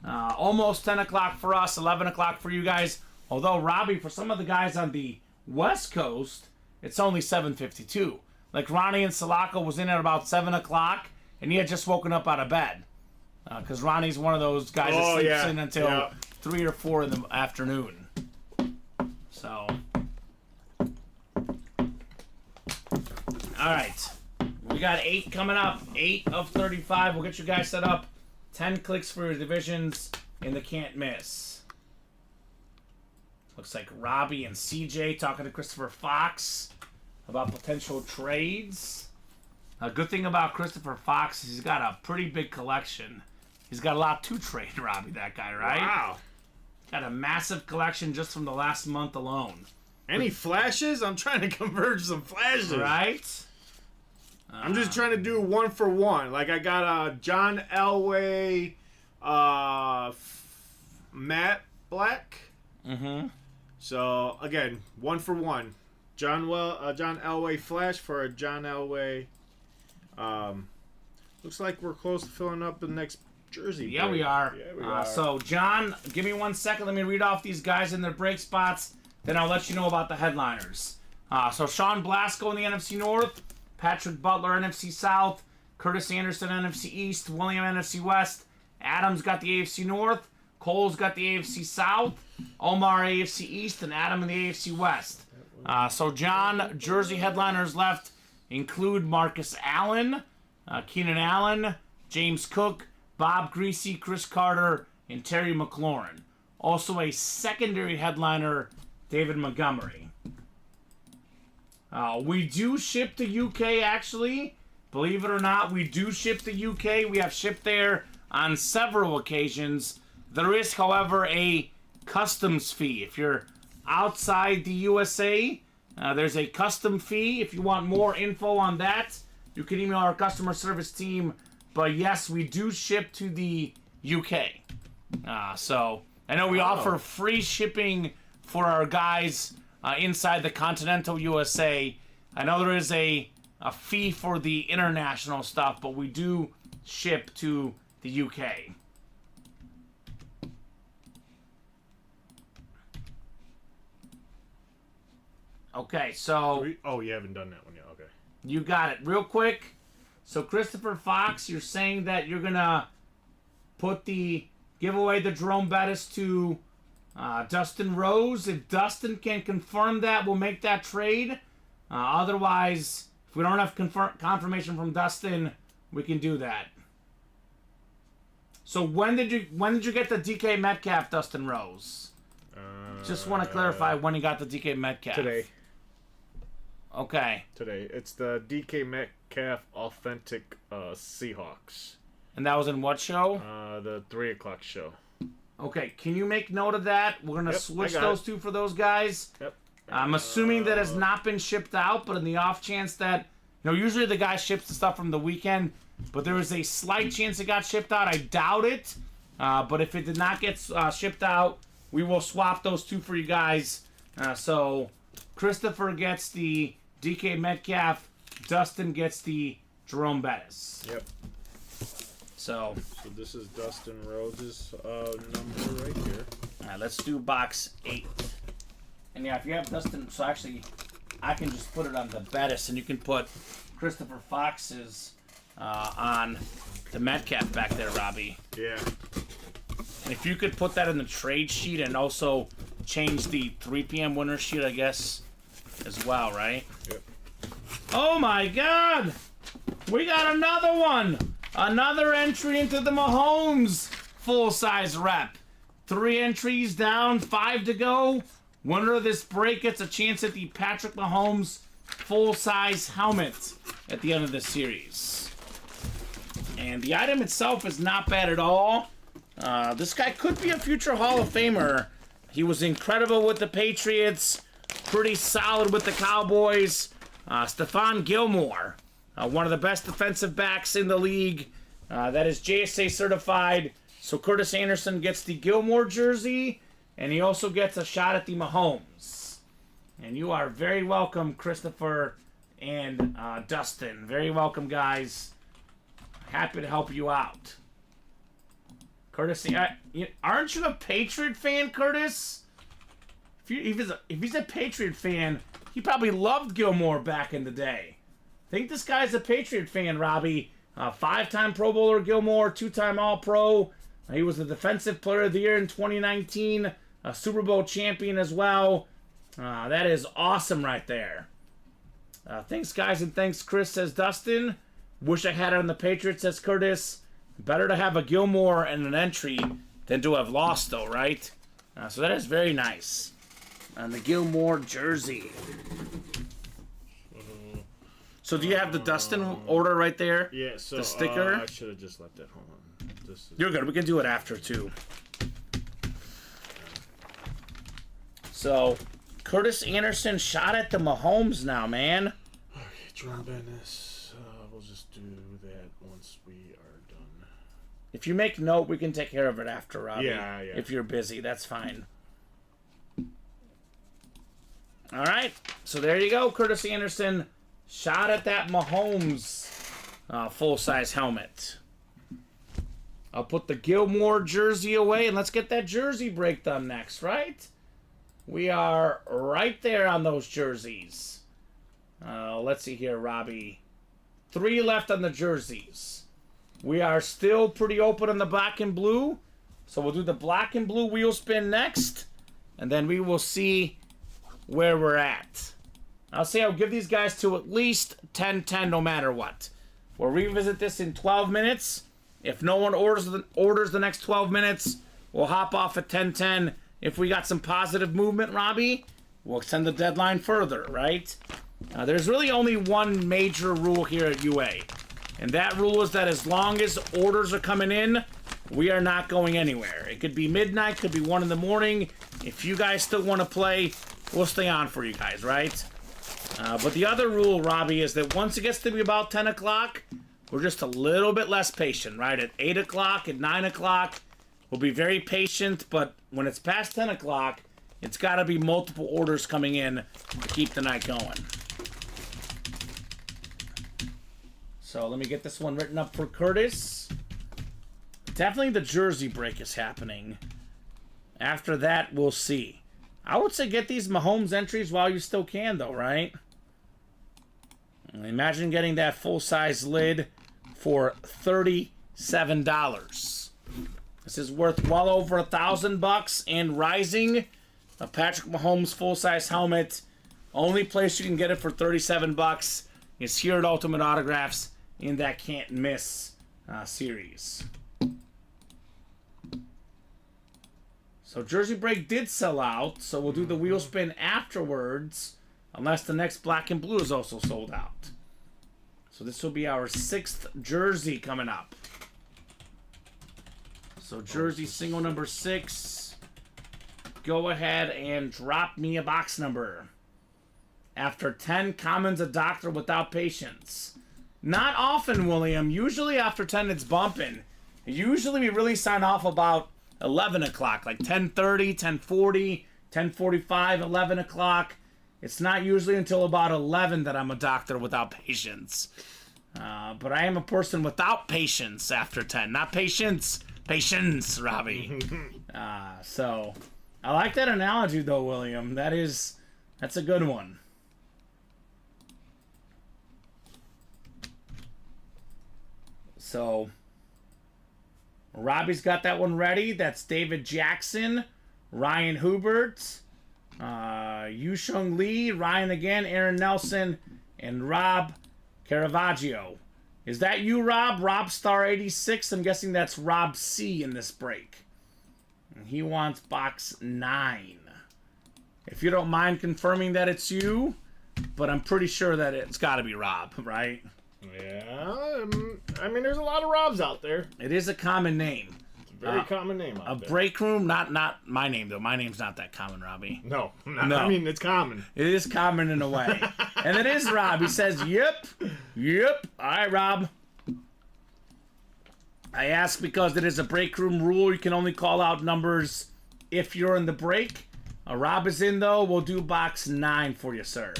Almost 10 o'clock for us, 11 o'clock for you guys. Although, Robbie, for some of the guys on the West Coast, it's only 7:52. Like Ronnie and Salako was in at about 7 o'clock, and he had just woken up out of bed. Because Ronnie's one of those guys that sleeps in until 3 or 4 in the afternoon. So... Alright, we got 8 coming up. 8 of 35. We'll get you guys set up. 10 clicks for your divisions in the can't miss. Looks like Robbie and CJ talking to Christopher Fox about potential trades. A good thing about Christopher Fox is he's got a pretty big collection. He's got a lot to trade, Robbie, that guy, right? Wow. Got a massive collection just from the last month alone. Any flashes? I'm trying to converge some flashes. Right? I'm just trying to do 1 for 1. Like I got a John Elway, matte black. Mm-hmm. So again, 1 for 1. John Elway flash for a John Elway. Looks like we're close to filling up the next jersey. Yeah, break. we are. Yeah, we are. So, John, give me 1 second. Let me read off these guys in their break spots. Then I'll let you know about the headliners. So, Sean Blasco in the NFC North. Patrick Butler, NFC South. Curtis Anderson, NFC East. William, NFC West. Adam's got the AFC North. Cole's got the AFC South. Omar, AFC East. And Adam in the AFC West. So, John, jersey headliners left include Marcus Allen, Keenan Allen, James Cook, Bob Greasy, Chris Carter, and Terry McLaurin. Also a secondary headliner, David Montgomery. We do ship to UK, actually. Believe it or not, we do ship to UK. We have shipped there on several occasions. There is, however, a customs fee. If you're outside the USA, there's a custom fee. If you want more info on that, you can email our customer service team. But yes, we do ship to the UK. So I know we offer free shipping for our guys inside the continental USA. I know there is a fee for the international stuff, but we do ship to the UK. Okay, so... Oh, you haven't done that one yet. Okay. You got it. Real quick. So, Christopher Fox, you're saying that you're going to give away the Jerome Bettis to Dustin Rose. If Dustin can confirm that, we'll make that trade. Otherwise, if we don't have confirmation from Dustin, we can do that. So when did you get the DK Metcalf, Dustin Rose? Just want to clarify when you got the DK Metcalf. Today. Okay. Today. It's the DK Metcalf Authentic Seahawks. And that was in what show? The 3 o'clock show. Okay, can you make note of that? We're going to switch those two for those guys. Yep. I'm assuming that has not been shipped out, but in the off chance that, usually the guy ships the stuff from the weekend, but there is a slight chance it got shipped out. I doubt it. But if it did not get shipped out, we will swap those two for you guys. So Christopher gets the DK Metcalf, Dustin gets the Jerome Bettis. Yep. So this is Dustin Rose's number right here. All right, let's do box 8. And yeah, if you have Dustin, so actually, I can just put it on the Bettis, and you can put Christopher Fox's on the Metcalf back there, Robbie. Yeah. And if you could put that in the trade sheet and also change the 3 p.m. winner sheet, I guess, as well, right? Yep. Oh my God! We got another one! Another entry into the Mahomes full-size rep. 3 entries down, 5 to go. Winner of this break gets a chance at the Patrick Mahomes full-size helmet at the end of the series. And the item itself is not bad at all. This guy could be a future Hall of Famer. He was incredible with the Patriots, pretty solid with the Cowboys. Stephon Gilmore, one of the best defensive backs in the league. That is JSA certified. So Curtis Anderson gets the Gilmore jersey, and he also gets a shot at the Mahomes. And you are very welcome, Christopher and Dustin. Very welcome, guys. Happy to help you out. Curtis, aren't you a Patriot fan, Curtis? If he's a Patriot fan, he probably loved Gilmore back in the day. I think this guy's a Patriot fan, Robbie. 5-time Pro Bowler Gilmore, 2-time All-Pro. He was the Defensive Player of the Year in 2019, a Super Bowl champion as well. That is awesome right there. Thanks, guys, and thanks, Chris, says Dustin. Wish I had it on the Patriots, says Curtis. Better to have a Gilmore and an entry than to have lost, though, right? So that is very nice. And the Gilmore jersey. So do you have the Dustin order right there? Yeah, so the sticker? I should have just left that. Hold on. You're good. We can do it after, too. So, Curtis Anderson shot at the Mahomes now, man. Okay, Jerome Bettis. We'll just do that once we are done. If you make note, we can take care of it after, Robbie. Yeah. If you're busy, that's fine. All right. So there you go. Curtis Anderson shot at that Mahomes full-size helmet. I'll put the Gilmore jersey away, and let's get that jersey break done next, right? We are right there on those jerseys. Let's see here, Robbie. 3 left on the jerseys. We are still pretty open on the black and blue. So we'll do the black and blue wheel spin next. And then we will see where we're at. I'll say I'll give these guys to at least 10-10 no matter what. We'll revisit this in 12 minutes. If no one orders the next 12 minutes, we'll hop off at 10-10. If we got some positive movement, Robbie, we'll extend the deadline further, right? There's really only one major rule here at UA. And that rule is that as long as orders are coming in, we are not going anywhere. It could be midnight, could be 1 in the morning. If you guys still want to play, we'll stay on for you guys, right? But the other rule, Robbie, is that once it gets to be about 10 o'clock, we're just a little bit less patient, right? At 8 o'clock, at 9 o'clock, we'll be very patient, but when it's past 10 o'clock, it's got to be multiple orders coming in to keep the night going. So let me get this one written up for Curtis. Definitely the jersey break is happening. After that, we'll see. I would say get these Mahomes entries while you still can, though, right? Imagine getting that full-size lid for $37. This is worth well over $1,000 and rising. A Patrick Mahomes full-size helmet. Only place you can get it for $37 is here at Ultimate Autographs in that Can't Miss series. So Jersey Break did sell out, so we'll do the wheel spin afterwards, unless the next black and blue is also sold out. So this will be our 6th jersey coming up. So jersey single number 6. Go ahead and drop me a box number. After 10, Kamen's a doctor without patience. Not often, William. Usually after 10, it's bumping. Usually we really sign off about 11 o'clock, like 10:30, 10:40, 10:45, 11 o'clock. It's not usually until about 11 that I'm a doctor without patience. But I am a person without patience after 10. Not patience. Patience, Robbie. So, I like that analogy, though, William. That's a good one. So, Robbie's got that one ready. That's David Jackson, Ryan Hubert, Yusheng Lee, Ryan again, Aaron Nelson, and Rob Caravaggio. Is that you, Rob? Rob Star 86? I'm guessing that's Rob C in this break. And he wants box 9. If you don't mind confirming that it's you, but I'm pretty sure that it's got to be Rob, right? Yeah, I mean, there's a lot of Robs out there. It is a common name. It's a very common name out there. Break room, not my name, though. My name's not that common, Robbie. No. No. I mean, it's common. It is common in a way. And it is Rob. He says, yep. All right, Rob. I ask because it is a break room rule. You can only call out numbers if you're in the break. Rob is in, though. We'll do box 9 for you, sir.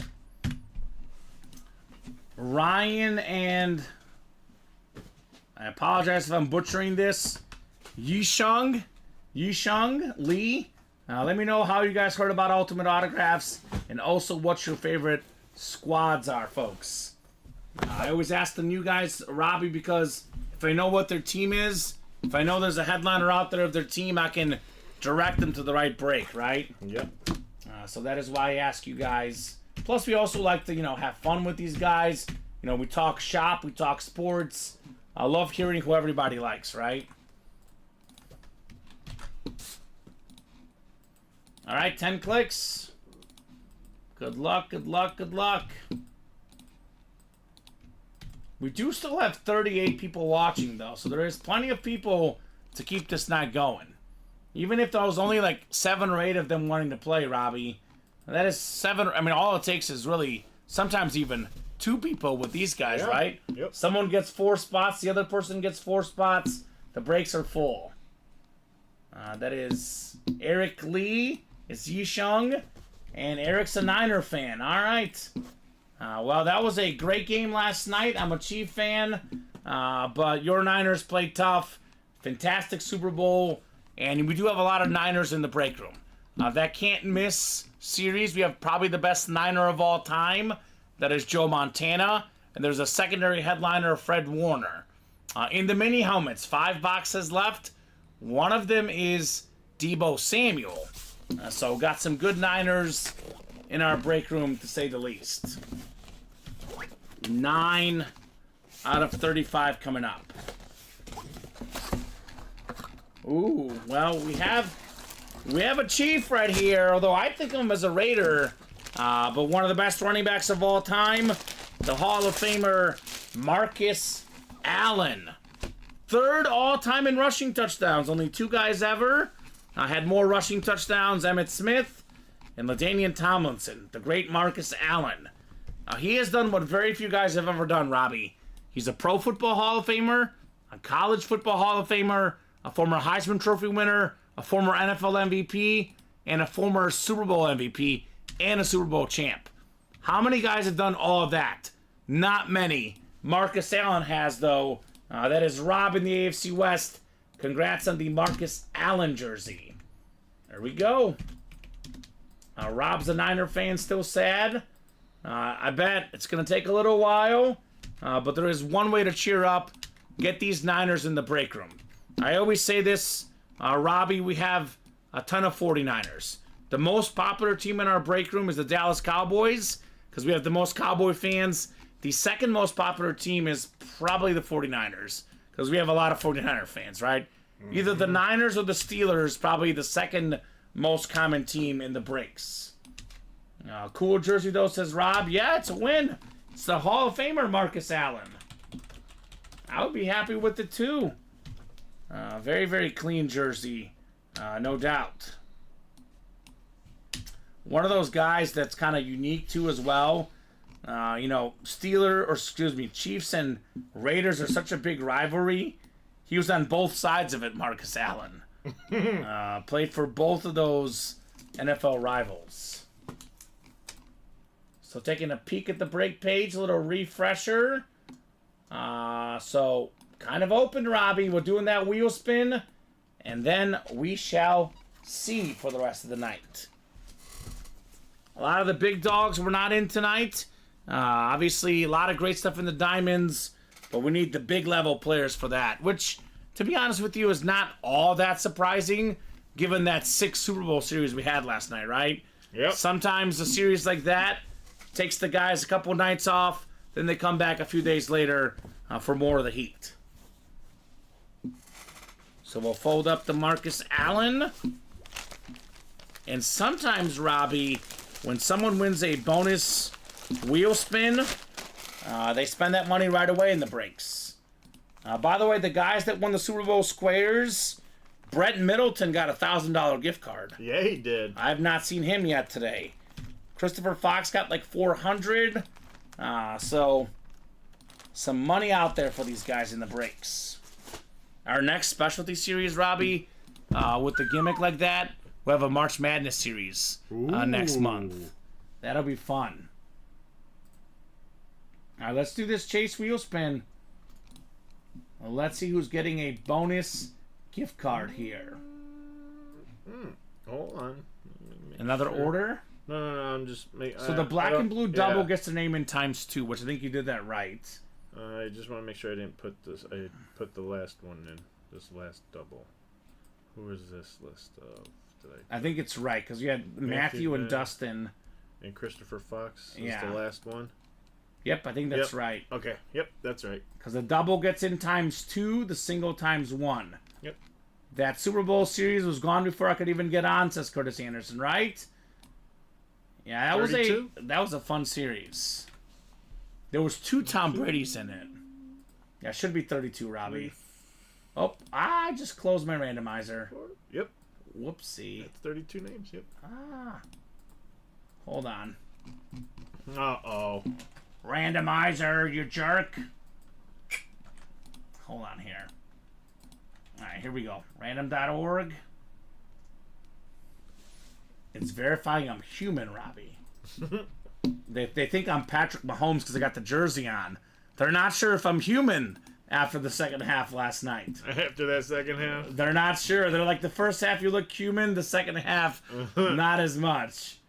Ryan and... I apologize if I'm butchering this. Yusheng Lee. Let me know how you guys heard about Ultimate Autographs and also what your favorite squads are, folks. I always ask the new guys, Robbie, because if I know what their team is, if I know there's a headliner out there of their team, I can direct them to the right break, right? Yep. So that is why I ask you guys. Plus, we also like to, have fun with these guys. We talk shop, we talk sports. I love hearing who everybody likes, right? All right, 10 clicks. Good luck. We do still have 38 people watching, though, so there is plenty of people to keep this night going. Even if there was only like 7 or 8 of them wanting to play, Robbie, that is 7. I mean, all it takes is really sometimes even 2 people with these guys, right? Yep. Someone gets 4 spots, the other person gets 4 spots. The breaks are full. That is Eric Lee, it's Yisheng, and Eric's a Niner fan. All right. Well, that was a great game last night. I'm a Chief fan, but your Niners played tough. Fantastic Super Bowl, and we do have a lot of Niners in the break room. That Can't Miss series, we have probably the best Niner of all time. That is Joe Montana, and there's a secondary headliner, Fred Warner. In the mini helmets, 5 boxes left. One of them is Deebo Samuel. So got some good Niners in our break room, to say the least. 9 out of 35 coming up. Ooh, well, we have a Chief right here, although I think of him as a Raider. But one of the best running backs of all time, the Hall of Famer Marcus Allen. 3rd all-time in rushing touchdowns. Only 2 guys ever had more rushing touchdowns, Emmitt Smith and LaDainian Tomlinson. The great Marcus Allen. He has done what very few guys have ever done, Robbie. He's a Pro Football Hall of Famer, a College Football Hall of Famer, a former Heisman Trophy winner, a former NFL MVP, and a former Super Bowl MVP, and a Super Bowl champ. How many guys have done all of that? Not many. Marcus Allen has, though. That is Rob in the AFC West. Congrats on the Marcus Allen jersey. There we go. Rob's a Niner fan, still sad. I bet it's going to take a little while, but there is one way to cheer up. Get these Niners in the break room. I always say this, Robbie, we have a ton of 49ers. The most popular team in our break room is the Dallas Cowboys, because we have the most Cowboy fans. The second most popular team is probably the 49ers, because we have a lot of 49er fans, right? Either the Niners or the Steelers, probably the second most common team in the breaks. Cool jersey, though, says Rob. Yeah, it's a win. It's the Hall of Famer, Marcus Allen. I would be happy with it, too. Very, very clean jersey, no doubt. One of those guys that's kind of unique, too, as well. Chiefs and Raiders are such a big rivalry. He was on both sides of it, Marcus Allen. Played for both of those NFL rivals. So taking a peek at the break page, a little refresher. So kind of open, Robbie. We're doing that wheel spin, and then we shall see for the rest of the night. A lot of the big dogs were not in tonight. Obviously, a lot of great stuff in the diamonds, but we need the big level players for that, which, to be honest with you, is not all that surprising, given that 6 Super Bowl series we had last night, right? Yep. Sometimes a series like that takes the guys a couple nights off, then they come back a few days later for more of the heat. So we'll fold up the Marcus Allen. And sometimes, Robbie, when someone wins a bonus wheel spin, they spend that money right away in the breaks. By the way, the guys that won the Super Bowl squares, Brett Middleton got a $1,000 gift card. Yeah, he did. I have not seen him yet today. Christopher Fox got like 400. So some money out there for these guys in the breaks. Our next specialty series, Robbie, with the gimmick like that, we'll have a March Madness series next month. That'll be fun. All right, let's do this chase wheel spin. Well, let's see who's getting a bonus gift card here. Hold on. Another order? No, I'm just making... So the black and blue double gets the name in ×2, which I think you did that right. I just want to make sure I didn't put this... I put the last one in. This last double. Who is this list of? I think it's right, because you had Matthew and Dustin. And Christopher Fox is Yeah. the last one? Yep, I think that's right. Okay, yep, that's right. Because the double gets in ×2, the single ×1. Yep. That Super Bowl series was gone before I could even get on, says Curtis Anderson, right? Yeah, that 32? was a fun series. There was 2 Tom Brady's in it. Yeah, it should be 32, Robbie. Oh, I just closed my randomizer. Yep. Whoopsie. That's 32 names, yep. Hold on. Uh-oh. Randomizer, you jerk. Hold on here. Alright, here we go. Random.org. It's verifying I'm human, Robbie. They think I'm Patrick Mahomes because I got the jersey on. They're not sure if I'm human after the second half last night. After that second half? They're not sure. They're like, the first half you look human, the second half not as much.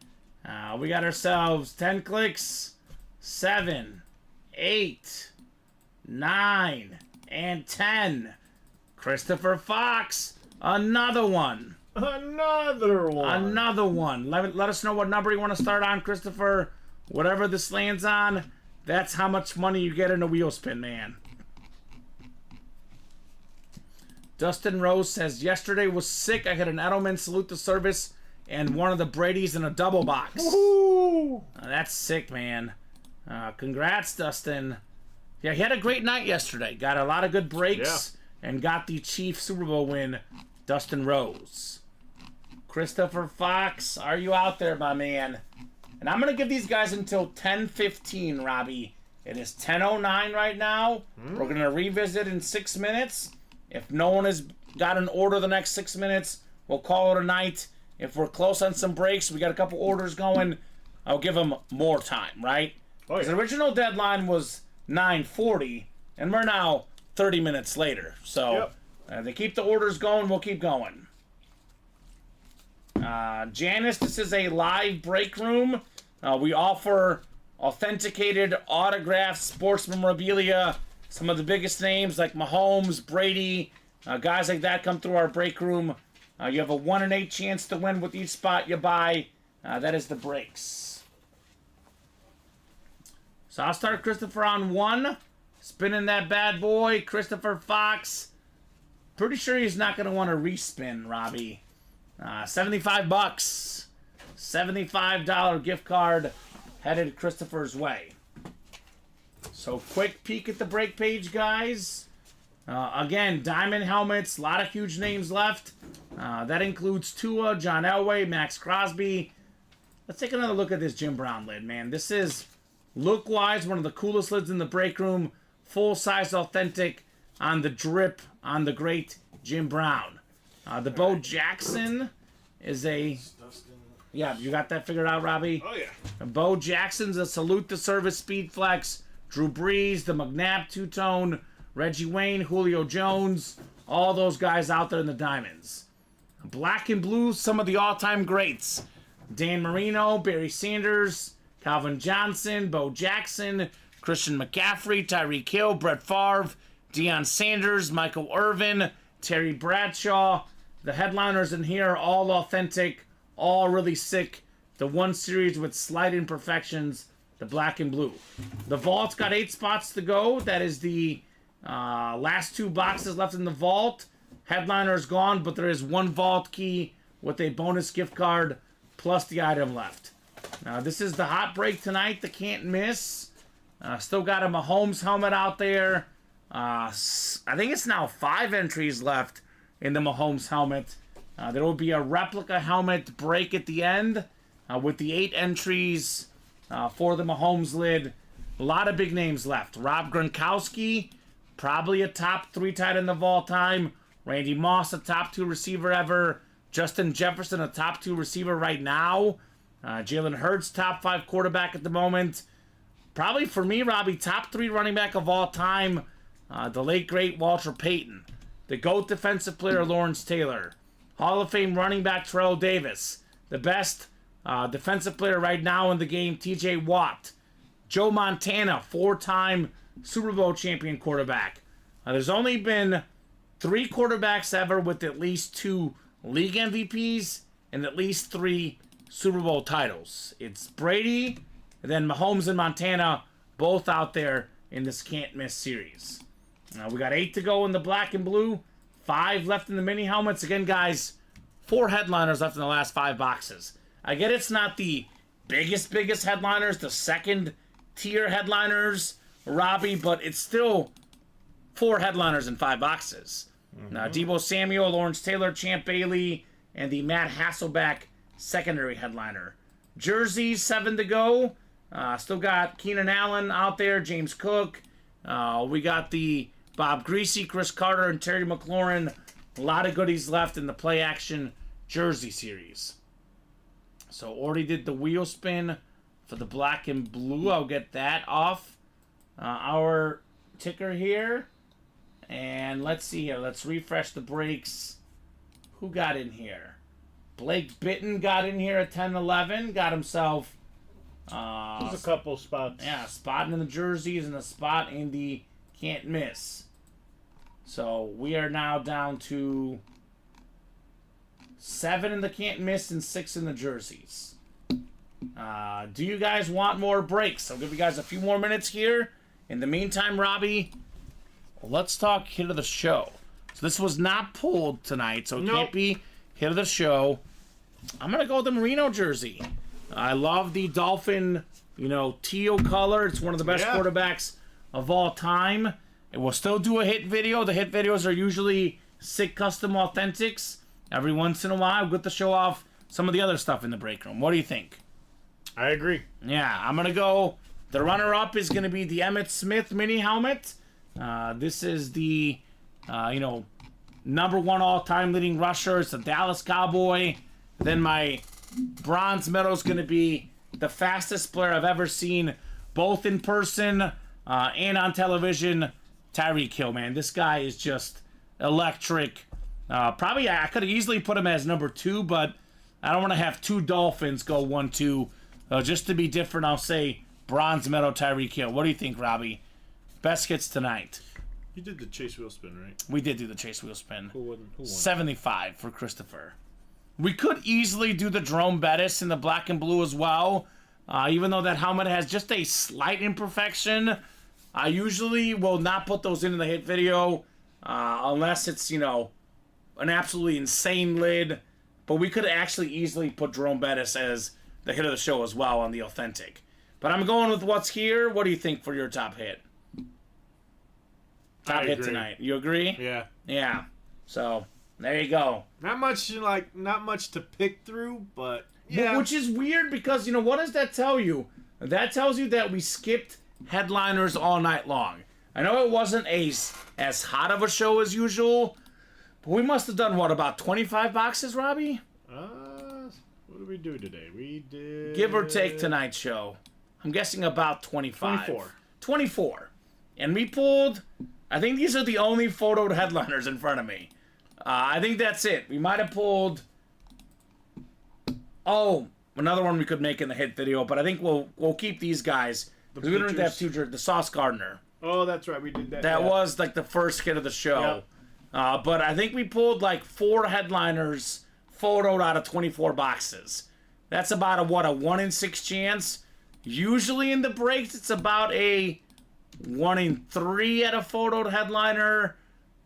We got ourselves 10 clicks, 7, 8, 9, and 10. Christopher Fox, another one. Another one. Another one. Let us know what number you want to start on, Christopher. Whatever this lands on, that's how much money you get in a wheel spin, man. Dustin Rose says, yesterday was sick. I had an Edelman salute to service and one of the Brady's in a double box. Woo! That's sick, man. Congrats, Dustin. Yeah, he had a great night yesterday. Got a lot of good breaks and got the Chiefs Super Bowl win, Dustin Rose. Christopher Fox, are you out there, my man? And I'm going to give these guys until 10:15, Robbie. It is 10:09 right now. We're going to revisit in 6 minutes. If no one has got an order the next 6 minutes, we'll call it a night. If we're close on some breaks, we got a couple orders going, I'll give them more time, right? Because the original deadline was 9:40, and we're now 30 minutes later. So they keep the orders going, we'll keep going. Janice, this is a live break room. We offer authenticated, autographed sports memorabilia. Some of the biggest names like Mahomes, Brady, guys like that come through our break room. You have a 1 in 8 chance to win with each spot you buy. That is the breaks. So I'll start Christopher on 1. Spinning that bad boy, Christopher Fox. Pretty sure he's not going to want to respin, Robbie. $75. $75 gift card headed Christopher's way. So quick peek at the break page, guys. Again, diamond helmets, a lot of huge names left. That includes Tua, John Elway, Max Crosby. Let's take another look at this Jim Brown lid, man. This is, look-wise, one of the coolest lids in the break room. Full-size authentic on the drip on the great Jim Brown. The Bo Jackson is a... Yeah, you got that figured out, Robbie? Oh, yeah. Bo Jackson's a Salute to Service Speed Flex. Drew Brees, the McNabb two-tone, Reggie Wayne, Julio Jones, all those guys out there in the diamonds. Black and blue, some of the all-time greats. Dan Marino, Barry Sanders, Calvin Johnson, Bo Jackson, Christian McCaffrey, Tyreek Hill, Brett Favre, Deion Sanders, Michael Irvin, Terry Bradshaw. The headliners in here are all authentic, all really sick. The one series with slight imperfections, the black and blue. The vault's got 8 spots to go. That is the last 2 boxes left in the vault. Headliner is gone, but there is 1 vault key with a bonus gift card plus the item left. Now, this is the hot break tonight, the can't miss. Still got a Mahomes helmet out there. I think it's now 5 entries left in the Mahomes helmet. There will be a replica helmet break at the end with the 8 entries for the Mahomes lid. A lot of big names left. Rob Gronkowski, probably a top 3 tight end of all time. Randy Moss, a top 2 receiver ever. Justin Jefferson, a top 2 receiver right now. Jalen Hurts, top 5 quarterback at the moment. Probably for me, Robbie, top 3 running back of all time. The late, great Walter Payton. The GOAT defensive player, Lawrence Taylor. Hall of Fame running back, Terrell Davis. The best defensive player right now in the game, TJ Watt. Joe Montana, 4-time Super Bowl champion quarterback. There's only been 3 quarterbacks ever with at least 2 league MVPs and at least 3 Super Bowl titles. It's Brady, and then Mahomes and Montana, both out there in this can't-miss series. We got 8 to go in the black and blue, 5 left in the mini helmets. Again, guys, 4 headliners left in the last 5 boxes. I get it's not the biggest headliners, the second-tier headliners, Robbie, but it's still 4 headliners in 5 boxes. Now, Deebo Samuel, Lawrence Taylor, Champ Bailey, and the Matt Hasselbeck secondary headliner. Jerseys, 7 to go. Still got Keenan Allen out there, James Cook. We got the Bob Greasy, Chris Carter, and Terry McLaurin. A lot of goodies left in the play-action jersey series. So, already did the wheel spin for the black and blue. I'll get that off our ticker here. And let's see here. Let's refresh the breaks. Who got in here? Blake Bitten got in here at 10-11. Got himself... There's a couple spots. Yeah, a spot in the jerseys and a spot in the can't miss. So we are now down to 7 in the can't miss and 6 in the jerseys. Do you guys want more breaks? I'll give you guys a few more minutes here. In the meantime, Robbie, let's talk hit of the show. So this was not pulled tonight, so it can't be hit of the show. I'm going to go with the Marino jersey. I love the Dolphin, teal color. It's one of the best quarterbacks of all time. And we'll still do a hit video. The hit videos are usually sick custom authentics. Every once in a while, we'll get to show off some of the other stuff in the break room. What do you think? I agree. Yeah, I'm going to go. The runner-up is going to be the Emmitt Smith mini helmet. This is the, number 1 all-time leading rusher. It's the Dallas Cowboy. Then my bronze medal is going to be the fastest player I've ever seen, both in person and on television, Tyreek Hill, man. This guy is just electric. Probably I could have easily put him as number 2, but I don't want to have 2 Dolphins go 1-2. Just to be different, I'll say bronze medal Tyreek Hill. What do you think, Robbie? Best hits tonight. You did the chase wheel spin, right? We did do the chase wheel spin. Who won? 75 for Christopher. We could easily do the Jerome Bettis in the black and blue as well. Even though that helmet has just a slight imperfection, I usually will not put those into the hit video unless it's, an absolutely insane lid. But we could actually easily put Jerome Bettis as the hit of the show as well on the authentic. But I'm going with what's here. What do you think for your top hit? Top hit tonight. You agree? Yeah. Yeah. So there you go. Not much to pick through, but yeah. Which is weird because what does that tell you? That tells you that we skipped headliners all night long. I know it wasn't as hot of a show as usual, but we must have done about 25 boxes, Robbie? What did we do today? We did, give or take tonight's show. I'm guessing about 25. 24. And we pulled, I think these are the only photoed headliners in front of me. I think that's it. We might have pulled, another one we could make in the hit video, but I think we'll keep these guys. Because we don't have two jerseys. The Sauce Gardner. Oh, that's right. We did that. That was like the first hit of the show. Yep. But I think we pulled like 4 headliners photoed out of 24 boxes. That's about a 1 in 6 chance. Usually in the breaks, it's about a 1 in 3 at a photoed headliner,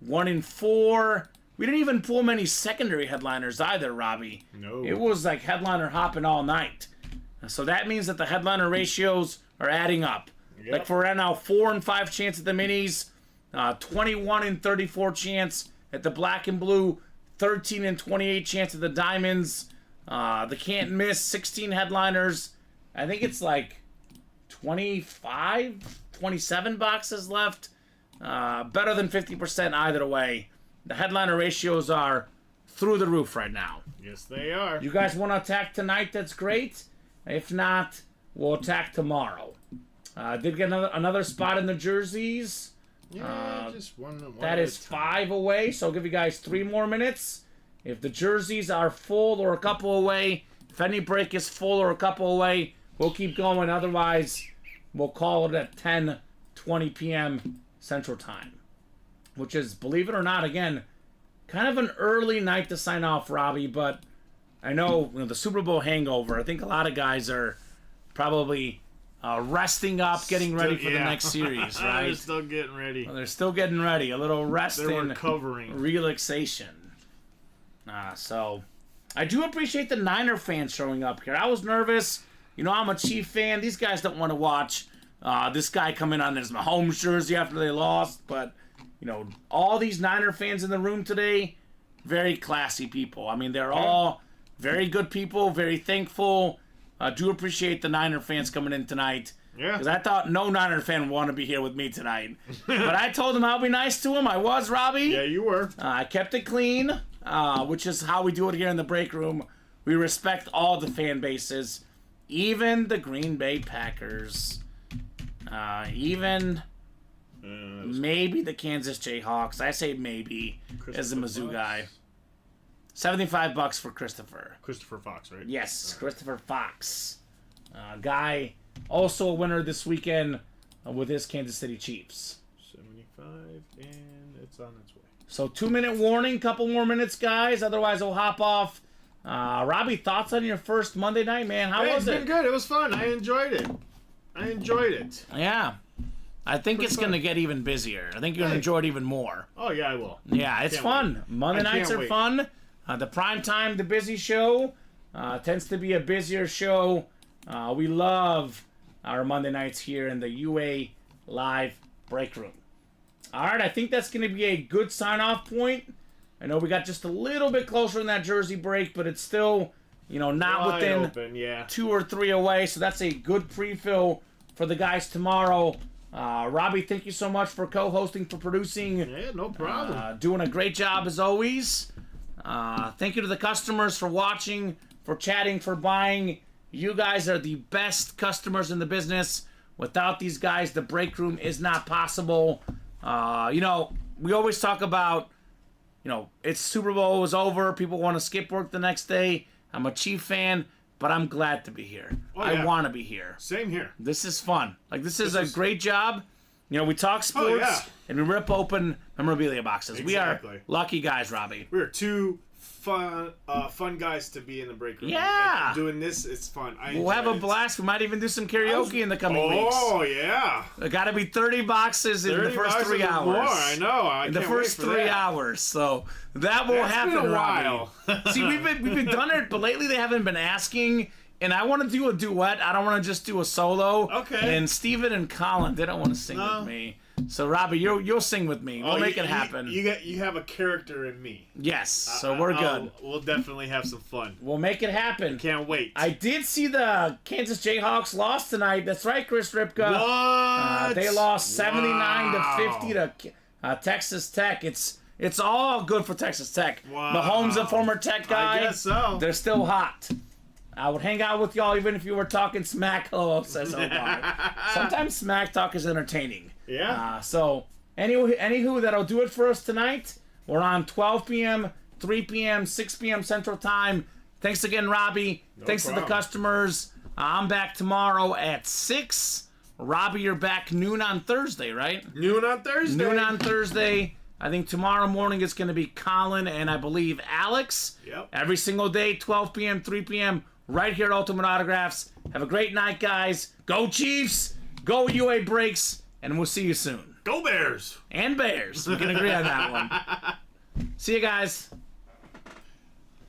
1 in 4. We didn't even pull many secondary headliners either, Robbie. No. It was like headliner hopping all night. So that means that the headliner ratios are adding up. Yep. Like for right now, 4 and 5 chance at the minis, 21 and 34 chance at the black and blue, 13 and 28 chance at the diamonds. The can't miss, 16 headliners. I think it's like 25, 27 boxes left. Better than 50% either way. The headliner ratios are through the roof right now. Yes, they are. You guys want to attack tonight? That's great. If not, we'll attack tomorrow. Did get another spot in the jerseys. Yeah, just one that is 5 away, so I'll give you guys 3 more minutes. If the jerseys are full or a couple away, if any break is full or a couple away, we'll keep going. Otherwise, we'll call it at 10:20 p.m. Central Time. Which is, believe it or not, again, kind of an early night to sign off, Robbie, but I know, the Super Bowl hangover. I think a lot of guys are probably resting up, getting ready for the next series, right? They're still getting ready. Well, they're still getting ready. A little rest They're and recovering. relaxation. So, I do appreciate the Niner fans showing up here. I was nervous. I'm a Chief fan. These guys don't want to watch this guy come in on his Mahomes jersey after they lost. But, all these Niner fans in the room today, very classy people. I mean, they're all very good people, very thankful. I do appreciate the Niner fans coming in tonight. Yeah. Because I thought no Niner fan would want to be here with me tonight. But I told them I'll be nice to him. I was, Robbie. Yeah, you were. I kept it clean, which is how we do it here in the break room. We respect all the fan bases, even the Green Bay Packers, even maybe the Kansas Jayhawks. I say maybe as a Mizzou guy. $75 for Christopher. Christopher Fox, right? Yes, Christopher Fox. Guy, also a winner this weekend with his Kansas City Chiefs. 75, and it's on its way. So 2-minute warning, couple more minutes, guys. Otherwise, we'll hop off. Robbie, thoughts on your first Monday night, man? How was it? It's been good. It was fun. I enjoyed it. Yeah. I think it's going to get even busier. I think you're going to enjoy it even more. Oh, yeah, I will. Yeah, it's fun. Monday nights are fun. The prime time, the busy show, tends to be a busier show. We love our Monday nights here in the UA Live Break Room. All right, I think that's going to be a good sign-off point. I know we got just a little bit closer in that jersey break, but it's still, not Wide within open, 2 or 3 away. So that's a good pre-fill for the guys tomorrow. Robbie, thank you so much for co-hosting, for producing. Yeah, no problem. Doing a great job as always. Thank you to the customers for watching, for chatting, for buying. You guys are the best customers in the business. Without these guys, the break room is not possible. We always talk about, it's Super Bowl is over. People want to skip work the next day. I'm a Chief fan. but I'm glad to be here. Oh, I yeah. want to be here. Same here. This is fun. Like, this is a great job. You know, we talk sports, yeah. and we rip open memorabilia boxes. Exactly. We are lucky guys, Robbie. We're two fun guys to be in the break room. Yeah. And doing this, it's fun. We'll have a blast. We might even do some karaoke in the coming weeks. Oh, yeah. There got to be 30 boxes in the first 3 hours. More. I know. In the first 3 hours. So that will happen, been a Robbie. while. See, we've been done it, but lately they haven't been asking. And I want to do a duet. I don't want to just do a solo. Okay. And Steven and Colin, they don't want to sing with me. So Robbie, you'll sing with me. We'll make it happen. You have a character in me. Yes. So we're good. We'll definitely have some fun. We'll make it happen. Can't wait. I did see the Kansas Jayhawks lost tonight. That's right, Chris Ripka. What? They lost 79 to 50 to Texas Tech. It's all good for Texas Tech. Wow. Mahomes, a former Tech guy. I guess so. They're still hot. I would hang out with y'all even if you were talking smack. Hello, says Omar. Sometimes smack talk is entertaining. Yeah. So, anywho, that'll do it for us tonight. We're on 12 p.m., 3 p.m., 6 p.m. Central Time. Thanks again, Robbie. Thanks to the customers. I'm back tomorrow at 6. Robbie, you're back noon on Thursday, right? Noon on Thursday. Noon on Thursday. I think tomorrow morning it's going to be Colin and I believe Alex. Yep. Every single day, 12 p.m., 3 p.m., right here at Ultimate Autographs. Have a great night, guys. Go Chiefs. Go UA Breaks. And we'll see you soon. Go Bears. And Bears. We can agree on that one. See you guys.